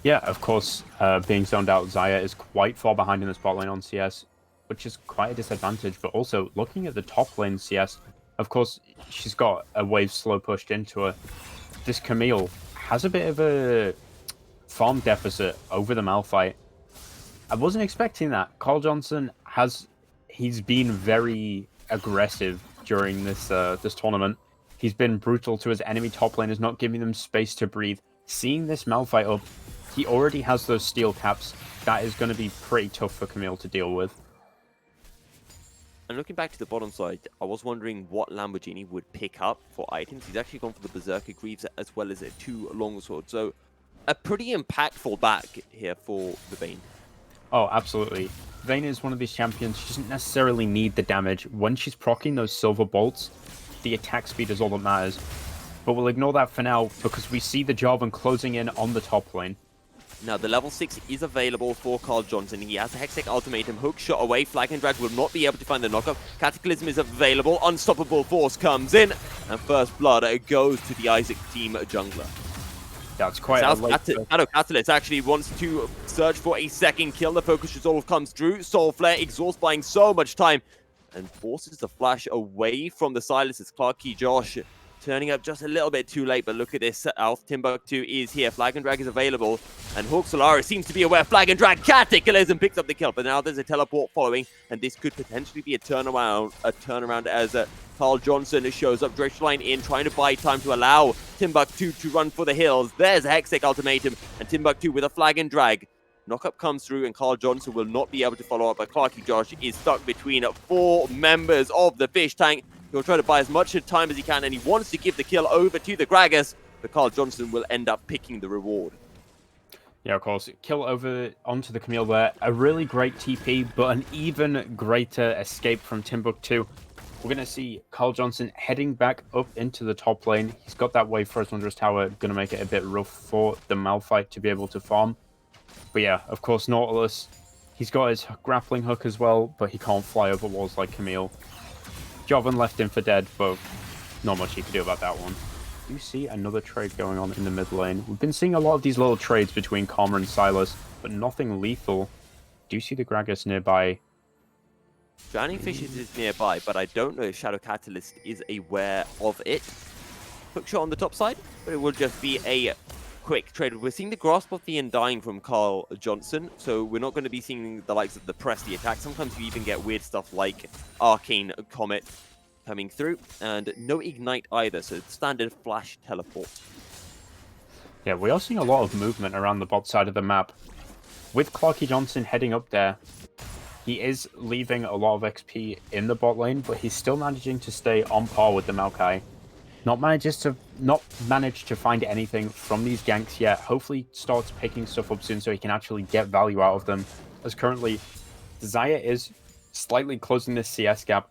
Yeah, of course, being zoned out, Xayah is quite far behind in the spot lane on CS, which is quite a disadvantage. But also, looking at the top lane CS, of course, she's got a wave slow pushed into her. This Camille has a bit of a farm deficit over the Malphite. I wasn't expecting that. Carl Johnson he's been very aggressive during this this tournament. He's been brutal to his enemy top laners, not giving them space to breathe. Seeing this Malphite up, he already has those steel caps. That is going to be pretty tough for Camille to deal with. And looking back to the bottom side, I was wondering what Lamborghini would pick up for items. He's actually gone for the Berserker Greaves as well as 2 longswords. So a pretty impactful back here for the Vayne. Oh, absolutely. Vayne is one of these champions. She doesn't necessarily need the damage. When she's proccing those silver bolts, the attack speed is all that matters. But we'll ignore that for now because we see the Jarvan closing in on the top lane. Now, the level 6 is available for Carl Johnson. He has a Hextech Ultimatum, hook shot away, Flag and Drag will not be able to find the knockup. Cataclysm is available, Unstoppable Force comes in, and First Blood goes to the Isaac team jungler. That's quite a late... Shadow Catalyst actually wants to search for a second kill. The focus resolve comes through. Soul Flare exhaust buying so much time and forces the flash away from the silence as Clarky Josh turning up just a little bit too late, but look at this. Alf Timbuktu is here. Flag and Drag is available, and Hawk Solaris seems to be aware. Flag and Drag Cataclysm picks up the kill, but now there's a teleport following, and this could potentially be a turnaround as Carl Johnson shows up. Dredgeline in, trying to buy time to allow Timbuktu to run for the hills. There's a Hextech Ultimatum, and Timbuktu with a Flag and Drag. Knockup comes through, and Carl Johnson will not be able to follow up, but Clarky Josh is stuck between 4 members of the fish tank. He'll try to buy as much time as he can, and he wants to give the kill over to the Gragas, but Carl Johnson will end up picking the reward. Yeah, of course. Kill over onto the Camille there. A really great TP, but an even greater escape from Timbuktu. We're going to see Carl Johnson heading back up into the top lane. He's got that wave for his Wondrous Tower, going to make it a bit rough for the Malphite to be able to farm. But yeah, of course, Nautilus, he's got his grappling hook as well, but he can't fly over walls like Camille. Jarvan left him for dead, but not much he could do about that one. You see another trade going on in the mid lane. We've been seeing a lot of these little trades between Karma and Silas, but nothing lethal. Do you see the Gragas nearby? Drowning Fishes is nearby, but I don't know if Shadow Catalyst is aware of it. Hook shot on the top side, but it will just be a quick trade. We're seeing the Grasp of the Undying from Carl Johnson, so we're not going to be seeing the likes of the press, the attack. Sometimes you even get weird stuff like Arcane Comet coming through, and no Ignite either, so standard flash teleport. Yeah, we are seeing a lot of movement around the bot side of the map. With Clarky Johnson heading up there, he is leaving a lot of XP in the bot lane, but he's still managing to stay on par with the Maokai. Not managed to find anything from these ganks yet. Hopefully starts picking stuff up soon so he can actually get value out of them. As currently, Xayah is slightly closing this CS gap,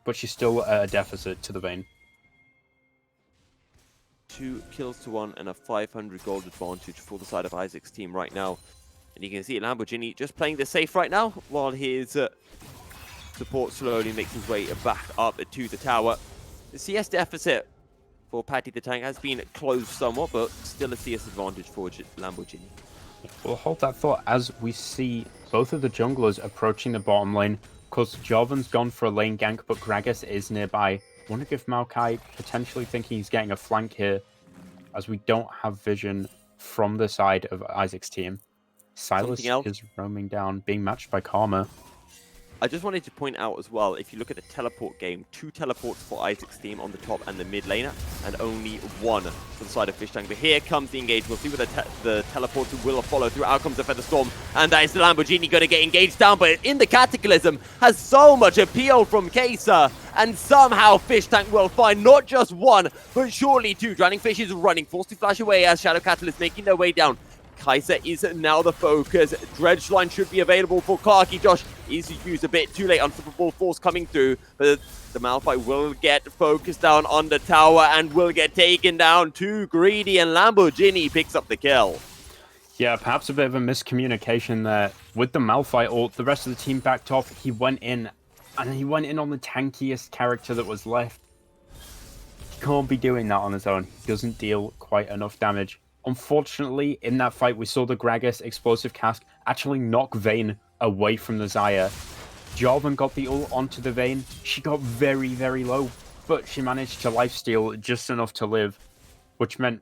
but she's still at a deficit to the Vayne. 2 kills to 1 and a 500 gold advantage for the side of Isaac's team right now. And you can see Lamborghini just playing the safe right now, while his support slowly makes his way back up to the tower. The CS deficit for Patty the Tank has been closed somewhat, but still a CS advantage for Lamborghini. We'll hold that thought as we see both of the junglers approaching the bottom lane. Of course, Jarvan's gone for a lane gank, but Gragas is nearby. Wonder if Maokai potentially thinking he's getting a flank here, as we don't have vision from the side of Isaac's team. Silas is roaming down, being matched by Karma. I just wanted to point out as well, if you look at the teleport game, 2 teleports for Isaac's team on the top and the mid laner, and only 1 for the side of Fish Tank. But here comes the engage. We'll see whether the teleports will follow through. Out comes the Featherstorm, and that is the Lamborghini going to get engaged down. But in the Cataclysm has so much appeal from Kai'Sa, and somehow Fish Tank will find not just 1, but surely 2. Drowning Fish is running, forced to flash away as Shadow Catalyst making their way down. Kai'Sa is now the focus. Dredgeline should be available for Clarky Josh. Is used a bit too late. Unstoppable Force coming through, but the Malphite will get focused down on the tower and will get taken down. Too greedy, and Lamborghini picks up the kill. Yeah, perhaps a bit of a miscommunication there. With the Malphite ult, the rest of the team backed off. He went in, and he went in on the tankiest character that was left. He can't be doing that on his own. He doesn't deal quite enough damage. Unfortunately, in that fight, we saw the Gragas Explosive Cask actually knock Vayne away from the Xayah. Jarvan got the ult onto the Vayne. She got very, very low, but she managed to lifesteal just enough to live, which meant,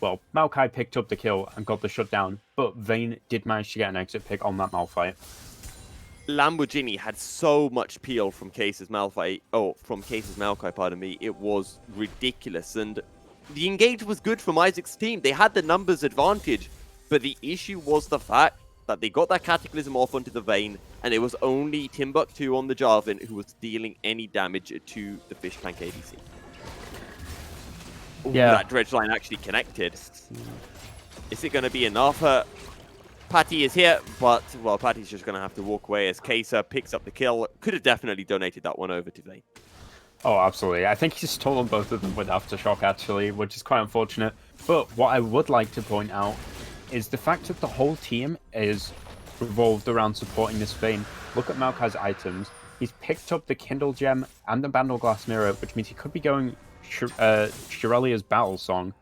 well, Maokai picked up the kill and got the shutdown, but Vayne did manage to get an exit pick on that Malphite. Lamborghini had so much peel from Kai'Sa's Maokai, pardon me. It was ridiculous, and the engage was good from Isaac's team. They had the numbers advantage, but the issue was the fact that they got that Cataclysm off onto the Vayne, and it was only Timbuktu on the Jarvan who was dealing any damage to the Fish Tank ADC. Yeah. That Dredgeline actually connected. Is it going to be enough? Patty is here, but, well, Patty's just going to have to walk away as Kai'Sa picks up the kill. Could have definitely donated that one over to Vayne. Oh, absolutely. I think he's stolen both of them with Aftershock, actually, which is quite unfortunate. But what I would like to point out is the fact that the whole team is revolved around supporting this Vayne. Look at Maokai's items. He's picked up the Kindle Gem and the Bandle Glass Mirror, which means he could be going Shirelia's Battle Song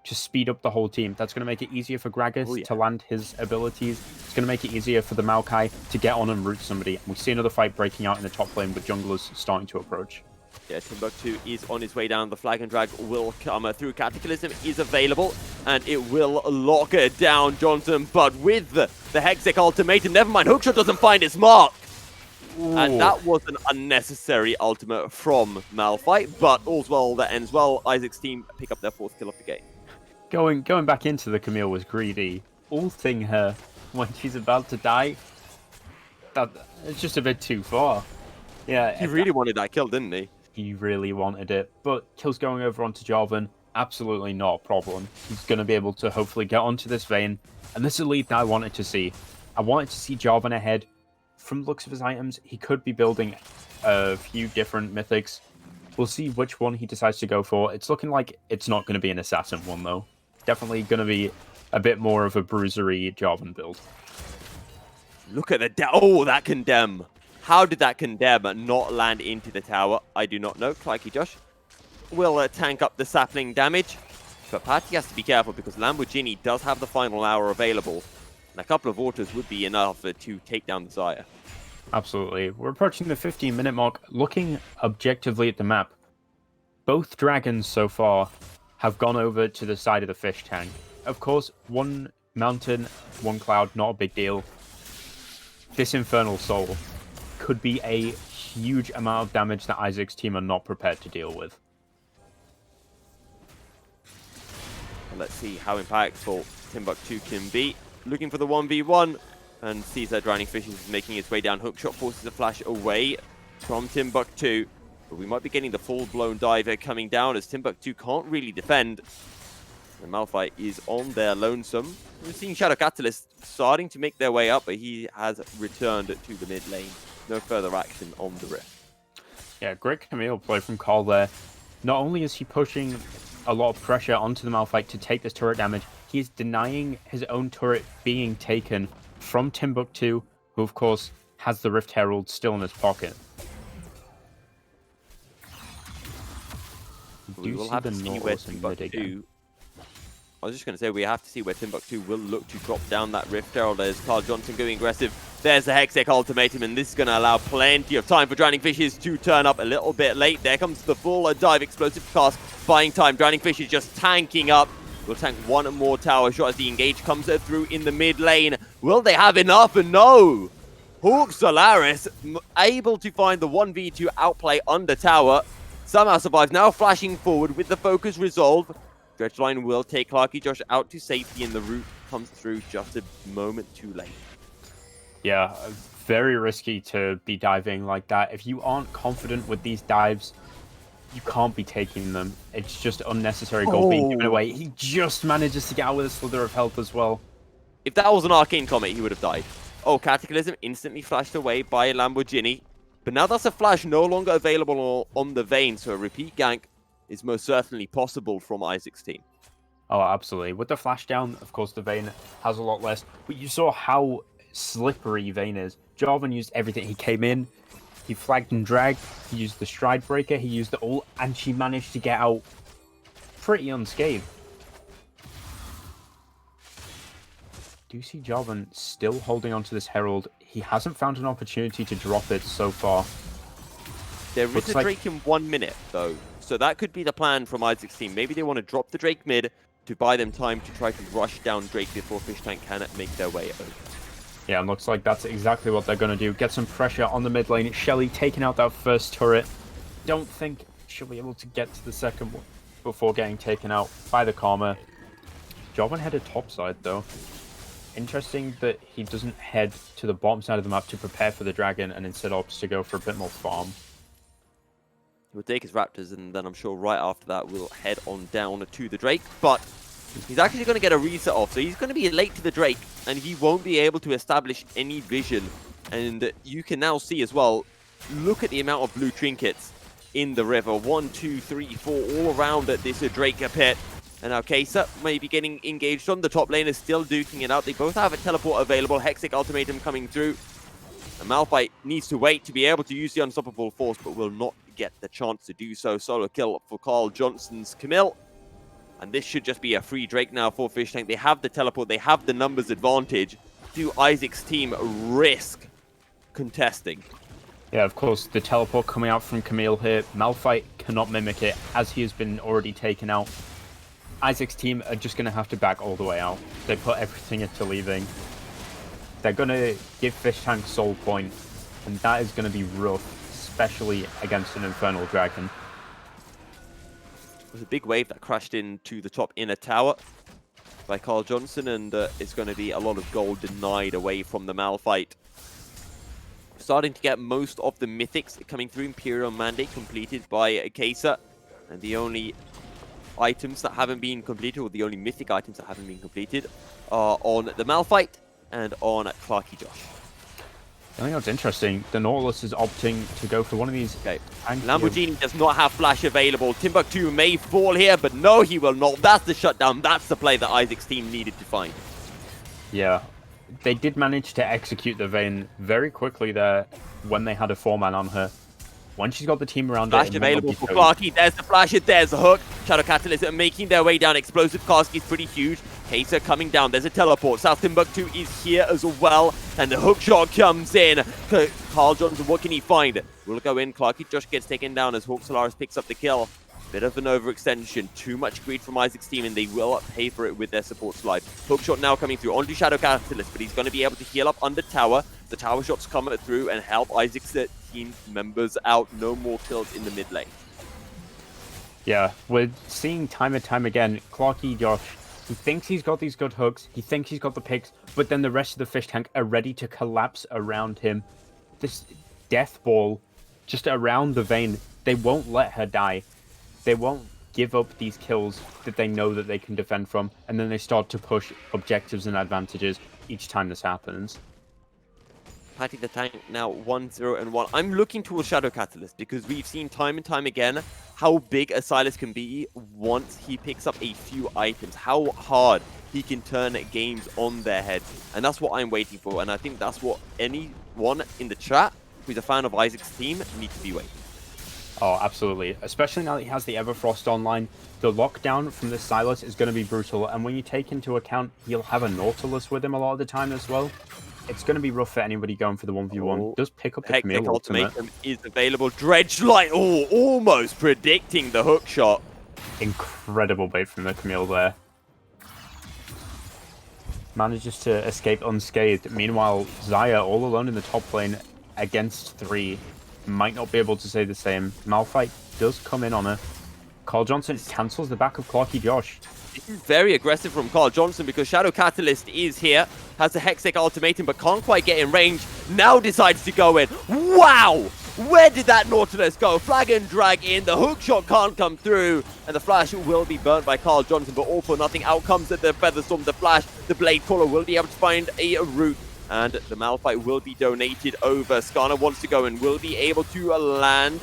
to speed up the whole team. That's going to make it easier for Gragas to land his abilities. It's going to make it easier for the Maokai to get on and root somebody. And we see another fight breaking out in the top lane with junglers starting to approach. Yeah, Timbuktu is on his way down. The Flag and Drag will come through. Cataclysm is available, and it will lock it down, Johnson. But with the Hextech ultimatum, never mind, Hookshot doesn't find its mark. Ooh. And that was an unnecessary ultimate from Malphite, but all's well that ends well. Isaac's team pick up their 4th kill of the game. Going back into the Camille was greedy. Ulting her when she's about to die, it's just a bit too far. Yeah, he really wanted that kill, didn't he? He really wanted it, but kill's going over onto Jarvan, absolutely not a problem. He's going to be able to hopefully get onto this Vayne, and this is a lead that I wanted to see. I wanted to see Jarvan ahead. From the looks of his items, he could be building a few different mythics. We'll see which one he decides to go for. It's looking like it's not going to be an assassin one, though. Definitely going to be a bit more of a bruisery Jarvan build. Look at the... Oh, that condemn. How did that condemn not land into the tower? I do not know. Crikey Josh will tank up the sapling damage. But Patty has to be careful because Lamborghini does have the final hour available. And a couple of autos would be enough to take down the Xayah. Absolutely. We're approaching the 15-minute mark. Looking objectively at the map, both dragons so far have gone over to the side of the fish tank. Of course, one mountain, one cloud, not a big deal. This Infernal Soul could be a huge amount of damage that Isaac's team are not prepared to deal with. Let's see how impactful Timbuktu can be. Looking for the 1v1, and Caesar Drowning Fishes is making his way down. Hookshot forces a flash away from Timbuktu, but we might be getting the full-blown diver coming down as Timbuktu can't really defend. And Malphite is on their lonesome. We're seeing Shadow Catalyst starting to make their way up, but he has returned to the mid lane. No further action on the Rift. Yeah, great Camille play from Carl there. Not only is he pushing a lot of pressure onto the Malphite to take this turret damage, he is denying his own turret being taken from Timbuktu, who of course has the Rift Herald still in his pocket. We will have to see where Timbuktu... I was just going to say, we have to see where Timbuktu will look to drop down that Rift Herald. There's Carl Johnson going aggressive. There's the Hextech ultimatum, and this is going to allow plenty of time for Drowning Fishes to turn up a little bit late. There comes the full dive explosive cast, buying time. Drowning Fishes just tanking up. We'll tank one more tower shot as the engage comes through in the mid lane. Will they have enough? No! Hawk Solaris able to find the 1v2 outplay under tower. Somehow survives, now flashing forward with the focus resolve. Dredgeline will take Clarky Josh out to safety, and the route comes through just a moment too late. Yeah, very risky to be diving like that. If you aren't confident with these dives, you can't be taking them. It's just unnecessary gold being given away. He just manages to get out with a slither of health as well. If that was an Arcane Comet, he would have died. Oh, Cataclysm instantly flashed away by a Lamborghini. But now that's a flash no longer available on the Vayne, so a repeat gank is most certainly possible from Isaac's team. Oh, absolutely. With the flash down, of course, the Vayne has a lot less. But you saw how slippery Vayne is. Jarvan used everything. He came in, he flagged and dragged, he used the Stride Breaker, he used the ult, and she managed to get out pretty unscathed. Do you see Jarvan still holding onto this Herald? He hasn't found an opportunity to drop it so far. There is a Drake in 1 minute, though. So that could be the plan from Isaac's team. Maybe they want to drop the Drake mid to buy them time to try to rush down Drake before Fish Tank can make their way over. Yeah, and looks like that's exactly what they're going to do. Get some pressure on the mid lane. Shelly taking out that first turret. Don't think she'll be able to get to the second one before getting taken out by the Karma. Jarvan headed topside, though. Interesting that he doesn't head to the bottom side of the map to prepare for the dragon and instead opts to go for a bit more farm. He'll take his Raptors, and then I'm sure right after that we'll head on down to the Drake. But he's actually going to get a reset off, so he's going to be late to the Drake, and he won't be able to establish any vision. And you can now see as well, look at the amount of blue trinkets in the river. 1, 2, 3, 4 all around at this Drake pit. And now Kesa may be getting engaged on. The top lane is still duking it out. They both have a teleport available. Hexic Ultimatum coming through. And Malphite needs to wait to be able to use the Unstoppable Force, but will not get the chance to do so. Solo kill for Carl Johnson's Camille. And this should just be a free Drake now for Fish Tank. They have the teleport. They have the numbers advantage. Do Isaac's team risk contesting? Yeah, of course, the teleport coming out from Camille here. Malphite cannot mimic it, as he has been already taken out. Isaac's team are just going to have to back all the way out. They put everything into leaving. They're going to give Fish Tank Soul Point, and that is going to be rough, especially against an Infernal Dragon. It was a big wave that crashed into the top inner tower by Carl Johnson, and it's going to be a lot of gold denied away from the Malphite. Starting to get most of the mythics coming through. Imperial Mandate completed by Kesa, and the only items that haven't been completed, or the only mythic items that haven't been completed, are on the Malphite and on Clarky Josh. I think that's interesting. The Nautilus is opting to go for one of these. Okay, Lamborghini does not have flash available. Timbuktu may fall here, but no, he will not. That's the shutdown. That's the play that Isaac's team needed to find. Yeah, they did manage to execute the Vayne very quickly there when they had a 4-man on her. Once she's got the team around Flash it, available for Clarky. There's the flash, there's the hook. Shadow Catalyst are making their way down. Explosive Karski is pretty huge. Kesa coming down. There's a teleport. South Timbuktu is here as well. And the hook shot comes in. Carl Johnson, what can he find? Will it go in? Clarky Josh gets taken down as Hawk Solaris picks up the kill. Bit of an overextension. Too much greed from Isaac's team, and they will pay for it with their support slide. Hookshot now coming through onto Shadow Catalyst, but he's going to be able to heal up under tower. The tower shots come through and help Isaac's team members out. No more kills in the mid lane. Yeah, we're seeing time and time again, Clarky Josh, he thinks he's got these good hooks, he thinks he's got the picks, but then the rest of the Fish Tank are ready to collapse around him. This death ball just around the Vayne, they won't let her die. They won't give up these kills that they know that they can defend from, and then they start to push objectives and advantages each time this happens. Patty the Tank now 1-0-1. I'm looking towards Shadow Catalyst because we've seen time and time again how big a Silas can be once he picks up a few items, how hard he can turn games on their heads. And that's what I'm waiting for, and I think that's what anyone in the chat who's a fan of Isaac's team needs to be waiting. Oh, absolutely. Especially now that he has the Everfrost online, the lockdown from this Silas is going to be brutal, and when you take into account he'll have a Nautilus with him a lot of the time as well, it's going to be rough for anybody going for the 1v1. Does pick up the Camille ultimate. Is available. Dredge Light, almost predicting the hook shot. Incredible bait from the Camille there. Manages to escape unscathed. Meanwhile, Xayah all alone in the top lane against 3. Might not be able to say the same. Malphite does come in on her. Carl Johnson cancels the back of Clarky Josh. This is very aggressive from Carl Johnson because Shadow Catalyst is here, has the Hexic Ultimatum, but can't quite get in range. Now decides to go in. Wow! Where did that Nautilus go? Flag and drag in. The hook shot can't come through, and the flash will be burnt by Carl Johnson, but all for nothing. Out comes the Featherstorm, the flash. The Blade Caller will be able to find a route, and the Malphite will be donated over. Skarner wants to go and will be able to land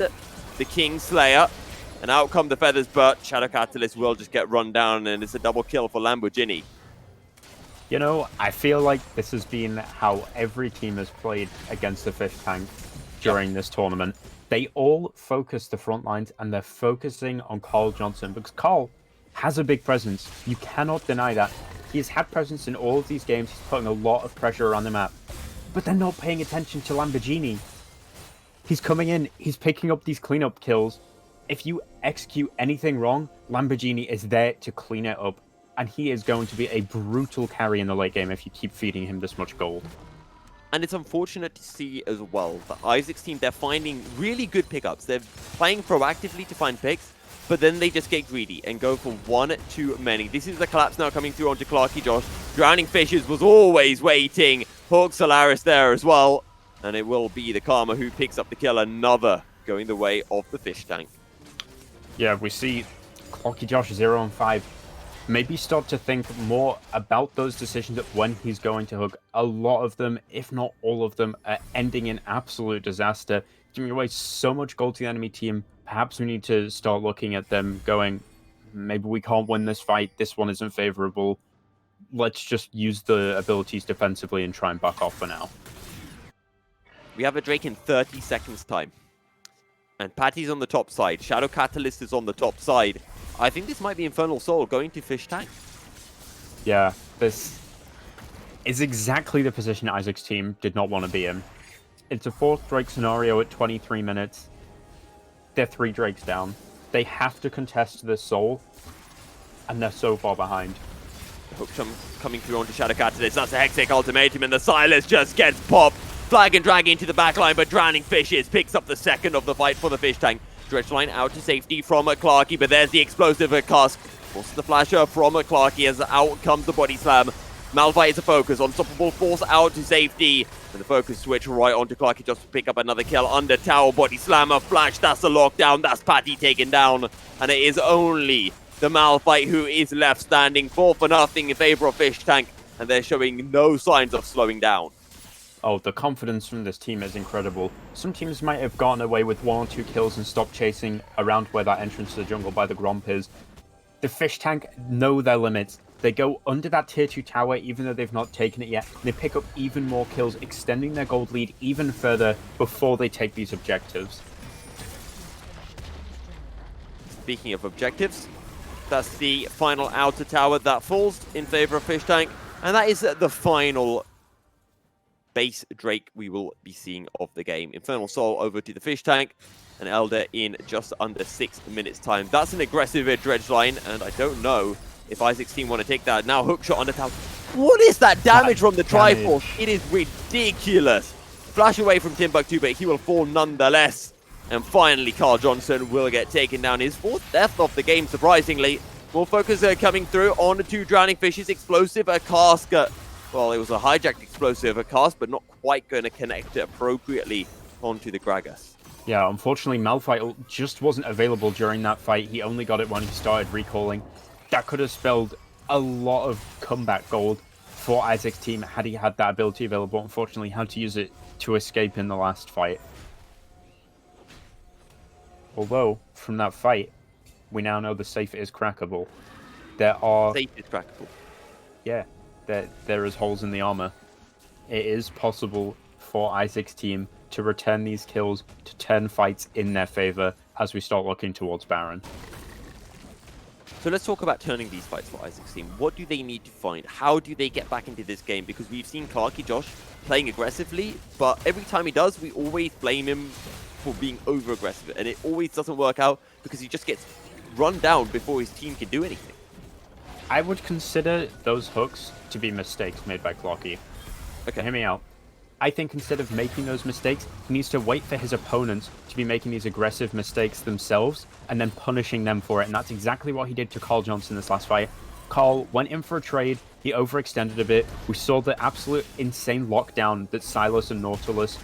the Kingslayer. And out come the feathers, but Shadow Catalyst will just get run down, and it's a double kill for Lamborghini. You know, I feel like this has been how every team has played against the Fish Tank during this tournament. They all focus the front lines, and they're focusing on Carl Johnson, because Carl has a big presence. You cannot deny that. He's had presence in all of these games. He's putting a lot of pressure around the map. But they're not paying attention to Lamborghini. He's coming in, he's picking up these cleanup kills. If you execute anything wrong, Lamborghini is there to clean it up. And he is going to be a brutal carry in the late game if you keep feeding him this much gold. And it's unfortunate to see as well that Isaac's team, they're finding really good pickups. They're playing proactively to find picks, but then they just get greedy and go for one too many. This is the collapse now coming through onto Clarky Josh. Drowning Fishes was always waiting. Hawk Solaris there as well. And it will be the Karma who picks up the kill. Another going the way of the Fish Tank. Yeah, we see Clarky Josh 0-5. Maybe start to think more about those decisions of when he's going to hook. A lot of them, if not all of them, are ending in absolute disaster, giving away so much gold to the enemy team, perhaps we need to start looking at them going, maybe we can't win this fight, this one isn't favorable. Let's just use the abilities defensively and try and back off for now. We have a Drake in 30 seconds time. And Patty's on the top side. Shadow Catalyst is on the top side. I think this might be Infernal Soul going to Fish Tank. Yeah, this is exactly the position Isaac's team did not want to be in. It's a 4th Drake scenario at 23 minutes. They're 3 Drakes down. They have to contest this Soul, and they're so far behind. Hookshot coming through onto Shadow Catalyst. That's a Hextech Ultimatum, and the Silas just gets popped. Flag and drag into the backline, but Drowning Fishes picks up the second of the fight for the Fish Tank. Dredgeline out to safety from Clarky, but there's the explosive cask. Forces the flasher from Clarky as out comes the body slam. Malphite is a focus. Unstoppable Force out to safety. And the focus switch right onto Clarky just to pick up another kill under tower. Body slammer, flash, that's a lockdown. That's Patty taken down. And it is only the Malphite who is left standing 4-0 in favor of Fish Tank. And they're showing no signs of slowing down. Oh, the confidence from this team is incredible. Some teams might have gotten away with 1 or 2 kills and stopped chasing around where that entrance to the jungle by the Gromp is. The Fish Tank know their limits. They go under that tier 2 tower even though they've not taken it yet. They pick up even more kills, extending their gold lead even further before they take these objectives. Speaking of objectives, that's the final outer tower that falls in favor of Fish Tank. And that is the final base Drake we will be seeing of the game. Infernal Soul over to the Fish Tank, and Elder in just under 6 minutes time. That's an aggressive dredge line, and I don't know if Isaac's team want to take that. Now Hookshot on the tower. What is that damage from the Triforce? It is ridiculous. Flash away from Timbuktu, but he will fall nonetheless. And finally, Carl Johnson will get taken down. His 4th death of the game, surprisingly. More focus coming through on the 2 Drowning Fishes. Explosive cask. Well, it was a hijacked explosive cast, but not quite going to connect it appropriately onto the Gragas. Yeah, unfortunately, Malphite just wasn't available during that fight. He only got it when he started recalling. That could have spelled a lot of comeback gold for Isaac's team had he had that ability available. Unfortunately, he had to use it to escape in the last fight. Although, from that fight, we now know the safe is crackable. There are... Safe is crackable. Yeah. There is holes in the armor. It is possible for Isaac's team to return these kills, to turn fights in their favor as we start looking towards Baron. So let's talk about turning these fights for Isaac's team. What do they need to find? How do they get back into this game? Because we've seen Clarky Josh playing aggressively, but every time he does, we always blame him for being over-aggressive. And it always doesn't work out because he just gets run down before his team can do anything. I would consider those hooks to be mistakes made by Clarky. Okay. Hear me out. I think instead of making those mistakes, he needs to wait for his opponents to be making these aggressive mistakes themselves and then punishing them for it. And that's exactly what he did to Carl Johnson this last fight. Carl went in for a trade. He overextended a bit. We saw the absolute insane lockdown that Silas and Nautilus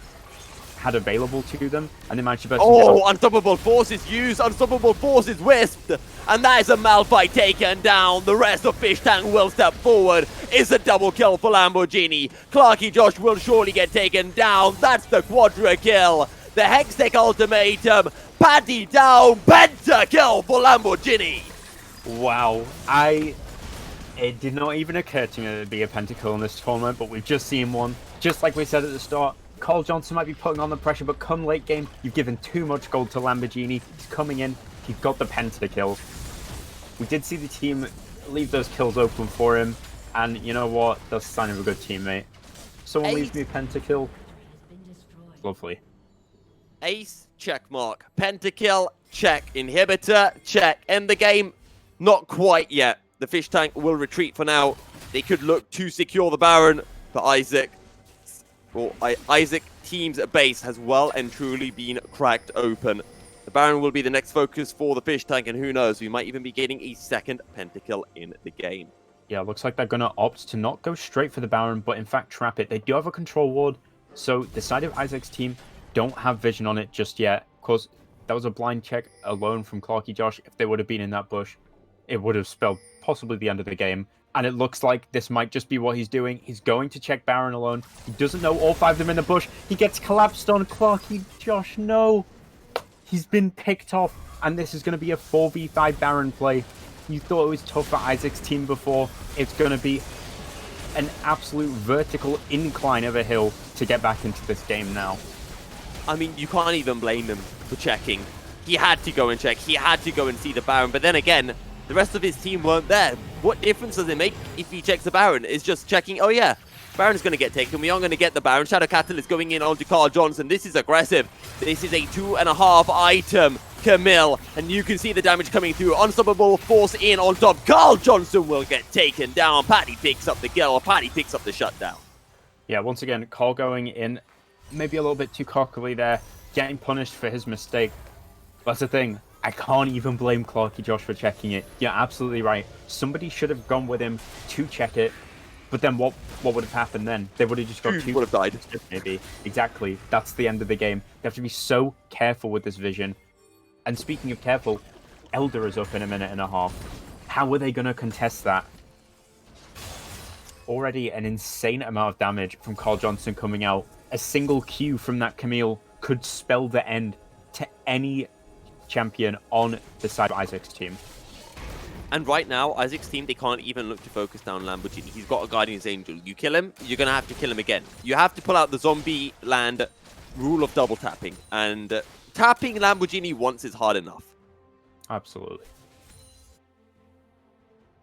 had available to them, and they managed to burst. Oh, Unstoppable Force is used, Unstoppable Force is whisked, and that is a Malphite taken down. The rest of Fish Tank will step forward. It's a double kill for Lamborghini. Clarky Josh will surely get taken down. That's the quadra kill. The Hextech Ultimatum, Patty down, penta kill for Lamborghini. Wow, it did not even occur to me that there'd be a pentakill in this tournament, but we've just seen one. Just like we said at the start, Carl Johnson might be putting on the pressure, but come late game, you've given too much gold to Lamborghini. He's coming in, he's got the pentakill. We did see the team leave those kills open for him, and you know what? That's a sign of a good teammate. Someone leaves me a pentakill. Lovely. Ace, check mark. Pentakill, check. Inhibitor, check. End the game, not quite yet. The Fish Tank will retreat for now. They could look to secure the Baron, but Isaac team's base has well and truly been cracked open. The Baron will be the next focus for the Fish Tank, and who knows, we might even be getting a second pentakill in the game. Yeah, looks like they're going to opt to not go straight for the Baron, but in fact trap it. They do have a control ward, so the side of Isaac's team don't have vision on it just yet. Of course, that was a blind check alone from Clarky Josh. If they would have been in that bush, it would have spelled possibly the end of the game. And it looks like this might just be what he's doing. He's going to check Baron alone. He doesn't know all 5 of them in the bush. He gets collapsed on. Clarky Josh, no. He's been picked off, and this is going to be a 4v5 Baron play. You thought it was tough for Isaac's team before. It's going to be an absolute vertical incline of a hill to get back into this game now. I mean, you can't even blame him for checking. He had to go and check. He had to go and see the Baron. But then again, the rest of his team weren't there. What difference does it make if he checks the Baron? It's just checking, oh yeah, Baron's going to get taken. We are going to get the Baron. Shadow Cattle is going in onto Carl Johnson. This is aggressive. This is a 2.5 item Camille. And you can see the damage coming through. Unstoppable force in on top. Carl Johnson will get taken down. Paddy picks up the kill. Paddy picks up the shutdown. Yeah, once again, Carl going in maybe a little bit too cockily there. Getting punished for his mistake. That's the thing. I can't even blame Clarky Josh for checking it. You're absolutely right. Somebody should have gone with him to check it. But then what would have happened then? They would have just got two. Would have died. Maybe. Exactly. That's the end of the game. You have to be so careful with this vision. And speaking of careful, Elder is up in a minute and a half. How are they going to contest that? Already an insane amount of damage from Carl Johnson coming out. A single Q from that Camille could spell the end to any champion on the side of Isaac's team. And right now, Isaac's team, they can't even look to focus down Lamborghini. He's got a Guardian's Angel. You kill him, you're going to have to kill him again. You have to pull out the zombie land rule of double tapping. And tapping Lamborghini once is hard enough. Absolutely.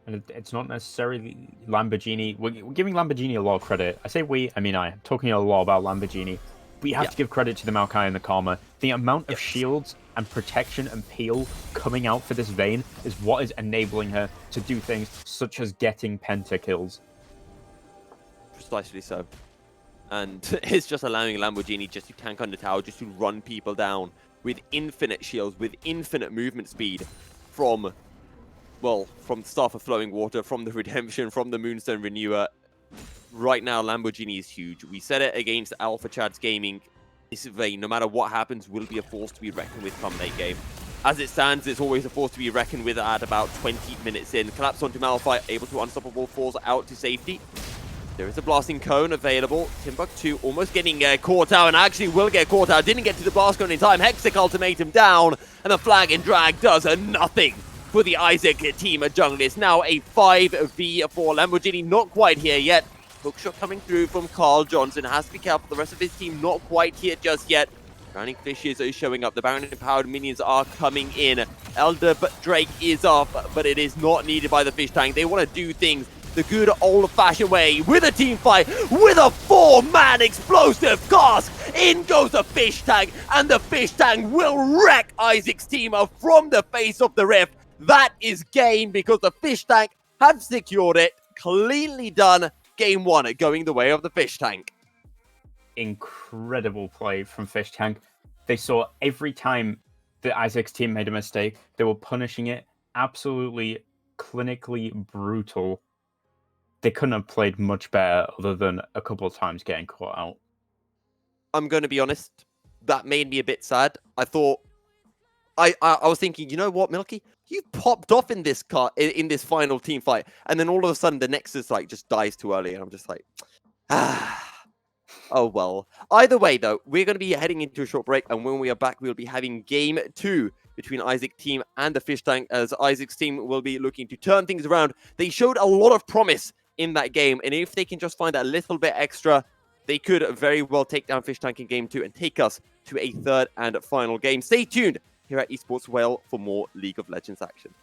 And it's not necessarily Lamborghini. We're giving Lamborghini a lot of credit. I say we, I mean I'm talking a lot about Lamborghini. But you have to give credit to the Maokai and the Karma. The amount of shields and protection and peel coming out for this Vayne is what is enabling her to do things such as getting pentakills. Precisely so. And it's just allowing Lamborghini just to tank on the tower, just to run people down with infinite shields, with infinite movement speed from, well, from Staff of Flowing Water, from the Redemption, from the Moonstone Renewer. Right now, Lamborghini is huge. We said it against Alpha Chads Gaming. This Vayne, no matter what happens, will be a force to be reckoned with come late game. As it stands, it's always a force to be reckoned with at about 20 minutes in. Collapse onto Malphite, able to unstoppable force out to safety. There is a blasting cone available. Timbuktu almost getting caught out, and actually will get caught out. Didn't get to the blast cone in time. Hexic ultimatum down, and the flag and drag does nothing for the Isaac team at jungle. It's now a 5v4. Lamborghini not quite here yet. Hookshot coming through from Carl Johnson. Has to be careful. The rest of his team not quite here just yet. Drowning Fishes are showing up. The Baron empowered minions are coming in. Elder Drake is off, but it is not needed by the fish tank. They want to do things the good old-fashioned way with a team fight, with a 4-man explosive cask. In goes the fish tank, and the fish tank will wreck Isaac's team from the face of the rift. That is game because the fish tank have secured it. Cleanly done. Game 1 going the way of the fish tank. Incredible play from Fish Tank. They saw every time that Isaac's team made a mistake, they were punishing it. Absolutely clinically brutal. They couldn't have played much better other than a couple of times getting caught out. I'm going to be honest, that made me a bit sad. I thought, I was thinking, you know what, Milky? You popped off in this in this final team fight, and then all of a sudden the Nexus like just dies too early, and I'm just like, oh well. Either way, though, we're going to be heading into a short break, and when we are back, we'll be having game 2 between Isaac team and the fish tank, as Isaac's team will be looking to turn things around. They showed a lot of promise in that game, and if they can just find a little bit extra, they could very well take down fish tank in game 2 and take us to a third and final game. Stay tuned here at EsportsWales for more League of Legends action.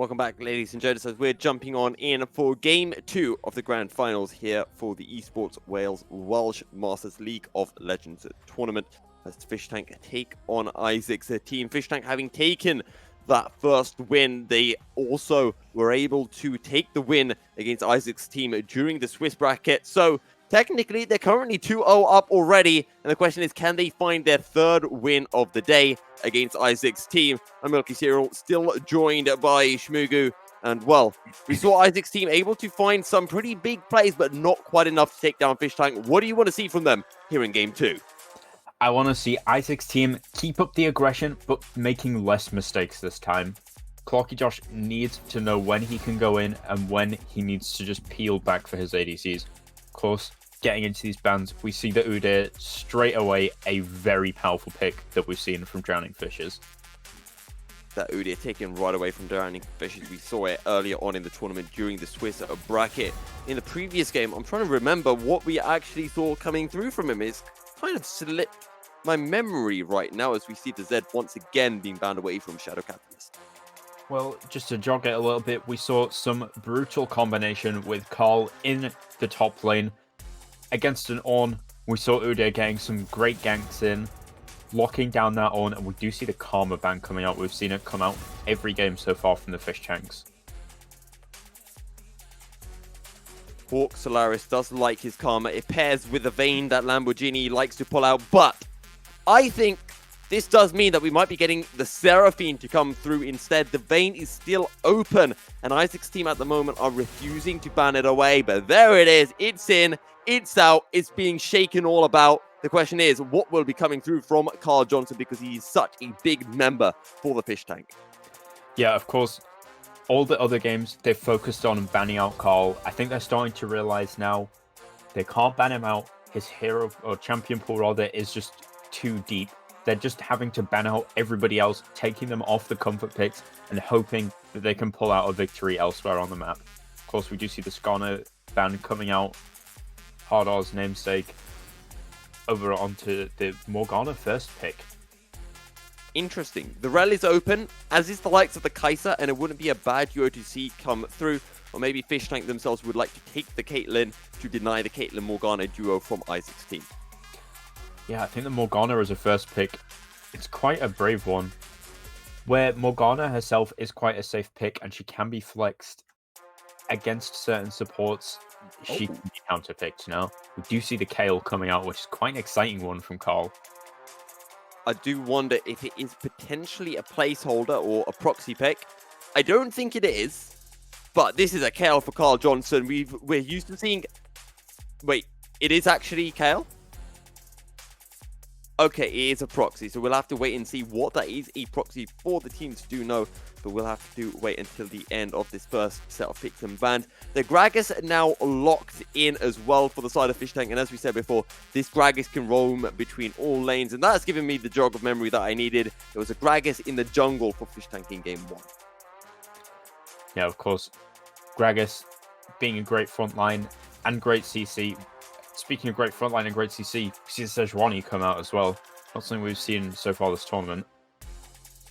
Welcome back, ladies and gentlemen, as we're jumping on in for Game 2 of the Grand Finals here for the Esports Wales Welsh Masters League of Legends tournament. As Fish Tank take on Isaac's team. Fish Tank having taken that first win, they also were able to take the win against Isaac's team during the Swiss bracket. So technically, they're currently 2-0 up already. And the question is, can they find their third win of the day against Isaac's team? I'm Milky Serial, still joined by Shmugu. And, well, we saw Isaac's team able to find some pretty big plays, but not quite enough to take down Fish Tank. What do you want to see from them here in Game 2? I want to see Isaac's team keep up the aggression, but making less mistakes this time. Clocky Josh needs to know when he can go in and when he needs to just peel back for his ADCs. Of course, getting into these bans, we see that Udyr straight away a very powerful pick that we've seen from Drowning Fishes. That Udyr taken right away from Drowning Fishes. We saw it earlier on in the tournament during the Swiss bracket. In the previous game, I'm trying to remember what we actually saw coming through from him. It's kind of slipped my memory right now as we see the Zed once again being banned away from Shadow Catalyst. Well, just to jog it a little bit, we saw some brutal combination with Carl in the top lane. Against an Ornn, we saw Udyr getting some great ganks in, locking down that Ornn, and we do see the Karma ban coming out. We've seen it come out every game so far from the Fish Tanks. Hawk Solaris does like his Karma. It pairs with the Vayne that Lamborghini likes to pull out, but I think this does mean that we might be getting the Seraphine to come through instead. The Vayne is still open, and Isaac's team at the moment are refusing to ban it away, but there it is. It's in, it's out, it's being shaken all about. The question is, what will be coming through from Carl Johnson, because he's such a big member for the Fish Tank. Yeah, of course, all the other games, they've focused on banning out Carl. I think they're starting to realize now they can't ban him out. His hero, or champion pool rather, is just too deep. They're just having to ban out everybody else, taking them off the comfort picks and hoping that they can pull out a victory elsewhere on the map. Of course, we do see the Skarner ban coming out. Hardar's namesake over onto the Morgana first pick. Interesting. The rel is open, as is the likes of the Kai'Sa, and it wouldn't be a bad duo to see come through. Or maybe Fish Tank themselves would like to take the Caitlyn to deny the Caitlyn-Morgana duo from Isaac's team. Yeah, I think the Morgana as a first pick, it's quite a brave one. Where Morgana herself is quite a safe pick and she can be flexed against certain supports, she can be counterpicked now. We do see the Kayle coming out, which is quite an exciting one from Carl. I do wonder if it is potentially a placeholder or a proxy pick. I don't think it is, but this is a Kayle for Carl Johnson. We're used to seeing... Wait, it is actually Kayle? Okay, it is a proxy, so we'll have to wait and see what that is a proxy for. The teams do know, but we'll have to wait until the end of this first set of picks and bans. The Gragas now locked in as well for the side of Fish Tank, and as we said before, this Gragas can roam between all lanes, and that's given me the jog of memory that I needed. There was a Gragas in the jungle for Fish Tank in Game 1. Yeah, of course. Gragas being a great front line and great CC. Speaking of great frontline and great CC, we see the Sejuani come out as well. Not something we've seen so far this tournament.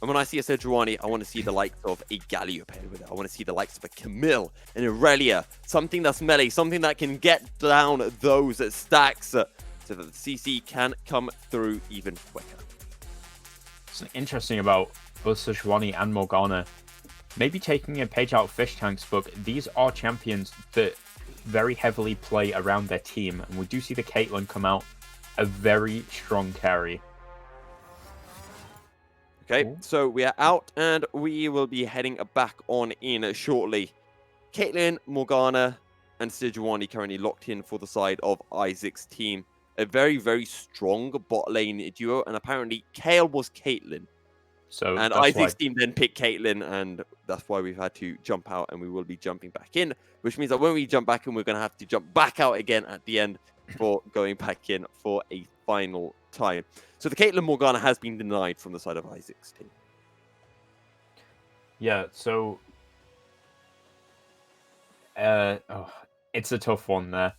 And when I see a Sejuani, I want to see the likes of a Galio paired with it. I want to see the likes of a Camille, an Irelia, something that's melee, something that can get down those stacks so that the CC can come through even quicker. Something interesting about both Sejuani and Morgana, maybe taking a page out of Fish Tank's book, these are champions that very heavily play around their team, and we do see the Caitlyn come out, a very strong carry. Okay, so we are out, and we will be heading back on in shortly. Caitlyn, Morgana, and Sejuani currently locked in for the side of Isaac's team. A very, very strong bot lane duo, and apparently Kayle was Caitlyn. So and Isaac's team then picked Caitlyn, and that's why we've had to jump out, and we will be jumping back in, which means that when we jump back in, we're going to have to jump back out again at the end for going back in for a final time. So the Caitlyn Morgana has been denied from the side of Isaac's team. Yeah, so it's a tough one there.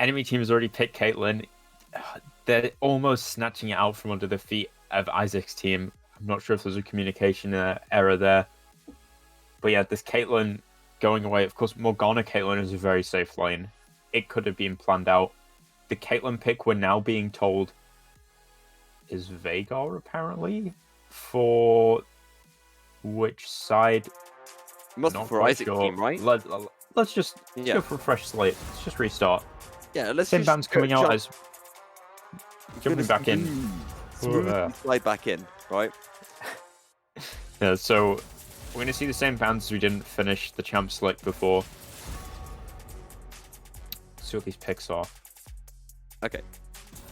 Enemy team has already picked Caitlyn. They're almost snatching it out from under the feet of Isaac's team. I'm not sure if there's a communication error there. But yeah, this Caitlyn going away. Of course, Morgana Caitlyn is a very safe lane. It could have been planned out. The Caitlyn pick we're now being told is Veigar, apparently. For which side? Must be Not for quite Isaac's sure. team, right? Let's just Yeah. go for a fresh slate. Let's just restart. Yeah, let's Same just band's coming out as jumping Gonna back in. smoothly slide back in, right? Yeah, so we're going to see the same bands as we didn't finish the champ select before. Let's see what these picks are. Okay.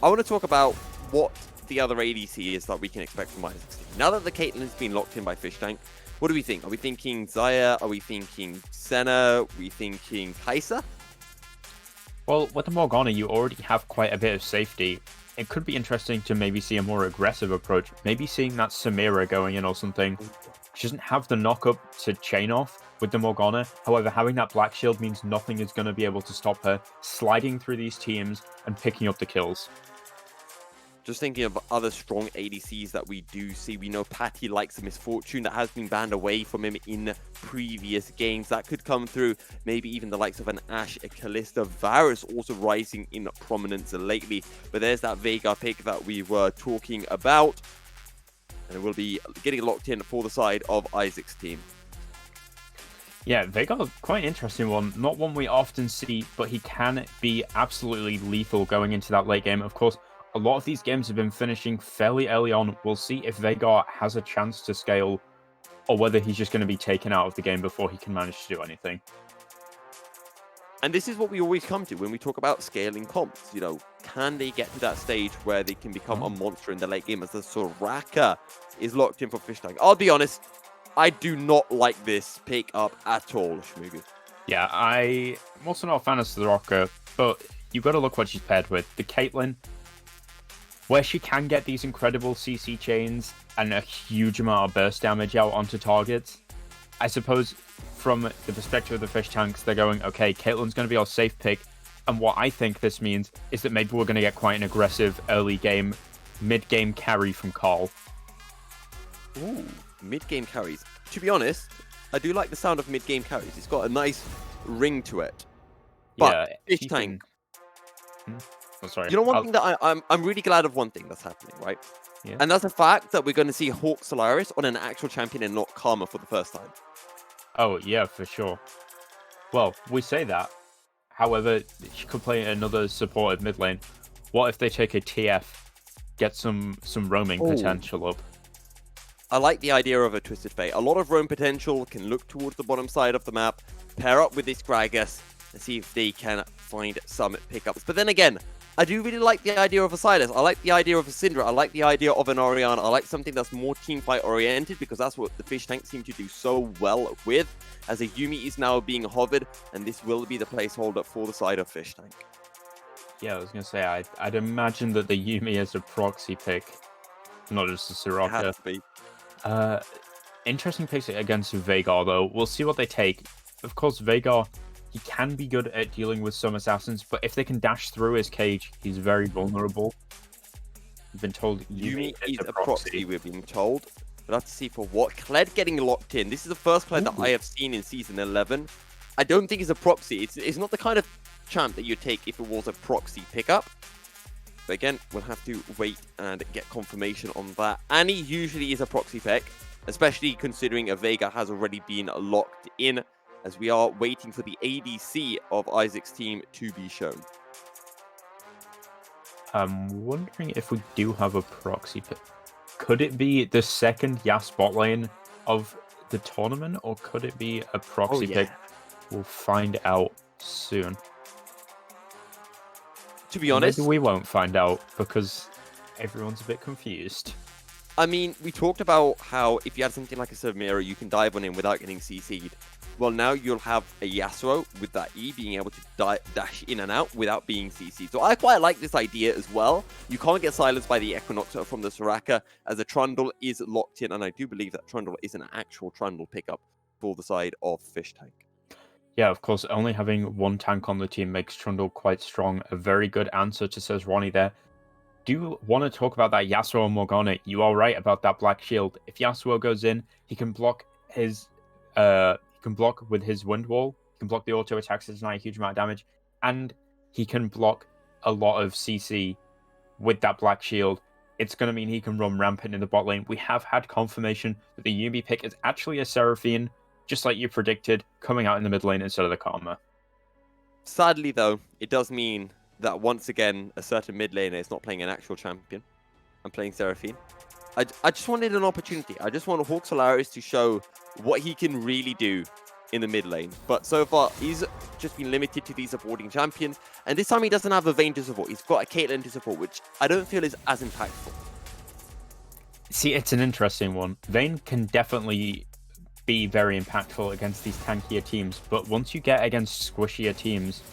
I want to talk about what the other ADC is that we can expect from Isaac's team. Now that the Caitlyn has been locked in by Fish Tank, what do we think? Are we thinking Zaya? Are we thinking Senna? Are we thinking Kai'Sa? Well, with the Morgana, you already have quite a bit of safety. It could be interesting to maybe see a more aggressive approach. Maybe seeing that Samira going in or something. She doesn't have the knock-up to chain off with the Morgana. However, having that Black Shield means nothing is going to be able to stop her sliding through these teams and picking up the kills. Just thinking of other strong ADCs that we do see. We know Patty likes a Misfortune that has been banned away from him in previous games. That could come through. Maybe even the likes of an Ashe, a Kalista, Varus also rising in prominence lately. But there's that Veigar pick that we were talking about. And we'll be getting locked in for the side of Isaac's team. Yeah, Veigar, quite an interesting one. Not one we often see, but he can be absolutely lethal going into that late game. Of course, a lot of these games have been finishing fairly early on. We'll see if Veigar has a chance to scale or whether he's just going to be taken out of the game before he can manage to do anything. And this is what we always come to when we talk about scaling comps. You know, can they get to that stage where they can become a monster in the late game as the Soraka is locked in for Fish Tank? I'll be honest, I do not like this pick up at all, Shmugu. Yeah, I'm also not a fan of Soraka, but you've got to look what she's paired with. The Caitlyn, where she can get these incredible CC chains and a huge amount of burst damage out onto targets. I suppose from the perspective of the Fish Tanks, they're going, okay, Caitlyn's going to be our safe pick. And what I think this means is that maybe we're going to get quite an aggressive early game, mid-game carry from Carl. Ooh, mid-game carries. To be honest, I do like the sound of mid-game carries. It's got a nice ring to it. But Yeah, Fish Tank. Oh, sorry. You know, one thing that I'm really glad of one thing that's happening, right? Yeah. And that's the fact that we're going to see Hawk Solaris on an actual champion and not Karma for the first time. Oh, yeah, for sure. Well, we say that. However, she could play another supported mid lane. What if they take a TF, get some roaming potential up? I like the idea of a Twisted Fate. A lot of roam potential, can look towards the bottom side of the map, pair up with this Gragas, and see if they can find some pickups. But then again, I do really like the idea of a Silas. I like the idea of a Syndra. I like the idea of an Orianna. I like something that's more teamfight oriented because that's what the Fish Tanks seem to do so well with. As a Yumi is now being hovered, and this will be the placeholder for the side of Fish Tank. Yeah, I was going to say, I'd imagine that the Yumi is a proxy pick, not just a It has Soraka. to be. Interesting picks against Veigar, though. We'll see what they take. Of course, Veigar, he can be good at dealing with some assassins, but if they can dash through his cage, he's very vulnerable. I've been told Yumi is a proxy, we're being told. We'll have to see for what. Kled getting locked in. This is the first Kled that I have seen in Season 11. I don't think it's a proxy. It's not the kind of champ that you take if it was a proxy pickup. But again, we'll have to wait and get confirmation on that. Annie usually is a proxy pick, especially considering a Veigar has already been locked in, as we are waiting for the ADC of Isaac's team to be shown. I'm wondering if we do have a proxy pick. Could it be the second Yas bot lane of the tournament, or could it be a proxy pick? We'll find out soon. To be honest, maybe we won't find out because everyone's a bit confused. I mean, we talked about how if you had something like a Samira, you can dive on him without getting CC'd. Well, now you'll have a Yasuo with that E being able to dash in and out without being CC'd. So I quite like this idea as well. You can't get silenced by the Equinox from the Soraka, as the Trundle is locked in, and I do believe that Trundle is an actual Trundle pickup for the side of Fish Tank. Yeah, of course, only having one tank on the team makes Trundle quite strong. A very good answer to Says Ronnie there. Do you want to talk about that Yasuo and Morgana? You are right about that Black Shield. If Yasuo goes in, he can block his He can block with his wind wall. He can block the auto attacks that deny a huge amount of damage, and he can block a lot of CC with that black shield. It's going to mean he can run rampant in the bot lane. We have had confirmation that the Yuumi pick is actually a Seraphine, just like you predicted, coming out in the mid lane instead of the Karma. Sadly, though, it does mean that once again, a certain mid laner is not playing an actual champion. I'm playing Seraphine. I just wanted an opportunity. I just want Hawk Solaris to show what he can really do in the mid lane. But so far, he's just been limited to the supporting champion. And this time he doesn't have a Vayne to support. He's got a Caitlyn to support, which I don't feel is as impactful. See, it's an interesting one. Vayne can definitely be very impactful against these tankier teams, but once you get against squishier teams,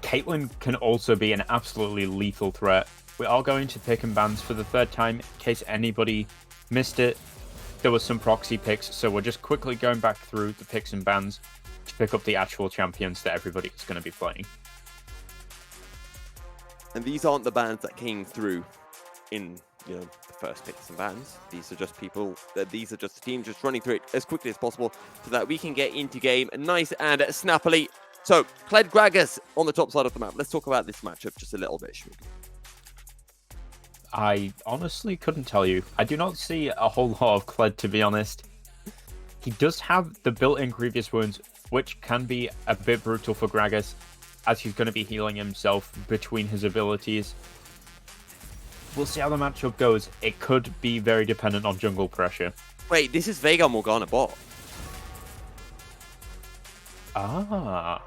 Caitlyn can also be an absolutely lethal threat. We are going to pick and bans for the third time, in case anybody missed it. There was some proxy picks, so we're just quickly going back through the picks and bans to pick up the actual champions that everybody is going to be playing. And these aren't the bans that came through in the first picks and bans. These are just people, these are just the teams just running through it as quickly as possible so that we can get into game nice and snappily. So, Kled Gragas on the top side of the map. Let's talk about this matchup just a little bit, Shmugu. I honestly couldn't tell you. I do not see a whole lot of Kled, to be honest. He does have the built-in Grievous Wounds, which can be a bit brutal for Gragas, as he's going to be healing himself between his abilities. We'll see how the matchup goes. It could be very dependent on jungle pressure. Wait, this is Veigar Morgana bot. Ah.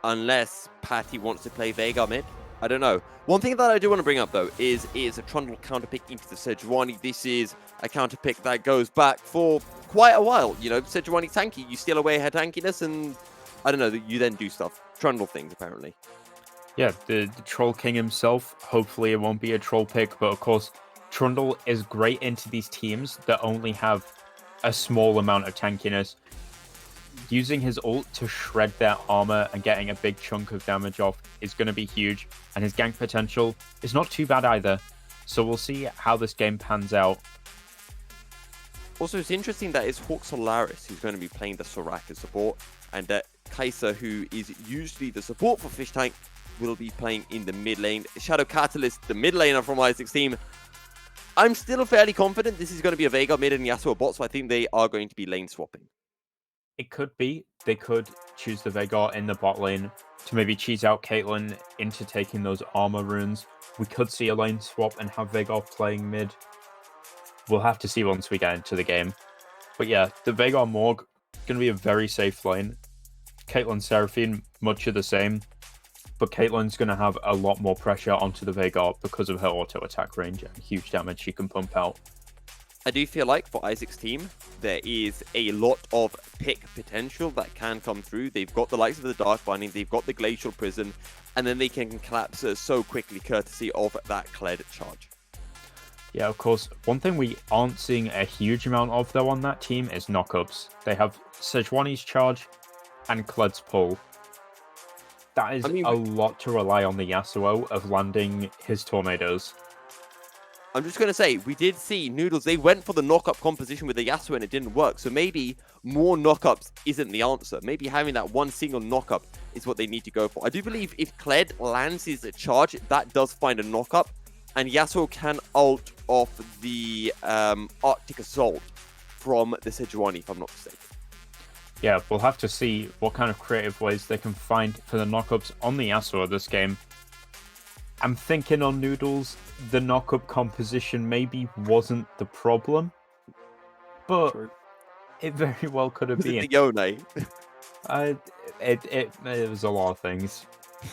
Unless Patty wants to play Veigar mid. I don't know. One thing that I do want to bring up, though, is a Trundle counterpick into the Sejuani. This is a counterpick that goes back for quite a while. You know, Sejuani's tanky. You steal away her tankiness, and I don't know, you then do stuff. Trundle things, apparently. Yeah, the Troll King himself. Hopefully it won't be a troll pick, but of course, Trundle is great into these teams that only have a small amount of tankiness. Using his ult to shred their armor and getting a big chunk of damage off is going to be huge, and his gank potential is not too bad either. So we'll see how this game pans out. Also, it's interesting that it's Hawk Solaris who's going to be playing the Soraka support, and that Kai'Sa, who is usually the support for Fish Tank, will be playing in the mid lane. Shadow Catalyst, the mid laner from Isaac's team. I'm still fairly confident this is going to be a Veigar mid and Yasuo bot, so I think they are going to be lane swapping. It could be. They could choose the Veigar in the bot lane to maybe cheese out Caitlyn into taking those armor runes. We could see a lane swap and have Veigar playing mid. We'll have to see once we get into the game. But yeah, the Veigar Morg going to be a very safe lane. Caitlyn Seraphine, much of the same. But Caitlyn's going to have a lot more pressure onto the Veigar because of her auto attack range and huge damage she can pump out. I do feel like for Isaac's team, there is a lot of pick potential that can come through. They've got the likes of the Dark Binding, they've got the Glacial Prison, and then they can collapse so quickly courtesy of that Kled charge. Yeah, of course. One thing we aren't seeing a huge amount of, though, on that team is knockups. They have Sejuani's charge and Kled's pull. That is a lot to rely on the Yasuo of landing his tornadoes. I'm just going to say, we did see Noodles, they went for the knockup composition with the Yasuo and it didn't work. So maybe more knockups isn't the answer. Maybe having that one single knockup is what they need to go for. I do believe if Kled lands his charge, that does find a knockup. And Yasuo can ult off the Arctic Assault from the Sejuani, if I'm not mistaken. Yeah, we'll have to see what kind of creative ways they can find for the knockups on the Yasuo this game. I'm thinking on Noodles, the knockup composition maybe wasn't the problem, but True. It very well could have been. Was it the Yone? It was a lot of things.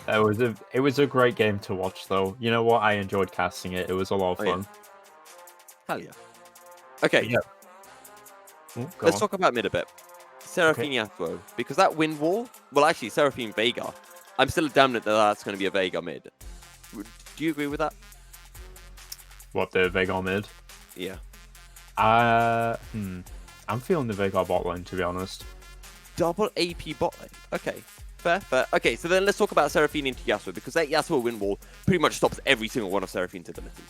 It was a great game to watch, though. You know what? I enjoyed casting it. It was a lot of fun. Yeah. Hell yeah. Okay. Yeah. Let's talk about mid a bit. Seraphine Yasuo, because that wind wall, well, actually, Seraphine Veigar, I'm still adamant that that's going to be a Veigar mid. Do you agree with that? What, the Veigar mid? Yeah. I'm feeling the Veigar bot lane, to be honest. Double AP bot lane. Okay. Fair. Okay, so then let's talk about Seraphine into Yasuo, because that Yasuo wind wall pretty much stops every single one of Seraphine's abilities.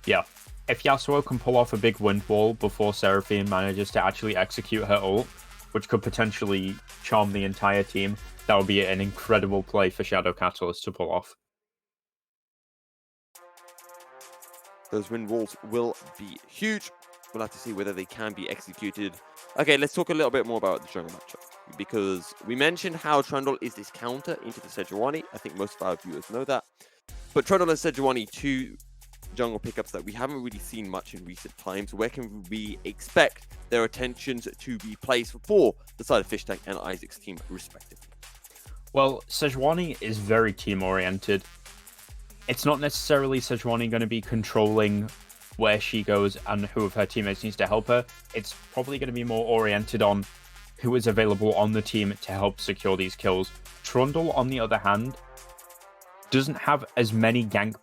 Yeah. If Yasuo can pull off a big wind wall before Seraphine manages to actually execute her ult, which could potentially charm the entire team. That would be an incredible play for Shadow Catalyst to pull off. Those wind walls will be huge. We'll have to see whether they can be executed. Okay, let's talk a little bit more about the jungle matchup, because we mentioned how Trundle is this counter into the Sejuani. I think most of our viewers know that. But Trundle and Sejuani, two jungle pickups that we haven't really seen much in recent times. Where can we expect their attentions to be placed for the side of Fish Tank and Isaac's team, respectively? Well, Sejuani is very team-oriented. It's not necessarily Sejuani going to be controlling where she goes and who of her teammates needs to help her. It's probably going to be more oriented on who is available on the team to help secure these kills. Trundle, on the other hand, doesn't have as many gank...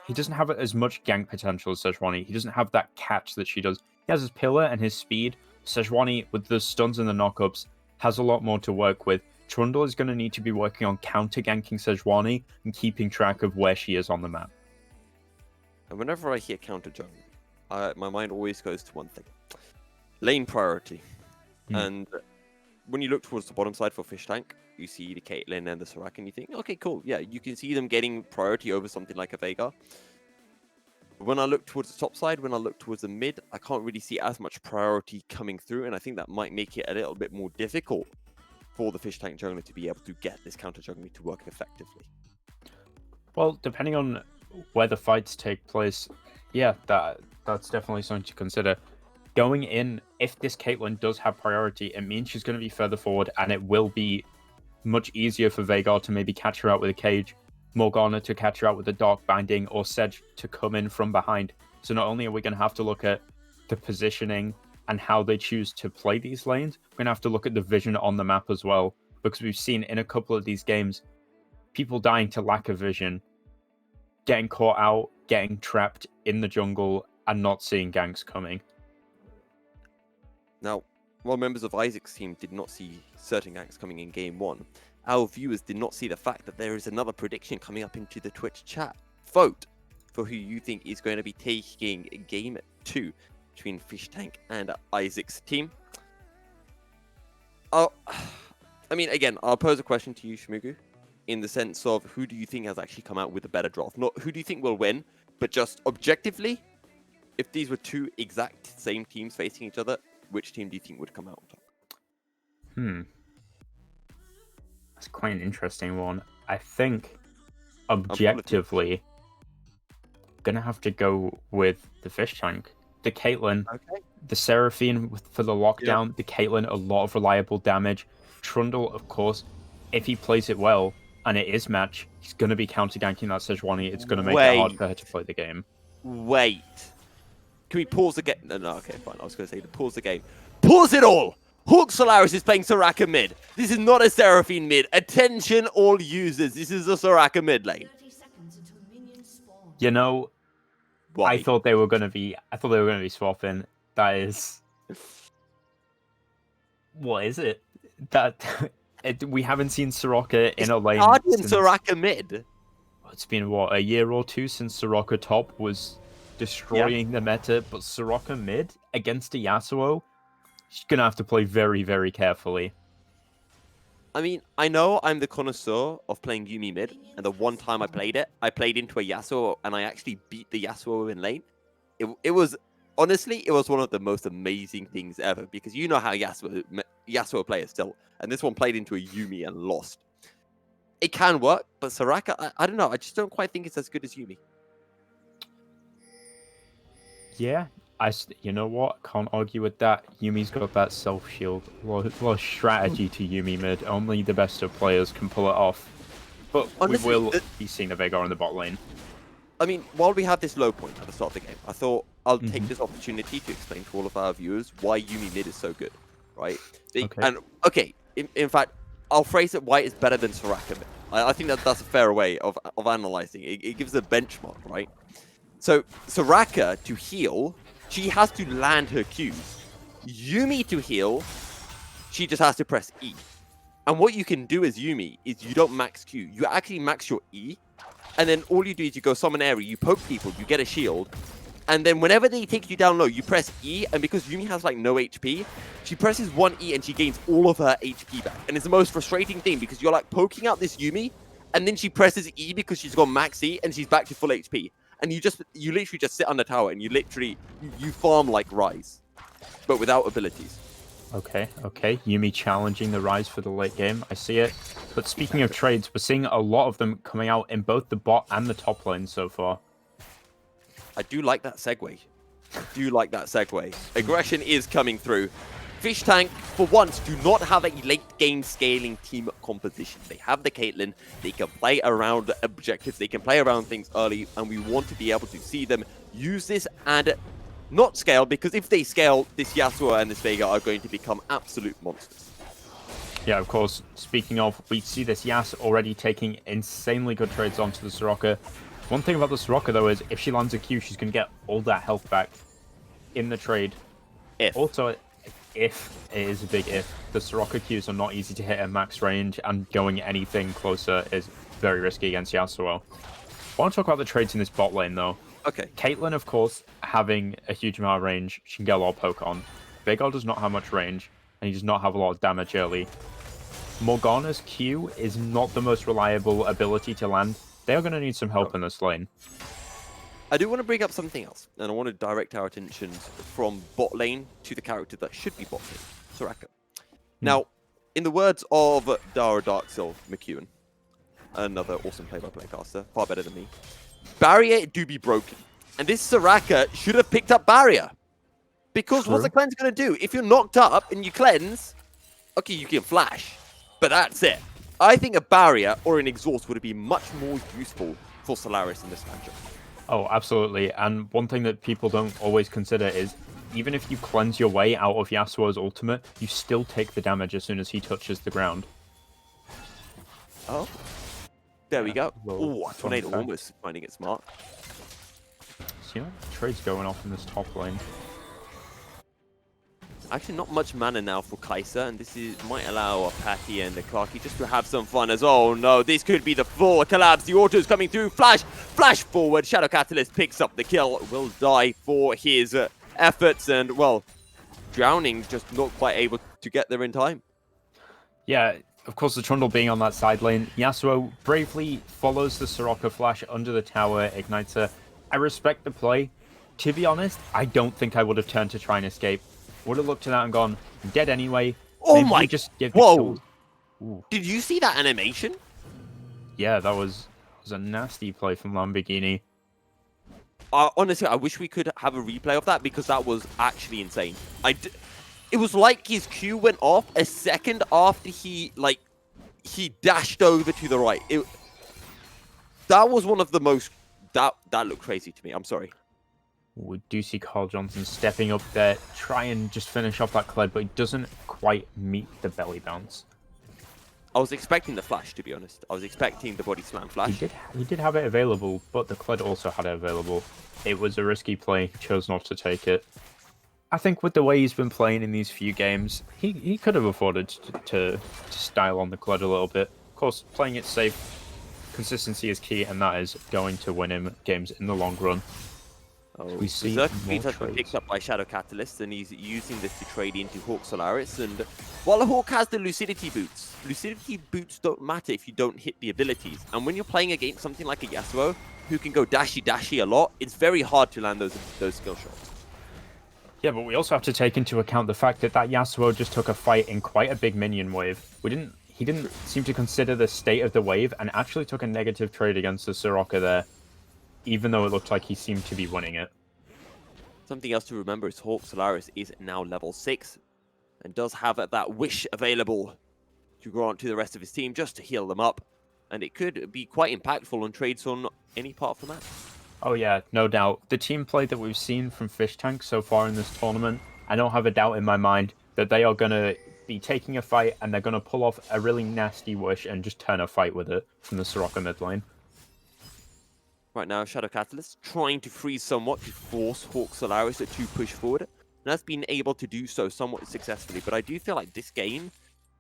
he doesn't have as much gank potential as Sejuani. He doesn't have that catch that she does. He has his pillar and his speed. Sejuani, with the stuns and the knockups, has a lot more to work with. Trundle is going to need to be working on counter-ganking Sejuani and keeping track of where she is on the map. And whenever I hear counter jungle, my mind always goes to one thing. Lane priority. And when you look towards the bottom side for Fish Tank, you see the Caitlyn and the Soraka, and you think, okay, cool. Yeah, you can see them getting priority over something like a Veigar. When I look towards the top side, when I look towards the mid, I can't really see as much priority coming through, and I think that might make it a little bit more difficult for the Fish Tank jungler to be able to get this counter jungler to work effectively. Well, depending on where the fights take place, yeah, that's definitely something to consider. Going in, if this Caitlyn does have priority, it means she's going to be further forward, and it will be much easier for Veigar to maybe catch her out with a cage, Morgana to catch her out with a dark binding, or Sedge to come in from behind. So not only are we going to have to look at the positioning and how they choose to play these lanes, we're going to have to look at the vision on the map as well, because we've seen in a couple of these games, people dying to lack of vision, getting caught out, getting trapped in the jungle, and not seeing ganks coming. Now, while members of Isaac's team did not see certain ganks coming in game one, our viewers did not see the fact that there is another prediction coming up into the Twitch chat. Vote for who you think is going to be taking game 2 between Fish Tank and Isaac's team. Oh, I mean, again, I'll pose a question to you, Shmugu, in the sense of who do you think has actually come out with a better draft? Not who do you think will win, but just objectively, if these were two exact same teams facing each other, which team do you think would come out on top? That's quite an interesting one. I think, objectively, gonna have to go with the Fish Tank. The Caitlyn, the Seraphine for the lockdown, the Caitlyn, a lot of reliable damage. Trundle, of course, if he plays it well, and it is match, he's going to be counter-ganking that Sejuani. It's going to make it hard for her to play the game. Wait. Can we pause the game? No, okay, fine. I was going to say to pause the game. Pause it all! Hawk Solaris is playing Soraka mid. This is not a Seraphine mid. Attention all users. This is a Soraka mid lane. You know, Why? I thought they were going to be swapping. That is... What is it? We haven't seen Soraka in a lane. Guardian Soraka mid. It's been, what, a year or two since Soraka top was destroying the meta, but Soraka mid against a Yasuo, she's going to have to play very, very carefully. I mean, I know I'm the connoisseur of playing Yuumi mid, and the one time I played it, I played into a Yasuo, and I actually beat the Yasuo in lane. It was, honestly, it was one of the most amazing things ever, because you know how Yasuo players still, and this one played into a Yuumi and lost. It can work, but Soraka, I don't know, I just don't quite think it's as good as Yuumi. Yeah, you know what? Can't argue with that. Yumi's got that self-shield. A lot of strategy to Yuumi mid. Only the best of players can pull it off. But honestly, we will be seeing a Veigar in the bot lane. I mean, while we have this low point at the start of the game, I thought I'll take this opportunity to explain to all of our viewers why Yuumi mid is so good, right? In fact, I'll phrase it why it's better than Soraka mid. I think that's a fair way of analyzing it. It gives a benchmark, right? So, Soraka, to heal, she has to land her Qs. Yuumi, to heal, she just has to press E. And what you can do as Yuumi is you don't max Q. You actually max your E. And then all you do is you go summon area, you poke people, you get a shield. And then whenever they take you down low, you press E, and because Yuumi has like no HP, she presses one E and she gains all of her HP back. And it's the most frustrating thing because you're like poking out this Yuumi, and then she presses E because she's got max E and she's back to full HP. And you literally just sit on the tower and you farm like Ryze, but without abilities. Okay. Yuumi challenging the Ryze for the late game. I see it. But speaking of trades, we're seeing a lot of them coming out in both the bot and the top lane so far. I do like that segue. Aggression is coming through. Fish Tank, for once, do not have a late-game scaling team composition. They have the Caitlyn. They can play around objectives. They can play around things early, and we want to be able to see them use this and not scale, because if they scale, this Yasuo and this Veigar are going to become absolute monsters. Yeah, of course. Speaking of, we see this Yas already taking insanely good trades onto the Soraka. One thing about the Soraka, though, is if she lands a Q, she's going to get all that health back in the trade. Also, if it is a big if, the Soraka Qs are not easy to hit at max range, and going anything closer is very risky against Yasuo. I want to talk about the trades in this bot lane, though. Okay. Caitlyn, of course, having a huge amount of range, she can get a lot of poke on. Veigar does not have much range, and he does not have a lot of damage early. Morgana's Q is not the most reliable ability to land. They are going to need some help in this lane. I do want to bring up something else, and I want to direct our attentions from bot lane to the character that should be bot lane, Soraka. Now, in the words of Dara Darksil McEwen, another awesome play-by-play caster, far better than me, barrier do be broken. And this Soraka should have picked up barrier. Because what's the cleanse going to do? If you're knocked up and you cleanse, okay, you can flash, but that's it. I think a barrier or an exhaust would be much more useful for Solaris in this matchup. Oh, absolutely. And one thing that people don't always consider is, even if you cleanse your way out of Yasuo's ultimate, you still take the damage as soon as he touches the ground. Oh. There we go. Well, Oh, Tornado almost finding it smart. So, trades going off in this top lane. Actually, not much mana now for Kai'Sa, and this might allow Patty and the Clarky just to have some fun as oh no, this could be the full collapse. The auto's coming through. Flash forward. Shadow Catalyst picks up the kill. Will die for his efforts, and well, Drowning just not quite able to get there in time. Yeah, of course, the Trundle being on that side lane. Yasuo bravely follows the Soraka flash under the tower, ignites her. I respect the play. To be honest, I don't think I would have turned to try and escape. Would have looked at that and gone, I'm dead anyway. Oh Maybe my! Just give Whoa! Ooh. Did you see that animation? Yeah, that was a nasty play from Lamborghini. Honestly, I wish we could have a replay of that because that was actually insane. It was like his Q went off a second after he dashed over to the right. That was one of the most... That looked crazy to me. I'm sorry. We do see Carl Johnson stepping up there, try and just finish off that Kled, but he doesn't quite meet the belly bounce. I was expecting the flash, to be honest. I was expecting the body slam flash. He did have it available, but the Kled also had it available. It was a risky play, chose not to take it. I think with the way he's been playing in these few games, he could have afforded to style on the Kled a little bit. Of course, playing it safe, consistency is key, and that is going to win him games in the long run. Oh, we see Berserk more has been trades. picked up by Shadow Catalyst, and he's using this to trade into Hawk Solaris. And while Hawk has the Lucidity boots don't matter if you don't hit the abilities. And when you're playing against something like a Yasuo, who can go dashy a lot, it's very hard to land those skill shots. Yeah, but we also have to take into account the fact that Yasuo just took a fight in quite a big minion wave. He didn't seem to consider the state of the wave and actually took a negative trade against the Soraka there, even though it looked like he seemed to be winning it. Something else to remember is Hawk Solaris is now level 6 and does have that wish available to grant to the rest of his team just to heal them up. And it could be quite impactful on trades on any part of the map. Oh yeah, no doubt. The team play that we've seen from Fish Tank so far in this tournament, I don't have a doubt in my mind that they are going to be taking a fight and they're going to pull off a really nasty wish and just turn a fight with it from the Soraka mid lane. Right now, Shadow Catalyst trying to freeze somewhat to force Hawk Solaris to push forward. And that's been able to do so somewhat successfully. But I do feel like this game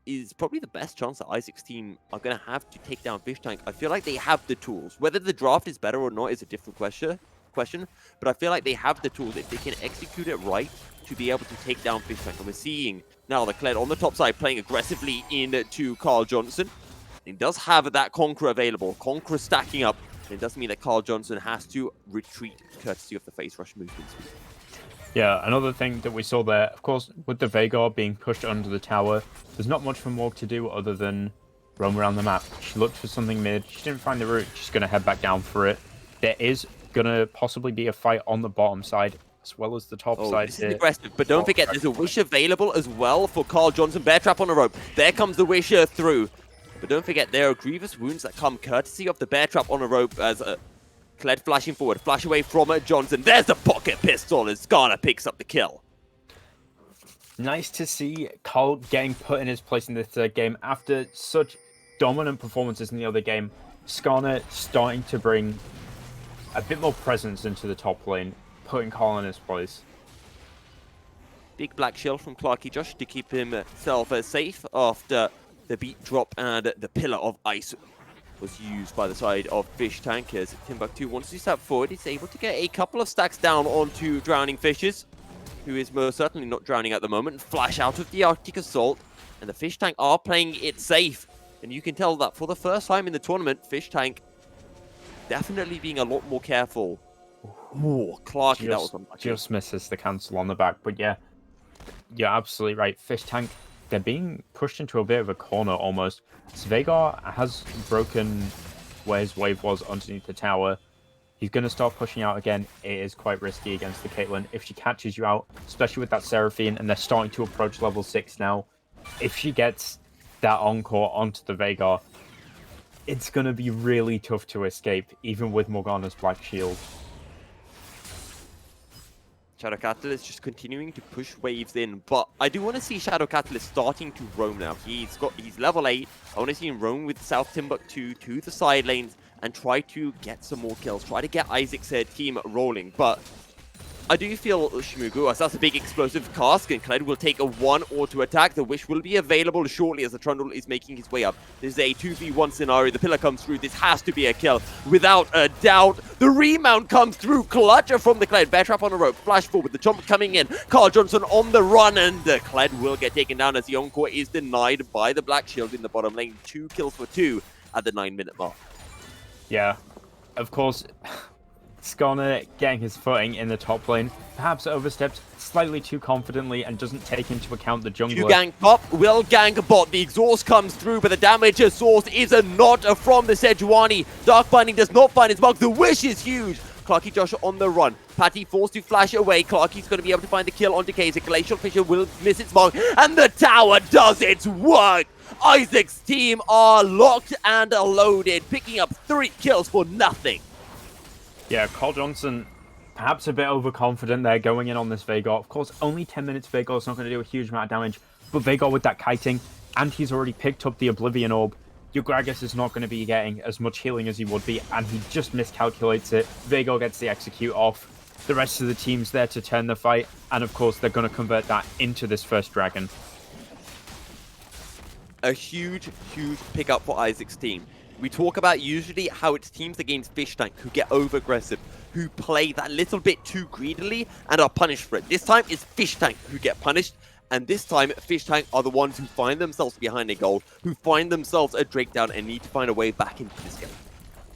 is probably the best chance that Isaac's team are going to have to take down Fish Tank. I feel like they have the tools. Whether the draft is better or not is a different question. question. But I feel like they have the tools, if they can execute it right, to be able to take down Fish Tank. And we're seeing now the Kled on the top side playing aggressively into Carl Johnson. He does have that Conqueror available. Conqueror stacking up. And it does mean that Carl Johnson has to retreat courtesy of the face rush movement speed. Yeah, another thing that we saw there, of course, with the Veigar being pushed under the tower, there's not much for Morg to do other than roam around the map. She looked for something mid. She didn't find the route. She's going to head back down for it. There is going to possibly be a fight on the bottom side as well as the top side this here. is aggressive, but don't forget there's a Wish available as well for Carl Johnson. Bear trap on a rope. There comes the Wish through. But don't forget there are grievous wounds that come courtesy of the bear trap on a rope as Kled flashing forward. Flash away from Johnson. There's the pocket pistol as Skarner picks up the kill. Nice to see Carl getting put in his place in this third game after such dominant performances in the other game. Skarner starting to bring a bit more presence into the top lane, putting Carl in his place. Big black shield from Clarky Josh to keep himself safe after the beat drop and the pillar of ice was used by the side of Fish Tank as Timbuktu, once he steps forward, he's able to get a couple of stacks down onto Drowning Fishes, who is most certainly not drowning at the moment. Flash out of the Arctic Assault, and the Fish Tank are playing it safe. And you can tell that for the first time in the tournament, Fish Tank definitely being a lot more careful. Oh, Clarky, that was unlucky. Just misses the cancel on the back, but yeah, you're absolutely right. Fish Tank, they're being pushed into a bit of a corner almost. Veigar has broken where his wave was underneath the tower. He's going to start pushing out again. It is quite risky against the Caitlyn. If she catches you out, especially with that Seraphine, and they're starting to approach level 6 now, if she gets that encore onto the Veigar, it's going to be really tough to escape, even with Morgana's Black Shield. Shadow Catalyst just continuing to push waves in, but I do want to see Shadow Catalyst starting to roam now. He's level 8. I want to see him roam with South Timbuktu to the side lanes and try to get some more kills. Try to get Isaac's team rolling, but I do feel Shmugu, as that's a big explosive cask, and Kled will take a 1 auto attack. The Wish will be available shortly as the Trundle is making his way up. This is a 2v1 scenario. The pillar comes through. This has to be a kill, without a doubt. The remount comes through. Clutcher from the Kled. Bear trap on a rope. Flash forward. The jump coming in. Carl Johnson on the run, and the Kled will get taken down as the encore is denied by the Black Shield in the bottom lane. 2 kills for 2 at the 9-minute mark. Yeah, of course. Skarner getting his footing in the top lane, perhaps oversteps slightly too confidently and doesn't take into account the jungler. You gang top, will gang bot. The exhaust comes through, but the damage source is not from the Sejuani. Dark Binding does not find his mark. The Wish is huge. Clarky Josh on the run. Patty forced to flash away. Clarky's going to be able to find the kill onto Kaiser. Glacial Fisher will miss its mark, and the tower does its work. Isaac's team are locked and loaded, picking up 3 kills for nothing. Yeah, Carl Johnson, perhaps a bit overconfident there going in on this Veigar. Of course, only 10 minutes Veigar's not going to do a huge amount of damage, but Veigar with that kiting, and he's already picked up the Oblivion Orb. Your Gragas is not going to be getting as much healing as he would be, and he just miscalculates it. Veigar gets the execute off. The rest of the team's there to turn the fight, and of course, they're going to convert that into this first dragon. A huge, huge pickup for Isaac's team. We talk about usually how it's teams against Fish Tank who get over-aggressive, who play that little bit too greedily and are punished for it. This time, it's Fish Tank who get punished, and this time, Fish Tank are the ones who find themselves behind a goal, who find themselves a Drake down and need to find a way back into this game.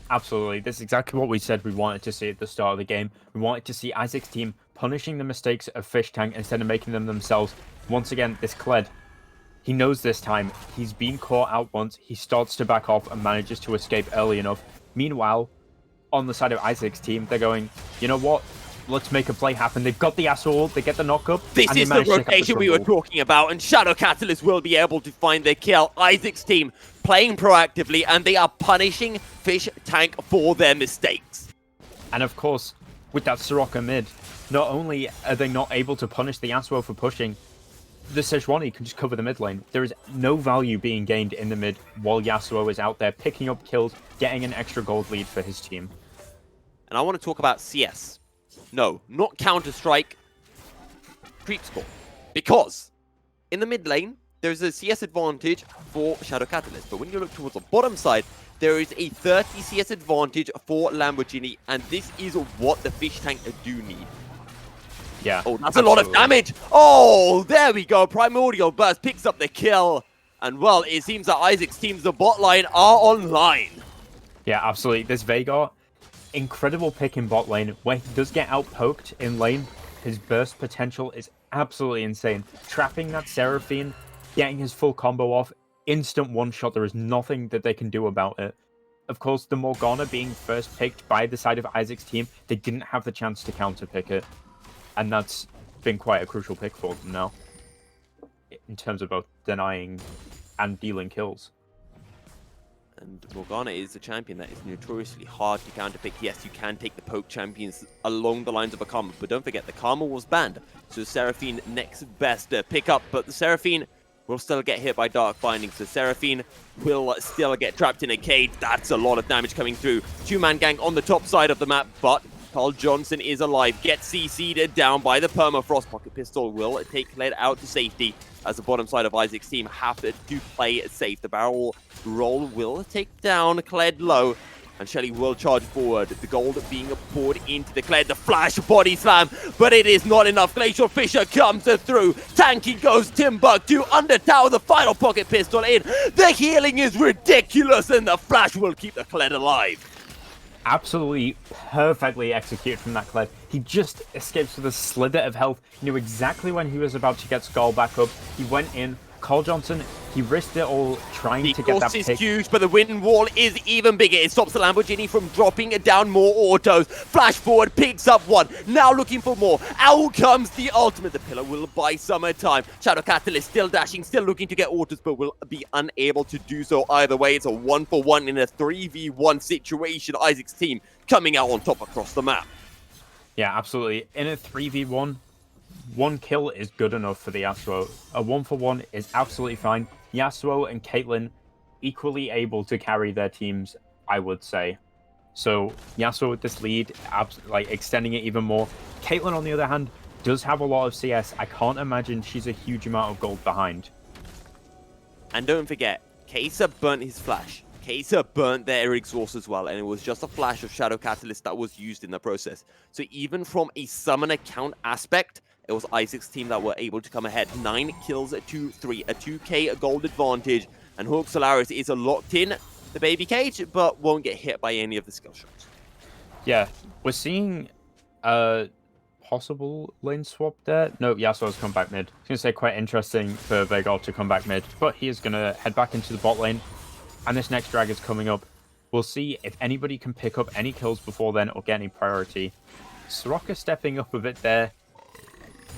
Absolutely. This is exactly what we said we wanted to see at the start of the game. We wanted to see Isaac's team punishing the mistakes of Fish Tank instead of making them themselves. Once again, this Kled, he knows this time. He's been caught out once. He starts to back off and manages to escape early enough. Meanwhile, on the side of Isaac's team, they're going, you know what? Let's make a play happen. They've got the assault. They get the knock-up. This is the rotation we were talking about, and Shadow Catalyst will be able to find their kill. Isaac's team playing proactively, and they are punishing Fish Tank for their mistakes. And of course, with that Soroka mid, not only are they not able to punish the Yasuo for pushing, the Sejuani can just cover the mid lane. There is no value being gained in the mid while Yasuo is out there picking up kills, getting an extra gold lead for his team. And I want to talk about CS. No, not Counter-Strike. Creep score. Because in the mid lane, there's a CS advantage for Shadow Catalyst, but when you look towards the bottom side, there is a 30 CS advantage for Lamborghini, and this is what the fish tank do need. Yeah. Oh, that's a lot of damage. Oh, there we go. Primordial Burst picks up the kill. And, well, it seems that Isaac's teams, the bot line, are online. Yeah, absolutely. This Veigar, incredible pick in bot lane. When he does get out-poked in lane, his burst potential is absolutely insane. Trapping that Seraphine, getting his full combo off, instant one-shot. There is nothing that they can do about it. Of course, the Morgana being first picked by the side of Isaac's team, they didn't have the chance to counter-pick it. And that's been quite a crucial pick for them now, in terms of both denying and dealing kills. And Morgana is a champion that is notoriously hard to counterpick. Yes, you can take the poke champions along the lines of a Karma, but don't forget, the Karma was banned. So Seraphine next best pick up, but the Seraphine will still get hit by Dark Binding. So Seraphine will still get trapped in a cage. That's a lot of damage coming through. Two-man gang on the top side of the map, but Carl Johnson is alive, gets CC'd down by the Permafrost. Pocket Pistol will take Kled out to safety as the bottom side of Isaac's team have to play it safe. The barrel roll will take down Kled low, and Shelly will charge forward. The gold being poured into the Kled, the flash body slam, but it is not enough. Glacial Fisher comes through. Tanky goes Timbuktu under tower, the final Pocket Pistol in. The healing is ridiculous, and the flash will keep the Kled alive. Absolutely perfectly executed from that Kled. He just escapes with a slither of health. He knew exactly when he was about to get Skull back up. He went in. Carl Johnson, he risked it all trying to get that pick. The cost is huge, but the wind wall is even bigger. It stops the Lamborghini from dropping down more autos. Flash forward, picks up one. Now looking for more. Out comes the ultimate. The pillar will buy some time. Shadow Catalyst still dashing, still looking to get autos, but will be unable to do so either way. It's a 1-for-1 in a 3v1 situation. Isaac's team coming out on top across the map. Yeah, absolutely. In a 3v1, one kill is good enough for the Yasuo. A 1-for-1 is absolutely fine. Yasuo and Caitlyn equally able to carry their teams, I would say. So Yasuo with this lead, like extending it even more. Caitlyn, on the other hand, does have a lot of CS. I can't imagine she's a huge amount of gold behind. And don't forget, Kai'Sa burnt his flash. Kai'Sa burnt their exhaust as well, and it was just a flash of Shadow Catalyst that was used in the process. So even from a summoner count aspect, it was Isaac's team that were able to come ahead. 9 kills to 3, a 2k gold advantage, and Hawk Solaris is locked in the baby cage, but won't get hit by any of the skill shots. Yeah, we're seeing a possible lane swap there. No, Yasuo's come back mid. I was going to say quite interesting for Veigar to come back mid, but he is going to head back into the bot lane, and this next drag is coming up. We'll see if anybody can pick up any kills before then or get any priority. Soraka stepping up a bit there.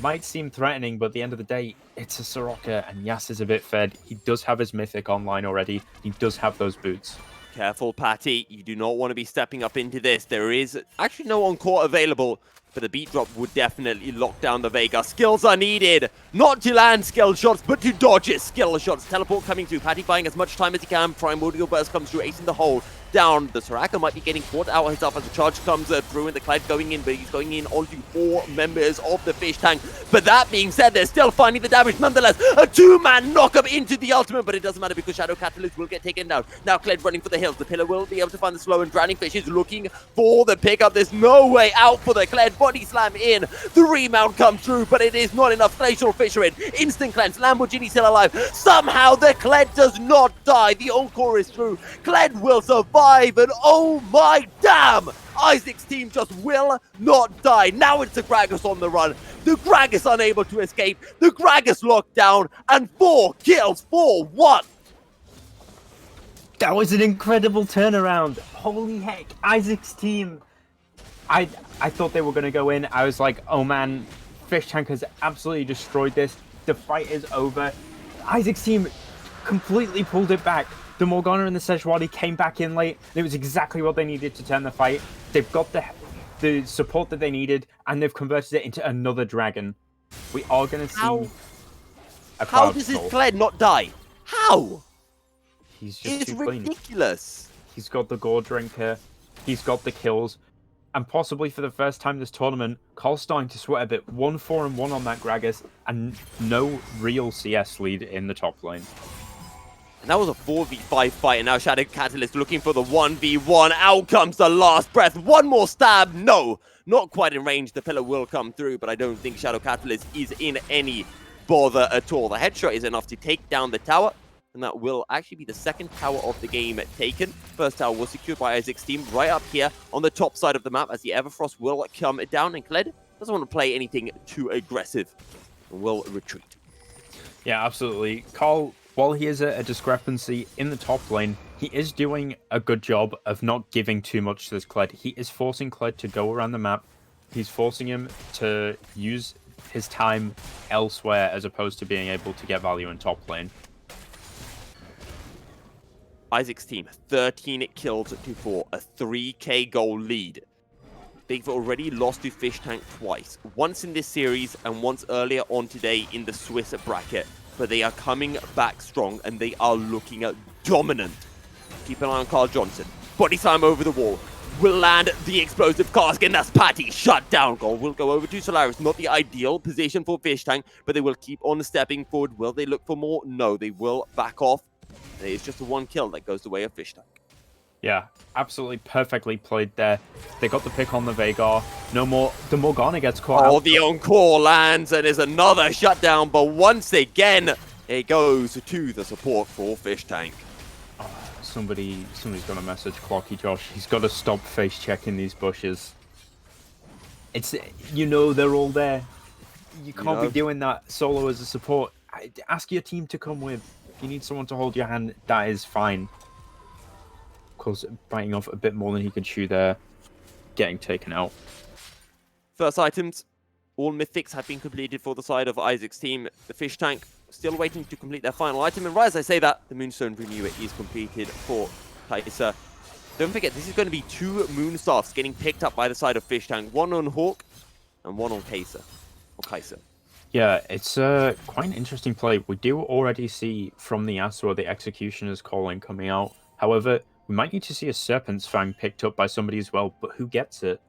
Might seem threatening, but at the end of the day, it's a Soraka, and Yas is a bit fed. He does have his Mythic online already. He does have those boots. Careful, Patty. You do not want to be stepping up into this. There is actually no on-court available, but the beat drop would definitely lock down the Veigar. Skills are needed, not to land skill shots, but to dodge it. Skill shots. Teleport coming through. Patty buying as much time as he can. Primordial Burst comes through, ace in the hole. Down. The Soraka might be getting caught out himself as the charge comes through, and the Clyde going in, but he's going in onto 4 members of the fish tank. But that being said, they're still finding the damage nonetheless. A 2-man knock-up into the ultimate, but it doesn't matter because Shadow Catalyst will get taken down. Now Clyde running for the hills. The pillar will be able to find the slow, and Drowning Fish is looking for the pickup. There's no way out for the Clyde. Body slam in. The remount comes through, but it is not enough. Glacial Fisher in. Instant cleanse. Lamborghini still alive. Somehow the Clyde does not die. The encore is through. Clyde will survive. And oh my damn! Isaac's team just will not die. Now it's the Gragas on the run. The Gragas unable to escape. The Gragas locked down. And 4 kills for 1. That was an incredible turnaround. Holy heck. Isaac's team. I thought they were going to go in. I was like, oh man, Fish Tank has absolutely destroyed this. The fight is over. Isaac's team completely pulled it back. The Morgana and the Sejuani came back in late. It was exactly what they needed to turn the fight. They've got the support that they needed, and they've converted it into another dragon. We are going to see a Cloud How does Soul. this Kled not die? How? He's just It's too clean. ridiculous. He's got the Gore Drinker. He's got the kills. And possibly for the first time this tournament, Carl's starting to sweat a bit. 1-4-1 on that Gragas, and no real CS lead in the top lane. And that was a 4v5 fight, and now Shadow Catalyst looking for the 1v1. Out comes the last breath. One more stab. No, not quite in range. The pillar will come through, but I don't think Shadow Catalyst is in any bother at all. The headshot is enough to take down the tower, and that will actually be the second tower of the game taken. First tower was secured by Isaac's team right up here on the top side of the map, as the Everfrost will come down, and Kled doesn't want to play anything too aggressive and will retreat. Yeah, absolutely. Carl, while he is a discrepancy in the top lane, he is doing a good job of not giving too much to this Kled. He is forcing Kled to go around the map. He's forcing him to use his time elsewhere as opposed to being able to get value in top lane. Isaac's team, 13 kills to 4, a 3k goal lead. They've already lost to Fish Tank twice, once in this series and once earlier on today in the Swiss bracket. But they are coming back strong and they are looking dominant. Keep an eye on Carl Johnson. Body slam over the wall. Will land the explosive casket, and that's Patty shut down. Goal will go over to Solaris. Not the ideal position for Fish Tank, but they will keep on stepping forward. Will they look for more? No, they will back off. It's just a one kill that goes the way of Fish Tank. Yeah, absolutely perfectly played there. They got the pick on the Veigar. No more. The Morgana gets caught out. Oh, the encore lands, and there's another shutdown, but once again, it goes to the support for Fish Tank. Somebody's got a message, Clocky Josh. He's got to stop face checking these bushes. It's, they're all there. You can't be doing that solo as a support. Ask your team to come with. If you need someone to hold your hand, that is fine. Of course, biting off a bit more than he could chew there. Getting taken out. First items, all mythics have been completed for the side of Isaac's team. The Fish Tank still waiting to complete their final item. And right as I say that, the Moonstone Renewer is completed for Kai'Sa. Don't forget, this is going to be 2 Moonstaffs getting picked up by the side of Fish Tank. One on Hawk and one on Kai'Sa. Yeah, it's quite an interesting play. We do already see from the Asura the Executioner's calling coming out. However, we might need to see a Serpent's Fang picked up by somebody as well, but who gets it?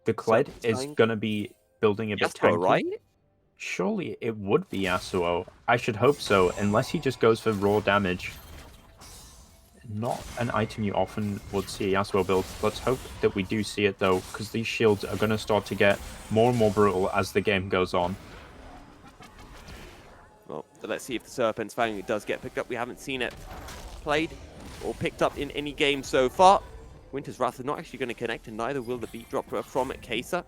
The Kled is going to be building a bit tanky. Right? Surely it would be Yasuo. I should hope so, unless he just goes for raw damage. Not an item you often would see a Yasuo build. Let's hope that we do see it though, because these shields are going to start to get more and more brutal as the game goes on. Well, let's see if the Serpent's Fang does get picked up. We haven't seen it played or picked up in any game so far. Winter's Wrath is not actually going to connect, and neither will the beat drop from Kai'Sa.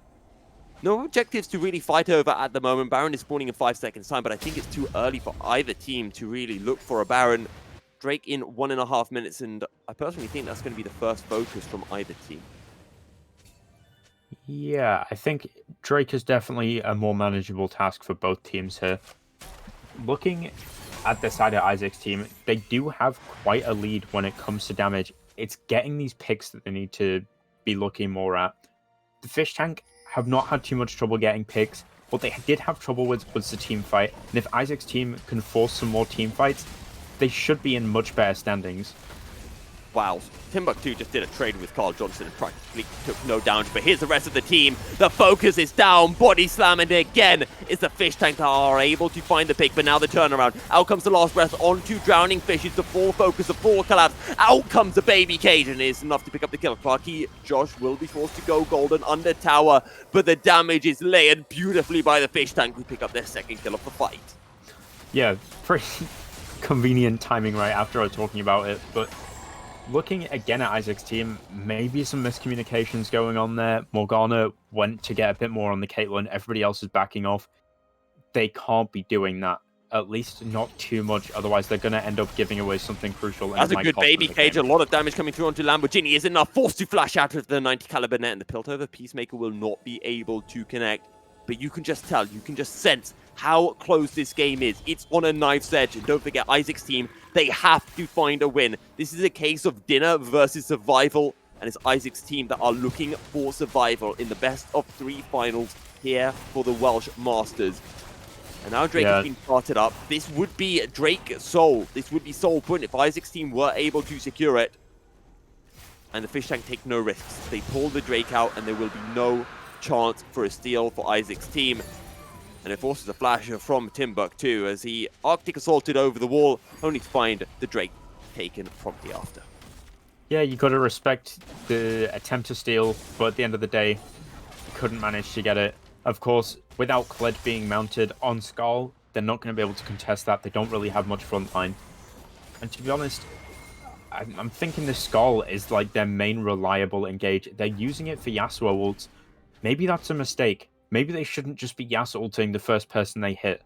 No objectives to really fight over at the moment. Baron is spawning in 5 seconds time, but I think it's too early for either team to really look for a Baron. Drake in 1.5 minutes, and I personally think that's going to be the first focus from either team. Yeah, I think Drake is definitely a more manageable task for both teams here. Looking at the side of Isaac's team, they do have quite a lead when it comes to damage. It's getting these picks that they need to be looking more at. The Fish Tank have not had too much trouble getting picks. What they did have trouble with was the team fight. And if Isaac's team can force some more team fights, they should be in much better standings. Wow, Timbuktu just did a trade with Carl Johnson and practically took no damage. But here's the rest of the team. The focus is down. Body slam, and again, it's the Fish Tank that are able to find the pick. But now the turnaround. Out comes the last breath onto Drowning Fish. It's the full focus, the full collapse. Out comes the Baby Cage, and it's enough to pick up the kill. Clarky Josh will be forced to go golden under tower. But the damage is layered beautifully by the Fish Tank, who pick up their second kill of the fight. Yeah, pretty convenient timing right after I was talking about it, but looking again at Isaac's team, maybe some miscommunications going on there. Morgana went to get a bit more on the Caitlyn. Everybody else is backing off. They can't be doing that. At least not too much. Otherwise, they're going to end up giving away something crucial. That's a good Baby Cage. A lot of damage coming through onto Lamborghini. Is enough. Forced to flash out of the 90 caliber net. And the Piltover Peacemaker will not be able to connect. But you can just tell, you can just sense how close this game is. It's on a knife's edge. And don't forget, Isaac's team, they have to find a win. This is a case of dinner versus survival. And it's Isaac's team that are looking for survival in the best of 3 finals here for the Welsh Masters. And now Drake has been started up. This would be Drake Soul. This would be Soul Point if Isaac's team were able to secure it. and the Fish Tank take no risks. They pull the Drake out, and there will be no chance for a steal for Isaac's team. And it forces a flash from Timbuktu as he Arctic assaulted over the wall, only to find the Drake taken promptly after. Yeah, you got to respect the attempt to steal, but at the end of the day, couldn't manage to get it. Of course, without Kled being mounted on Skull, they're not going to be able to contest that. They don't really have much front line. And to be honest, I'm thinking the Skull is like their main reliable engage. They're using it for Yasuo ults. Maybe that's a mistake. Maybe they shouldn't just be Yasuo ulting the first person they hit.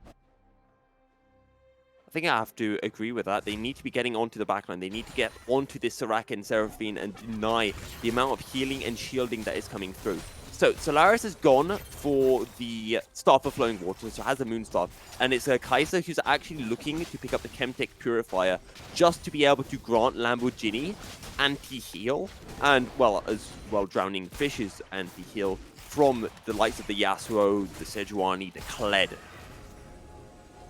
I think I have to agree with that. They need to be getting onto the backline. They need to get onto this Soraka and Seraphine and deny the amount of healing and shielding that is coming through. So Solaris has gone for the Staff of Flowing Water, so has a Moonstaff, and it's a Kaiser who's actually looking to pick up the Chemtech Purifier just to be able to grant Lamborghini anti-heal, and, well, as well, Drowning Fish's anti-heal from the likes of the Yasuo, the Sejuani, the Kled.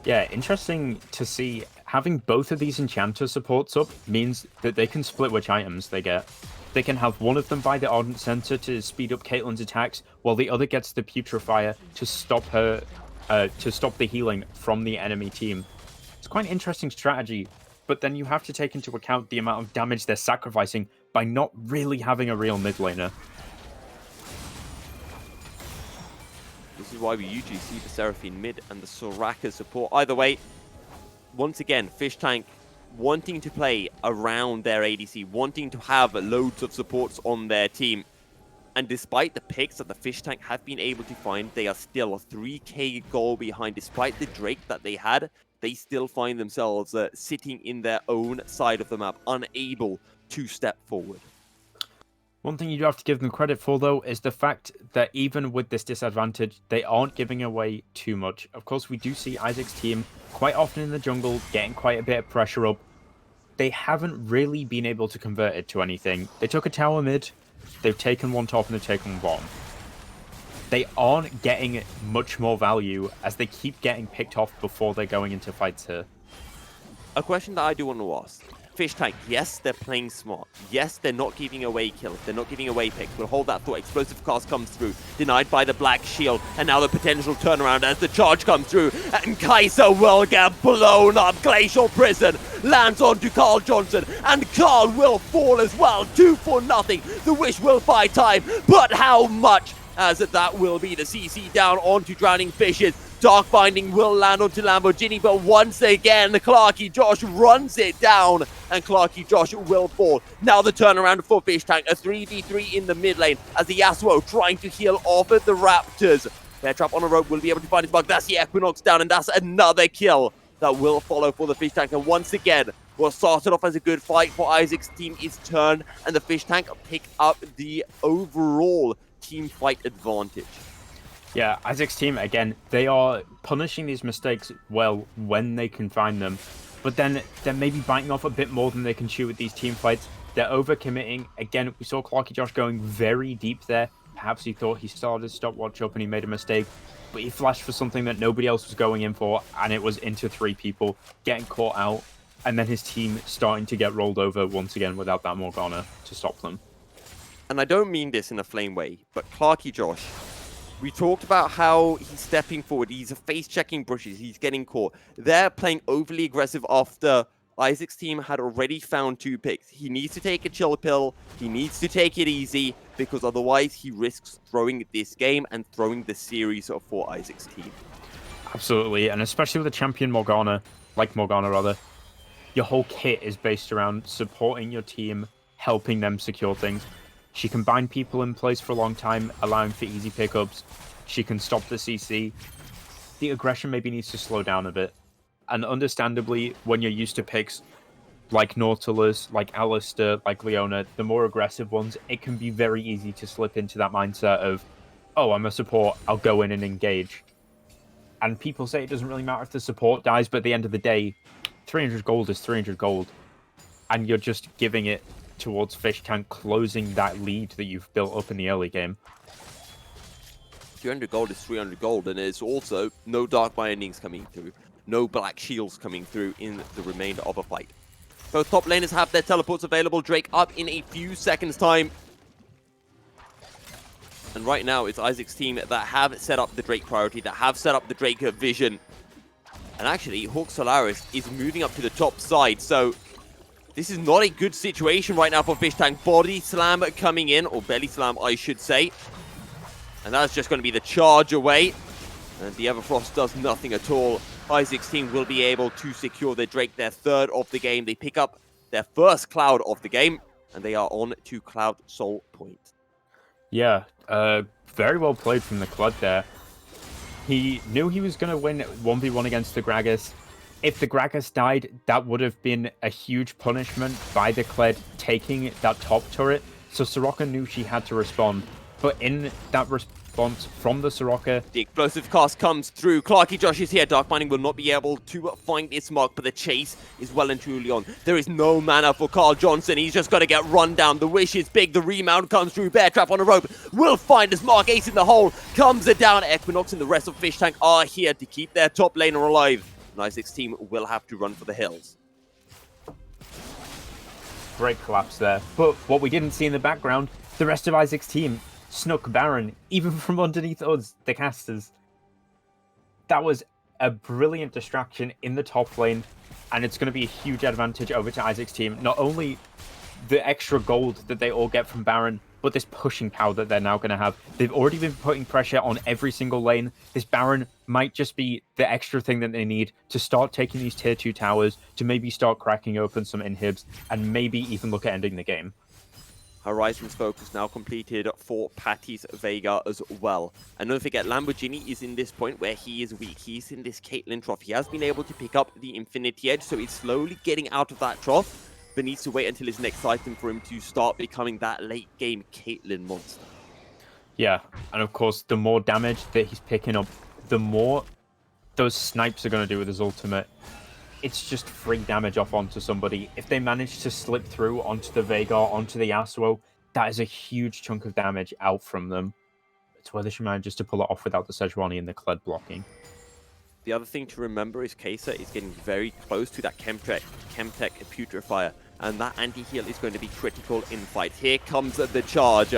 Yeah, interesting to see. Having both of these enchanter supports up means that they can split which items they get. They can have one of them buy the Ardent Center to speed up Caitlyn's attacks, while the other gets the Putrefier to stop her, to stop the healing from the enemy team. It's quite an interesting strategy, but then you have to take into account the amount of damage they're sacrificing by not really having a real mid laner. This is why we usually see the Seraphine mid and the Soraka support. Either way, once again, Fish Tank wanting to play around their ADC, wanting to have loads of supports on their team. And despite the picks that the Fish Tank have been able to find, they are still a 3k goal behind. Despite the Drake that they had, they still find themselves sitting in their own side of the map, unable to step forward. One thing you do have to give them credit for, though, is the fact that even with this disadvantage, they aren't giving away too much. Of course, we do see Isaac's team quite often in the jungle, getting quite a bit of pressure up. They haven't really been able to convert it to anything. They took a tower mid, they've taken one top, and they've taken one bottom. They aren't getting much more value as they keep getting picked off before they're going into fights here. A question that I do want to ask. Fish Tank, yes, they're playing smart. Yes, they're not giving away kills. They're not giving away picks. We'll hold that thought. Explosive cast comes through. Denied by the Black Shield. And now the potential turnaround as the charge comes through. And Kaiser will get blown up. Glacial Prison lands onto Carl Johnson. And Carl will fall as well. 2 for nothing. The Wish will buy time. But how much? As that will be the CC down onto Drowning Fishes. Dark Binding will land onto Lamborghini, but once again, Clarky Josh runs it down, and Clarky Josh will fall. Now the turnaround for Fish Tank, a 3v3 in the mid lane, as the Yasuo trying to heal off at the Raptors. Bear Trap on a rope will be able to find his bug. That's the Equinox down, and that's another kill that will follow for the Fish Tank. And once again, what started off as a good fight for Isaac's team is turned, and the Fish Tank pick up the overall team fight advantage. Yeah, Isaac's team, again, they are punishing these mistakes well when they can find them. But then they're maybe biting off a bit more than they can chew with these team fights. They're overcommitting. Again, we saw Clarky Josh going very deep there. Perhaps he thought he started stopwatch up and he made a mistake. But he flashed for something that nobody else was going in for, and it was into 3 people, getting caught out, and then his team starting to get rolled over once again without that Morgana to stop them. And I don't mean this in a flame way, but Clarky Josh, we talked about how he's stepping forward. He's face-checking bushes. He's getting caught. They're playing overly aggressive after Isaac's team had already found 2 picks. He needs to take a chill pill. He needs to take it easy, because otherwise he risks throwing this game and throwing the series for Isaac's team. Absolutely, and especially with a champion Morgana, your whole kit is based around supporting your team, helping them secure things. She can bind people in place for a long time, allowing for easy pickups. She can stop the CC. The aggression maybe needs to slow down a bit. And understandably, when you're used to picks like Nautilus, like Alistair, like Leona, the more aggressive ones, it can be very easy to slip into that mindset of, oh, I'm a support, I'll go in and engage. And people say it doesn't really matter if the support dies, but at the end of the day, 300 gold is 300 gold. And you're just giving it towards Fish Tank, closing that lead that you've built up in the early game. 300 gold is 300 gold, and there's also no Dark Bindings coming through, no Black Shields coming through in the remainder of a fight. Both top laners have their teleports available. Drake up in a few seconds' time. And right now, it's Isaac's team that have set up the Drake priority, that have set up the Drake vision. And actually, Hawk Solaris is moving up to the top side. So this is not a good situation right now for Fish Tank. Body slam coming in, or belly slam, I should say. And that's just going to be the charge away. And the Everfrost does nothing at all. Isaac's team will be able to secure their Drake, their third of the game. They pick up their first Cloud of the game, and they are on to Cloud Soul Point. Yeah, very well played from the Clud there. He knew he was going to win 1v1 against the Gragas. If the Gragas died, that would have been a huge punishment by the Kled taking that top turret. So Soraka knew she had to respond. But in that response from the Soraka, the explosive cast comes through. Clarky Josh is here. Dark Mining will not be able to find its mark, but the chase is well and truly on. There is no mana for Carl Johnson. He's just got to get run down. The wish is big. The remount comes through. Bear Trap on a rope. Will find his mark. Ace in the hole. Comes it down. Equinox and the rest of Fish Tank are here to keep their top laner alive. And Isaac's team will have to run for the hills. great collapse there. But what we didn't see in the background, the rest of Isaac's team snuck Baron, even from underneath us, the casters. That was a brilliant distraction in the top lane, and it's going to be a huge advantage over to Isaac's team. Not only the extra gold that they all get from Baron, but this pushing power that they're now going to have. They've already been putting pressure on every single lane. This Baron might just be the extra thing that they need to start taking these tier 2 towers, to maybe start cracking open some inhibs, and maybe even look at ending the game. Horizon's focus now completed for Patty's Veigar as well. And don't forget, Lamborghini is in this point where he is weak. He's in this Caitlyn trough. He has been able to pick up the Infinity Edge, so he's slowly getting out of that trough, but needs to wait until his next item for him to start becoming that late game Caitlyn monster. Yeah, and of course, the more damage that he's picking up, the more those snipes are going to do with his ultimate. It's just free damage off onto somebody. If they manage to slip through onto the Veigar, onto the Yasuo, that is a huge chunk of damage out from them. It's whether she manages to pull it off without the Sejuani and the Kled blocking. The other thing to remember is Kai'Sa is getting very close to that Chemtech Putrefier, and that anti-heal is going to be critical in fight. Here comes the charge.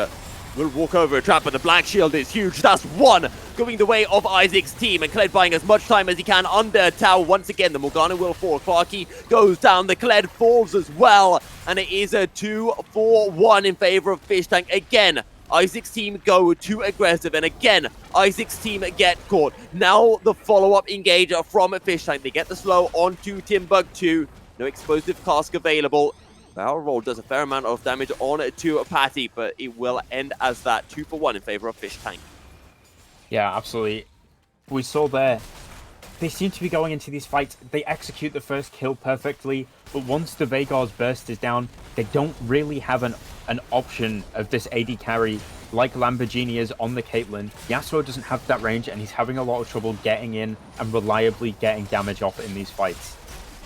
Will walk over a trap, but the Black Shield is huge. That's one going the way of Isaac's team, and Kled buying as much time as he can under tower. Once again, the Morgana will fall. Clarky goes down. The Kled falls as well, and it is a 2-4-1 in favor of Fish Tank. Again, Isaac's team go too aggressive, and again, Isaac's team get caught. Now the follow-up engage from Fish Tank. They get the slow onto Timbuktu. No explosive cask available. Barrel roll does a fair amount of damage on to Patty, but it will end as that 2-for-1 in favor of Fish Tank. Yeah, absolutely. We saw there, they seem to be going into these fights. They execute the first kill perfectly, but once the Veigar's burst is down, they don't really have an option of this AD carry like Lamborghini is on the Caitlyn. Yasuo doesn't have that range, and he's having a lot of trouble getting in and reliably getting damage off in these fights.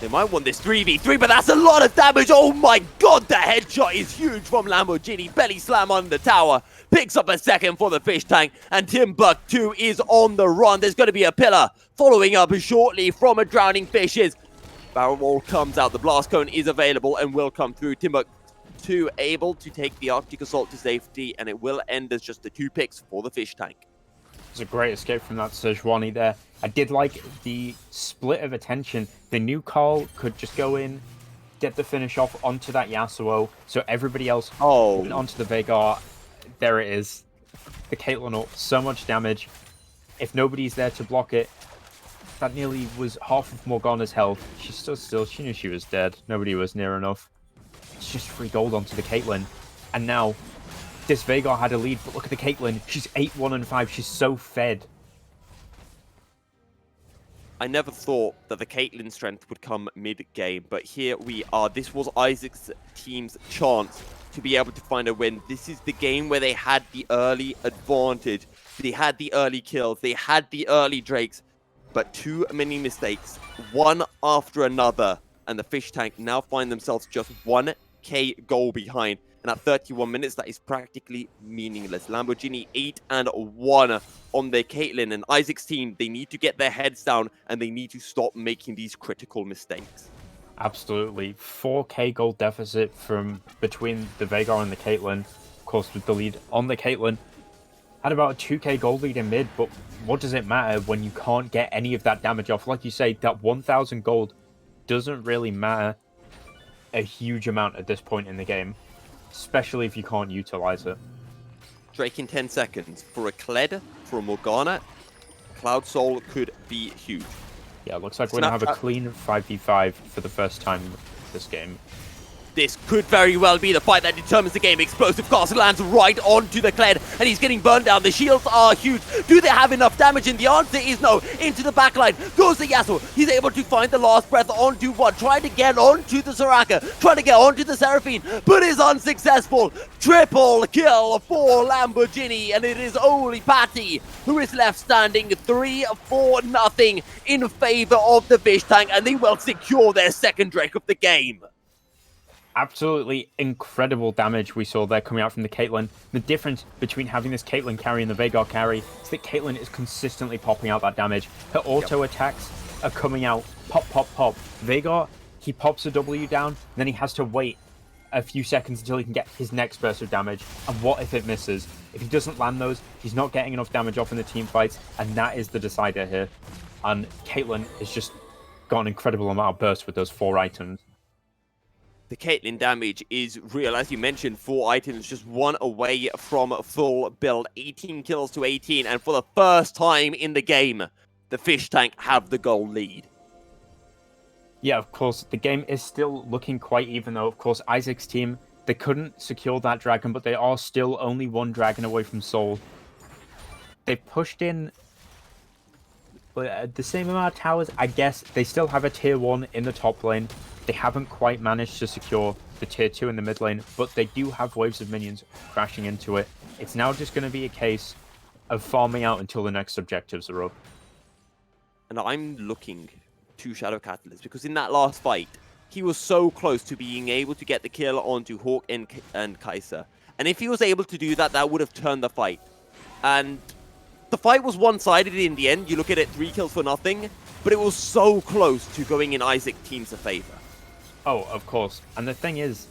They might want this 3v3, but that's a lot of damage. Oh my god, the headshot is huge from Lamborghini. Belly slam on the tower. Picks up a second for the Fish Tank, and Timbuktu is on the run. There's going to be a pillar following up shortly from a Drowning Fishes. Barrel roll comes out. The blast cone is available and will come through. Timbuktu able to take the Arctic Assault to safety, and it will end as just the 2 picks for the Fish Tank. It's a great escape from that Sejuani there. I did like the split of attention. The new Carl could just go in, get the finish off onto that Yasuo, so everybody else went onto the Veigar. There it is. The Caitlyn ult, so much damage. If nobody's there to block it, that nearly was half of Morgana's health. She stood still, she knew she was dead. Nobody was near enough. It's just free gold onto the Caitlyn. And now, this Veigar had a lead, but look at the Caitlyn. She's 8-1-5. She's so fed. I never thought that the Caitlyn strength would come mid-game, but here we are. This was Isaac's team's chance to be able to find a win. This is the game where they had the early advantage. They had the early kills. They had the early Drakes, but too many mistakes, one after another. And the Fish Tank now find themselves just 1k goal behind. And at 31 minutes, that is practically meaningless. Lamborghini 8-1 on their Caitlyn, and Isaac's team, they need to get their heads down and they need to stop making these critical mistakes. Absolutely. 4k gold deficit from between the Veigar and the Caitlyn. Of course, with the lead on the Caitlyn. Had about a 2k gold lead in mid, but what does it matter when you can't get any of that damage off? Like you say, that 1000 gold doesn't really matter a huge amount at this point in the game, especially if you can't utilize it. Drake in 10 seconds. For a Kled, for a Morgana, Cloud Soul could be huge. Yeah, it looks like we're going to have a clean 5v5 for the first time this game. This could very well be the fight that determines the game. Explosive Cast lands right onto the Kled, and he's getting burned down. The shields are huge. Do they have enough damage? And the answer is no. Into the backline goes the Yasuo. He's able to find the last breath onto one, trying to get onto the Soraka, trying to get onto the Seraphine, but is unsuccessful. Triple kill for Lamborghini, and it is only Patty who is left standing. 3-4-0 in favor of the Fish Tank, and they will secure their second Drake of the game. Absolutely incredible damage we saw there coming out from the Caitlyn. The difference between having this Caitlyn carry and the Veigar carry is that Caitlyn is consistently popping out that damage. Her auto attacks are coming out, pop, pop, pop. Veigar, he pops a W down, then he has to wait a few seconds until he can get his next burst of damage. And what if it misses? If he doesn't land those, he's not getting enough damage off in the team fights, and that is the decider here. And Caitlyn has just got an incredible amount of burst with those 4 items. The Caitlyn damage is real. As you mentioned, 4 items, just 1 away from full build. 18 kills to 18, and for the first time in the game, the Fish Tank have the goal lead. Yeah, of course, the game is still looking quite even, though, of course, Isaac's team, they couldn't secure that dragon, but they are still only 1 dragon away from Soul. They pushed in the same amount of towers. I guess they still have a tier 1 in the top lane. They haven't quite managed to secure the tier 2 in the mid lane, but they do have waves of minions crashing into it. It's now just going to be a case of farming out until the next objectives are up. And I'm looking to Shadow Catalyst, because in that last fight, he was so close to being able to get the kill onto Hawk and Kai'Sa. And if he was able to do that, that would have turned the fight. And the fight was one-sided in the end. You look at it, 3 kills for nothing, but it was so close to going in Isaac team's favor. Oh, of course. And the thing is,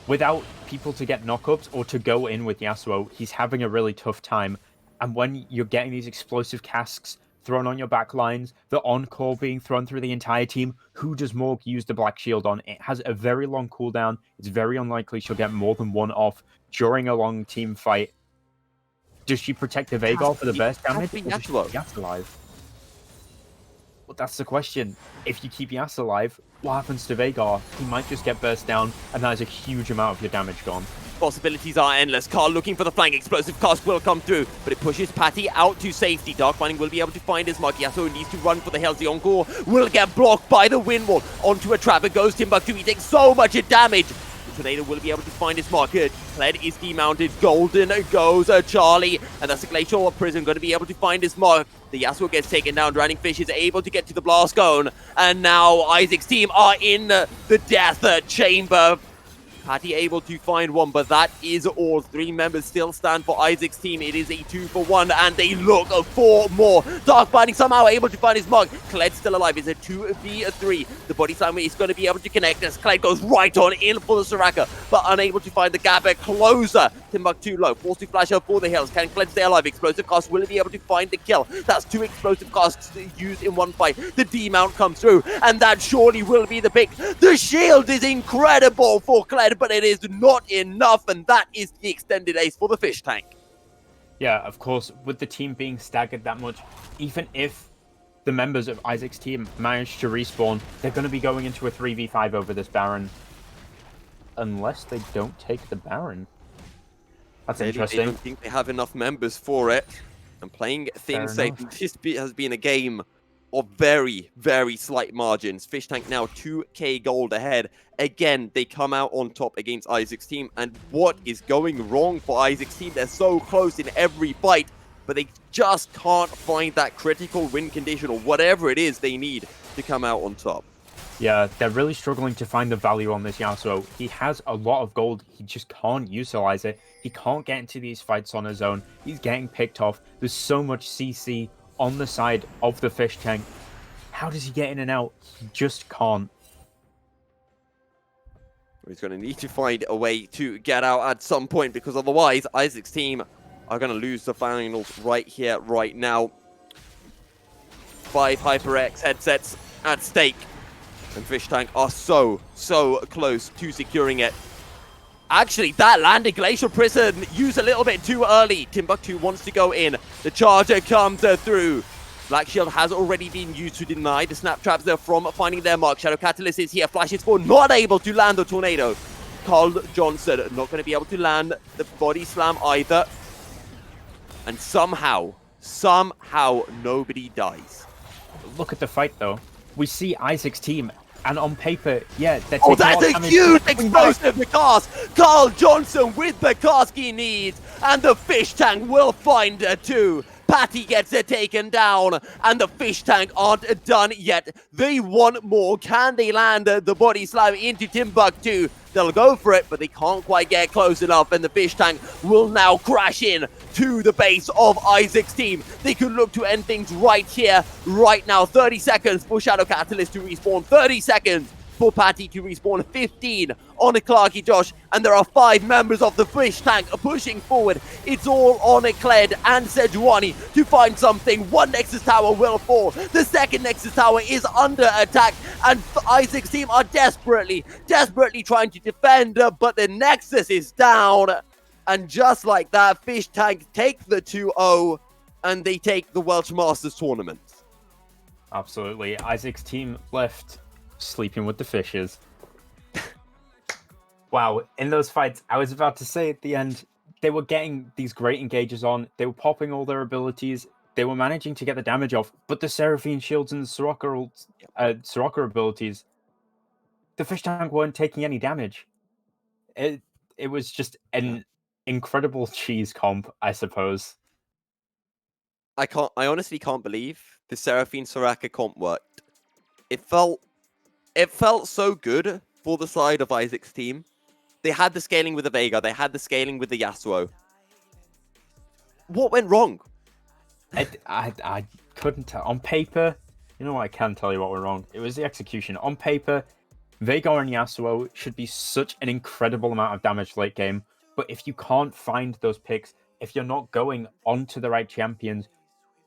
without people to get knockups or to go in with Yasuo, he's having a really tough time. And when you're getting these explosive casks thrown on your back lines, the encore being thrown through the entire team, who does Morg use the Black Shield on? It has a very long cooldown. It's very unlikely she'll get more than 1 off during a long team fight. Does she protect the Veigar for the burst damage? Or does she keep Yas alive? Well, that's the question. If you keep Yas alive, what happens to Veigar? He might just get burst down, and that is a huge amount of your damage gone. Possibilities are endless. Carl looking for the flank. Explosive cast will come through, but it pushes Patty out to safety. Dark Mining will be able to find his mark. Yasuo needs to run for the hills. The encore will get blocked by the wind wall. Onto a trap. It goes Timbuktu. He takes so much damage. The Tornado will be able to find his mark. Kled is demounted. Golden goes Charlie. And that's the Glacial Prison going to be able to find his mark. The Yasuo gets taken down. Drowning Fish is able to get to the Blast Cone. And now Isaac's team are in the Death Chamber. Patty able to find one, but that is all. 3 members still stand for Isaac's team. It is a 2-for-1, and they look for more. Dark Binding somehow able to find his mark. Kled still alive. It's a 2v3. The body slam is going to be able to connect as Kled goes right on in for the Soraka, but unable to find the gap. Closer. Timbuktu low. Forced to flash up for the hills. Can Kled stay alive? Explosive cast will be able to find the kill. That's 2 explosive casts used in 1 fight. The demount comes through, and that surely will be the pick. The shield is incredible for Kled, but it is not enough, and that is the extended ace for the Fish Tank. Yeah, of course, with the team being staggered that much, even if the members of Isaac's team manage to respawn, they're going to be going into a 3v5 over this Baron. Unless they don't take the Baron. That's interesting. I don't think they have enough members for it. And playing things safe, this has been a game of very, very slight margins. Fish Tank now 2k gold ahead. Again, they come out on top against Isaac's team. And what is going wrong for Isaac's team? They're so close in every fight, but they just can't find that critical win condition or whatever it is they need to come out on top. Yeah, they're really struggling to find the value on this Yasuo. He has a lot of gold, he just can't utilize it. He can't get into these fights on his own. He's getting picked off. There's so much CC on the side of the Fish Tank. How does he get in and out? He just can't. He's going to need to find a way to get out at some point, because otherwise Isaac's team are going to lose the finals right here, right now. 5 HyperX headsets at stake. And Fish Tank are so close to securing it. Actually, that landed Glacial Prison used a little bit too early. Timbuktu wants to go in. The charger comes through. Black Shield has already been used to deny the snap traps there from finding their mark. Shadow Catalyst is here. Flash is for not able to land the tornado. Carl Johnson not going to be able to land the body slam either. And somehow nobody dies. Look at the fight though. We see Isaac's team, and on paper, yeah, they're Oh, taking that's a huge explosive cast. Carl Johnson with the cast he needs, and the Fish Tank will find a 2. Patty gets it taken down, and the Fish Tank aren't done yet. They want more. Can they land the body slam into Timbuktu? They'll go for it, but they can't quite get close enough, and the Fish Tank will now crash in to the base of Isaac's team. They could look to end things right here, right now. 30 seconds for Shadow Catalyst to respawn. 30 seconds for Patty to respawn. 15 on a Clarky Josh, and there are 5 members of the Fish Tank pushing forward. It's all on a Kled and Sejuani to find something. One Nexus Tower will fall. The second Nexus Tower is under attack, and Isaac's team are desperately trying to defend, but the Nexus is down. And just like that, Fish Tank take the 2-0, and they take the Welsh Masters tournament. Absolutely. Isaac's team left sleeping with the fishes. Wow, in those fights, I was about to say at the end, they were getting these great engages on, they were popping all their abilities, they were managing to get the damage off, but the Seraphine shields and the Soraka abilities, the Fish Tank weren't taking any damage. It was just an incredible cheese comp, I suppose. I honestly can't believe the Seraphine Soraka comp worked. It felt so good for the side of Isaac's team. They had the scaling with the Veigar. They had the scaling with the Yasuo. What went wrong? I couldn't tell. On paper, you know what, I can tell you what went wrong. It was the execution. On paper, Veigar and Yasuo should be such an incredible amount of damage late game. But if you can't find those picks, if you're not going onto the right champions,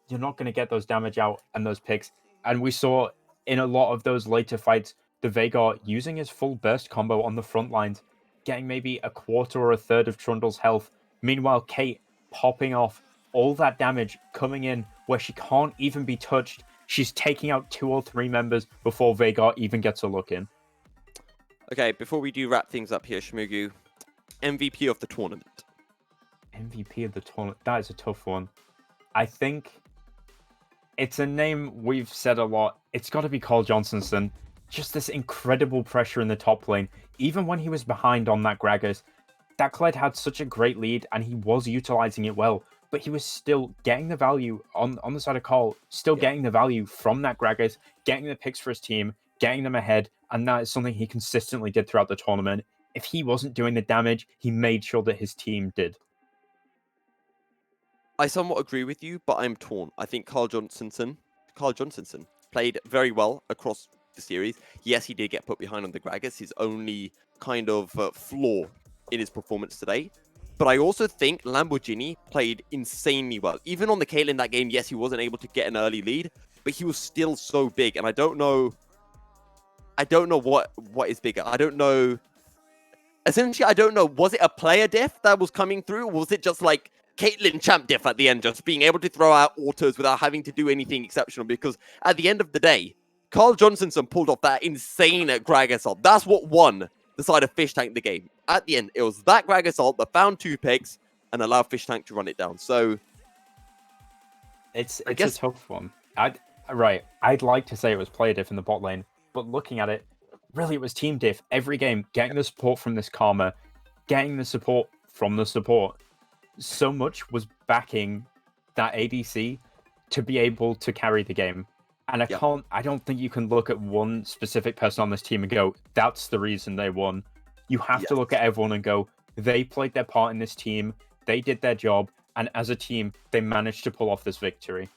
you're not going to get those damage out and those picks. And we saw in a lot of those later fights, the Veigar using his full burst combo on the front lines, getting maybe a quarter or a third of Trundle's health. Meanwhile, Kate popping off all that damage, coming in where she can't even be touched. She's taking out 2 or 3 members before Veigar even gets a look in. Okay, before we do wrap things up here, Shmugu, MVP of the tournament. MVP of the tournament, that is a tough one. I think it's a name we've said a lot. It's got to be Carl Johnsonson. Just this incredible pressure in the top lane. Even when he was behind on that Gragas, that Kled had such a great lead and he was utilizing it well, but he was still getting the value on the side of Carl, still getting the value from that Gragas, getting the picks for his team, getting them ahead, and that is something he consistently did throughout the tournament. If he wasn't doing the damage, he made sure that his team did. I somewhat agree with you, but I'm torn. I think Carl Johnsonson played very well across the series. Yes, he did get put behind on the Gragas, his only kind of flaw in his performance today. But I also think Lamborghini played insanely well. Even on the Caitlyn that game, yes, he wasn't able to get an early lead, but he was still so big. And I don't know what is bigger. I don't know. Essentially, I don't know. Was it a player diff that was coming through? Or was it just like Caitlyn champ diff at the end, just being able to throw out autos without having to do anything exceptional? Because at the end of the day, Carl Johnsonson pulled off that insane Gragas ult. That's what won the side of Fish Tank the game. At the end, it was that Gragas ult that found 2 picks and allowed Fish Tank to run it down. So it's a tough one. I'd like to say it was player diff in the bot lane, but looking at it, really it was team diff every game, getting the support from this Karma, getting the support from the support. So much was backing that ADC to be able to carry the game. And I don't think you can look at one specific person on this team and go, that's the reason they won. You have to look at everyone and go, they played their part in this team, they did their job, and as a team, they managed to pull off this victory.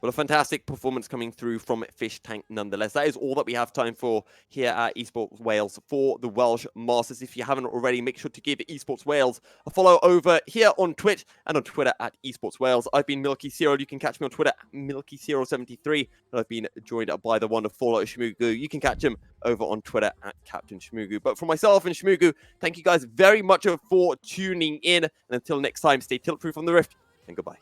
Well, a fantastic performance coming through from Fish Tank nonetheless. That is all that we have time for here at Esports Wales for the Welsh Masters. If you haven't already, make sure to give Esports Wales a follow over here on Twitch and on Twitter at Esports Wales. I've been Milky Cyril. You can catch me on Twitter at MilkyCyril73. And I've been joined by the wonderful Shmugu. You can catch him over on Twitter at Captain Shmugu. But for myself and Shmugu, thank you guys very much for tuning in. And until next time, stay tilt-proof on the Rift and goodbye.